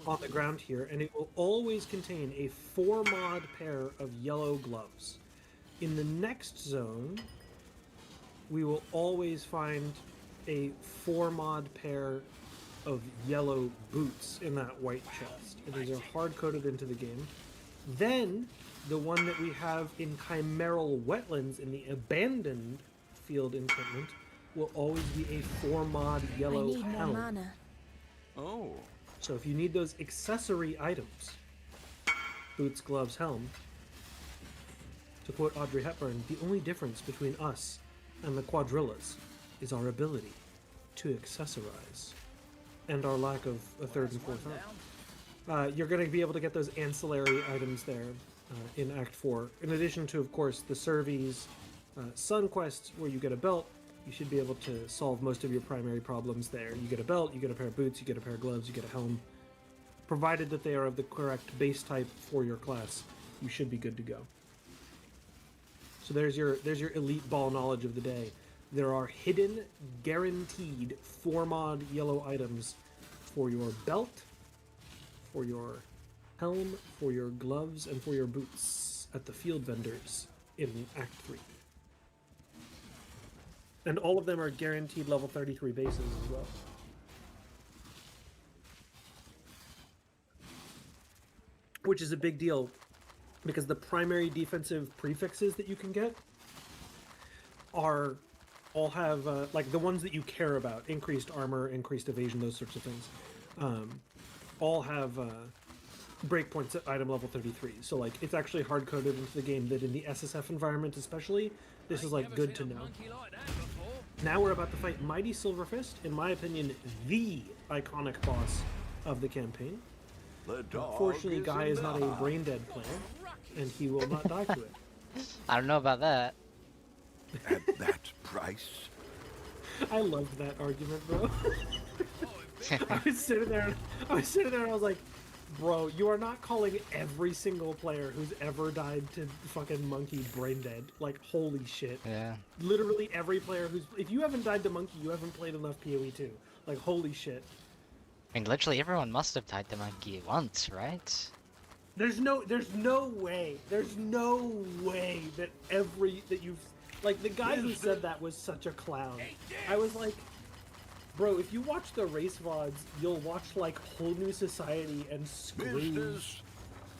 on the ground here, and it will always contain a 4-mod pair of yellow gloves. In the next zone, we will always find a 4-mod pair of yellow boots in that white chest, and these are hard-coded into the game. Then, the one that we have in Chimeral Wetlands in the abandoned field encampment will always be a 4-mod yellow helm. Mana. Oh. So if you need those accessory items, boots, gloves, helm, to quote Audrey Hepburn, the only difference between us and the quadrillas is our ability to accessorize and our lack of a third and fourth arm. You're going to be able to get those ancillary items there in Act 4. In addition to, of course, the Surveys Sun quests where you get a belt. You should be able to solve most of your primary problems there. You get a belt, you get a pair of boots, you get a pair of gloves, you get a helm. Provided that they are of the correct base type for your class, you should be good to go. So there's your elite ball knowledge of the day. There are hidden, guaranteed 4-mod yellow items for your belt, for your helm, for your gloves, and for your boots at the field vendors in Act 3. And all of them are guaranteed level 33 bases as well. Which is a big deal, because the primary defensive prefixes that you can get are all have, like the ones that you care about, increased armor, increased evasion, those sorts of things, all have breakpoints at item level 33. So like it's actually hard-coded into the game that in the SSF environment especially, this is like good to know. Now we're about to fight Mighty Silverfist, in my opinion, the iconic boss of the campaign. Unfortunately, Guy is not a brain-dead player, and he will not die to it. I don't know about that. At that price? I loved that argument, bro. I was sitting there and I was like, bro, you are not calling every single player who's ever died to fucking Monkey brain dead. Like, holy shit. Yeah. Literally every player who's... If you haven't died to Monkey, you haven't played enough POE2. Like, holy shit. I mean, literally everyone must have died to Monkey once, right? There's no way. There's no way that you've... Like, the guy who said that was such a clown. I was like... Bro, if you watch the race VODs, you'll watch, like, Whole New Society and Scrooge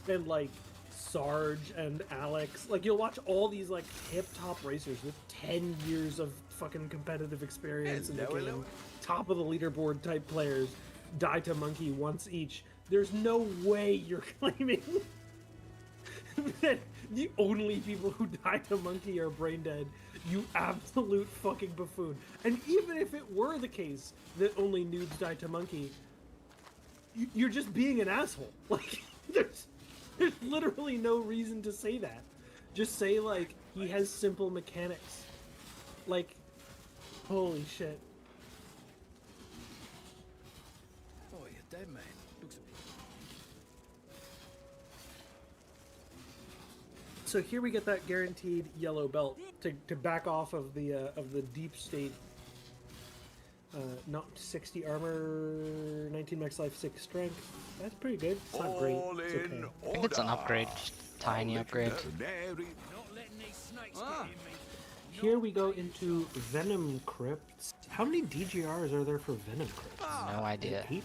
and, like, Sarge and Alex. Like, you'll watch all these, like, hip-top racers with 10 years of fucking competitive experience in the game. Top of the leaderboard type players die to Monkey once each. There's no way you're claiming that the only people who die to Monkey are brain dead. You absolute fucking buffoon. And even if it were the case that only noobs die to Monkey, you're just being an asshole. Like, there's literally no reason to say that. Just say, like, he has simple mechanics. Like, holy shit. Oh, you're dead, man. Looks a bit... So here we get that guaranteed yellow belt to back off of the deep state. Not 60 armor, 19 max life, 6 strength. That's pretty good. It's not great. It's okay. I think it's an upgrade, just tiny upgrade. Here we go into Venom Crypts. How many DGRs are there for Venom Crypts? No idea. 8?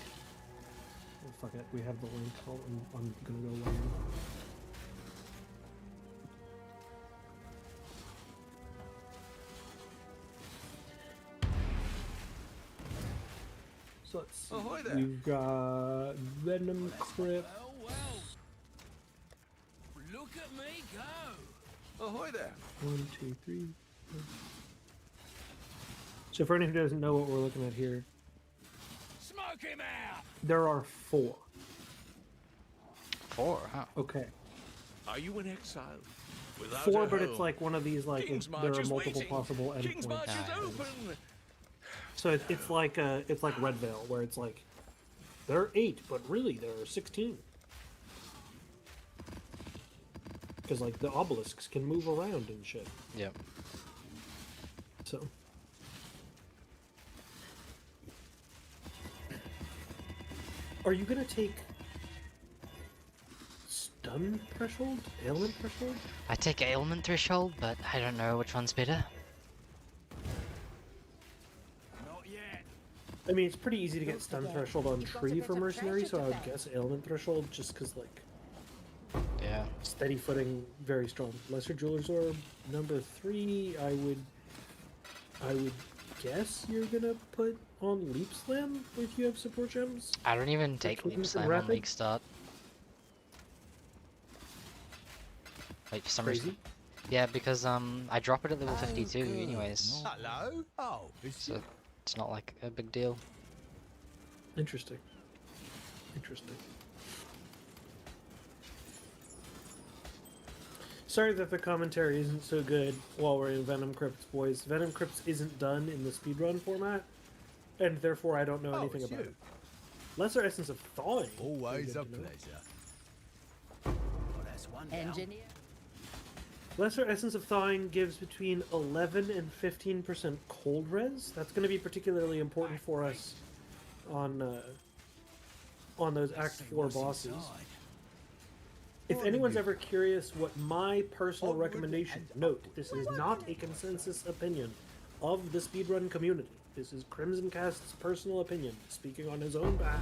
Oh, fuck it, we have the link. I'm gonna go land. So let's see. Ahoy there. We've got Venom Crypt. Look at me go! Ahoy there. 1, 2, 3. 4. So for anyone who doesn't know what we're looking at here, Smoke him out! there are 4. 4, huh? Okay. Are you in exile? Without 4, a but it's home. like one of these, like, King's there March are is multiple waiting. possible King's March endpoints. is open. So it's like Red Veil, where it's like, there are 8, but really there are 16. Because, like, the obelisks can move around and shit. Yep. So. Are you gonna take stun threshold? Ailment threshold? I take ailment threshold, but I don't know which one's better. Not yet. I mean, it's pretty easy to get stun threshold on tree for mercenary, so I would guess ailment threshold just because, like, Yeah. steady footing, very strong. Lesser Jeweler's Orb, number 3, I would guess you're gonna put on Leap Slam if you have support gems. I don't even take Leap Leap Slam Slam on Rapid? League Start. Like, for some reason. Yeah, because I drop it at level 52 anyways. Hello. Oh, So it's not like a big deal. Interesting. Interesting. Sorry that the commentary isn't so good while we're in Venom Crypts, boys. Venom Crypts isn't done in the speedrun format, and therefore I don't know anything about it. Lesser Essence of Thawing. Always a pleasure. Well, that's one down. Engineer. Lesser Essence of Thawing gives between 11 and 15% cold res. That's going to be particularly important for us on those Act 4 bosses. If anyone's ever curious what my personal recommendation, note, this is not a consensus opinion of the speedrun community. This is Crimson Cast's personal opinion, speaking on his own behalf.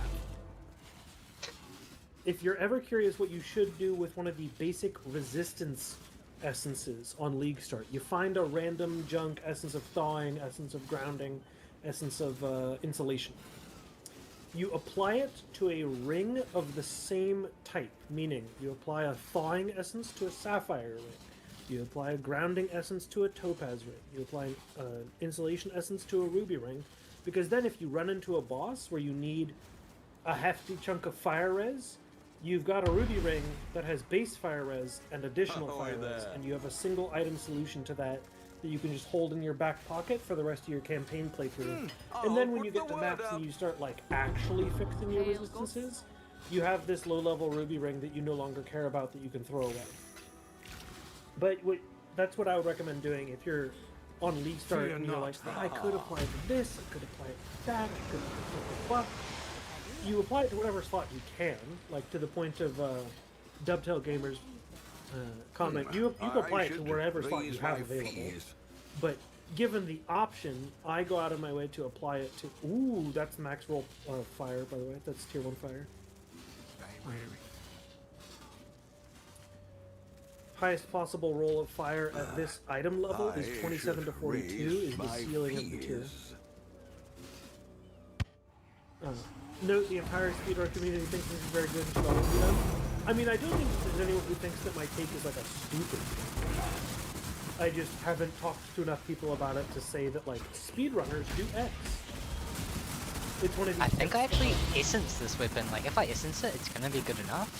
If you're ever curious what you should do with one of the basic resistance essences on League Start, you find a random junk essence of thawing, essence of grounding, essence of insulation. You apply it to a ring of the same type, meaning you apply a thawing essence to a sapphire ring, you apply a grounding essence to a topaz ring, you apply an insulation essence to a ruby ring, because then if you run into a boss where you need a hefty chunk of fire res, you've got a ruby ring that has base fire res and additional fire res, and you have a single item solution to that you can just hold in your back pocket for the rest of your campaign playthrough. And then when you get to maps and you start, like, actually fixing your resistances, you have this low-level ruby ring that you no longer care about that you can throw away. But that's what I would recommend doing if you're on League Start and you're like, oh, I could apply it to this, I could apply it to that, I could apply it to you apply it to whatever slot you can, like to the point of Dovetail Gamers comment. You can apply it to wherever slot you have available. But given the option, I go out of my way to apply it to... Ooh, that's max roll fire, by the way. That's tier 1 fire. Highest possible roll of fire at this item level is 27 to 42, is the ceiling of the tier. Note, the entire speedrun community thinks this is very good and should always be done. I mean, I don't think there's anyone who thinks that my take is like a stupid thing. I just haven't talked to enough people about it to say that, like, speedrunners do X. It's one of these. I think I actually essence this weapon. Like, if I essence it, it's gonna be good enough.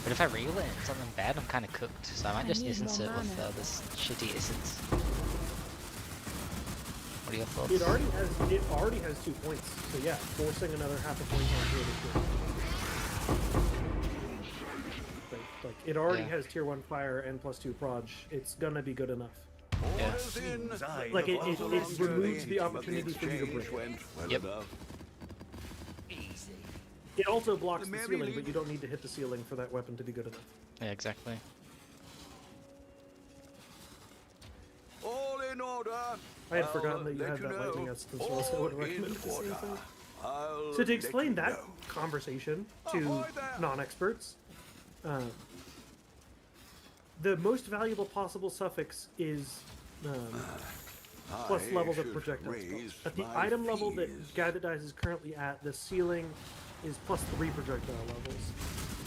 But if I reel it and something bad, I'm kind of cooked. So I might just essence it with this shitty essence. What are your thoughts? It already has 2 points. So yeah, forcing another half a point onto it is good. Like, it already has tier 1 fire and +2 proj. It's gonna be good enough. Yeah. Like, it removes the opportunity for you to break. Yep. It also blocks the ceiling, but you don't need to hit the ceiling for that weapon to be good enough. Yeah, exactly. All in order. I had forgotten that you had that lightning essence as well, so I would recommend the same thing. So to explain that conversation to non-experts, the most valuable possible suffix is plus levels of projectile spells. At the item level that Guy That Dies is currently at, the ceiling is plus 3 projectile levels.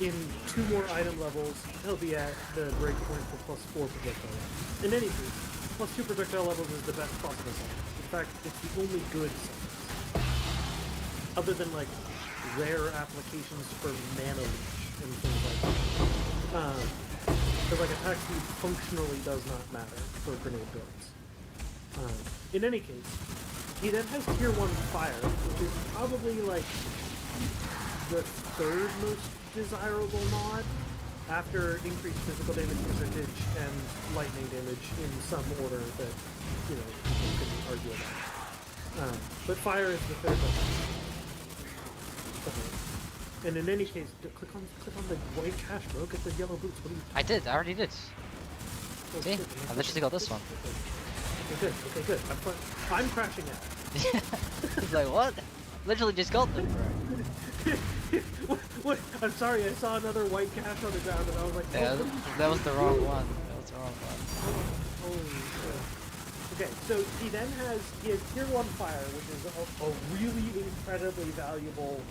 In 2 more item levels, he'll be at the breakpoint for plus 4 projectile levels. In any case, plus 2 projectile levels is the best possible suffix. In fact, it's the only good suffix. Other than like rare applications for mana leech and things like that. Because like attack speed functionally does not matter for grenade builds. In any case, he then has tier 1 fire, which is probably like the 3rd most desirable mod after increased physical damage percentage and lightning damage in some order that, you know, you can argue about. But fire is the 3rd best. And in any case, click on the white cache, bro. Get the yellow boots. What are you? I did. I already did. Oh, See, shit, I literally got this one. Okay, good. I'm crashing out. He's like, what? Literally just got them, bro. what? I'm sorry. I saw another white cache on the ground, and I was like, yeah, that was the wrong one. That was the wrong one. Holy shit. Okay, so he has tier 1 fire, which is a really incredibly valuable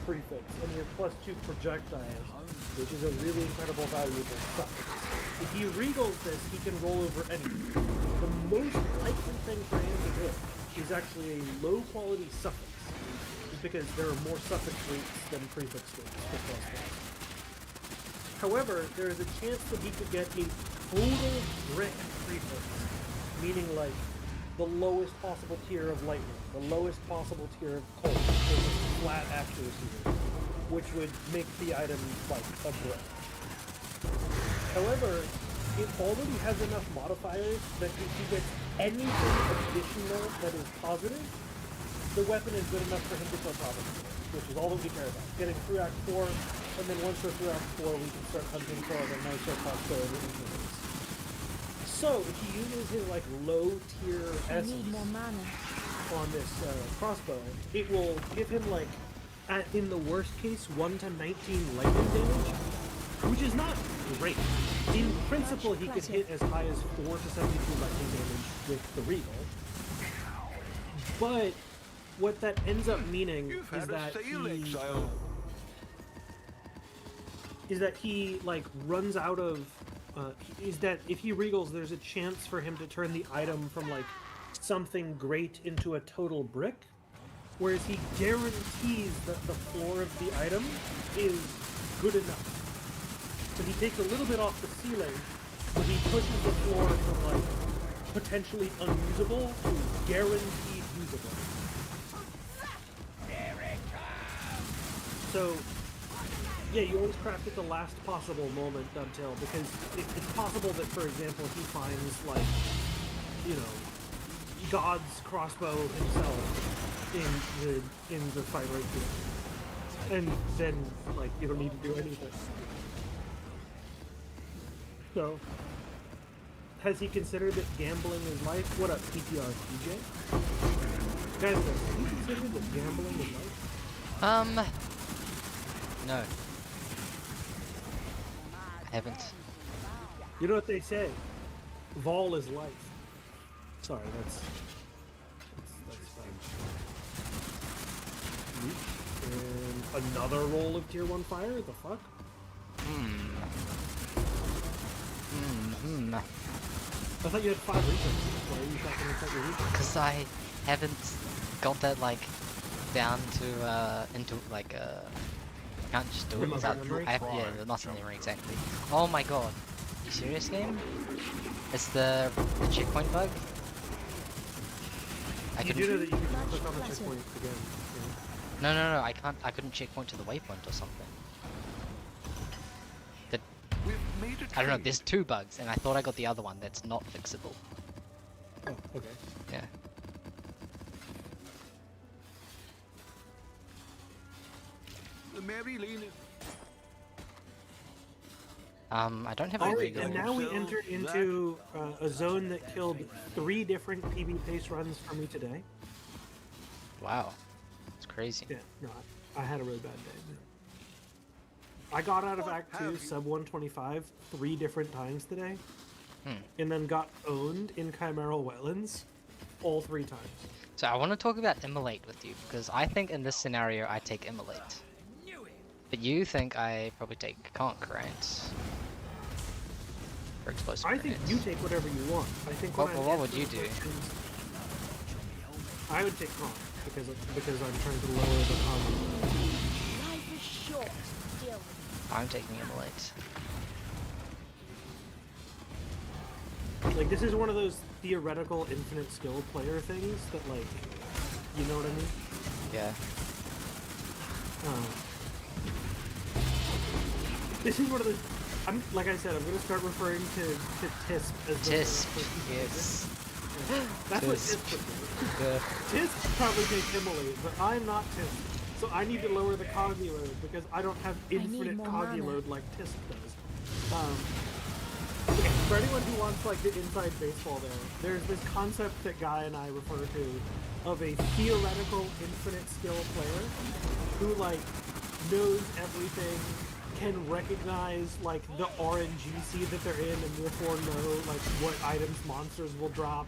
prefix, and he has plus 2 projectiles, which is a really incredible valuable suffix. If he regals this, he can roll over anything. The most likely thing for him to hit is actually a low quality suffix, just because there are more suffix rates than prefix rates for plus 1. However, there is a chance that he could get a total brick prefix, meaning like the lowest possible tier of lightning, the lowest possible tier of cold, with a flat accuracy rate, which would make the item like a brick. However, it already has enough modifiers that if he gets anything additional that is positive, the weapon is good enough for him to put positive, which is all that we care about. Getting through Act 4, and then once we're through Act 4, we can start hunting for the nicer crossbow and instruments. So, if he uses his like low tier essence on this crossbow, it will give him like, in the worst case, 1 to 19 lightning damage, which is not great. In principle, he could hit as high as 4 to 72 lightning damage with the Regal. But what that ends up meaning is that he like runs out of. Is that if he regals, there's a chance for him to turn the item from like something great into a total brick, whereas he guarantees that the floor of the item is good enough. So he takes a little bit off the ceiling, but he pushes the floor from like potentially unusable to guaranteed usable. So yeah, you always craft at the last possible moment, Dovetail, because it's possible that, for example, he finds, like, you know, God's crossbow himself in the fight right here. And then, like, you don't need to do anything. So, has he considered that gambling is life? What up, PTR PJ? Guys, have you considered that gambling is life? No. I haven't. You know what they say? Vol is life. Sorry, that's fine. And another roll of tier 1 fire? The fuck? I thought you had 5 reflexes. Why are you talking about your reflexes? Because I haven't got that like down to into like can't just do it without. Yeah, the muscle memory exactly. Oh my god, you serious, game? It's the checkpoint bug. I couldn't. You know that you can click on the checkpoint again. Yeah. No, I can't. I couldn't checkpoint to the waypoint or something. That I don't know. There's 2 bugs, and I thought I got the other one that's not fixable. Oh, okay. Yeah. I don't have a regular. And now we enter into a zone that killed 3 different PB pace runs for me today. Wow, that's crazy. crazy. Yeah, no, I had a really bad day. Man. I got out of Act 2 sub 125 3 different times today, and then got owned in Chimeral Wetlands all 3 times. So I want to talk about Immolate with you, because I think in this scenario I take Immolate. But you think I probably take Conk, right? For explosive I think grenades. you take whatever you want. I think What would you do? I would take Conk because I'm trying to lower the combo. Life is short, still. I'm taking Immolate. Like, this is one of those theoretical infinite skill player things that, like, you know what I mean? Yeah. This is one of those. Like I said, I'm gonna start referring to TISP as TISP, yes. That's what TISP would do. Yeah. TISP probably takes Immolate, but I'm not TISP. So I need to lower the Coggy load because I don't have infinite Coggy load like TISP does. Okay, for anyone who wants like the inside baseball there's this concept that Guy and I refer to of a theoretical infinite skill player who like knows everything, can recognize like the RNG seed that they're in and therefore know like what items monsters will drop,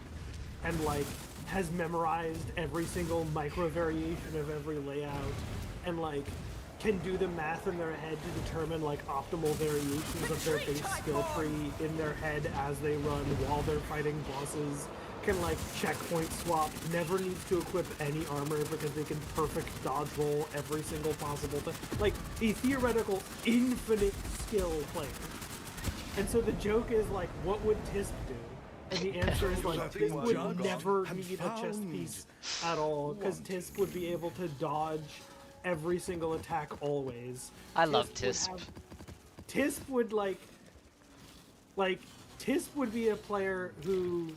and like has memorized every single micro variation of every layout, and like can do the math in their head to determine like optimal variations of their base skill tree in their head as they run while they're fighting bosses, can like checkpoint swap, never needs to equip any armor because they can perfect dodge roll every single possible thing. Like a theoretical infinite skill player. And so the joke is like, what would TISP do? And the answer is like, TISP would never need a chest piece at all, because TISP would be able to dodge every single attack always. I love TISP. TISP would like TISP would be a player who,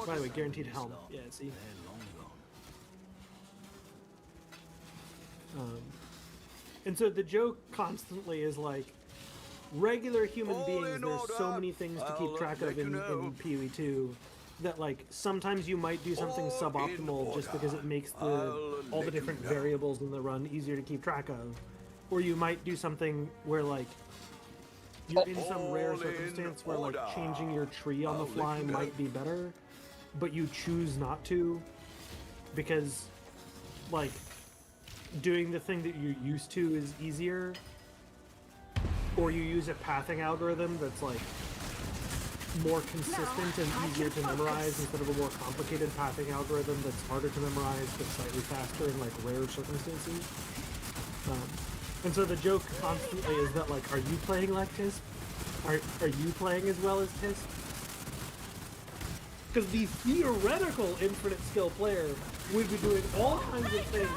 by the way, guaranteed helm. Yeah, see. And so the joke constantly is like, regular human beings, there's so many things to keep track of in POE2 that like sometimes you might do something suboptimal just because it makes all the different variables in the run easier to keep track of. Or you might do something where like you're in some rare circumstance where like changing your tree on the fly might be better, but you choose not to because like doing the thing that you're used to is easier, or you use a pathing algorithm that's like more consistent and easier to memorize instead of a more complicated pathing algorithm that's harder to memorize but slightly faster in like rare circumstances. And so the joke constantly is that like, are you playing like TISP? Are you playing as well as TISP? Because the theoretical infinite skill player would be doing all kinds of things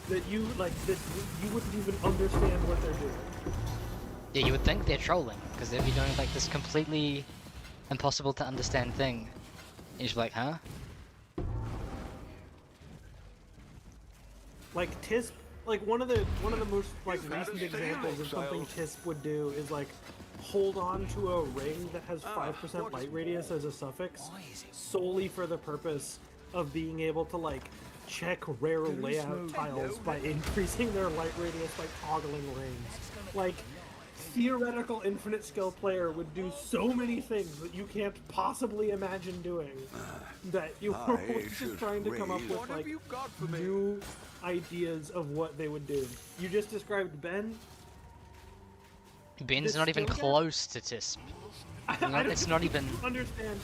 that you like that you wouldn't even understand what they're doing. Yeah, you would think they're trolling, because they'd be doing like this completely impossible to understand thing. And you're just like, huh? Like TISP, like one of the most like recent examples of something TISP would do is like hold on to a ring that has 5% light radius as a suffix solely for the purpose of being able to like check rare layout tiles by increasing their light radius by toggling rings. Like, theoretical infinite skill player would do so many things that you can't possibly imagine doing that you are always just trying to come up with like new ideas of what they would do. You just described Ben. Ben's not even close to TISP. It's not even. Understand?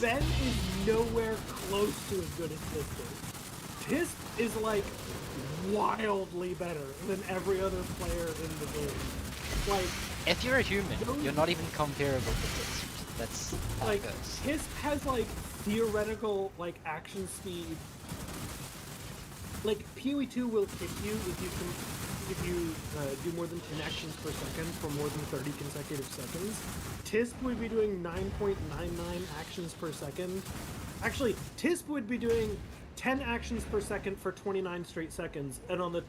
Ben is nowhere close to as good as TISP is. TISP is like wildly better than every other player in the game. Like, if you're a human, you're not even comparable to TISP. That's how like, it goes. TISP has like theoretical like action speed. Like POE2 will kick you if you do more than 10 actions per second for more than 30 consecutive seconds. TISP would be doing 9.99 actions per second. Actually, TISP would be doing 10 actions per second for 29 straight seconds, and on the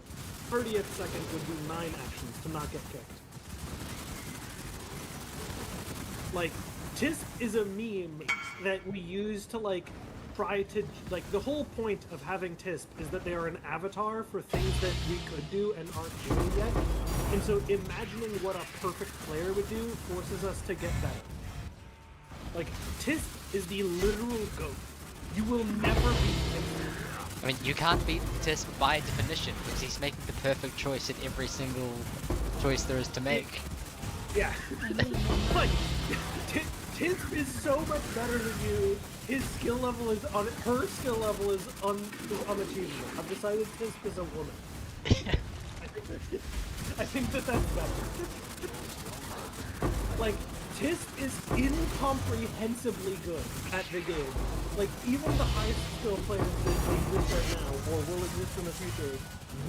30th second would do 9 actions to not get kicked. Like, TISP is a meme that we use to like try to, like, the whole point of having TISP is that they are an avatar for things that we could do and aren't doing yet. And so imagining what a perfect player would do forces us to get better. Like, TISP is the literal GOAT. You will never beat him. I mean, you can't beat TISP by definition, because he's making the perfect choice in every single choice there is to make. Yeah. Like, TISP is so much better than you. His skill level is her skill level is unachievable. I've decided TISP is a woman. I think that's better. Like, TISP is incomprehensibly good at the game. Like, even the highest skill players that exist right now, or will exist in the future,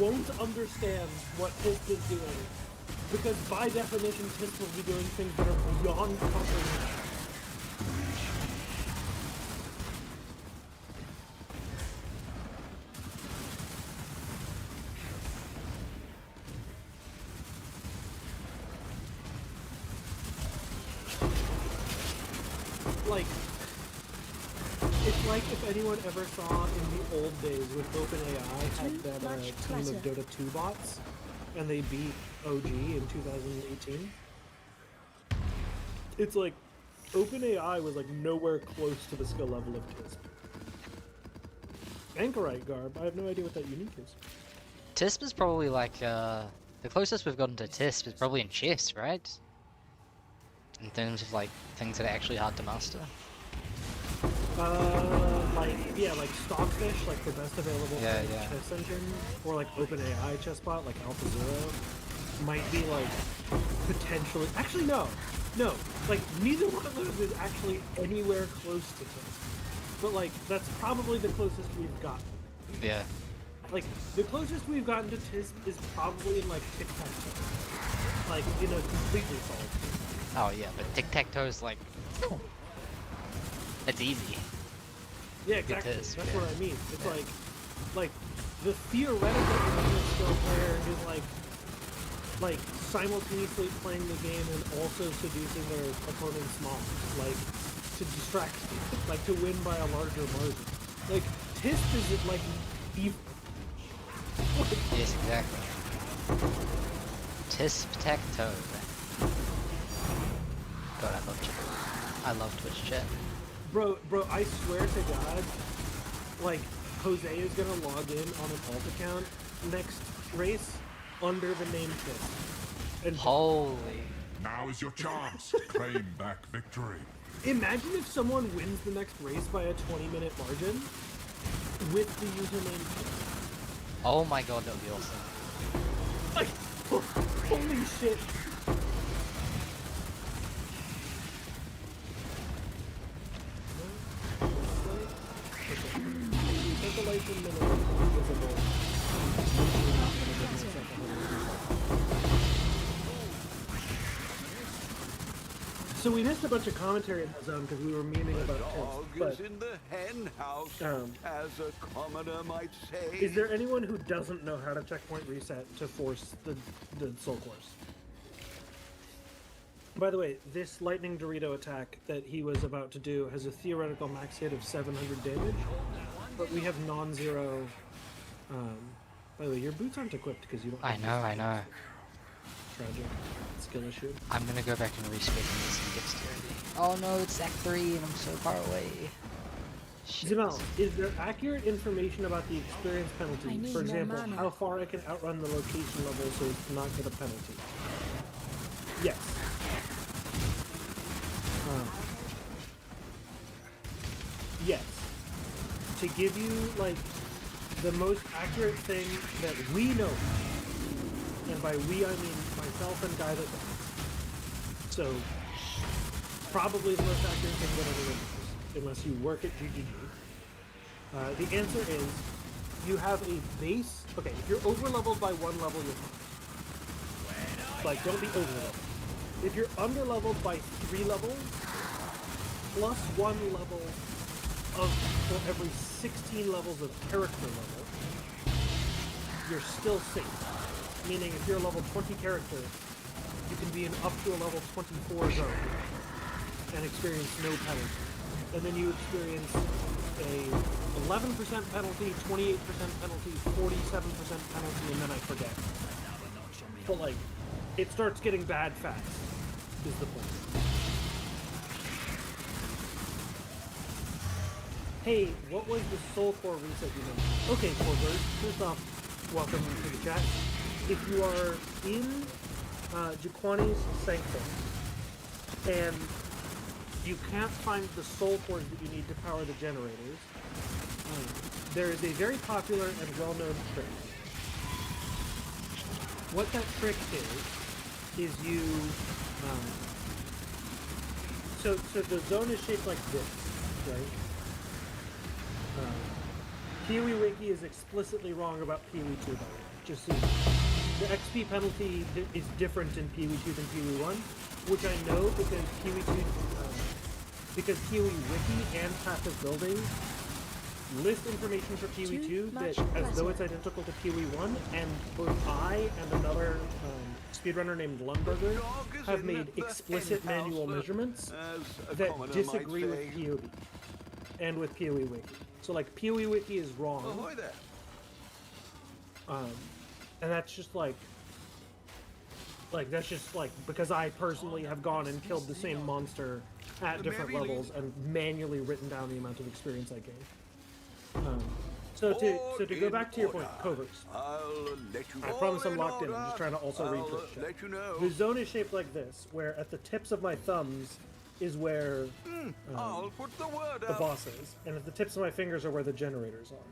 won't understand what TISP is doing. Because by definition, TISP will be doing things that are beyond comprehension. Like, it's like if anyone ever saw in the old days when OpenAI had that team of Dota 2 bots, and they beat OG in 2018. It's like OpenAI was like nowhere close to the skill level of TISP. Anchorite Garb, I have no idea what that unique is. TISP is probably like, the closest we've gotten to TISP is probably in chess, right? In terms of like, things that are actually hard to master. Like Stockfish, like the best available chess engine, or like OpenAI chessbot, like AlphaZero, might be like potentially. Actually, no, like neither one of those is actually anywhere close to TISP. But like that's probably the closest we've gotten. Yeah. Like the closest we've gotten to TISP is probably in like tic-tac-toe, like in a completely solved. Oh yeah, but tic-tac-toe is like, it's easy. Yeah, exactly. TISP, That's what I mean. It's like the theoretical skill player is like simultaneously playing the game and also seducing their opponent's mom, like to distract, like to win by a larger margin. Like TISP is like evil. Yes, exactly. Tisp-tac-toe. God, I love Twitch chat. Bro, I swear to God, like, Jose is gonna log in on an alt account next race under the name TISP. And holy. Now is your chance to claim back victory. Imagine if someone wins the next race by a 20-minute margin with the username TISP. Oh my god, that would be awesome. Like, holy shit. So we missed a bunch of commentary in the zone because we were memeing about Dog TISP, is in the hen house, as a commoner might say. Is there anyone who doesn't know how to checkpoint reset to force the soul course? By the way, this lightning Dorito attack that he was about to do has a theoretical max hit of 700 damage, but we have non-zero. By the way, your boots aren't equipped because you don't. I know. Tragic skill issue. I'm gonna go back and respec this and get dexterity. Oh no, it's Act 3 and I'm so far away. Zemel, is there accurate information about the experience penalty? For example, how far I can outrun the location level so as to not get a penalty? Yes. Yes. To give you, like, the most accurate thing that we know, and by we I mean myself and Guy that does. So, probably the most accurate thing that anyone knows, unless you work at GGG. The answer is, you have a base. Okay, if you're over-leveled by one level, you're fine. Like, don't be over-leveled. If you're under-leveled by 3 levels, plus 1 level for every 16 levels of character level, you're still safe. Meaning, if you're a level 20 character, you can be in up to a level 24 zone and experience no penalty. And then you experience a 11% penalty, 28% penalty, 47% penalty, and then I forget. But like, it starts getting bad fast, is the point. Hey, what was the soul core reset you made? Okay, Corbert, first off, welcome to the chat. If you are in Jaquani's Sanctum, and you can't find the soul cores that you need to power the generators, there is a very popular and well-known trick. What that trick is you, so the zone is shaped like this, right? POE Wiki is explicitly wrong about POE2, by the way, just so you know. The XP penalty is different in POE2 than POE1, which I know because POE Wiki and Passive Building list information for POE2 that as though it's identical to POE1, and both I and another speedrunner named Lundberger have made explicit manual measurements that disagree with POE and with POE Wiki. So like POE Wiki is wrong. Ahoy there. And that's just like that's just like because I personally have gone and killed the same monster at different levels and manually written down the amount of experience I gained. So to go back to your point, coverts. I promise I'm locked in. I'm just trying to also read Twitch chat. The zone is shaped like this, where at the tips of my thumbs is where I'll put the word the boss is, and at the tips of my fingers are where the generators are.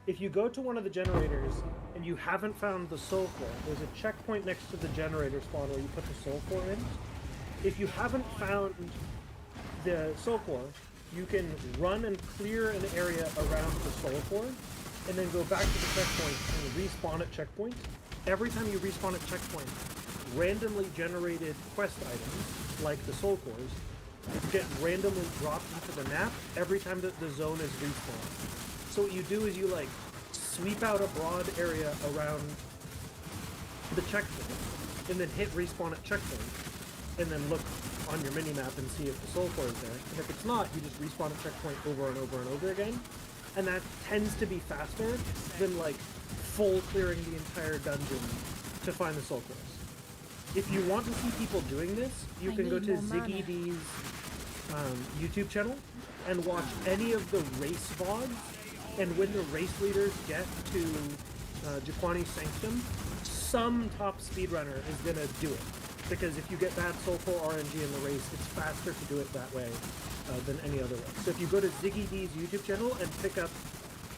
If you go to one of the generators and you haven't found the soul core, there's a checkpoint next to the generator spawn where you put the soul core in. If you haven't found the soul core, you can run and clear an area around the soul core, and then go back to the checkpoint and respawn at checkpoint. Every time you respawn at checkpoint, randomly generated quest items, like the soul cores, get randomly dropped into the map every time that the zone is respawned. So what you do is you like sweep out a broad area around the checkpoint, and then hit respawn at checkpoint, and then look on your mini-map and see if the soul core is there. And if it's not, you just respawn at checkpoint over and over and over again. And that tends to be faster than like full clearing the entire dungeon to find the soul cores. If you want to see people doing this, you can go to Ziggy D's YouTube channel and watch any of the race VODs. And when the race leaders get to Jaquani's Sanctum, some top speedrunner is going to do it. Because if you get bad soul core RNG in the race, it's faster to do it that way than any other way. So if you go to Ziggy D's YouTube channel and pick up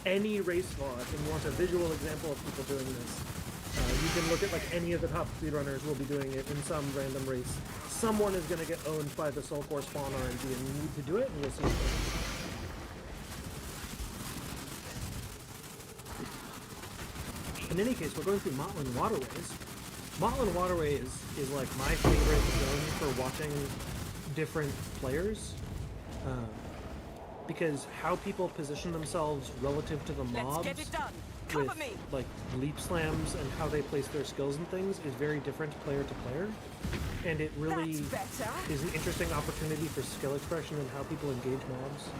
any race VOD and you want a visual example of people doing this, you can look at like any of the top speedrunners will be doing it in some random race. Someone is going to get owned by the soul core spawn RNG and you need to do it, and you'll see it. In any case, we're going through Motlin Waterways. Motlin Waterway is like my favorite zone for watching different players. Because how people position themselves relative to the mobs with like leap slams and how they place their skills and things is very different player to player. And it really is an interesting opportunity for skill expression and how people engage mobs.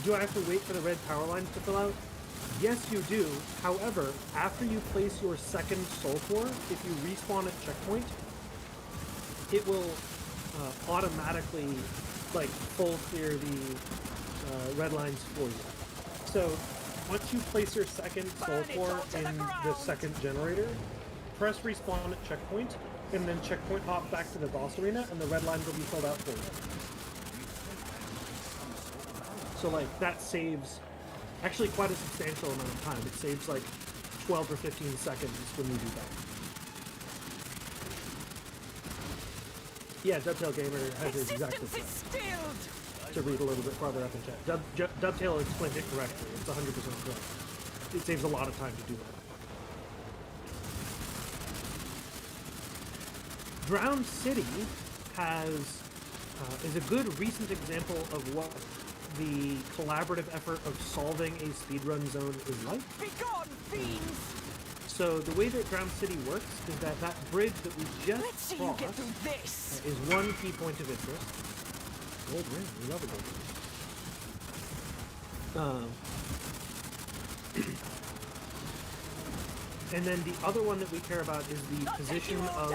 Do I have to wait for the red power lines to fill out? Yes, you do. However, after you place your second soul core, if you respawn at checkpoint, it will automatically like full clear the red lines for you. So once you place your second soul core in the second generator, press respawn at checkpoint, and then checkpoint hop back to the boss arena, and the red lines will be filled out for you. So like that saves actually quite a substantial amount of time. It saves like 12 or 15 seconds when you do that. Yeah, Dovetail Gamer has it exactly correct. To read a little bit farther up in chat. Dovetail explained it correctly. It's 100% correct. It saves a lot of time to do that. Drowned City is a good recent example of what the collaborative effort of solving a speedrun zone is like. Begone, fiends! So the way that Drowned City works is that bridge that we just crossed is one key point of interest. Gold ring, we love a gold ring. And then the other one that we care about is the position of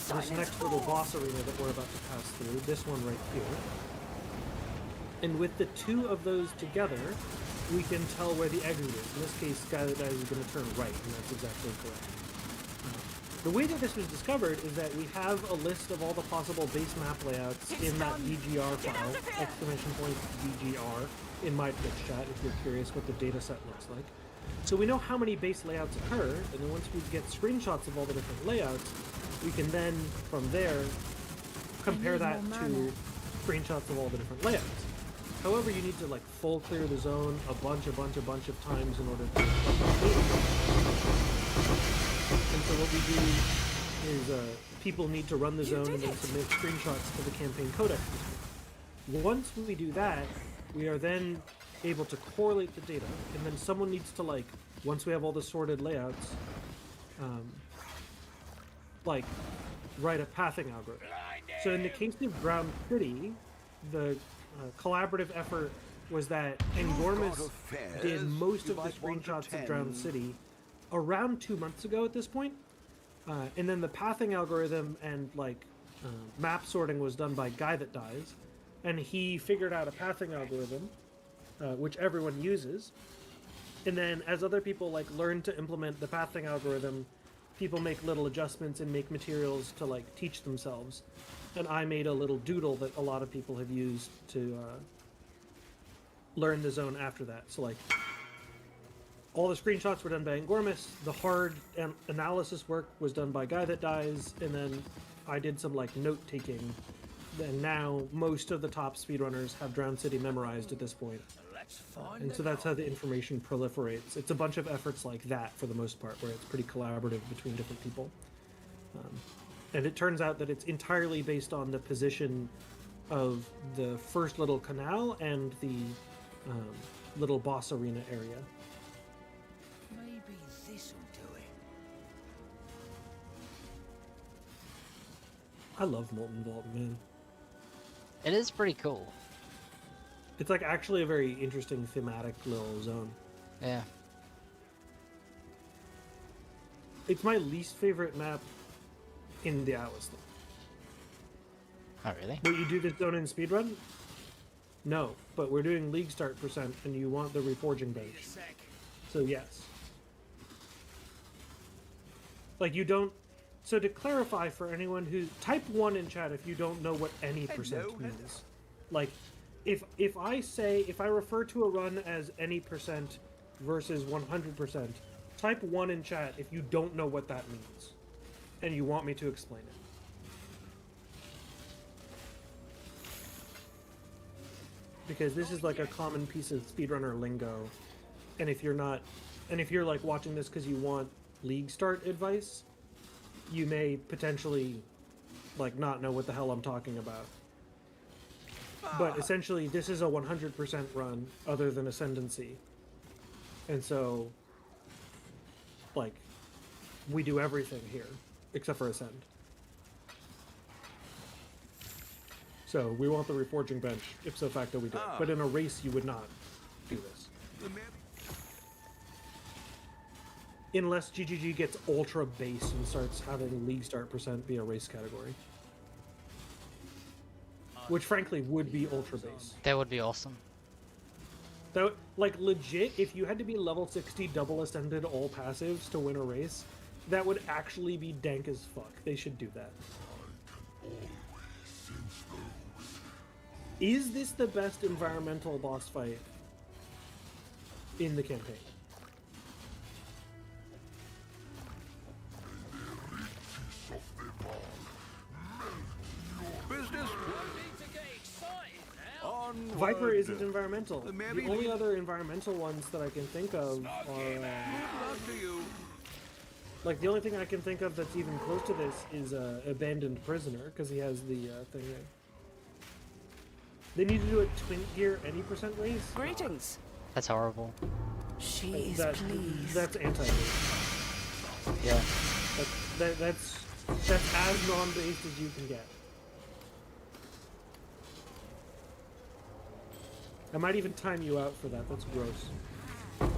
this next little boss arena that we're about to pass through, this one right here. And with the two of those together, we can tell where the exit is. In this case, guy is going to turn right, and that's exactly correct. The way that this was discovered is that we have a list of all the possible base map layouts in that VGR file, !VGR, in my Twitch chat, if you're curious what the data set looks like. So we know how many base layouts occur, and then once we get screenshots of all the different layouts, we can then, from there, compare that to screenshots of all the different layouts. However, you need to like full clear the zone a bunch of times in order to complete it. And so what we do is people need to run the zone and then submit screenshots to the campaign codex. Once we do that, we are then able to correlate the data, and then someone needs to, like, once we have all the sorted layouts, like, write a pathing algorithm. So in the case of Drowned City, the collaborative effort was that Engormis did most of the screenshots of Drowned City around 2 months ago at this point, and then the pathing algorithm and, like, map sorting was done by Guy That Dies, and he figured out a pathing algorithm which everyone uses, and then as other people like learn to implement the pathing algorithm, people make little adjustments and make materials to like teach themselves. And I made a little doodle that a lot of people have used to learn the zone after that. So like all the screenshots were done by Engormis, the hard analysis work was done by Guy That Dies, and then I did some like note taking. And now most of the top speedrunners have Drowned City memorized at this point. And so that's how the information proliferates. It's a bunch of efforts like that for the most part, where it's pretty collaborative between different people. And it turns out that it's entirely based on the position of the first little canal and the little boss arena area. Maybe this'll do it. I love Molten Vault, man. It is pretty cool. It's like actually a very interesting thematic little zone. Yeah. It's my least favorite map in the Atlas. Oh, really? Will you do this zone in speedrun? No, but we're doing league start percent, and you want the reforging bench. So yes. Like you don't. So to clarify for anyone who type 1 in chat if you don't know what any percent means. Like if I refer to a run as any percent versus 100%, type 1 in chat if you don't know what that means and you want me to explain it. Because this is like a common piece of speedrunner lingo, and if you're like watching this because you want league start advice, you may potentially like not know what the hell I'm talking about. But essentially this is a 100% run other than Ascendancy. And so like we do everything here except for Ascend. So we want the reforging bench, ipso facto we do it. But in a race you would not do this. Unless GGG gets ultra base and starts having league start percent be a race category. Which frankly would be ultra base. That would be awesome. That, like legit, if you had to be level 60 double ascended all passives to win a race, that would actually be dank as fuck. They should do that. Is this the best environmental boss fight in the campaign? Viper isn't environmental. The only other environmental ones that I can think of are... like, the only thing I can think of that's even close to this is Abandoned Prisoner, because he has the thing there. They need to do a twin gear any percent race? Greetings. That's horrible. She is pleased. That's anti-race. Yeah. That's as non-based as you can get. I might even time you out for that. That's gross.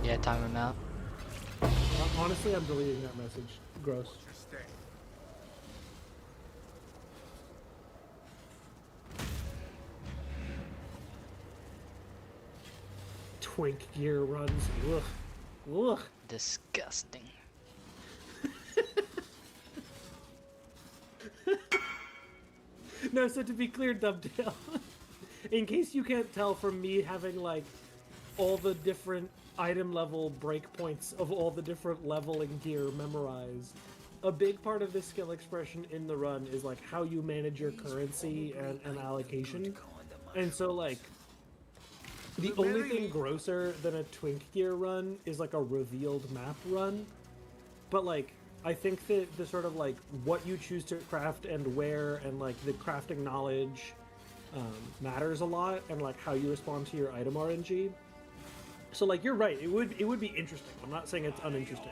Yeah, time him out. Honestly, I'm deleting that message. Gross. Twink gear runs. Ugh. Ugh. Disgusting. No, so to be clear, Dubtail, in case you can't tell from me having like all the different item level breakpoints of all the different leveling gear memorized, a big part of this skill expression in the run is like how you manage your currency and allocation. And so like the only thing grosser than a Twink gear run is like a revealed map run. But like I think that the sort of like what you choose to craft and where and like the crafting knowledge matters a lot, and like how you respond to your item RNG. So like you're right, it would be interesting. I'm not saying it's uninteresting.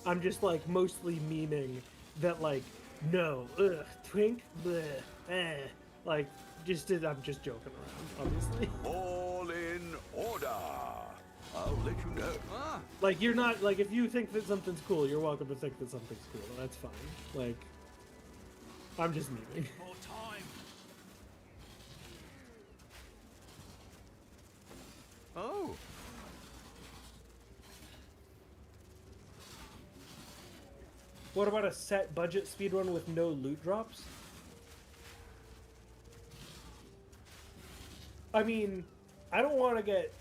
I'm just like mostly memeing that like no, Twink, bleh, like I'm just joking around, obviously. All in order. I'll let you know. Like you're not like if you think that something's cool, you're welcome to think that something's cool. That's fine. Like I'm just memeing. More time. Oh. What about a set budget speedrun with no loot drops? I mean, I don't want to get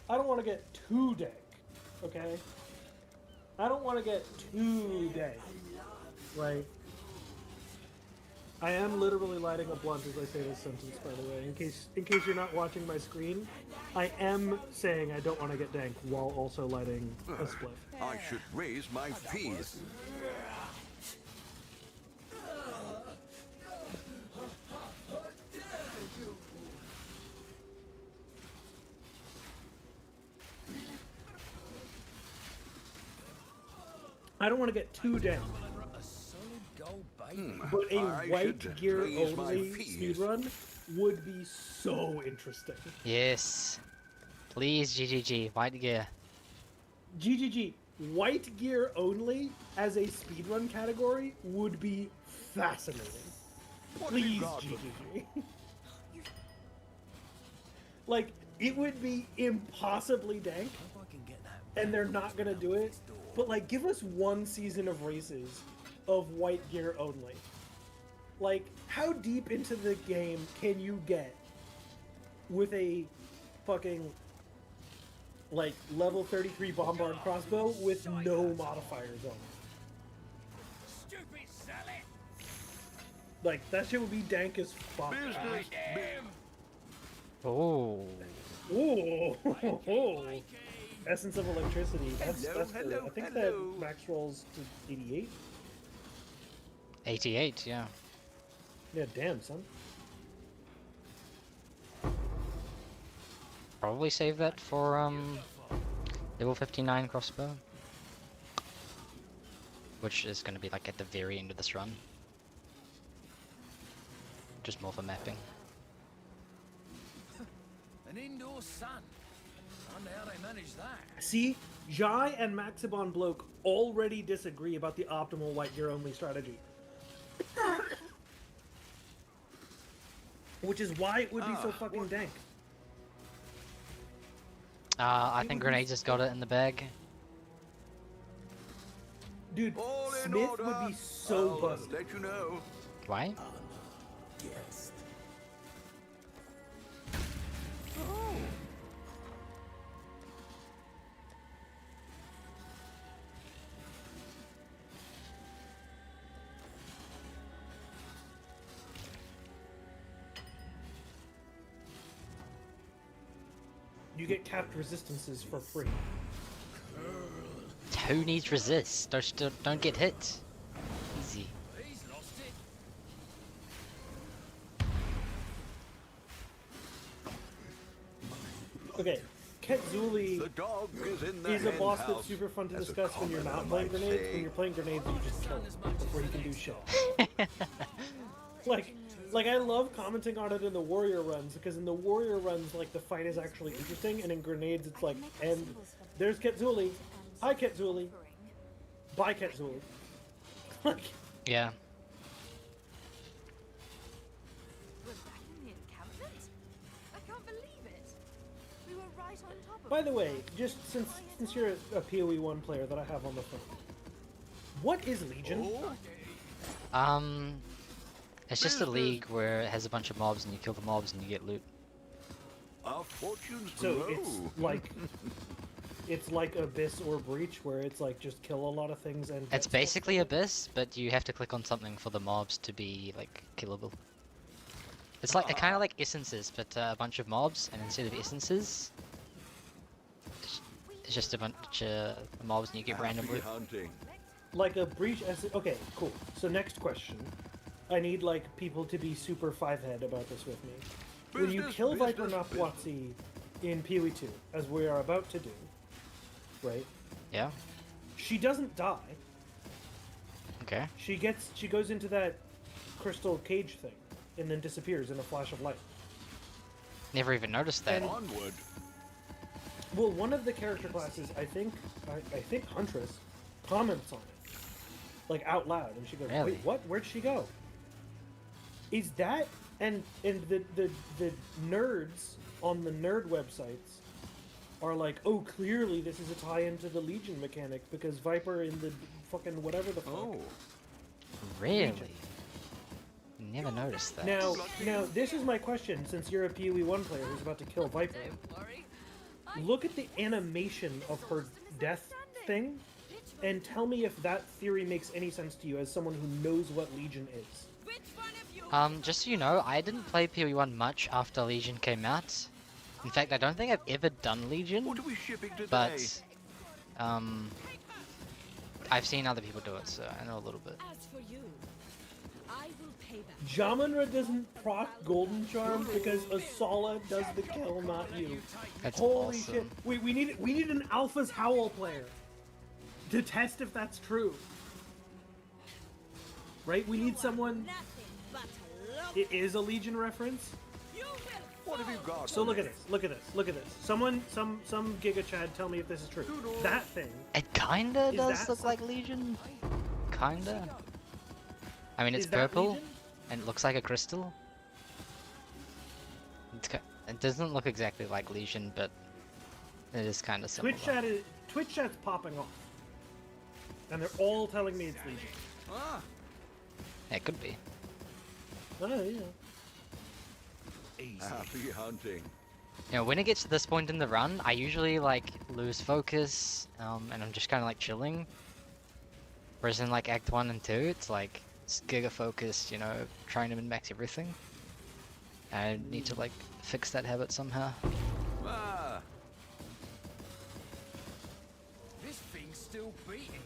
too dank, okay? I don't want to get too dank, right? I am literally lighting a blunt as I say this sentence, by the way. In case you're not watching my screen, I am saying I don't want to get dank while also lighting a spliff. I should raise my fees. I don't want to get too down. But a white gear only speedrun would be so interesting. Yes. Please, GGG, white gear. GGG, white gear only as a speedrun category would be fascinating. Please, GGG. Like, it would be impossibly dank, and they're not gonna do it. But like, give us one season of races of white gear only. Like, how deep into the game can you get with a fucking like level 33 bombard crossbow with no modifiers on it? Stupid salad. Like, that shit would be dank as fuck. Business. Oh. Ooh. Essence of electricity. That's Hello, I think hello. that max rolls to 88. 88, yeah. Yeah, damn, son. Probably save that for level 59 crossbow, which is going to be like at the very end of this run. Just more for mapping. An indoor sun. I wonder how they manage that. See, Jai and Maxibon Bloke already disagree about the optimal white gear only strategy. Which is why it would be so fucking dank. I think Grenades has got it in the bag. Dude, All in Smith order. would be so I'll busted. let you know. Why? Yes. Oh. You get capped resistances for free. Who needs resist? Don't get hit. Easy. He's lost it. Okay, Ketzuli The dog is in the is a boss henhouse, that's super fun to as a discuss when you're not commoner playing might grenades. say. When you're playing grenades, you just kill him before he can do shit. Like, like I love commenting on it in the warrior runs, because in the warrior runs, like the fight is actually interesting, and in grenades it's like, and there's Ketzuli, hi Ketzuli, bye Ketzuli. Like, Yeah. We're back in the encampment? I can't believe it. We were right on top of by the way, just since you're a POE1 player that I have on the phone, what is Legion? It's just a league where it has a bunch of mobs and you kill the mobs and you get loot. Our fortunes So grow. it's like Abyss or Breach, where it's like just kill a lot of things and. It's basically Abyss, but you have to click on something for the mobs to be like killable. It's like kind of like essences, but a bunch of mobs, and instead of essences, it's just a bunch of mobs and you get random loot. Hunting. Like a Breach. Okay, cool. So next question. I need like people to be super 5-head about this with me. When you kill Viper Nafwatsi in POE2, as we are about to do, right? Yeah. She doesn't die. Okay. She goes into that crystal cage thing, and then disappears in a flash of light. Never even noticed that. Onward. Well, one of the character classes, I think Huntress, comments on it, like out loud, and she goes, Really? "Wait, what? Where'd she go?" Is that and the nerds on the nerd websites are like, "Oh, clearly this is a tie-in to the Legion mechanic because Viper in the fucking whatever the fuck." Oh. Really? Never noticed that. Now, this is my question. Since you're a POE1 player who's about to kill Viper, look at the animation of her death thing, and tell me if that theory makes any sense to you as someone who knows what Legion is. Just so you know, I didn't play POE1 much after Legion came out. In fact, I don't think I've ever done Legion. What are we shipping today? But, I've seen other people do it, so I know a little bit. As for you, I will pay back. Jamanra doesn't proc Golden Charm because Asala does the kill, not you. That's Holy awesome. shit! We need an Alpha's Howl player to test if that's true. Right? We need someone. It is a Legion reference. What have you got? So look at this. Look at this. Look at this. Someone, some Giga Chad, tell me if this is true. That thing. It kinda Is does that look like Legion. Kinda. I mean, it's Is that purple, Legion? and it looks like a crystal. It doesn't look exactly like Legion, but it is kind of similar. Twitch chat's popping off, and they're all telling me it's Legion. It could be. Oh yeah. Happy hunting. You know, when it gets to this point in the run, I usually like lose focus, and I'm just kind of like chilling. Whereas in like Act 1 and 2, it's like giga focused, you know, trying to min-max everything. I need to like fix that habit somehow. This thing's still beating.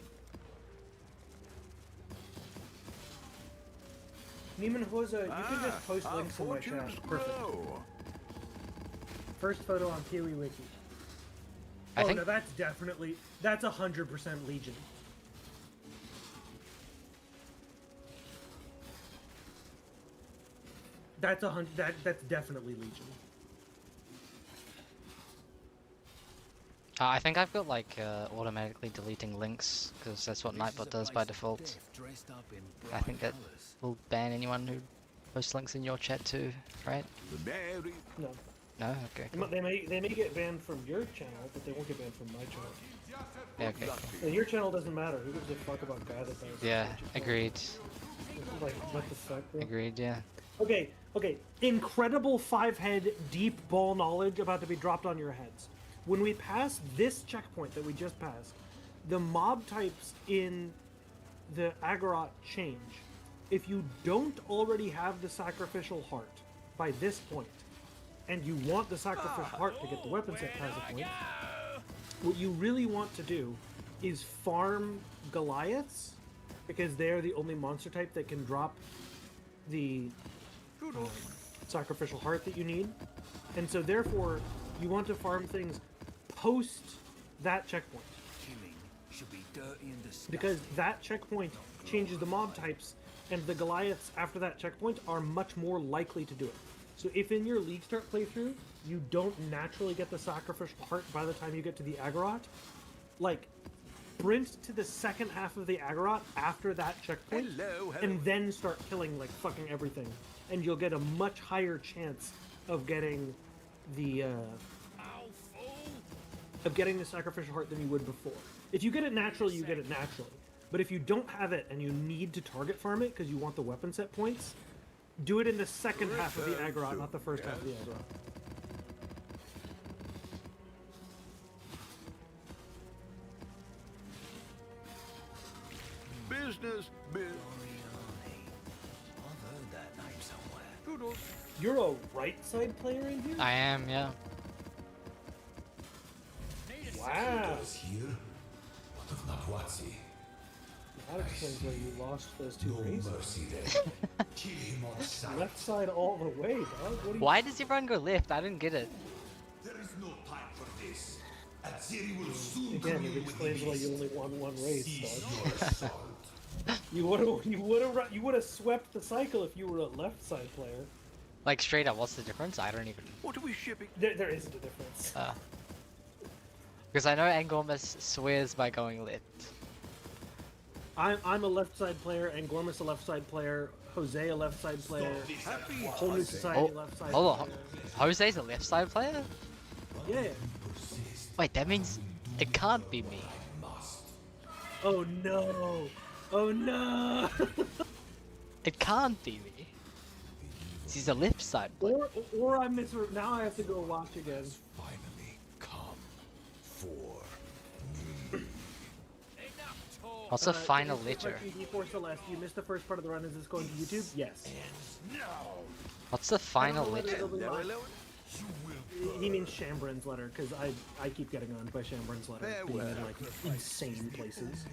Neiman Hoza, you can just post links in my chat. Perfect. First photo on POE Wiki. I think no, that's 100% Legion. That's definitely Legion. I think I've got like automatically deleting links because that's what Nightbot does by default. I think that will ban anyone who posts links in your chat too, right? No. No? Okay. Cool. They may get banned from your channel, but they won't get banned from my channel. Yeah, okay. Cool. And your channel doesn't matter. Who gives a fuck about guy that does? Yeah, agreed. Like, what the fuck, bro? Agreed, yeah. Okay. Incredible 5-head deep ball knowledge about to be dropped on your heads. When we pass this checkpoint that we just passed, the mob types in the Agorot change. If you don't already have the Sacrificial Heart by this point, and you want the Sacrificial Heart to get the weapon set past the point, what you really want to do is farm Goliaths, because they're the only monster type that can drop the Sacrificial Heart that you need. And so therefore, you want to farm things post that checkpoint. Should be dirty and disgusting. Because that checkpoint changes the mob types and the Goliaths after that checkpoint are much more likely to do it. So if in your League Start playthrough, you don't naturally get the Sacrificial Heart by the time you get to the Agorot, like, sprint to the second half of the Agorot after that checkpoint, and then start killing, like, fucking everything. And you'll get a much higher chance of getting the, Sacrificial Heart than you would before. If you get it naturally, you get it naturally. But if you don't have it and you need to target farm it because you want the weapon set points, do it in the second half of the Agorot, not the first half of the Agorot. Business. I've heard that name somewhere. You're a right side player in here? I am, yeah. Wow. Here? What of Nahuatzi? That explains why you lost those two No races. mercy there. Kill him on sight. Left side all the way, dog. What do you... Why does everyone go left? I didn't get it. There is no time for this. Aziri will soon Again, come it in explains with why you haste. only won one race, Cease dog. your assault. You would have swept the cycle if you were a left side player. Like, straight up, what's the difference? I don't even... What are we shipping? There isn't a difference. Because I know Angormus swears by going left. I'm a left side player, Angormus a left side player, Jose a left side player, Whole New Society left side hold player. on. Jose's a left side player? Yeah. Wait, that means it can't be me. Oh no! Oh no! It can't be me. He's a left side player. Or I misread. Now I have to go watch again. Finally come for What's the final letter? D4 Celeste, you missed the first part of the run. Is this going to YouTube? Yes. What's the final letter? He means Shambrin's letter, because I keep getting on by Shambrin's letter being in like insane places.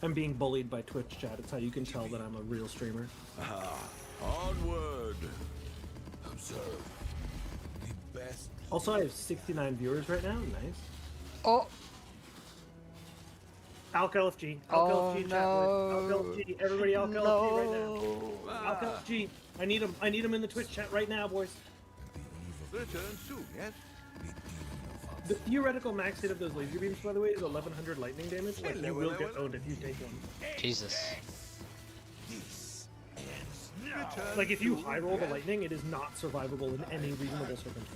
I'm being bullied by Twitch chat. It's how you can tell that I'm a real streamer. Onward. observe the best. Also, I have 69 viewers right now. Nice. Oh. Alk LFG. Oh, LFG chat. no. Alk LFG. Everybody Alk LFG right now. Alk LFG. I need him. I need him in the Twitch chat right now, boys. Return soon, yes? The theoretical max hit of those laser beams, by the way, is 1100 lightning damage. Like, you will get owned if you take one. Jesus. Like, if you high roll the lightning, it is not survivable in any reasonable circumstance.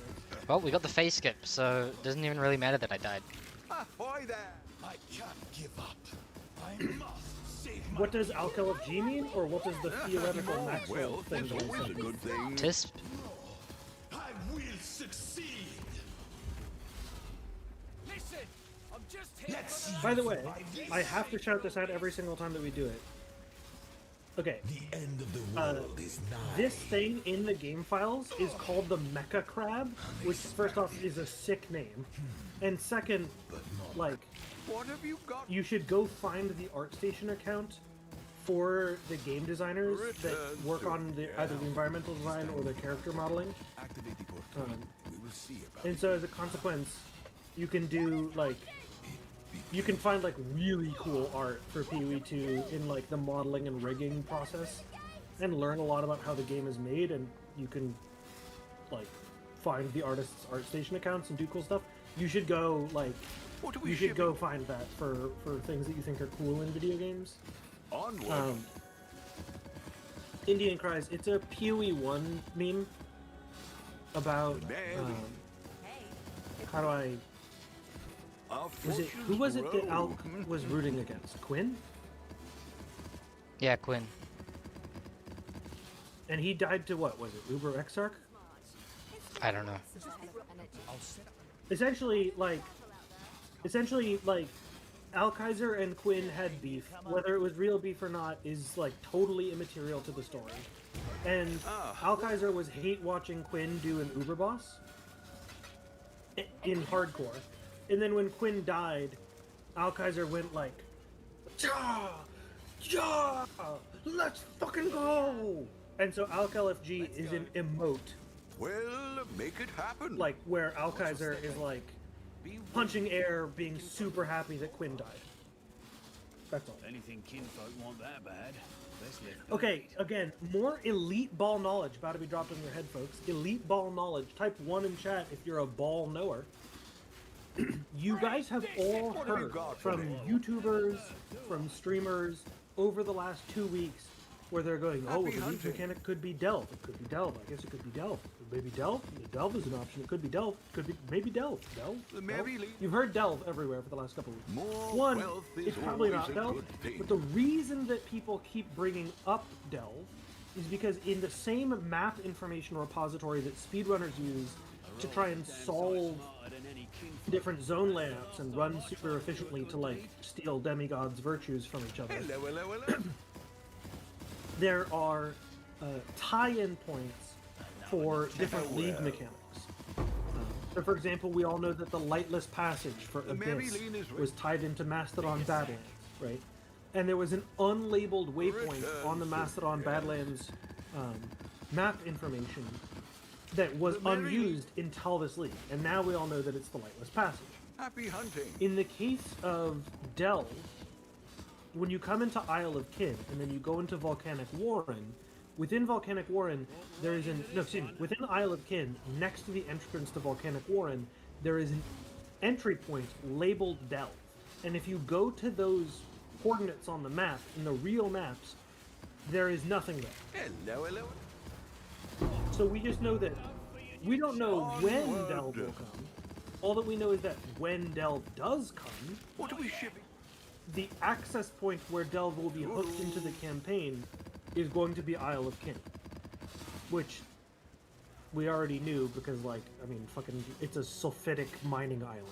Well, we got the phase skip, so it doesn't even really matter that I died. Ahoy there! I can't give up. I must save my What does Alk LFG mean, or what does the theoretical max roll Well, thing that's mean? always a good thing. Tisp? I will succeed. Listen, I'm just here. Let's see. By the way, I have to shout this out every single time that we do it. Okay. The end of the world is nigh. This thing in the game files is called the Mecha Crab, which first off is a sick name, and second, like, What have you got? you should go find the ArtStation account for the game designers that work on either the environmental design or the character modeling. Activate the portal. We will see about And so as a consequence, you can do like, you can find like really cool art for POE2 in like the modeling and rigging process, and learn a lot about how the game is made. And you can like find the artists' ArtStation accounts and do cool stuff. You should go like, you should go find that for things that you think are cool in video games. Onward. Indian Cries, it's a POE1 meme about how do I who was it that Alk was rooting against? Quinn? Yeah, Quinn. And he died to what? Was it Uber Exarch? I don't know. Essentially, like, Alkaiser and Quinn had beef. Whether it was real beef or not is, like, totally immaterial to the story. And Alkaiser was hate watching Quinn do an Uber boss in hardcore. And then when Quinn died, Alkaiser went like, "Ja! Ja! Let's fucking go!" And so Alk LFG is an emote. Well, make it happen. Like, where Alkaiser is like punching air, being super happy that Quinn died. That's all. Anything kinfolk want that bad. Let's live. Okay, again, more elite ball knowledge about to be dropped on your head, folks. Elite ball knowledge. Type 1 in chat if you're a ball knower. You guys have all heard from YouTubers, from streamers over the last 2 weeks where they're going, oh, the lead mechanic could be Delve. It could be Delve. I guess it could be Delve. Maybe Delve? Delve is an option. It could be Delve. Could be maybe Delve. Delve? Delve? You've heard Delve everywhere for the last couple of weeks. One, it's probably not Delve, but the reason that people keep bringing up Delve is because in the same map information repository that speedrunners use to try and solve different zone layouts and run super efficiently to like steal demigods' virtues from each other. There are tie-in points for different league mechanics. So for example, we all know that the Lightless Passage for Abyss was tied into Mastodon Badlands, right? And there was an unlabeled waypoint on the Mastodon Badlands map information that was unused until this league, and now we all know that it's the Lightless Passage. Happy hunting. In the case of Delve, when you come into Isle of Kin and then you go into Volcanic Warren, within Volcanic Warren there is within Isle of Kin, next to the entrance to Volcanic Warren, there is an entry point labeled Delve, and if you go to those coordinates on the map, in the real maps, there is nothing there. Hello. So we just know that we don't know when Delve will come. All that we know is that when Delve does come, What are we shipping? the access point where Delve will be hooked into the campaign is going to be Isle of Kin. Which we already knew because, like, I mean, fucking, it's a sulfidic mining island.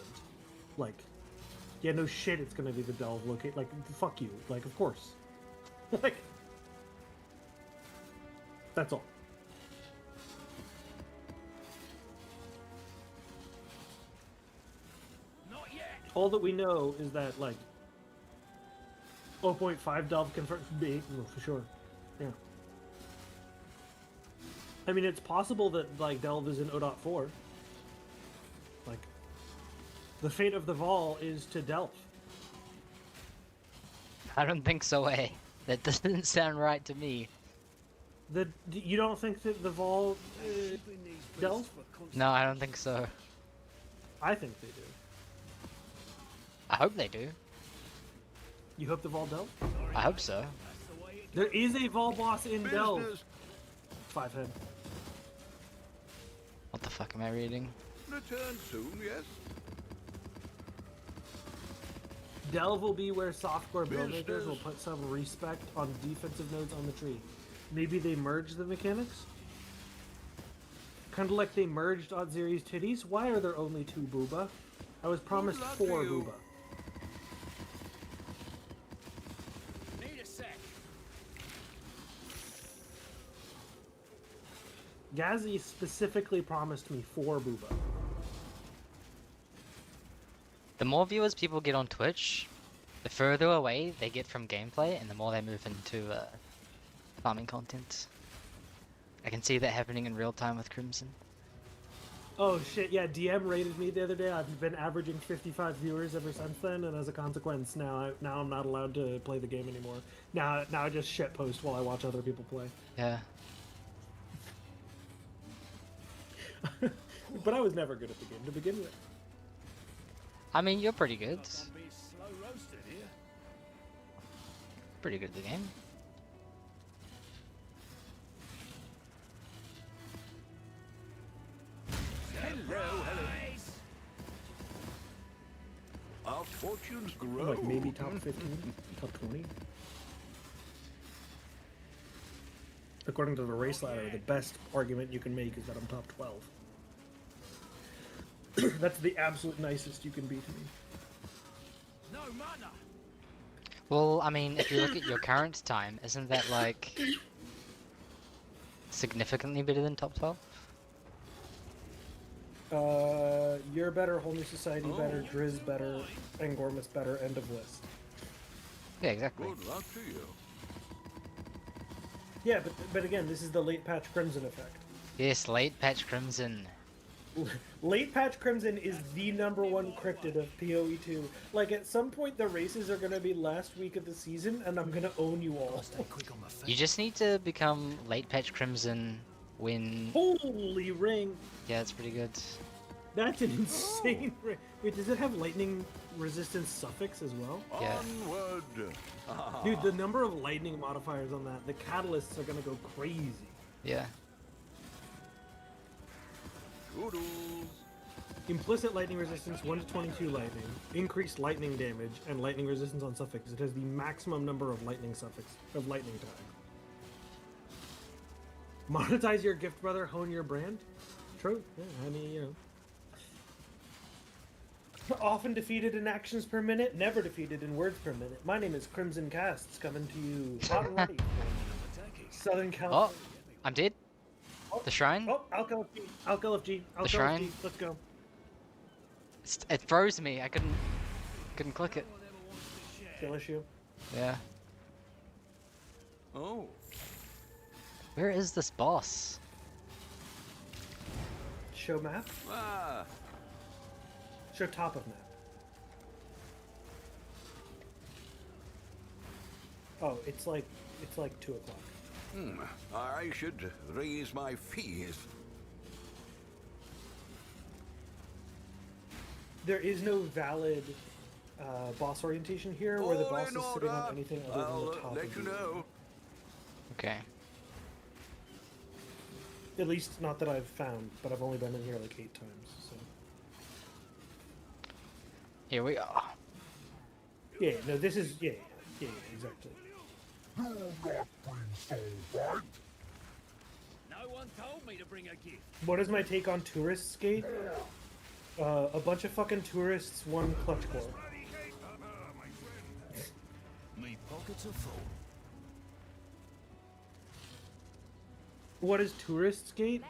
Like, yeah, no shit it's gonna be the Delve locate. Like, fuck you. Like, of course. Like, that's all. All that we know is that, like, 0.5 Delve confirmed B, for sure. Yeah. I mean, it's possible that, like, Delve is in 0.4. Like, the fate of the Vol is to Delve. I don't think so, eh? That doesn't sound right to me. You don't think that the Vol Delve? No, I don't think so. I think they do. I hope they do. You hope the Vol Delve? I hope so. There is a Vol boss in Delve. 5 head. What the fuck am I reading? Return soon, yes? Delve will be where softcore buildmakers will put some respect on defensive nodes on the tree. Maybe they merge the mechanics? Kind of like they merged Odziri's titties? Why are there only 2 booba? I was promised 4 booba. Need a sec. Gazzy specifically promised me 4 booba. The more viewers people get on Twitch, the further away they get from gameplay, and the more they move into farming content. I can see that happening in real time with Crimson. Oh shit, yeah, DM rated me the other day. I've been averaging 55 viewers ever since then, and as a consequence, now I'm not allowed to play the game anymore. Now I just shitpost while I watch other people play. Yeah. But I was never good at the game to begin with. I mean, you're pretty good. Pretty good at the game. Hello. Our fortunes grow. Like maybe top 15, top 20. According to the race ladder, the best argument you can make is that I'm top 12. That's the absolute nicest you can be to me. No mana. Well, I mean, if you look at your current time, isn't that like significantly better than top 12? You're better, Whole New Society better, Driz better, Angormus better, end of list. Yeah, exactly. Good luck to you. Yeah, but again, this is the late patch Crimson effect. Yes, late patch Crimson. Late patch Crimson is the #1 cryptid of POE2. Like, at some point, the races are gonna be last week of the season, and I'm gonna own you all. You just need to become late patch Crimson when... Holy ring! Yeah, it's pretty good. That's an insane ring. Wait, does it have lightning resistance suffix as well? Yeah. Onward. Dude, the number of lightning modifiers on that, the catalysts are gonna go crazy. Yeah. Toodles. Implicit lightning resistance, 1 to 22 lightning, increased lightning damage, and lightning resistance on suffix. It has the maximum number of lightning lightning tag. Monetize your gift, brother. Hone your brand. True. Yeah, I mean, you know. Often defeated in actions per minute, never defeated in words per minute. My name is Crimson Casts, coming to you hot and ready from Southern California. Oh, I'm dead. The shrine? Oh, Alka LFG. Alka LFG. The shrine? Let's go. It froze me. I couldn't click it. Skill issue. Yeah. Oh. Where is this boss? Show map. Ah. Show top of map. Oh, it's like 2 o'clock. I should raise my fees. There is no valid boss orientation here where the All boss in is sitting on order. anything other I'll than the top let of you the know. Okay. At least not that I've found, but I've only been in here like 8 times, so. Here we are. Yeah, no, this is, yeah, exactly. No one told me to bring a gift. What is my take on tourist skate? A bunch of fucking tourists, one clutch core. Me pockets are full. What is tourist skate?